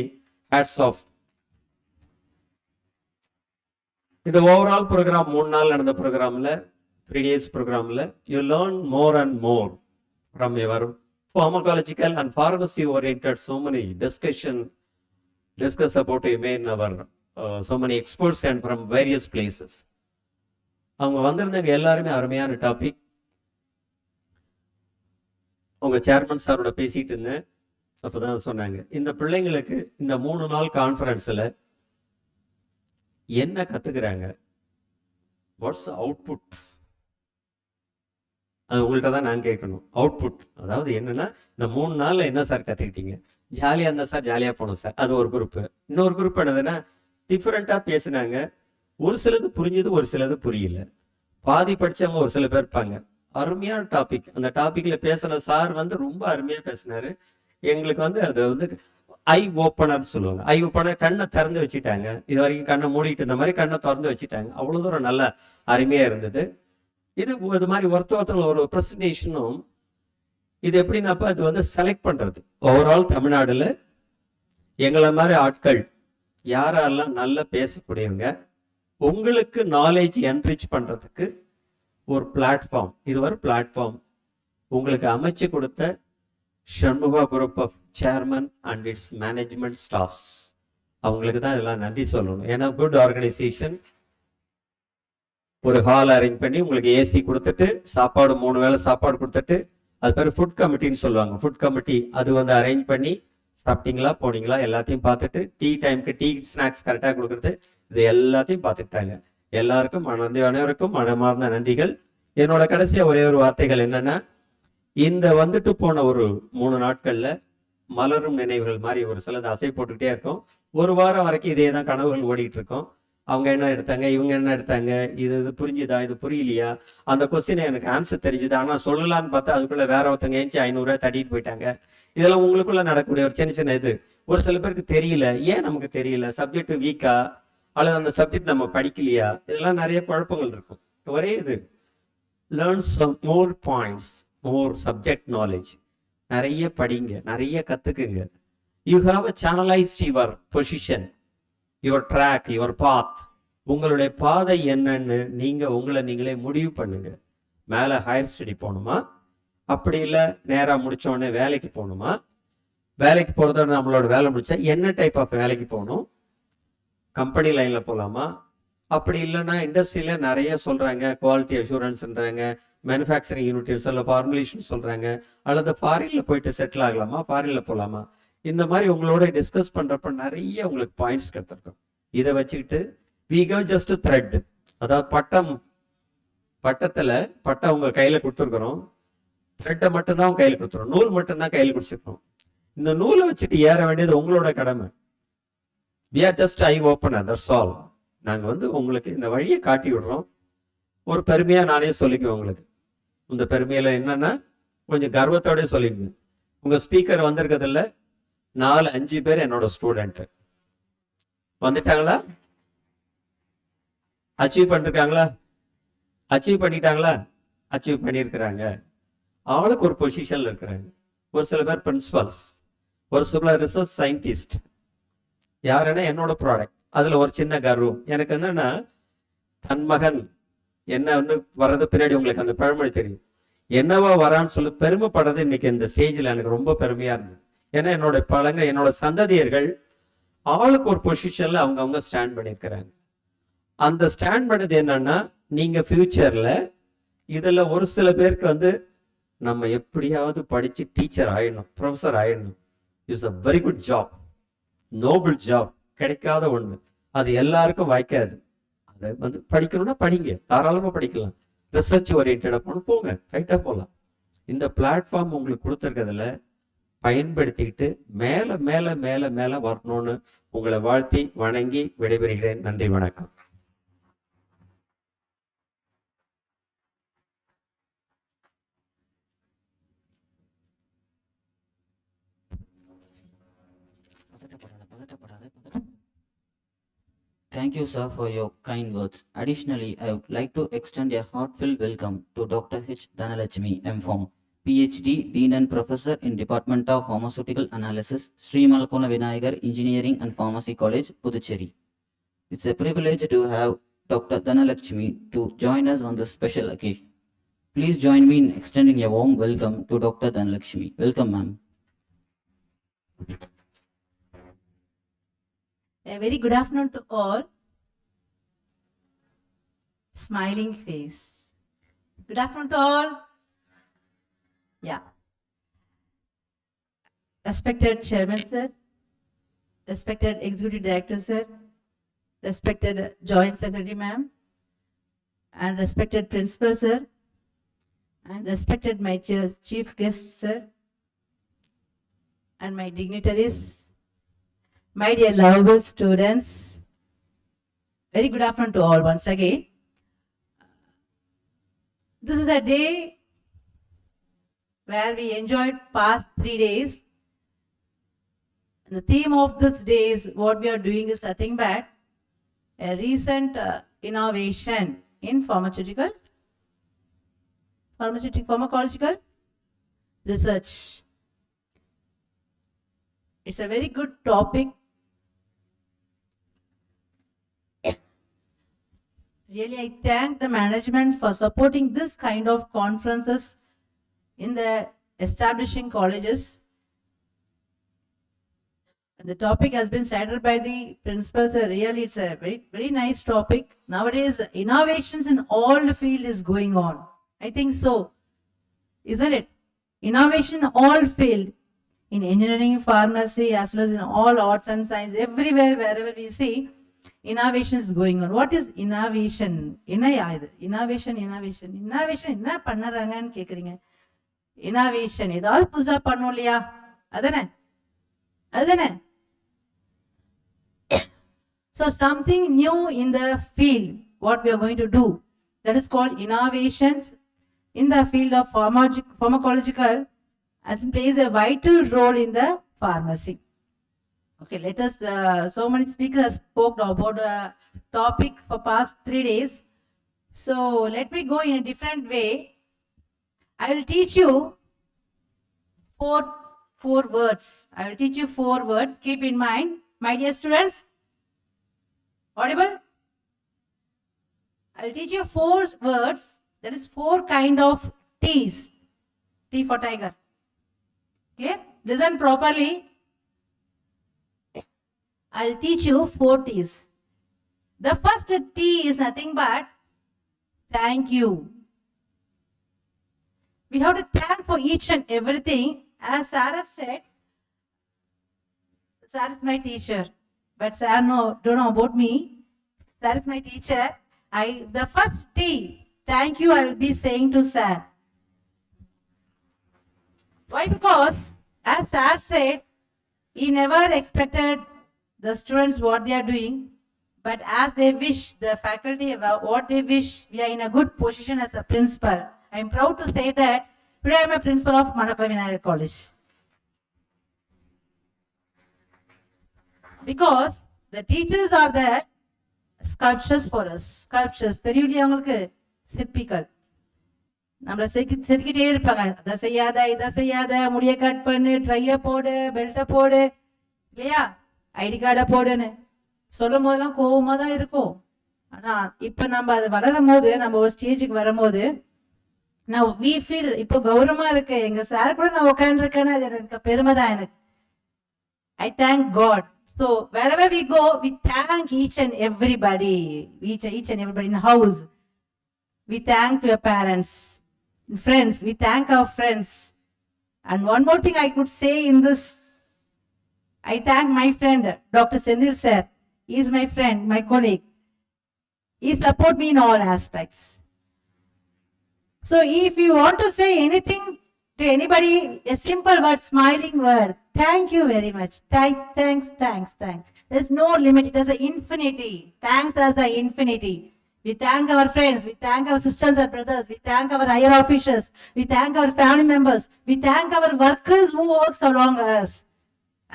ஹேட்ஸ் ஆஃப். இந்த ஓவரால் ப்ரோக்ராம் 3 நாள் நடந்த ப்ரோக்ராம்ல 3 days ப்ரோக்ராம்ல you learn more and more from your pharmacological and pharmacy oriented so many discuss about our so many experts and from various places. அவங்க வந்திருந்தவங்க எல்லாருமே அருமையான டாபிக். உங்க சேர்மன் சாரோட பேசிட்டு இருந்தேன். அப்பதான் சொன்னாங்க இந்த பிள்ளைங்களுக்கு இந்த 3 நாள் கான்ஃபரன்ஸ்ல என்ன கத்துக்கிறாங்க, வாட்ஸ் அவுட்புட், அது உங்கள்கிட்ட தான் நான் கேட்கணும். அவுட்புட் அதாவது என்னன்னா இந்த 3 நாள்ல என்ன சார் கத்துக்கிட்டீங்க? ஜாலியா இருந்தா சார், ஜாலியா போனோம் சார், அது ஒரு குரூப். இன்னொரு குரூப் என்னதுன்னா டிஃப்ரெண்டா பேசினாங்க. ஒரு சிலது புரிஞ்சது, ஒரு சிலது புரியல. பாதி படிச்சவங்க ஒரு சில பேர் இருப்பாங்க. அருமையான டாபிக். அந்த டாபிக்ல பேசின சார் வந்து ரொம்ப அருமையா பேசினாரு. எங்களுக்கு வந்து அது வந்து ஐ ஓப்பனர் சொல்லுவாங்க. ஐ ஓப்பனர் கண்ணை திறந்து வச்சுட்டாங்க. இது வரைக்கும் கண்ணை மூடிட்டு இருந்த மாதிரி கண்ணை திறந்து வச்சுட்டாங்க. அவ்வளோ தூரம் நல்ல அருமையா இருந்தது. இது மாதிரி ஒருத்தர் ஒரு ப்ரெசன்டேஷனும் இது எப்படின்னாப்பா இது வந்து செலக்ட் பண்றது. ஓவரால் தமிழ்நாடுல எங்களை மாதிரி ஆட்கள் யாரெல்லாம் நல்லா பேசக்கூடியவங்க உங்களுக்கு நாலேஜ் என்ரிச் பண்றதுக்கு ஒரு பிளாட்ஃபார்ம், இது ஒரு பிளாட்ஃபார்ம் உங்களுக்கு அமைச்சு கொடுத்த Shanmuga group of chairman and its management staffs, அவங்களுக்கு தான் இதெல்லாம் நன்றி சொல்லணும். ஏன்னா குட் ஆர்கனைசேஷன் ஒரு ஹால் அரேஞ்ச் பண்ணி உங்களுக்கு ஏசி கொடுத்துட்டு சாப்பாடு 3 வேளை சாப்பாடு கொடுத்துட்டு அது பேர் ஃபுட் கமிட்டின்னு சொல்லுவாங்க. ஃபுட் கமிட்டி அது வந்து அரேஞ்ச் பண்ணி சாப்பிட்டீங்களா போனீங்களா எல்லாத்தையும் பார்த்துட்டு டீ டைமுக்கு டீ ஸ்நாக்ஸ் கரெக்டாக கொடுக்குறது இது எல்லாத்தையும் பார்த்துக்கிட்டாங்க. எல்லாருக்கும் அனைவருக்கும் மனமார்ந்த நன்றிகள். என்னோட கடைசியா ஒரே ஒரு வார்த்தைகள் என்னன்னா, இந்த வந்துட்டு போன ஒரு 3 நாட்கள்ல மலரும் நினைவுகள் மாதிரி ஒரு சிலது அசை போட்டுக்கிட்டே இருக்கும். ஒரு வாரம் வரைக்கும் இதே தான் கனவுகள் ஓடிட்டு இருக்கோம். அவங்க என்ன எடுத்தாங்க, இவங்க என்ன எடுத்தாங்க, இது புரிஞ்சுதா, இது புரியலையா, அந்த கொஸ்டின் எனக்கு ஆன்சர் தெரிஞ்சுது, ஆனால் சொல்லலான்னு பார்த்தா அதுக்குள்ள வேற ஒருத்தங்க ஏஞ்சி 500 ரூபாய் தட்டிட்டு போயிட்டாங்க. இதெல்லாம் உங்களுக்குள்ள நடக்கக்கூடிய ஒரு சின்ன சின்ன இது. ஒரு சில பேருக்கு தெரியல, ஏன் நமக்கு தெரியல, சப்ஜெக்ட் வீக்கா அல்லது அந்த சப்ஜெக்ட் நம்ம படிக்கலையா, இதெல்லாம் நிறைய குழப்பங்கள் இருக்கும். ஒரே இது learn some more points, more subject knowledge, நிறைய படிங்க, நிறைய கத்துக்குங்க. You have a channelised your position, your track, your path. உங்களுடைய பாதை என்னன்னு உங்களை நீங்களே முடிவு பண்ணுங்க. மேலே ஹையர் ஸ்டடி போகணுமா, அப்படி இல்லை நேராக முடிச்சோடனே வேலைக்கு போகணுமா, வேலைக்கு போகிறத நம்மளோட வேலை முடிச்சா என்ன டைப் ஆஃப் வேலைக்கு போகணும், கம்பெனி லைனில் போகலாமா, அப்படி இல்லைன்னா இண்டஸ்ட்ரியில நிறைய சொல்றாங்க, குவாலிட்டி அஷூரன்ஸ்ன்றாங்க, மேனுஃபேக்சரிங் யூனிட்ஸ் இல்லை ஃபார்முலேஷன் சொல்றாங்க, அல்லது ஃபாரின்ல போயிட்டு செட்டில் ஆகலாமா, ஃபாரின்ல போகலாமா. இந்த மாதிரி உங்களோட டிஸ்கஸ் பண்றப்ப நிறைய உங்களுக்கு பாயிண்ட்ஸ் கிடைச்சிருக்கும். இதை வச்சுக்கிட்டு we give just a thread, அதாவது பட்டம் உங்க கையில கொடுத்துருக்குறோம், த்ரெட்டை மட்டும்தான் உங்க கையில கொடுத்துரும், நூல் மட்டும்தான் கையில குடிச்சிருக்கோம். இந்த நூலை வச்சுட்டு ஏற வேண்டியது உங்களோட கடமை. we are just eye opener, that's all. நாங்க உங்களுக்கு இந்த வழியை காட்டி விடுறோம். ஒரு பெருமையா நானே சொல்லிக்குவேன் உங்களுக்கு. இந்த பெருமையில என்னன்னா கொஞ்சம் கர்வத்தோட சொல்லிக்குங்க. உங்க ஸ்பீக்கர் வந்திருக்கிறதுல 4-5 பேர் என்னோட ஸ்டூடெண்ட். வந்துட்டாங்களா, அச்சீவ் பண்ணிருக்காங்களா, அச்சீவ் பண்ணிட்டாங்களா, அச்சீவ் பண்ணியிருக்கிறாங்க. அவளுக்கு ஒரு பொசிஷன்ல இருக்கிறாங்க. ஒரு சில பேர் பிரின்சிபல்ஸ், ஒரு சில ரிசர்ச் சயின்டிஸ்ட். யாருன்னா என்னோட ப்ராடக்ட். அதுல ஒரு சின்ன கர்வம் எனக்கு என்னன்னா, தன் மகன் என்ன வர்றது பின்னாடி உங்களுக்கு அந்த பழமொழி தெரியும், என்னவா வரான்னு சொல்லி பெருமைப்படுறது இன்னைக்கு இந்த ஸ்டேஜில் எனக்கு ரொம்ப பெருமையா இருந்தது. ஏன்னா என்னோட சந்ததியர்கள் ஆளுக்கு ஒரு பொசிஷன்ல அவங்க ஸ்டாண்ட் பண்ணியிருக்கிறாங்க. அந்த ஸ்டாண்ட் பண்ணது என்னன்னா, நீங்க ஃபியூச்சர்ல இதுல ஒரு சில பேருக்கு நம்ம எப்படியாவது படிச்சு டீச்சர் ஆயிடணும், ப்ரொஃபஸர் ஆயிடணும். It's a very good job, noble job, கிடைக்காத ஒண்ணு. அது எல்லாருக்கும் வாய்க்காது. அதை படிக்கணும்னா படிங்க, தாராளமா படிக்கலாம். ரிசர்ச் ஓரியன்டா போங்க, ரைட்டா போகலாம். இந்த பிளாட்ஃபார்ம் உங்களுக்கு கொடுத்துருக்கிறதுல பயன்படுத்திக்கிட்டு மேல மேல மேல மேல வரணும்னு உங்களை வாழ்த்தி வணங்கி விடைபெறுகிறேன். நன்றி, வணக்கம். Thank you, sir, for your kind words. Additionally, I would like to extend a heartfelt welcome to Dr. H. Dhanalakshmi, M.Pharm, PhD, Dean and Professor in Department of Pharmaceutical Analysis, Sri Malakona Vinayagar Engineering and Pharmacy College, Puducherry. It's a privilege to have Dr. Dhanalakshmi to join us on this special occasion. Please join me in extending a warm welcome to Dr. Dhanalakshmi. Welcome, ma'am. A very good afternoon to all. Smiling face. Good afternoon to all. Yeah. Respected Chairman, sir. Respected Executive Director, sir. Respected Joint Secretary, ma'am. And respected Principal, sir. And respected my chief guest, sir. And my dignitaries. My dear lovable students, very good afternoon to all once again. This is a day where we enjoyed past 3 days. The theme of this day is what we are doing is nothing but a recent innovation in pharmacological research. It's a very good topic. Really, I thank the management for supporting this kind of conferences in the establishing colleges. The topic has been cited by the principals. Really, it's a very, very nice topic. Nowadays, innovations in all the field is going on. I think so, isn't it? Innovation in all field, in engineering, pharmacy, as well as in all arts and science, everywhere, wherever we see, innovation is going on. What is innovation? Innovation. என்ன பண்ணறாங்கன்னு கேக்குறீங்க? Innovation. ஏதாவது புதுசா பண்ணோம் இல்லையா? அதானே? So something new in the field, what we are going to do, that is called innovations in the field of pharmacological, as plays a vital role in the pharmacy. Okay, let us, so many speakers spoke about the topic for past 3 days. So let me go in a different way. I will teach you four words. I will teach you 4 words. Keep in mind, my dear students. Audible? I will teach you 4 words. That is 4 kind of T's. T for tiger. Clear? Listen properly. I'll teach you 4 T's. The first T is nothing but thank you. We have to thank for each and everything. As Sarah said, Sarah is my teacher. But Sarah don't know about me. Sarah is my teacher. The first T, thank you, I will be saying to Sarah. Why? Because, as Sarah said, he never expected the students what they are doing, but as they wish, the faculty what they wish, we are in a good position as a principal. I am proud to say that today I am a principal of Manakala College. Because the teachers are the sculptures for us. Sculptures. தெரியும்லையா உங்களுக்கு? சிற்பிகள். நம்மளை செதுக்கிட்டே இருப்பாங்க. அதை செய்யாத, இதை செய்யாத, முடிய cut பண்ணு, ட்ரைய போடு, பெல்ட்டை போடு, இல்லையா? ஐடி கார்டை போடுன்னு சொல்லும் போதெல்லாம் கோவமா தான் இருக்கும். ஆனா இப்ப நம்ம அது வளரும் போது, நம்ம ஒரு ஸ்டேஜுக்கு வரும்போது, நான் we feel இப்போ கௌரவமா இருக்கு. எங்க சார் கூட நான் உட்காந்துருக்கேன்னு அது எனக்கு பெருமை தான் எனக்கு. I thank God. So wherever we go, we thank each and everybody, each and everybody in the house. We thank your parents, friends. We thank our friends. And one more thing I could say in this, I thank my friend, Dr. Sendil sir. He is my friend, my colleague. He supports me in all aspects. So if you want to say anything to anybody, a simple word, smiling word. Thank you very much. Thanks. There's no limit. There's an infinity. Thanks as an infinity. We thank our friends. We thank our sisters and brothers. We thank our higher officials. We thank our family members. We thank our workers who works along us.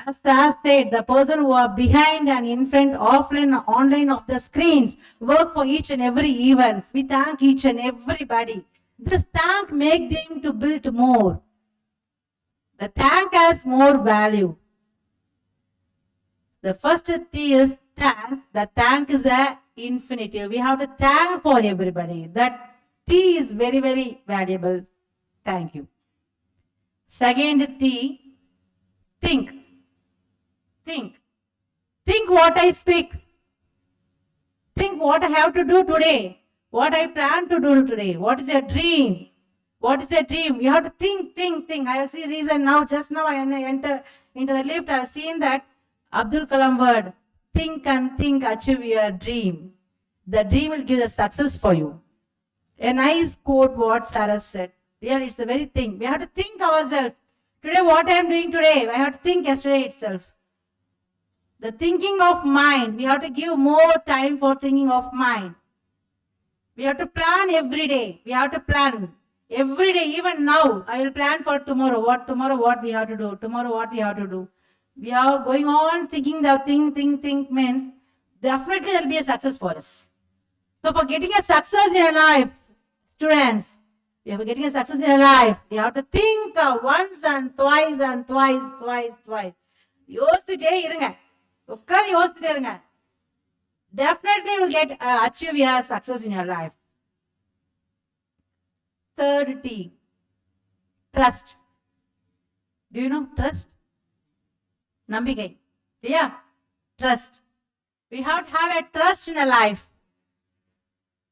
As Sir said, the person who are behind and in front, offline, online of the screens, work for each and every events. We thank each and everybody. This thank make them to build more. The thank has more value. The first T is thank. The thank is a infinitive. We have to thank for everybody. That T is very, very valuable. Thank you. Second T, think. Think what I speak. Think what I have to do today. What I plan to do today. What is your dream? What is a dream? You have to think. I have seen reason now. Just now I enter into the lift. I have seen that Abdul Kalam word. Think and think, achieve your dream. The dream will give the success for you. A nice quote what Sarah said. Really, it's a very thing. We have to think ourselves. Today, what I am doing today, I have to think yesterday itself. The thinking of mind, we have to give more time for thinking of mind. We have to plan every day. We have to plan every day. Even now, I will plan for tomorrow. What we have to do. Tomorrow, what we have to do. We are going on thinking the think means definitely there will be a success for us. So for getting a success in your life, students, if you're getting a success in your life, you have to think once and twice and twice. யோசிச்சுட்டே இருங்க. உட்கார்ந்து யோசிச்சுட்டே இருங்க. Definitely will get achieve your success in your life. Third T, trust. Do you know trust? Nambikkai. Yeah, trust. We have to have a trust in a life.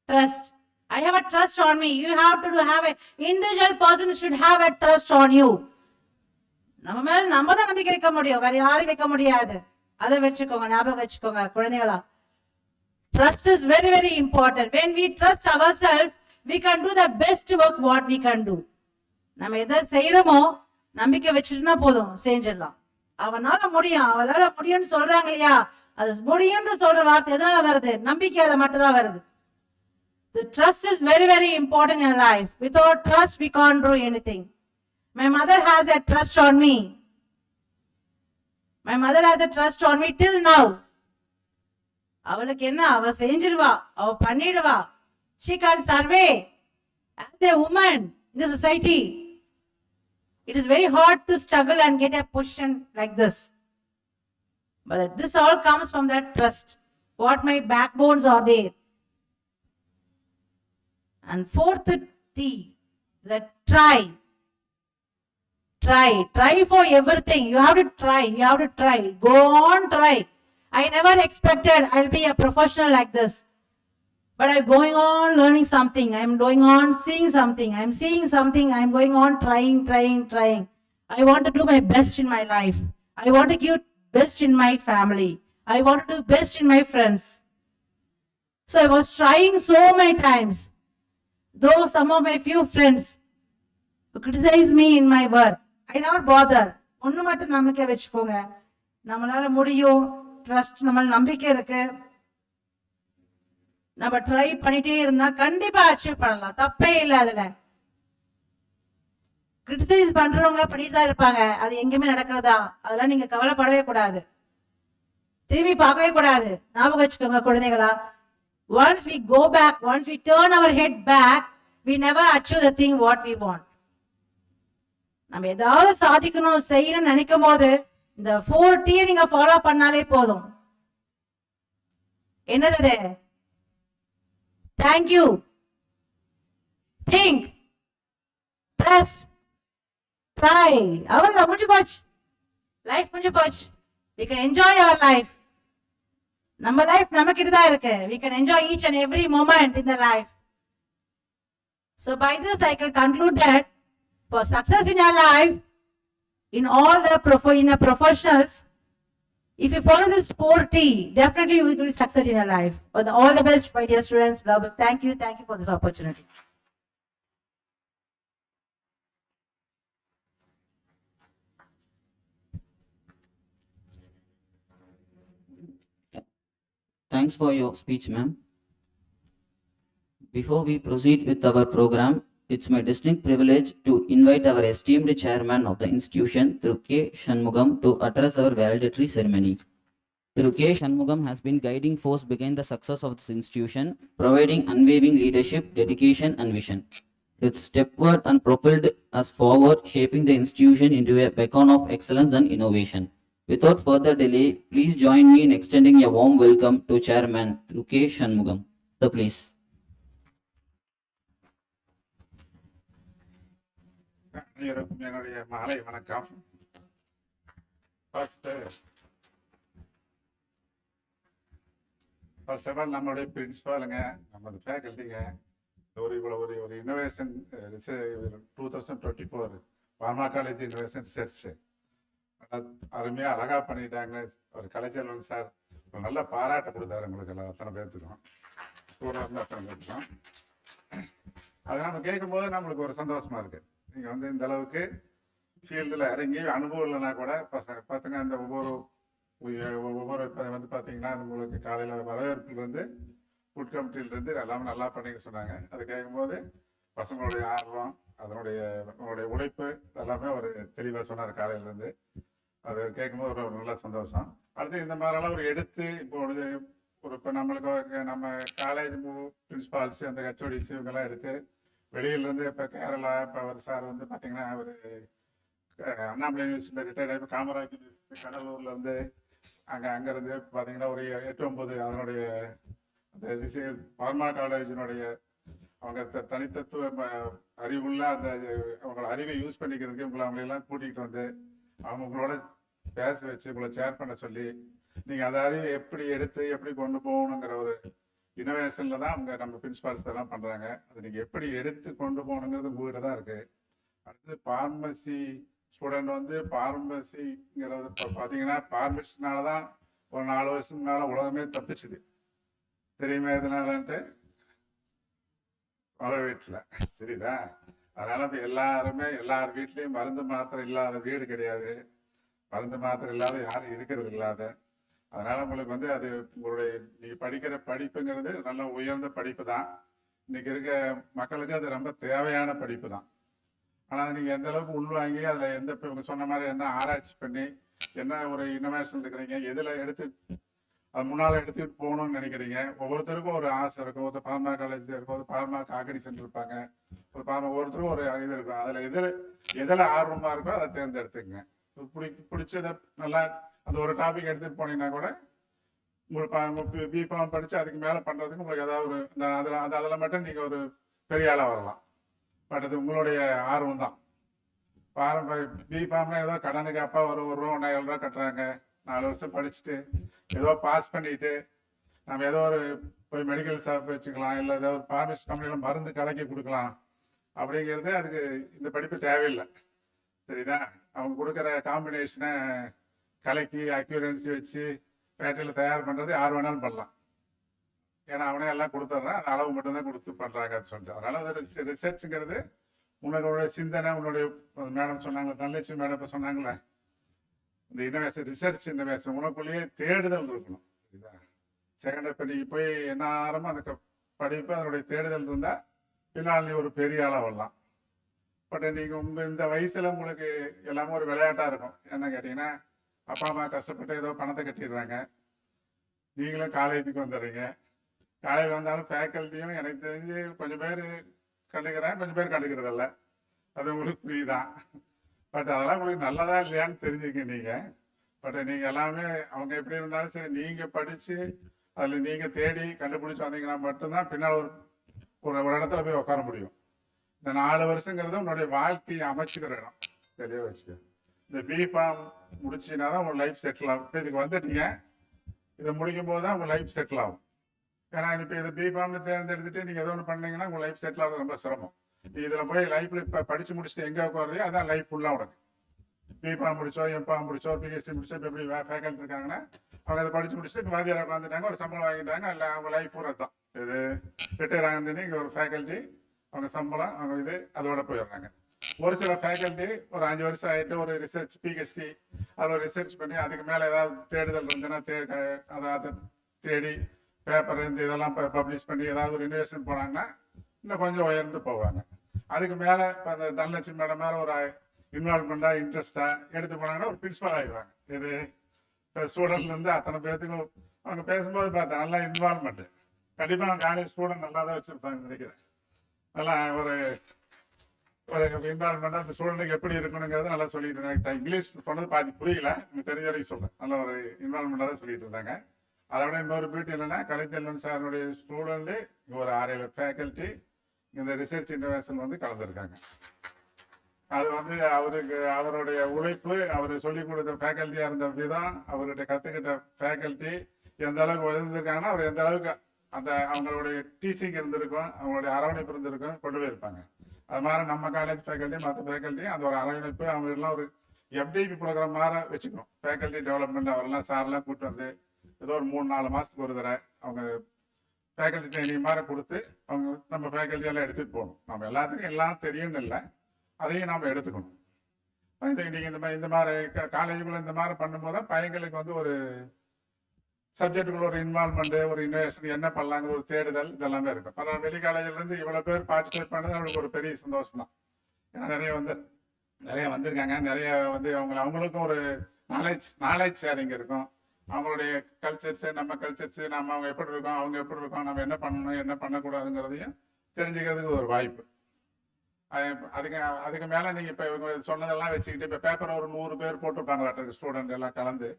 Trust. I have a trust on me. You have to have a individual person should have a trust on you. நம்ம மேல நம்ம தான் நம்பிக்கை வைக்க முடியும், வேற யாரும் வைக்க முடியாது. அதை வச்சுக்கோங்க, ஞாபகம் வச்சுக்கோங்க குழந்தைகளா. Trust is very, very important. When we trust ourselves, we can do the best work what we can do. நம்ம எதை செய்யறோமோ நம்பிக்கை வச்சுட்டுனா போதும், செஞ்சிடலாம். அவனால முடியும், அவளால முடியும்னு சொல்றாங்க இல்லையா, அது முடியும்னு சொல்ற வார்த்தை எதனால வருது? நம்பிக்கையால மட்டும்தான் வருது. The trust is very, very important in life. Without trust, we can't do anything. My mother has a trust on me. My mother has a trust on me till now. அவளுக்கு என்ன, அவ செஞ்சிருவா, அவ பண்ணிடுவா. She can survey as a woman in the society. It is very hard to struggle and get a position like this. But this all comes from that trust. What my backbones are there. And fourth T, that try. Try for everything. You have to try. Go on, try. I never expected I'll be a professional like this. But I'm going on learning something. I'm going on seeing something. I'm seeing something. I'm going on trying. I want to do my best in my life. I want to give best in my family. I want to do best in my friends. So I was trying so many times. Though some of my few friends criticize me in my work, I never bother. ஒண்ணு மட்டும் நம்பிக்கை வச்சுக்கோங்க, நம்மளால முடியும். Trust, நம்ம நம்பிக்கை இருக்கு. நம்ம ட்ரை பண்ணிட்டே இருந்தா கண்டிப்பா அச்சீவ் பண்ணலாம், தப்பே இல்லை. அதுல கிரிட்டிசைஸ் பண்றவங்க பண்ணிட்டு தான் இருப்பாங்க, அது எங்கேயுமே நடக்கிறதா. அதெல்லாம் நீங்க கவலைப்படவே கூடாது, திரும்பி பார்க்கவே கூடாது. ஞாபகம் வச்சுக்கோங்க குழந்தைகளா. Once we go back, once we turn our head back, we never achieve the thing what we want. நம்ம ஏதாவது சாதிக்கணும் செய்யணும்னு நினைக்கும் போது இந்த 4T நீங்க ஃபாலோ பண்ணாலே போதும். என்னது? Thank you, think, trust, try. அவ்வளவுதான், முடிஞ்சு போச்சு. லைஃப் முடிஞ்சு போச்சு. We can enjoy our life. நம்ம லைஃப் நம்ம கிட்ட தான் இருக்கு. We can enjoy each and every moment in the life. So by this I can conclude that for success in your life, in all the professionals, if you follow this 4T, definitely you will succeed in your life. All the best, my dear students. Thank you for this opportunity. Thanks for your speech, ma'am. Before we proceed with our program, it's my distinct privilege to invite our esteemed chairman of the institution, Thru K. Shanmugam, to address our valedictory ceremony. Thru K. Shanmugam has been guiding force behind the success of this institution, providing unwavering leadership, dedication, and vision. His stepward and propelled us forward, shaping the institution into a beacon of excellence and innovation. Without further delay, please join me in extending a warm welcome to Chairman Thru K. Shanmugam. So please. என்னுடைய மாலை வணக்கம். First of all நம்மளுடைய பிரின்சிபாலுங்க, நம்ம ஃபேக்கல்ட்டிங்க, ஒரு innovation 2024 Pharmacology Innovation Research அருமையாக அழகாக பண்ணிட்டாங்க. ஒரு கலைச்செல்வன் சார் ஒரு நல்ல பாராட்ட கொடுத்தாரு உங்களுக்கு எல்லாம், அத்தனை பேர்த்துக்கும், ஸ்டூடெண்ட் அத்தனை பேர்த்துக்கும். அதை நம்ம கேட்கும்போது நம்மளுக்கு ஒரு சந்தோஷமா இருக்கு. நீங்கள் இந்த அளவுக்கு ஃபீல்டில் இறங்கி அனுபவம் இல்லைன்னா கூட பசங்க அந்த ஒவ்வொரு பார்த்தீங்கன்னா உங்களுக்கு காலையில் வரவேற்பிலிருந்து ஃபுட் கமிட்டியிலேருந்து எல்லாமே நல்லா பண்ணிக்க சொன்னாங்க. அது கேட்கும்போது பசங்களுடைய ஆர்வம், அதனுடைய உழைப்பு எல்லாமே ஒரு தெளிவாக சொன்னார் காலையிலேருந்து. அது கேட்கும்போது ஒரு நல்ல சந்தோஷம். அடுத்து இந்த மாதிரிலாம் ஒரு எடுத்து இப்போ இப்போ நம்மளுக்கு நம்ம காலேஜ் பிரின்சிபால்ஸ் அந்த ஹெச்ஓடிஸ் இவங்கெல்லாம் எடுத்து வெளியிலேருந்து இப்போ கேரளா இப்போ அவர் சார் வந்து பார்த்தீங்கன்னா அவர் அண்ணாமலை யூனிவர்சிட்டியில் ரிட்டையர்ட் ஆகி காமராஜ் யூனிவர்சிட்டி கடலூர்லேருந்து அங்கேருந்து பார்த்தீங்கன்னா ஒரு 8-9 அதனுடைய அந்த ஃபார்மாகாலஜினுடைய அவங்க தனித்தத்துவ அறிவுள்ள அந்த அவங்களோட அறிவை யூஸ் பண்ணிக்கிறதுக்கு அவங்களெல்லாம் கூட்டிகிட்டு வந்து அவங்களோட பேச வச்சு உங்களை ஷேர் பண்ண சொல்லி நீங்கள் அந்த அறிவை எப்படி எடுத்து எப்படி கொண்டு போகணுங்கிற ஒரு இனோவேஷன்ல தான் அவங்க நம்ம பிரின்சிபால்ஸ் எல்லாம் பண்ணுறாங்க. அது நீங்கள் எப்படி எடுத்து கொண்டு போகணுங்கிறது உங்ககிட்ட தான் இருக்குது. அடுத்து ஃபார்மசி ஸ்டூடெண்ட் வந்து ஃபார்மசிங்கிறது இப்போ பார்த்தீங்கன்னா ஃபார்மசினால தான் ஒரு 4 வருஷத்துக்கு முன்னால் உலகமே தப்பிச்சுது தெரியுமா? எதனாலன்ட்டு வீட்டில் சரிதா. அதனால இப்போ எல்லாருமே எல்லார் வீட்லேயும் மருந்து மாத்திரை இல்லாத வீடு கிடையாது, மருந்து மாத்திரை இல்லாத யாரும் இருக்கிறது இல்லாத. அதனால உங்களுக்கு வந்து அது உங்களுடைய நீங்க படிக்கிற படிப்புங்கிறது நல்ல உயர்ந்த படிப்பு தான். இன்னைக்கு இருக்க மக்களுக்கு அது ரொம்ப தேவையான படிப்பு தான். ஆனால் நீங்கள் எந்த அளவுக்கு உள்வாங்கி அதில் எந்த இவங்க சொன்ன மாதிரி என்ன ஆராய்ச்சி பண்ணி என்ன ஒரு இன்னோவேஷன் இருக்கிறீங்க, எதில் எடுத்து அது முன்னால் எடுத்துக்கிட்டு போகணும்னு நினைக்கிறீங்க. ஒவ்வொருத்தருக்கும் ஒரு ஆசை இருக்கும். ஒருத்தர் ஃபார்மா காலேஜ் இருக்கும், ஒரு ஃபார்மா காகனிசன் இருப்பாங்க, ஒரு ஒவ்வொருத்தருக்கும் ஒரு இது இருக்கும். அதில் எதில் ஆர்வமாக இருக்கோ அதை தேர்ந்தெடுத்துக்கங்க. பிடிச்சதை நல்லா அந்த ஒரு டாபிக் எடுத்துகிட்டு போனீங்கன்னா கூட உங்களுக்கு பிஃபார்ம் படித்து அதுக்கு மேலே பண்ணுறதுக்கு உங்களுக்கு ஏதாவது ஒரு அதில் மட்டும் நீங்கள் ஒரு பெரிய ஆளாக வரலாம். பட் அது உங்களுடைய ஆர்வம் தான். பிஃபார்ம்னா ஏதோ கடனுக்கு அப்பா ஒரு ரூபா 7 ரூபா கட்டுறாங்க, 4 வருஷம் படிச்சுட்டு ஏதோ பாஸ் பண்ணிட்டு நம்ம ஏதோ ஒரு போய் மெடிக்கல் ஷாப் வச்சுக்கலாம், இல்லை ஏதோ ஒரு ஃபார்மசி கம்பெனியில் மருந்து கலக்கி கொடுக்கலாம் அப்படிங்கிறது அதுக்கு இந்த படிப்பு தேவையில்லை. சரிதா? அவங்க கொடுக்குற காம்பினேஷனை கலக்கி அக்யூரன்சி வச்சு ஃபேக்டரியில் தயார் பண்ணுறது யார் வேணாலும் பண்ணலாம். ஏன்னா அவனே எல்லாம் கொடுத்துட்றான், அந்த அளவு மட்டும்தான் கொடுத்து பண்ணுறாங்க அது சொல்லிட்டு. அதனால அது ரிசர்ச்சுங்கிறது உங்களுடைய சிந்தனை, உன்னுடைய மேடம் சொன்னாங்க, தனலட்சுமி மேடம் இப்போ சொன்னாங்களே, இந்த இன்னோவேஷன் ரிசர்ச் இன்னோவேஷன் உனக்குள்ளேயே தேடுதல் இருக்கணும். சரிதா? செகண்ட் இப்போ நீங்கள் போய் என்ன ஆரம்பம் அந்த படிப்பு அதனுடைய தேடுதல் இருந்தால் பின்னால் நீ ஒரு பெரிய ஆளாக வரலாம். பட் நீங்கள் உங்கள் இந்த வயசில் உங்களுக்கு எல்லாமே ஒரு விளையாட்டாக இருக்கும். என்ன கேட்டிங்கன்னா, அப்பா அம்மா கஷ்டப்பட்டு ஏதோ பணத்தை கட்டிடுறாங்க, நீங்களும் காலேஜுக்கு வந்துடுறீங்க. காலேஜ் வந்தாலும் ஃபேக்கல்ட்டியும் எனக்கு தெரிஞ்சு கொஞ்சம் பேர் கண்டுக்கிறாங்க, கொஞ்சம் பேர் கண்டுக்கிறதில்ல. அது உங்களுக்கு புரியுதான். பட் அதெல்லாம் உங்களுக்கு நல்லதா இல்லையான்னு தெரிஞ்சுக்க நீங்கள். பட் நீங்கள் எல்லாமே அவங்க எப்படி இருந்தாலும் சரி நீங்கள் படித்து அதில் நீங்கள் தேடி கண்டுபிடிச்சி வந்தீங்கன்னா மட்டும்தான் பின்னால் ஒரு இடத்துல போய் உட்கார முடியும். இந்த 4 வருஷங்கிறது உன்னுடைய வாழ்க்கையை அமைச்சுக்கிற இடம். தெளிவாக வச்சுக்க. இந்த பிஃபார்ம் முடிச்சின்னா தான் உங்கள் லைஃப் செட்டில் ஆகும். இப்போ இதுக்கு வந்துட்டீங்க, இதை முடிக்கும் போது தான் உங்கள் லைஃப் செட்டில் ஆகும். ஏன்னா இப்போ இதை பிஃபார்ம்னு தேர்ந்தெடுத்துட்டு நீங்கள் ஏதோ ஒன்று பண்ணீங்கன்னா உங்கள் லைஃப் செட்டில் ஆகிறது ரொம்ப சிரமம். நீ இதில் போய் லைஃப்பில் இப்போ படித்து முடிச்சுட்டு எங்கே உட்காரையோ அதான் லைஃப் ஃபுல்லாக உனக்கு. பிஃபார்ம் முடிச்சோ, எம்ஃபார்ம் முடிச்சோ, பிஹெச்டி முடிச்சோ, இப்போ எப்படி ஃபேக்கல்ட்டி இருக்காங்கன்னா அவங்க அதை படித்து முடிச்சுட்டு இப்போ வாத்தியார் உட்காந்துட்டாங்க, ஒரு சம்பளம் வாங்கிட்டாங்க, இல்லை அவங்க லைஃப் பூரா தான். இது ரிட்டையர் ஆகுதுன்னு இங்கே ஒரு ஃபேக்கல்ட்டி அவங்க சம்பளம் அவங்க இது அதோட போயிடுறாங்க. ஒரு சில ஃபேக்கல்ட்டி ஒரு 5 வருஷம் ஆகிட்டு ஒரு ரிசர்ச் பிஹெச்டி அதில் ஒரு ரிசர்ச் பண்ணி அதுக்கு மேலே ஏதாவது தேடுதல் இருந்துன்னா அதை தேடி பேப்பர் இந்த இதெல்லாம் பப்ளிஷ் பண்ணி ஏதாவது ஒரு இன்வெஸ்ட்மெண்ட் போனாங்கன்னா இன்னும் கொஞ்சம் உயர்ந்து போவாங்க. அதுக்கு மேலே இப்போ அந்த தனலட்சுமி மேடம் மேலே ஒரு இன்வால்மெண்ட்டாக இன்ட்ரெஸ்டாக எடுத்து போனாங்கன்னா ஒரு பிரின்சிபல் ஆகிடுவாங்க. இது இப்போ ஸ்டூடெண்ட்லேருந்து அத்தனை பேர்த்துக்கும் அவங்க பேசும்போது பார்த்தேன் நல்லா இன்வால்மெண்ட்டு. கண்டிப்பாக அவங்க காலேஜ் ஸ்டூடெண்ட் நல்லா தான் வச்சுருப்பாங்க நினைக்கிறேன். நல்லா ஒரு இன்வால்மெண்ட்டாக அந்த ஸ்டூடெண்ட்டுக்கு எப்படி இருக்கணுங்கிறத நல்லா சொல்லிட்டு இருந்தாங்க. இங்கிலீஷ் சொன்னது பாதி புரியல, எனக்கு தெரிஞ்ச வரைக்கும் சொல்கிறேன். நல்ல ஒரு இன்வால்மெண்ட்டாக தான் சொல்லிட்டு இருந்தாங்க. அதோட இன்னொரு பியூட்டி என்னன்னா, கலைச்செல்வன் சாருடைய ஸ்டூடெண்ட்டு ஒரு 6-7 ஃபேக்கல்ட்டி இந்த ரிசர்ச் இன்னோவேஷன் வந்து கலந்துருக்காங்க. அது வந்து அவருடைய உழைப்பு, அவர் சொல்லிக் கொடுத்த ஃபேக்கல்ட்டியாக இருந்த விதம், அவர்கிட்ட கற்றுக்கிட்ட ஃபேக்கல்ட்டி எந்த அளவுக்கு உயர்ந்திருக்காங்கன்னா அவர் எந்த அளவுக்கு அந்த அவங்களுடைய டீச்சிங் இருந்திருக்கும், அவங்களுடைய அரவணைப்பு இருந்திருக்கும், கொண்டு போயிருப்பாங்க. அது மாதிரி நம்ம காலேஜ் ஃபேக்கல்ட்டி மற்ற ஃபேக்கல்ட்டி அந்த ஒரு அரவணைப்பு அவங்க எல்லாம் ஒரு FDP ப்ரோக்ராம் மாதிரி வச்சுக்கணும். ஃபேக்கல்ட்டி டெவலப்மெண்ட் அவரெல்லாம் சாரெல்லாம் கூப்பிட்டு வந்து ஏதோ ஒரு 3-4 மாதத்துக்கு ஒரு தடவை அவங்க ஃபேக்கல்ட்டி ட்ரைனிங் மாதிரி கொடுத்து அவங்க நம்ம ஃபேக்கல்ட்டியெல்லாம் எடுத்துகிட்டு போகணும். நம்ம எல்லாத்துக்கும் எல்லாம் தெரியும்னு இல்லை, அதையும் நாம் எடுத்துக்கணும். நீங்கள் இந்த மாதிரி காலேஜுக்குள்ள இந்த மாதிரி பண்ணும்போது தான் பையங்களுக்கு வந்து ஒரு சப்ஜெக்டுக்குள்ள ஒரு இன்வால்மெண்ட், ஒரு இன்னோவேஷன், என்ன பண்ணலாங்கிற ஒரு தேடுதல் இதெல்லாமே இருக்கும். பரவாயில்ல, வெளி காலேஜ்ல இருந்து இவ்வளவு பேர் பார்ட்டிசிபேட் பண்ணது அவங்களுக்கு ஒரு பெரிய சந்தோஷம் தான். ஏன்னா நிறைய வந்திருக்காங்க, நிறைய அவங்களுக்கும் ஒரு நாலேஜ் ஷேரிங் இருக்கும். அவங்களுடைய கல்ச்சர்ஸ், நம்ம கல்ச்சர்ஸ், நம்ம அவங்க எப்படி இருக்கோம், அவங்க எப்படி இருக்கோம், நம்ம என்ன பண்ணணும் என்ன பண்ணக்கூடாதுங்கிறதையும் தெரிஞ்சுக்கிறதுக்கு ஒரு வாய்ப்பு. அதுக்கு மேல நீங்க இப்ப இவங்க சொன்னதெல்லாம் வச்சுக்கிட்டு இப்ப பேப்பர் ஒரு 100 பேர் போட்டிருப்பாங்களாட்ட ஸ்டூடெண்ட் எல்லாம் கலந்து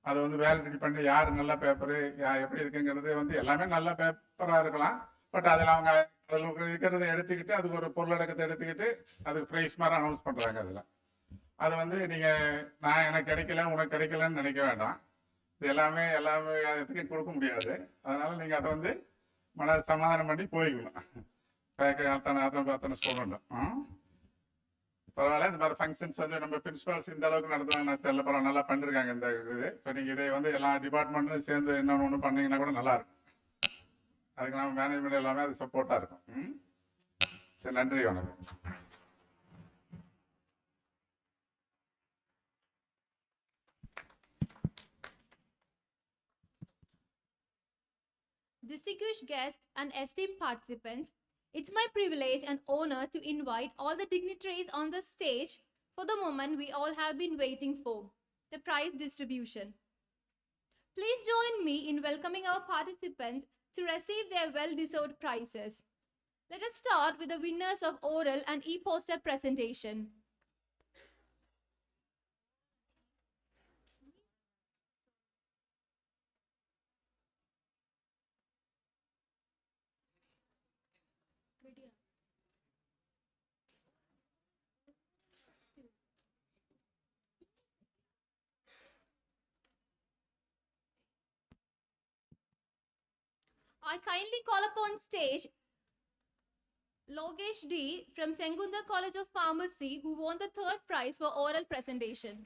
அதை வேலிடேட் பண்ணி யாரு நல்ல பேப்பரு எப்படி இருக்குங்கிறது எல்லாமே நல்ல பேப்பரா இருக்கலாம். பட் அதில் அவங்க அதில் இருக்கிறத எடுத்துக்கிட்டு அதுக்கு ஒரு பொருளடக்கத்தை எடுத்துக்கிட்டு அதுக்கு ப்ரைஸ் மாதிரி அனௌன்ஸ் பண்றாங்க. அது நீங்க நான் எனக்கு கிடைக்கல உனக்கு கிடைக்கலன்னு நினைக்க வேண்டாம். இது எல்லாமே எதுக்கும் கொடுக்க முடியாது. அதனால நீங்க அதை மன சமாதானம் பண்ணி போய்க்கணும். அத்தனை ஸ்டூடெண்ட்டும் பரவாயில்ல. இந்த மாதிரி ஃபங்க்ஷன்ஸ் நம்ம பிரின்சிபால்ஸ் இந்த அளவுக்கு நடத்துவாங்க தெரியல, பரவாயில்ல, நல்லா பண்ணிருக்காங்க இந்த இது. இப்போ நீங்க இதை எல்லா டிபார்ட்மெண்ட்டும் சேர்ந்து இன்னொன்று பண்ணீங்கன்னா கூட நல்லா இருக்கும். அதுக்கு நம்ம மேனேஜ்மெண்ட் எல்லாமே அது சப்போர்ட்டா இருக்கும். சரி, நன்றி, வணக்கம். Distinguished guests and esteemed participants, it's my privilege and honor to invite all the dignitaries on the stage for the moment we all have been waiting for, the prize distribution. Please join me in welcoming our participants to receive their well-deserved prizes. Let us start with the winners of oral and e-poster presentation. I kindly call upon stage Logesh D from Shanmugha College of Pharmacy, who won the 3rd prize for oral presentation.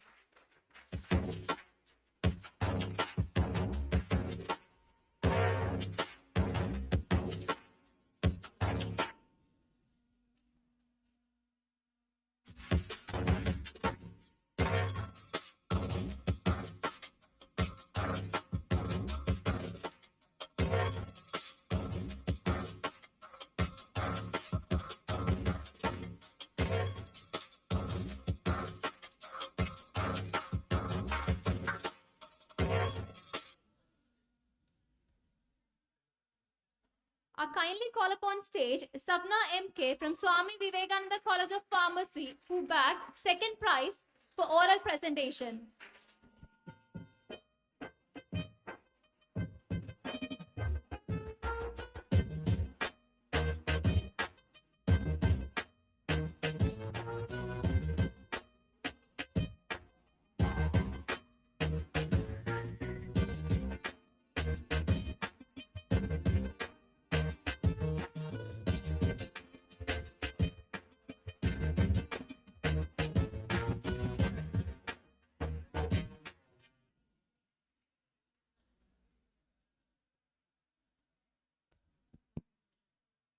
I kindly call upon stage Sapna M.K. from Swami Vivekananda College of Pharmacy, who bagged 2nd prize for oral presentation.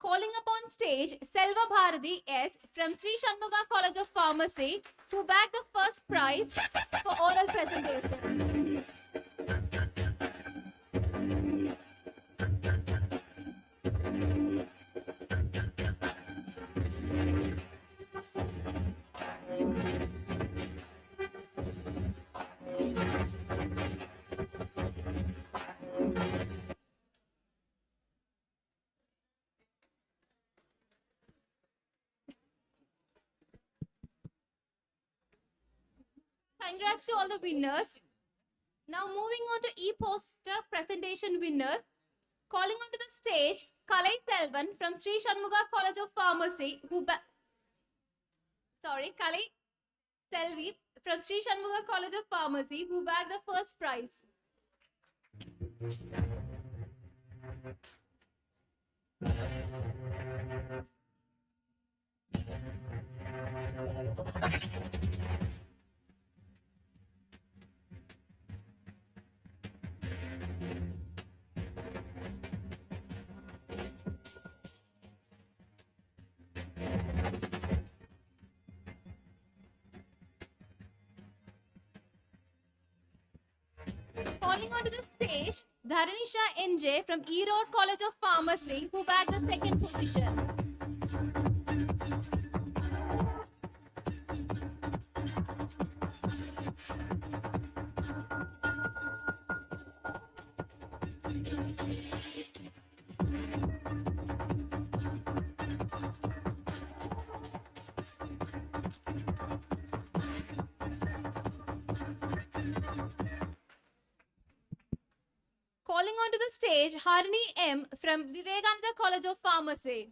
Calling upon stage Selva Bharati S. from Sri Shanmugha College of Pharmacy, who bagged the 1st prize for oral presentation. Congrats to all the winners. Now moving on to e-poster presentation winners. Calling onto the stage Kalai Selvan from Sri Shanmugha College of Pharmacy, Kalai Selvi from Sri Shanmugha College of Pharmacy, who bagged the 1st prize. Calling onto the stage, Dharanisha NJ from Erode College of Pharmacy, who bagged the second position. Calling onto the stage, Harini M from Vivekananda College of Pharmacy.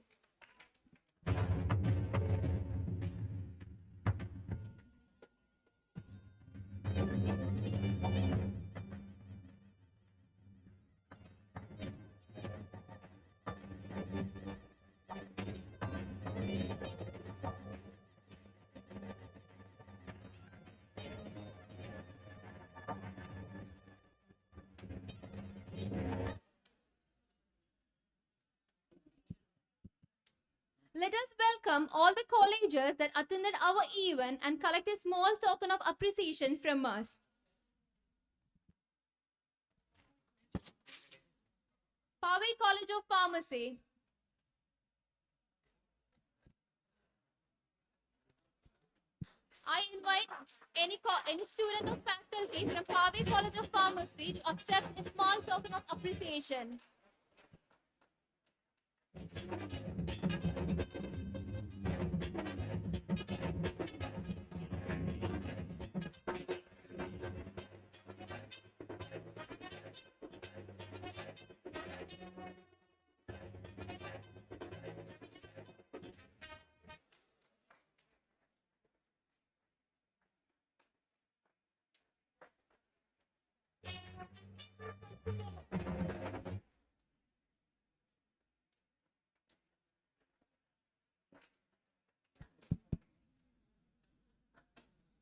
Let us welcome all the colleges that attended our event and collect a small token of appreciation from us. Poway College of Pharmacy. I invite any student or faculty from Poway College of Pharmacy to accept a small token of appreciation.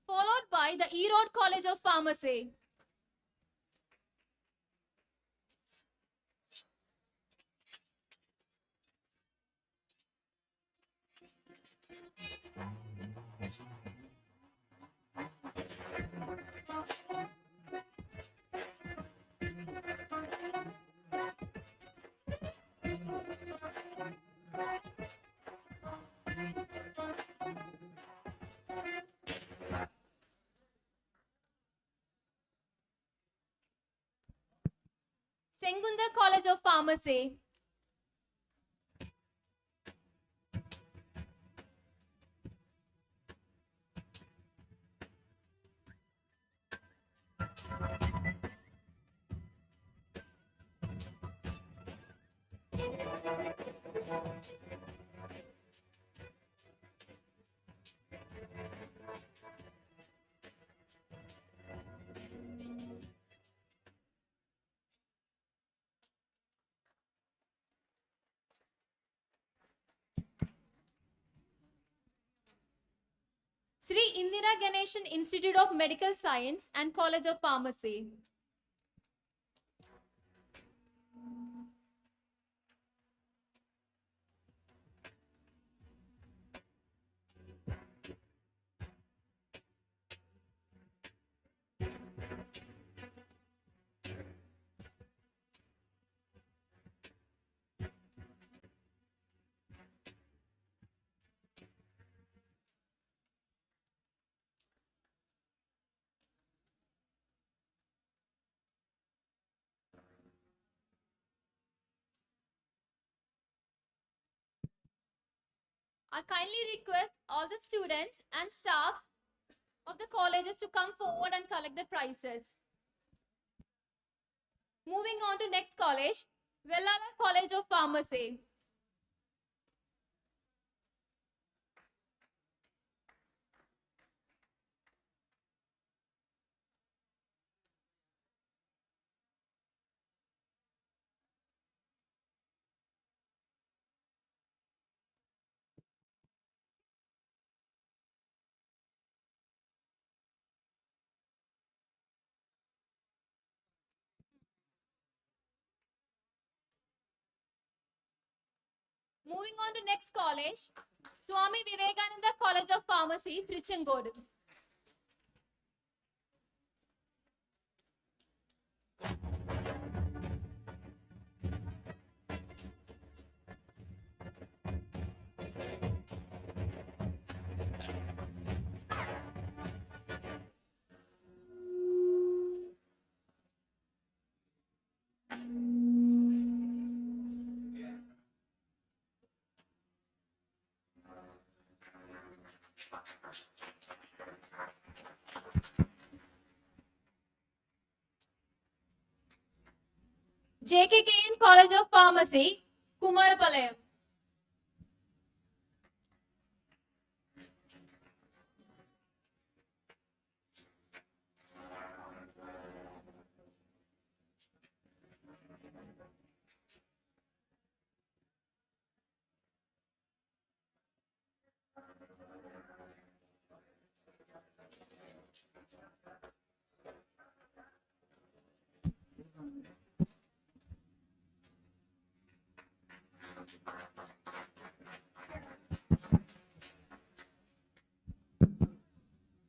Followed by the Erode College of Pharmacy. Sengunda College of Pharmacy. Sri Indira Ganeshan Institute of Medical Science and College of Pharmacy. I kindly request all the students and staffs of the colleges to come forward and collect the prizes. Moving on to next college, Vellala College of Pharmacy. Moving on to next college, Swami Vivekananda College of Pharmacy, Trichangodu. JKKN College of Pharmacy, Kumarapalayam.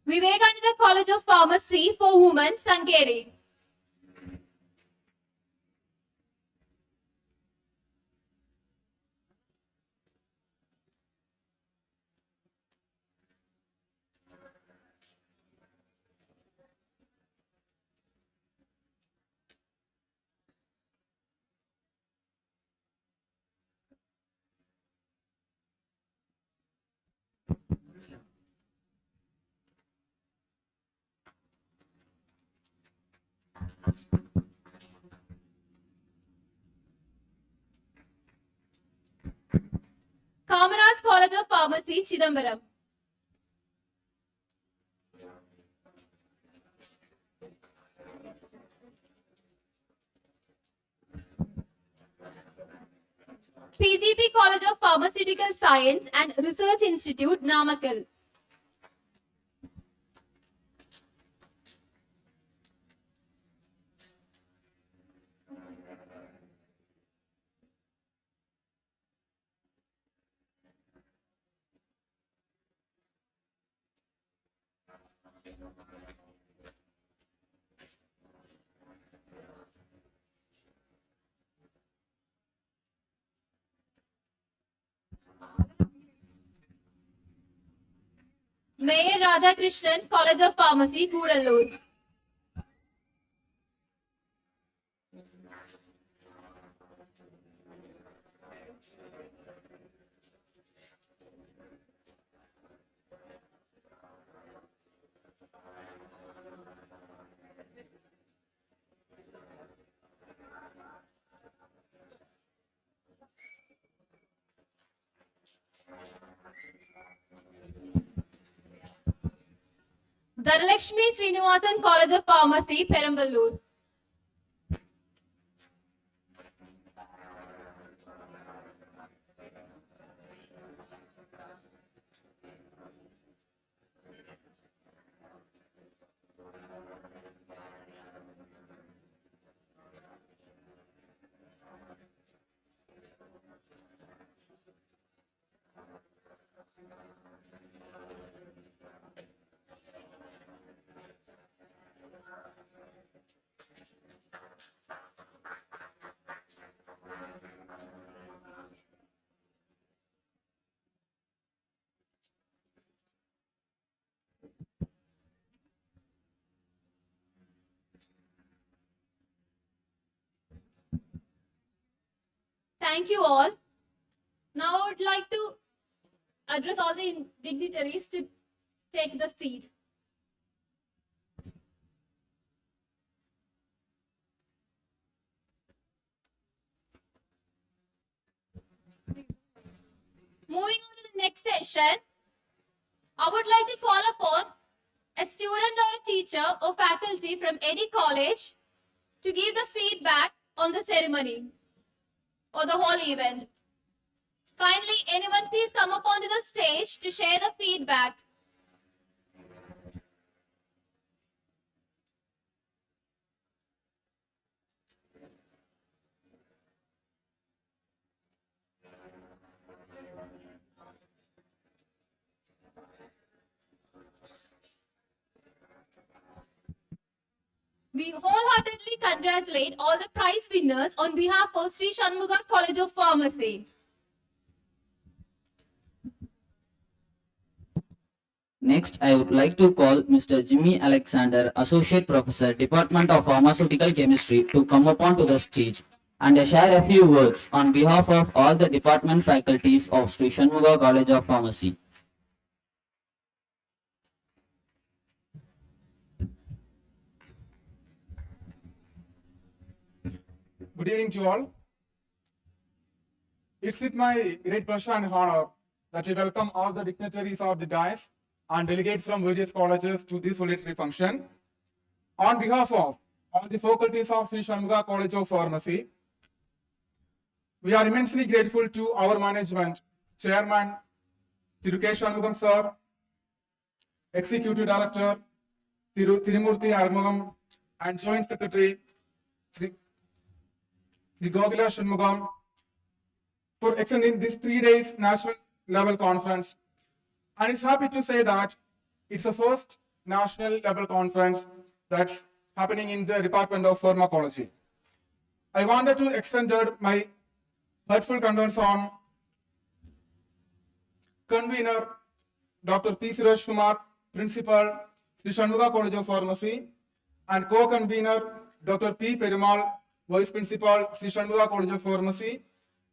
Vivekananda College of Pharmacy for Women, Sankeri. Kamaraj College of Pharmacy, Chidambaram. PGP College of Pharmaceutical Science and Research Institute, Namakkal. Mayor Radhakrishnan College of Pharmacy, Gudallur. Dhanalakshmi Srinivasan College of Pharmacy, Perambalur. Thank you all. Now I would like to address all the dignitaries to take the seat. Moving on to the next session, I would like to call upon a student or a teacher or faculty from any college to give the feedback on the ceremony or the whole event. Kindly, anyone please come up onto the stage to share the feedback. We wholeheartedly congratulate all the prize winners on behalf of Sri Shanmugha College of Pharmacy. Next, I would like to call Mr. Jimmy Alexander, Associate Professor, Department of Pharmaceutical Chemistry, to come upon to the stage and share a few words on behalf of all the department faculties of Sri Shanmugha College of Pharmacy. Good evening to all. It's with my great pleasure and honor that we welcome all the dignitaries of the dais and delegates from various colleges to this valedictory function. On behalf of all the faculties of Shanmugha College of Pharmacy, we are immensely grateful to our management, Chairman Thiru K. Shanmugam Sir, Executive Director Tirumurthy Armugam, and Joint Secretary Sri Gogila Shanmugam for extending this 3 days national level conference. And it's happy to say that it's the first national level conference that's happening in the Department of Pharmacology. I wanted to extend my heartfelt condolences on convener Dr. P. Suresh Kumar, Principal, Sri Shanmugha College of Pharmacy, and co-convener Dr. P. Perumal, Vice Principal, Sri Shanmugha College of Pharmacy,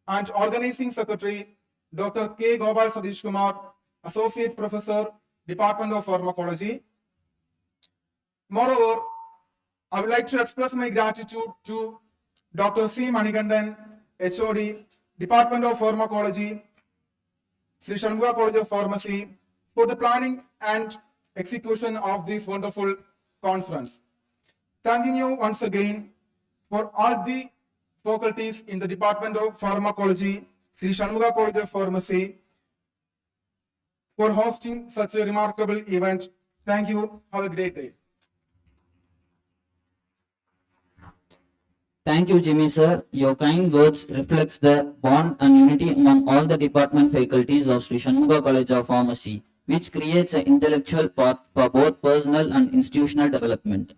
and Organizing Secretary Dr. K. Gopal Sadish Kumar, Associate Professor, Department of Pharmacology. Moreover, I would like to express my gratitude to Dr. C. Manikandan, HOD, Department of Pharmacology, Sri Shanmugha College of Pharmacy, for the planning and execution of this wonderful conference. Thanking you once again for all the faculties in the Department of Pharmacology, Sri Shanmugha College of Pharmacy, for hosting such a remarkable event. Thank you. Have a great day. Thank you, Jimmy sir. Your kind words reflects the bond and unity among all the department faculties of Sri Shanmugha College of Pharmacy, which creates an intellectual path for both personal and institutional development.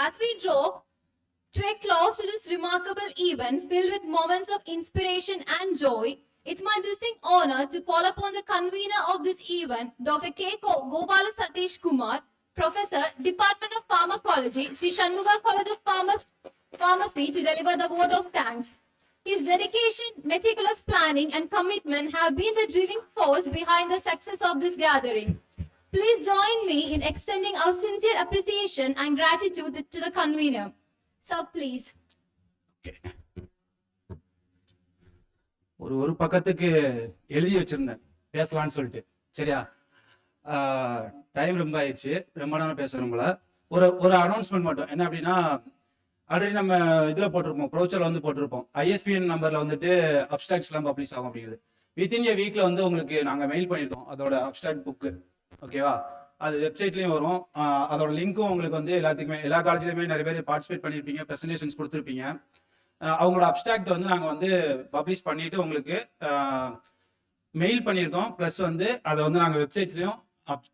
As we draw to a close to this remarkable event filled with moments of inspiration and joy, it's my distinct honor to call upon the convener of this event, Dr. K. Gopala Satish Kumar, Professor, Department of Pharmacology, Sri Shanmugha College of Pharmacy, to deliver the vote of thanks. His dedication, meticulous planning, and commitment have been the driving force behind the success of this gathering. Please join me in extending our sincere appreciation and gratitude to the convener. Sir, please. ஒரு பக்கத்துக்கு எழுதி வச்சிருந்தேன் பேசலாம்னு சொல்லிட்டு, சரியா? Time ரொம்ப ஆயிடுச்சு, ரொம்ப நேரம் பேச விரும்பல. ஒரு அனௌன்ஸ்மெண்ட் மட்டும் என்ன அப்படின்னா, ஆல்ரெடி நம்ம இதுல போட்டிருப்போம், ப்ரோச்சர்ல வந்து போட்டிருப்போம், ஐஎஸ்பிஎன் நம்பர்ல வந்துட்டு அப்ஸ்ட்ராக்ட்ஸ் எல்லாம் பப்ளிஷ் ஆகும் அப்படிங்கிறது. வித்தின் ஏ வீக்ல வந்து உங்களுக்கு நாங்க மெயில் பண்ணியிருந்தோம் அதோட அப்ஸ்ட்ராக்ட் புக்கு, ஓகேவா? அது வெப்சைட்லயும் வரும். அதோட லிங்க்கும் உங்களுக்கு வந்து எல்லாத்துக்குமே, எல்லா காலேஜ்லயுமே நிறைய பேர் பார்ட்டிசிபேட் பண்ணியிருப்பீங்க, ப்ரெசன்டேஷன்ஸ் கொடுத்துருப்பீங்க. அவங்களோட அப்ஸ்ட்ராக்ட் வந்து நாங்கள் வந்து பப்ளிஷ் பண்ணிட்டு உங்களுக்கு மெயில் பண்ணியிருந்தோம். ப்ளஸ் வந்து அதை வந்து நாங்கள் வெப்சைட்லையும்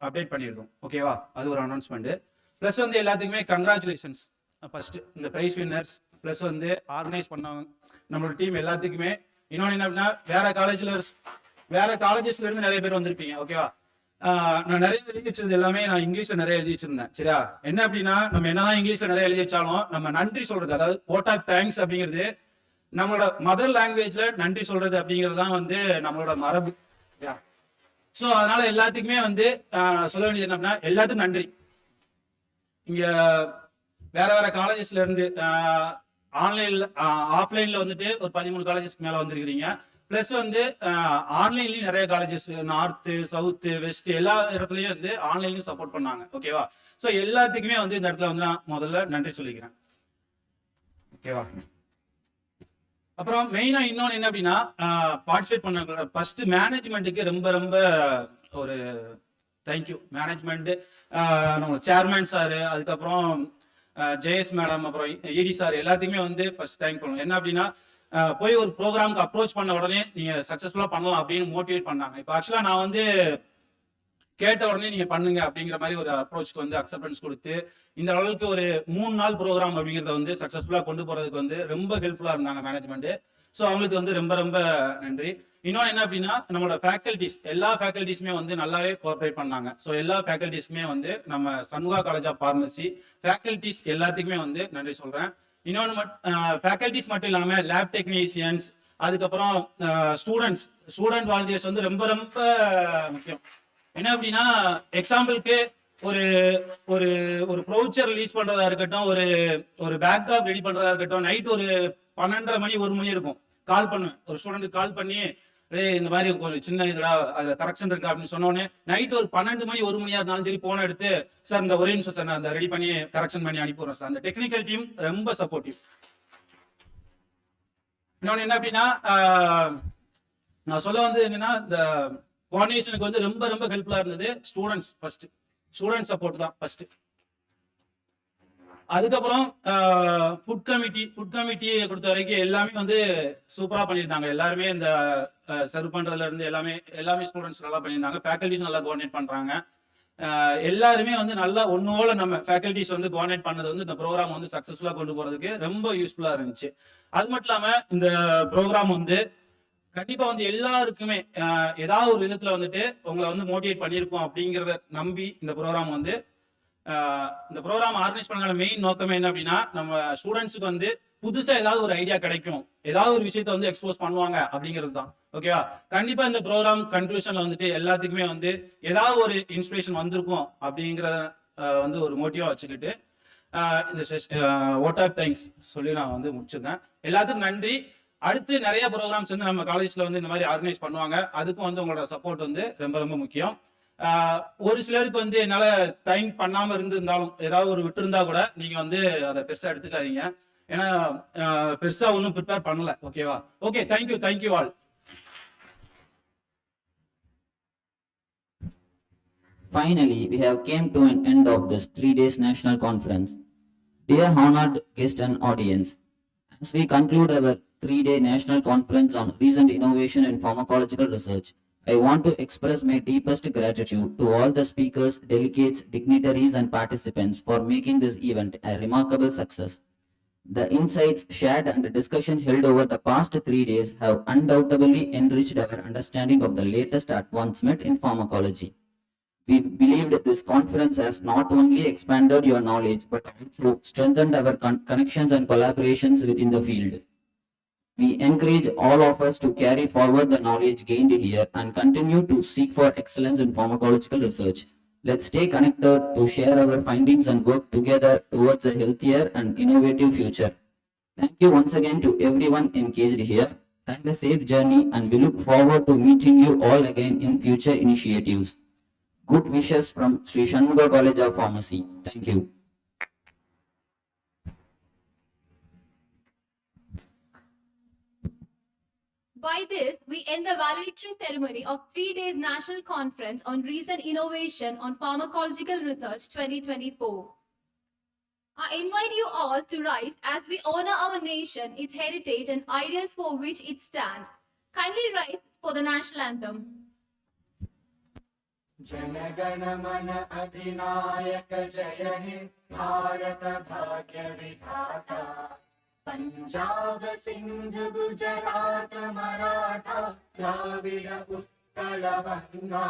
அப்டேட் பண்ணியிருந்தோம், ஓகேவா? அது ஒரு அனௌன்ஸ்மெண்ட். ப்ளஸ் வந்து எல்லாத்துக்குமே கங்க்ராச்சுலேஷன்ஸ் ஃபர்ஸ்ட், இந்த ப்ரைஸ் வின்னர்ஸ், ப்ளஸ் வந்து ஆர்கனைஸ் பண்ணவங்க நம்மளோட டீம் எல்லாத்துக்குமே. இன்னொன்று என்ன அப்படின்னா, வேற காலேஜஸ்ல இருந்து நிறைய பேர் வந்திருப்பீங்க, ஓகேவா? நான் நிறைய எழுதி வச்சது எல்லாமே நான் இங்கிலீஷ்ல நிறைய எழுதி வச்சிருந்தேன், சரியா? என்ன அப்படின்னா, நம்ம என்னதான் இங்கிலீஷ்ல நிறைய எழுதி வச்சாலும் நம்ம நன்றி சொல்றது, அதாவது vote of thanks அப்படிங்கிறது, நம்மளோட மதர் லாங்குவேஜ்ல நன்றி சொல்றது அப்படிங்கிறது தான் வந்து நம்மளோட மரபு, சரியா? ஸோ அதனால எல்லாத்துக்குமே வந்து சொல்ல வேண்டியது என்ன அப்படின்னா, எல்லாத்துக்கும் நன்றி. இங்க வேற காலேஜஸ்ல இருந்து ஆன்லைன்ல ஆஃப்லைன்ல வந்துட்டு ஒரு 13 காலேஜஸ்க்கு மேல வந்திருக்கிறீங்க. பிளஸ் வந்து ஆன்லைன்லயும் நிறைய காலேஜஸ், நார்த்து, சவுத்து, வெஸ்ட் எல்லா இடத்துலயும் வந்து ஆன்லைன்லயும் சப்போர்ட் பண்ணாங்க, ஓகேவா? ஸோ எல்லாத்துக்குமே வந்து இந்த இடத்துல வந்து நான் முதல்ல நன்றி சொல்லிக்கிறேன், ஓகேவா? அப்புறம் மெயினா இன்னொன்னு என்ன அப்படின்னா, பார்ட்டிசிபேட் பண்ண ஃபர்ஸ்ட் மேனேஜ்மெண்ட்டுக்கு ரொம்ப ரொம்ப ஒரு தேங்க்யூ. மேனேஜ்மெண்ட், நம்ம சேர்மேன் சார், அதுக்கப்புறம் ஜேஎஸ் மேடம், அப்புறம் இடி சார், எல்லாத்துக்குமே வந்து ஃபர்ஸ்ட் தேங்க் பண்ணுவோம். என்ன அப்படின்னா, போய் ஒரு ப்ரோக்ராமுக்கு அப்ரோச் பண்ண உடனே நீங்க சக்சஸ்ஃபுல்லா பண்ணலாம் அப்படின்னு மோட்டிவேட் பண்ணாங்க. இப்போ ஆக்சுவலா நான் வந்து கேட்ட உடனே நீங்க பண்ணுங்க அப்படிங்கிற மாதிரி ஒரு அப்ரோச்சுக்கு வந்து அக்செப்டன்ஸ் கொடுத்து இந்த அளவுக்கு ஒரு 3 நாள் ப்ரோக்ராம் அப்படிங்கிறத வந்து சக்சஸ்ஃபுல்லா கொண்டு போறதுக்கு வந்து ரொம்ப ஹெல்ப்ஃபுல்லா இருந்தாங்க மேனேஜ்மெண்ட். ஸோ அவங்களுக்கு வந்து ரொம்ப ரொம்ப நன்றி. இன்னொன்று என்ன அப்படின்னா, நம்மளோட ஃபேக்கல்டிஸ், எல்லா ஃபேக்கல்டிஸுமே வந்து நல்லாவே கோஆப்ரேட் பண்ணாங்க. ஸோ எல்லா ஃபேக்கல்டிஸுமே வந்து நம்ம சண்முகா காலேஜ் ஆஃப் ஃபார்மசி ஃபேக்கல்டிஸ் எல்லாத்துக்குமே வந்து நன்றி சொல்றேன். இன்னொன்று ஃபேக்கல்டிஸ் மட்டும் இல்லாமல் லேப் டெக்னீஷியன்ஸ், அதுக்கப்புறம் ஸ்டூடெண்ட் வாலண்டியர்ஸ் வந்து ரொம்ப ரொம்ப முக்கியம். என்ன அப்படின்னா, எக்ஸாம்பிளுக்கு ஒரு ஒரு ஒரு ப்ரௌச்சர் ரிலீஸ் பண்றதா இருக்கட்டும், ஒரு ஒரு பேக்ராப் ரெடி பண்றதா இருக்கட்டும், நைட் ஒரு 12:30 மணி 1 மணி இருக்கும். கால் பண்ணுவேன் ஒரு ஸ்டூடெண்ட், கால் பண்ணி இந்த மாதிரி ஒரு சின்ன இதுடா அதுல கரெக்ஷன் இருக்கு அப்படின்னு சொன்னோடனே நைட் ஒரு 12 மணி 1 மணியா இருந்தாலும் சரி போன எடுத்து சார் இந்த ஒரே நிமிஷம் சார் நான் அந்த ரெடி பண்ணி கரெக்ஷன் பண்ணி அனுப்பிடுறேன் சார். அந்த டெக்னிக்கல் டீம் ரொம்ப சப்போர்ட்டிவ். இன்னொன்னு என்ன அப்படின்னா நான் சொல்ல வந்து என்னன்னா இந்த கோஆர்டினேஷனுக்கு வந்து ரொம்ப ரொம்ப ஹெல்ப்ஃபுல்லா இருந்தது ஸ்டூடெண்ட்ஸ். ஃபர்ஸ்ட் ஸ்டூடெண்ட் சப்போர்ட் தான் ஃபர்ஸ்ட். அதுக்கப்புறம் ஃபுட் கமிட்டியை பொறுத்த வரைக்கும் எல்லாமே வந்து சூப்பரா பண்ணியிருந்தாங்க. எல்லாருமே இந்த சர்வ் பண்றதுல இருந்து எல்லாமே ஸ்டூடெண்ட்ஸ் நல்லா பண்ணியிருந்தாங்க. ஃபேக்கல்டிஸ் நல்லா கோஆர்டினேட் பண்றாங்க. எல்லாருமே வந்து நல்லா ஒன்னோல நம்ம ஃபேக்கல்டிஸ் வந்து கோஆர்டினேட் பண்ணது வந்து இந்த ப்ரோக்ராம் வந்து சக்சஸ்ஃபுல்லா கொண்டு போறதுக்கு ரொம்ப யூஸ்ஃபுல்லா இருந்துச்சு. அது மட்டும் இல்லாம இந்த ப்ரோக்ராம் வந்து கண்டிப்பா வந்து எல்லாருக்குமே ஏதாவது ஒரு விதத்துல வந்துட்டு உங்களை வந்து மோட்டிவேட் பண்ணியிருக்கோம் அப்படிங்கிறத நம்பி இந்த ப்ரோக்ராம் வந்து இந்த ப்ரோக்ராம் ஆர்கனைஸ் பண்ண மெயின் நோக்கமே என்ன அப்படின்னா நம்ம ஸ்டூடெண்ட்ஸுக்கு வந்து புதுசா ஏதாவது ஒரு ஐடியா கிடைக்கும், ஏதாவது ஒரு விஷயத்த வந்து எக்ஸ்போஸ் பண்ணுவாங்க அப்படிங்கிறது தான். ஓகேவா? கண்டிப்பா இந்த ப்ரோக்ராம் கன்க்ளூஷன்ல வந்துட்டு எல்லாத்துக்குமே வந்து ஏதாவது ஒரு இன்ஸ்பிரேஷன் வந்திருக்கும் அப்படிங்கிறத வந்து ஒரு மோட்டிவா வச்சுக்கிட்டு இந்த ஓட் ஆஃப் தேங்க்ஸ் சொல்லி நான் வந்து முடிச்சிருந்தேன். எல்லாத்துக்கும் நன்றி. அடுத்து நிறைய ப்ரோக்ராம்ஸ் வந்து நம்ம காலேஜ்ல வந்து இந்த மாதிரி ஆர்கனைஸ் பண்ணுவாங்க. அதுக்கும் வந்து உங்களோட சப்போர்ட் வந்து ரொம்ப ரொம்ப முக்கியம். ஒரு சிலருக்கு வந்து என்னால டைம் பண்ணாம இருந்திருந்தாலும் ஏதாவது ஒரு விட்டு இருந்தா கூட நீங்க வந்து அதை பெருசா எடுத்துக்காதீங்க. ஏன்னா பெருசா ஒன்றும் ப்ரிப்பேர் பண்ணல. ஓகேவா? Okay, thank you all. Finally, we have came to an end of this 3 days national conference. Dear honored guest and audience, as we conclude our 3-day national conference on recent innovation in pharmacological research, I want to express my deepest gratitude to all the speakers, delegates, dignitaries, and participants for making this event a remarkable success. The insights shared and the discussion held over the past 3 days have undoubtedly enriched our understanding of the latest advancement in pharmacology. We believed this conference has not only expanded your knowledge but also strengthened our connections and collaborations within the field. We encourage all of us to carry forward the knowledge gained here and continue to seek for excellence in pharmacological research. Let's stay connected to share our findings and work together towards a healthier and innovative future. Thank you once again to everyone engaged here. Have a safe journey and we look forward to meeting you all again in future initiatives. Good wishes from Shanmugha College of Pharmacy. Thank you. By this, we end the valedictory ceremony of 3 days National Conference on Recent Innovation on Pharmacological Research 2024. I invite you all to rise as we honor our nation, its heritage and ideals for which it stands. Kindly rise for the national anthem. जनगणमन अधिनायक जय हे भारत भाग्य विधाता पंजाब सिंध गुजरात मराठा द्राविड उत्कल गंगा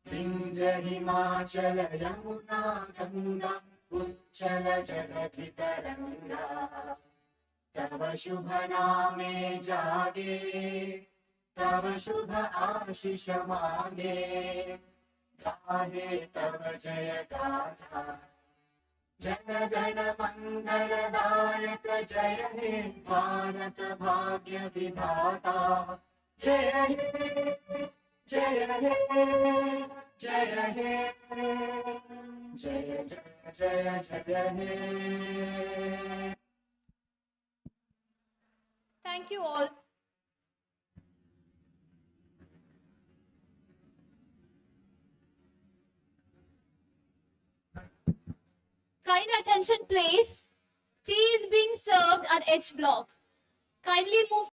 विंध्य हिमाचल यमुना गंगा उच्चल जगति तरंगा तव शुभ नामे जागे तव शुभ आशीष मांगे गाहे तव जय गाथा जन गण मंगलदायक जय हे भारत भाग्य विधाता जय हे जय हे जय हे जय जय जय जय हे. Thank you all. Kind attention please. Tea is being served at H block. Kindly move